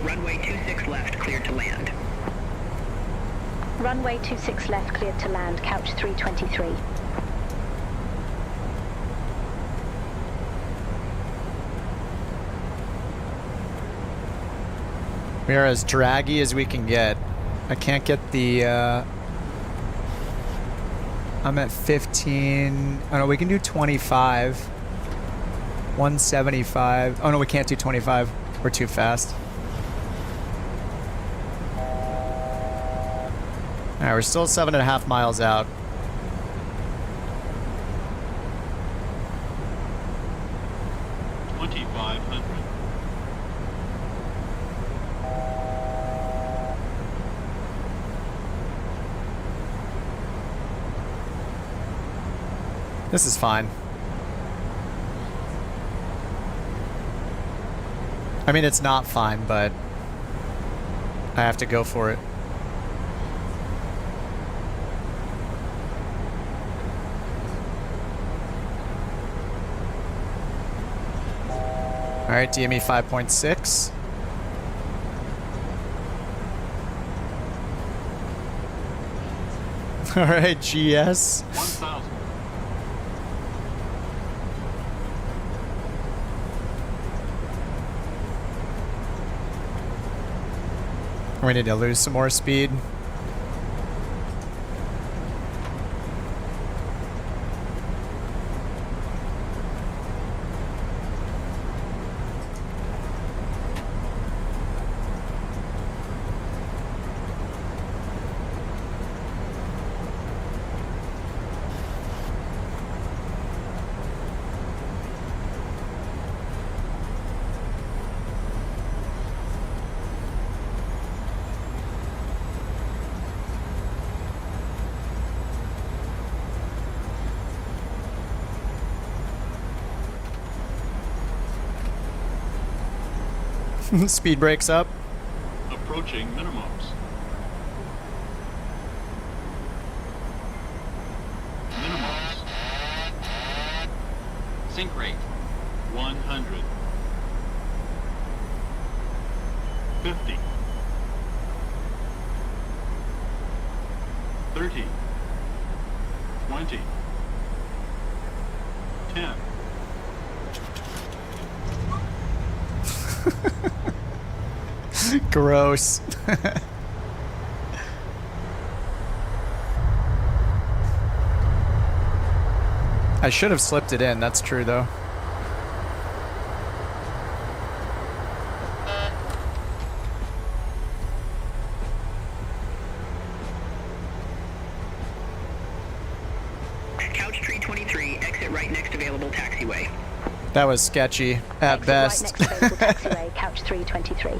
runway 26 left, cleared to land. Runway 26 left, cleared to land. Couch 323. We are as draggy as we can get. I can't get the, I'm at 15. Oh no, we can do 25. 175. Oh no, we can't do 25. We're too fast. Alright, we're still 7.5 miles out. This is fine. I mean, it's not fine, but I have to go for it. All right, DME 5.6. All right, GS. 1,000. We need to lose some more speed. Speed breaks up. Approaching minimums. Minimums. Sync rate 100. 50. 30. 20. 10. Gross. I should have slipped it in, that's true though. Couch 323, exit right next available taxiway. That was sketchy at best. Right next available taxiway, Couch 323.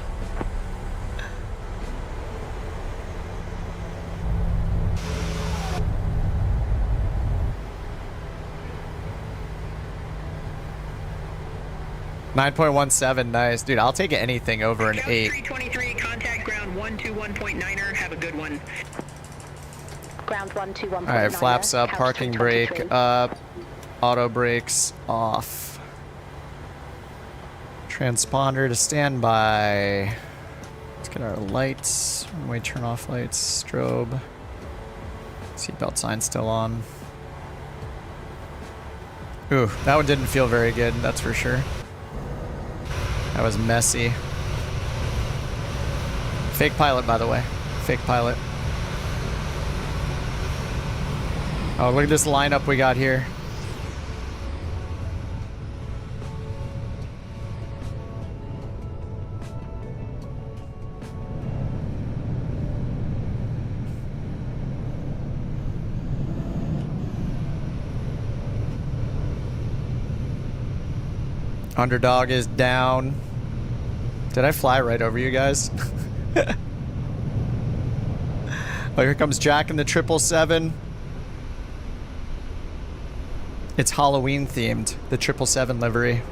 .17, nice. Dude, I'll take anything over an 8. 323, contact ground 121.9er, have a good one. Ground 121.9. Alright, flaps up, parking brake up, auto brakes off. Transponder to standby. Let's get our lights. Runway turn off lights, strobe. Seatbelt sign still on. Ooh, that one didn't feel very good, that's for sure. That was messy. Fake pilot, by the way. Fake pilot. Oh, look at this lineup we got here. Underdog is down. Did I fly right over you guys? Oh, here comes Jack in the 777. It's Halloween themed, the 777 livery.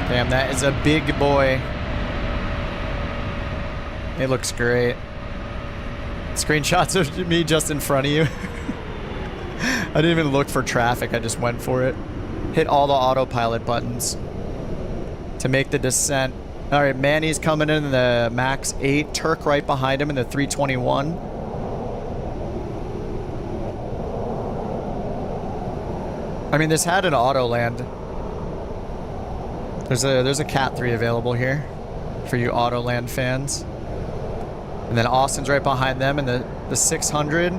Damn, that is a big boy. It looks great. Screenshots of me just in front of you. I didn't even look for traffic, I just went for it. Hit all the autopilot buttons to make the descent. All right, Manny's coming in the Max 8. Turk right behind him in the 321. I mean, this had an auto land. There's a Cat 3 available here for you auto land fans. And then Austin's right behind them in the 600.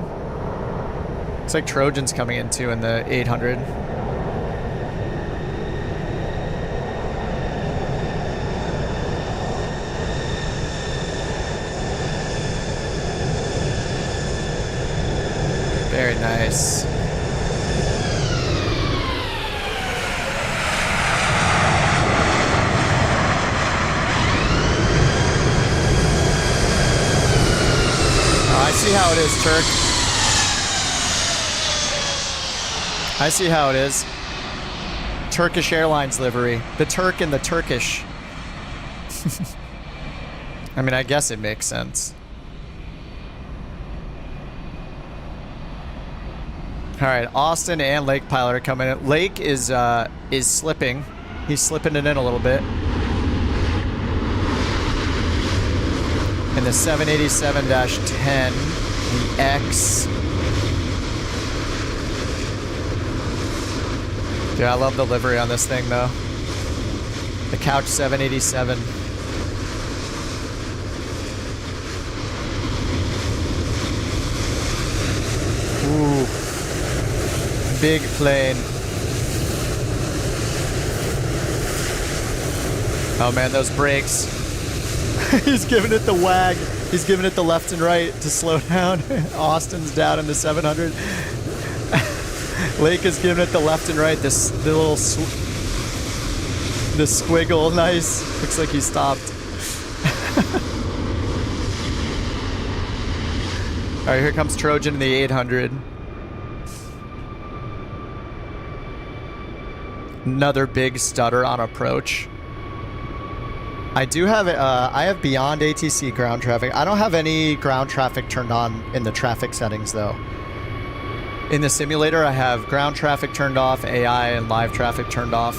Looks like Trojan's coming in too in the 800. Very nice. I see how it is, Turk. I see how it is. Turkish Airlines livery. The Turk and the Turkish. I mean, I guess it makes sense. All right, Austin and Lake Pilot are coming in. Lake is slipping. He's slipping it in a little bit. In the 787-10, the X. Dude, I love the livery on this thing, though. The Couch 787. Ooh. Big plane. Oh man, those brakes. He's giving it the wag. He's giving it the left and right to slow down. Austin's down in the 700. Lake is giving it the left and right. The little the squiggle. Nice. Looks like he stopped. All right, here comes Trojan in the 800. Another big stutter on approach. I do have I have BeyondATC ground traffic. I don't have any ground traffic turned on in the traffic settings though. In the simulator, I have ground traffic turned off, AI and live traffic turned off.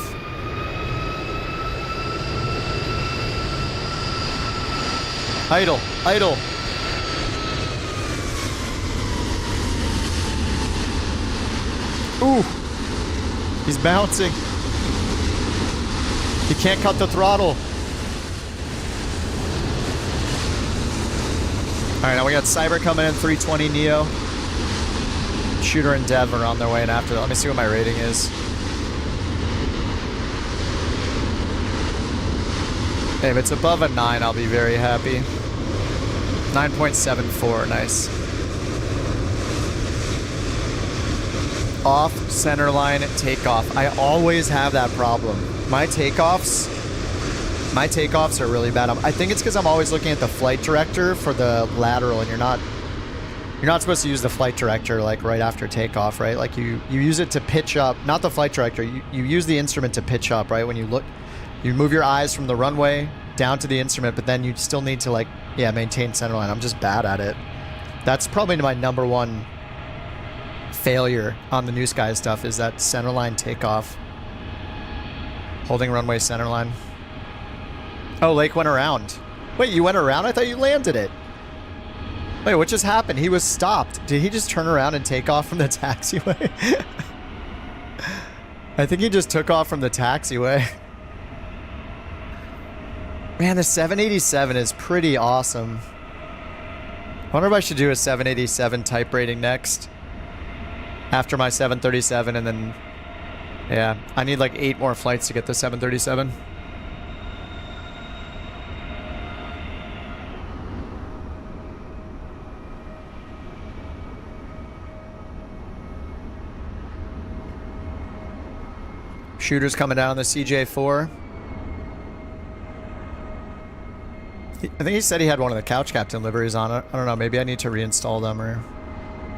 Idle, idle. Ooh, he's bouncing. You can't cut the throttle. All right, now we got Cyber coming in, 320 Neo. Shooter and Dev are on their way in after that. Let me see what my rating is. Hey, if it's above a 9, I'll be very happy. 9.74, nice. Off center line takeoff. I always have that problem. My takeoffs are really bad. I think it's because I'm always looking at the flight director for the lateral, and you're not supposed to use the flight director like right after takeoff, right? Like you use it to pitch up, not the flight director. You use the instrument to pitch up, right? When you look, you move your eyes from the runway down to the instrument, but then you still need to maintain center line. I'm just bad at it. That's probably my number one failure on the NewSky stuff is that center line takeoff. Holding runway center line. Oh, Lake went around. Wait, you went around? I thought you landed it. Wait, what just happened? He was stopped. Did he just turn around and take off from the taxiway? I think he just took off from the taxiway. Man, the 787 is pretty awesome. I wonder if I should do a 787 type rating next. After my 737, and then... yeah, I need like 8 more flights to get the 737. Shooter's coming down on the CJ4. I think he said he had one of the couch captain liveries on it. I don't know, maybe I need to reinstall them or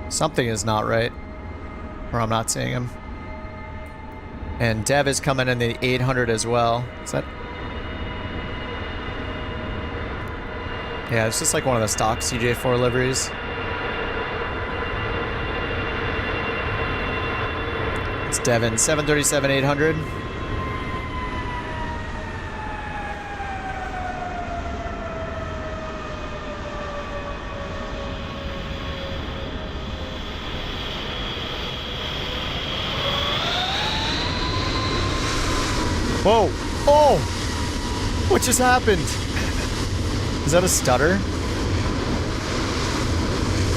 something is not right. Or I'm not seeing him. And Dev is coming in the 800 as well. Is that... Yeah, it's just like one of the stock CJ4 liveries. It's Devin, 737-800. Whoa! Oh! What just happened? Is that a stutter?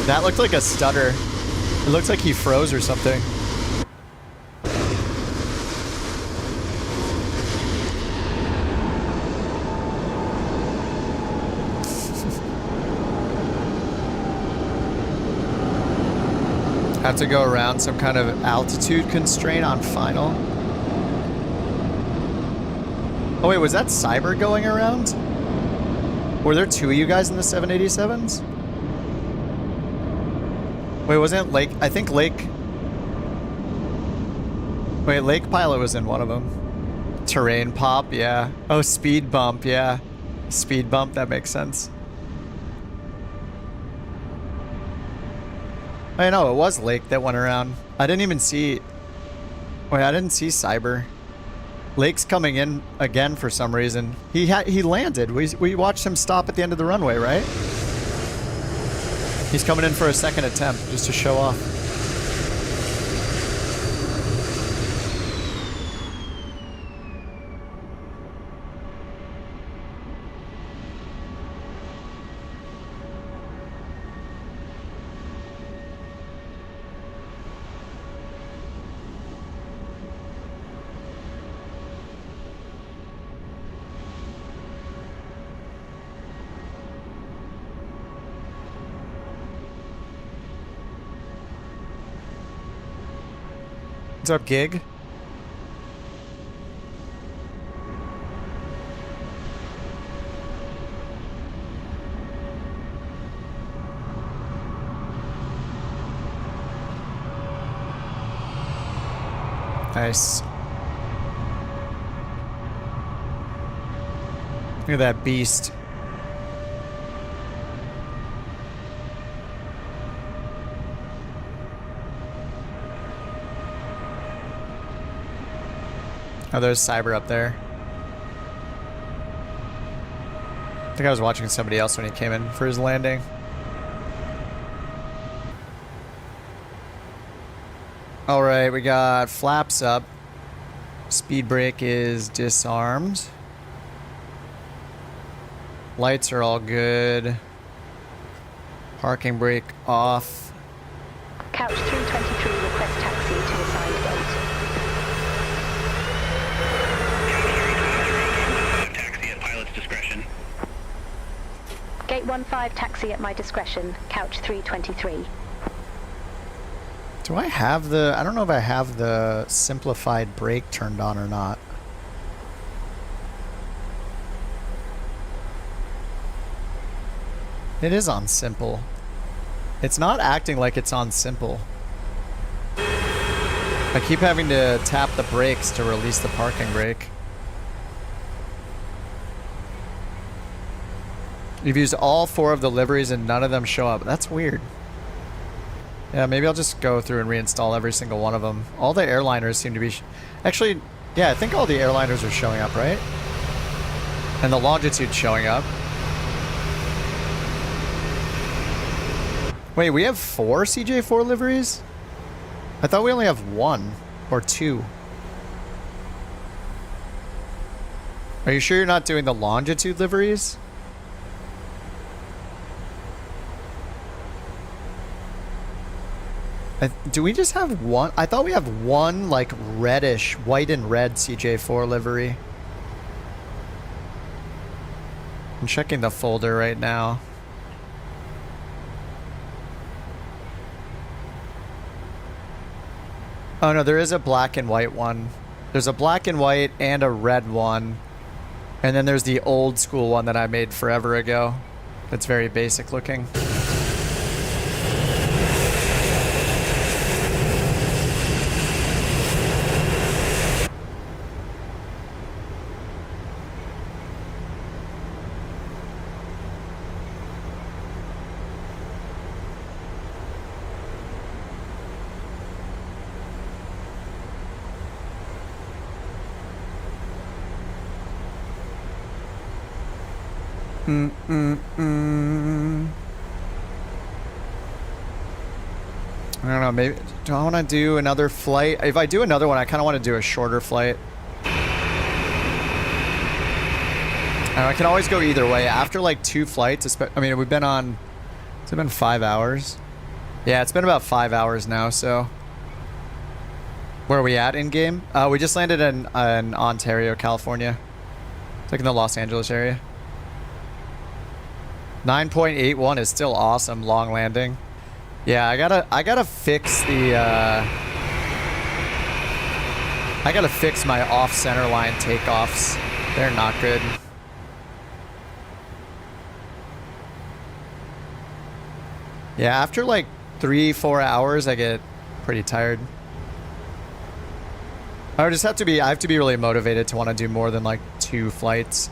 That looked like a stutter. It looks like he froze or something. Have to go around some kind of altitude constraint on final. Oh wait, was that Cyber going around? Were there two of you guys in the 787s? Wait, wasn't Lake? I think Lake... Wait, Lake Pilot was in one of them. Terrain pop, yeah. Oh, speed bump, yeah. Speed bump, that makes sense. I know, it was Lake that went around. I didn't even see... Wait, I didn't see Cyber. Lake's coming in again for some reason. He landed. We watched him stop at the end of the runway, right? He's coming in for a second attempt just to show off. What's up, Gig? Nice. Look at that beast. Oh, there's Cyber up there. I think I was watching somebody else when he came in for his landing. Alright, we got flaps up. Speed brake is disarmed. Lights are all good. Parking brake off. Couch 323, request taxi to assigned gate. Taxi at pilot's discretion. Gate 15, taxi at my discretion. Couch 323. Do I have the... I don't know if I have the simplified brake turned on or not. It is on simple. It's not acting like it's on simple. I keep having to tap the brakes to release the parking brake. You've used all 4 of the liveries and none of them show up. That's weird. Yeah, maybe I'll just go through and reinstall every single one of them. All the airliners seem to be... Actually, yeah, I think all the airliners are showing up, right? And the longitude's showing up. Wait, we have 4 CJ4 liveries? I thought we only have 1 or 2. Are you sure you're not doing the longitude liveries? Do we just have 1? I thought we have 1 like reddish, white and red CJ4 livery. I'm checking the folder right now. Oh no, there is a black and white one. There's a black and white and a red one. And then there's the old school one that I made forever ago. It's very basic looking. I don't know, maybe, do I want to do another flight? If I do another one, I kind of want to do a shorter flight. I can always go either way. After like 2 flights, I mean, we've been on, it's been 5 hours. Yeah, it's been about 5 hours now, so. Where are we at in game? We just landed in Ontario, California. It's like in the Los Angeles area. 9.81 is still awesome, long landing. Yeah, I gotta fix the I gotta fix my off center line takeoffs. They're not good. Yeah, after like 3-4 hours I get pretty tired. I have to be really motivated to want to do more than like 2 flights.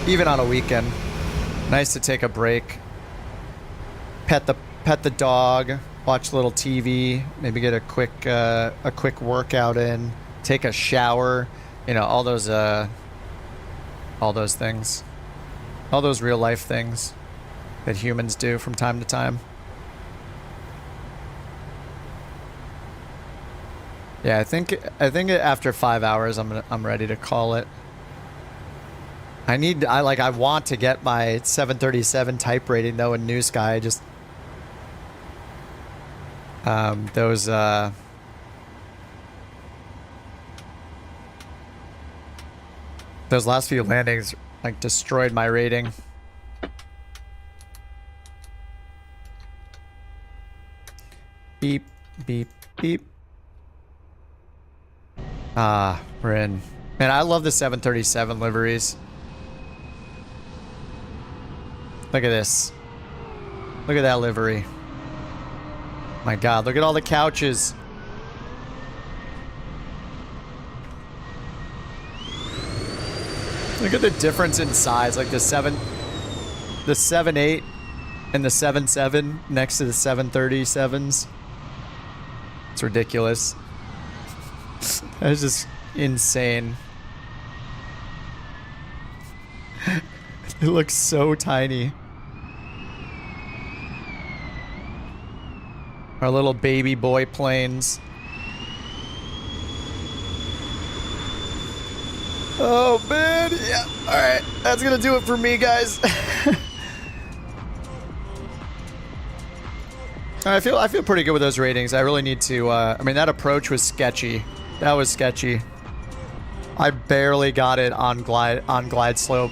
Even on a weekend. Nice to take a break. Pet the dog, watch a little TV, maybe get a quick workout in, take a shower, you know, all those things. All those real life things that humans do from time to time. Yeah, I think after 5 hours I'm ready to call it. I want to get my 737 type rating though in NewSky. Just those last few landings like destroyed my rating. Beep, beep, beep. Ah, we're in. Man, I love the 737 liveries. Look at this. Look at that livery. My God, look at all the couches. Look at the difference in size. Like the 7.8 and the 7.7 next to the 737s. It's ridiculous. That is just insane. It looks so tiny. Our little baby boy planes. Oh man, yeah. All right, that's gonna do it for me, guys. I feel pretty good with those ratings. I really need to. I mean, that approach was sketchy. That was sketchy. I barely got it on glide slope,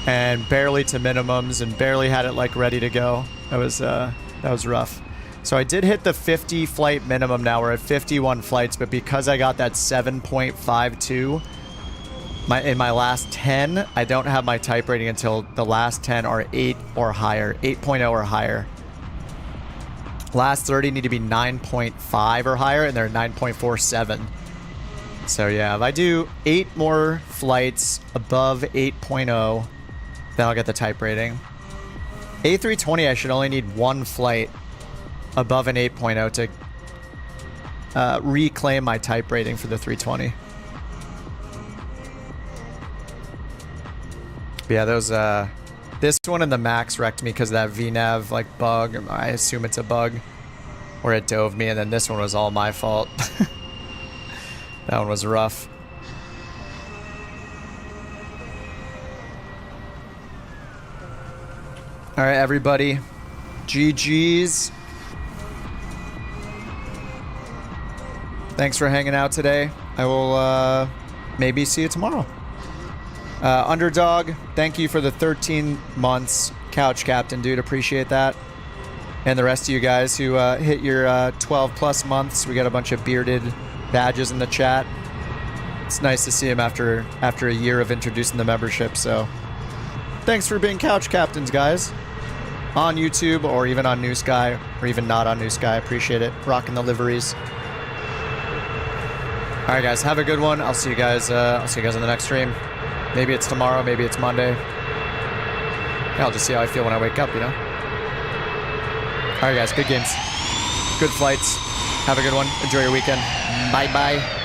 and barely to minimums, and barely had it like ready to go. That was rough. So I did hit the 50 flight minimum. Now we're at 51 flights, but because I got that 7.52 in my last 10, I don't have my type rating until the last 10 are 8 or higher, 8.0 or higher. Last 30 need to be 9.5 or higher, and they're 9.47. So yeah, if I do 8 more flights above 8.0, then I'll get the type rating. A320, I should only need 1 flight above an 8.0 to reclaim my type rating for the 320. But yeah, those this one and the Max wrecked me because of that VNAV like bug. I assume it's a bug, or it dove me, and then this one was all my fault. That one was rough. All right, everybody, GG's. Thanks for hanging out today. I will maybe see you tomorrow. Underdog, thank you for the 13 months. Couch Captain, dude, appreciate that. And the rest of you guys who hit your 12 plus months. We got a bunch of bearded badges in the chat. It's nice to see him after a year of introducing the membership. So thanks for being couch captains, guys. On YouTube or even on NewSky or even not on NewSky. I appreciate it. Rocking the liveries. All right, guys. Have a good one. I'll see you guys on the next stream. Maybe it's tomorrow. Maybe it's Monday. Yeah, I'll just see how I feel when I wake up, you know? All right, guys. Good games. Good flights. Have a good one. Enjoy your weekend. Bye-bye.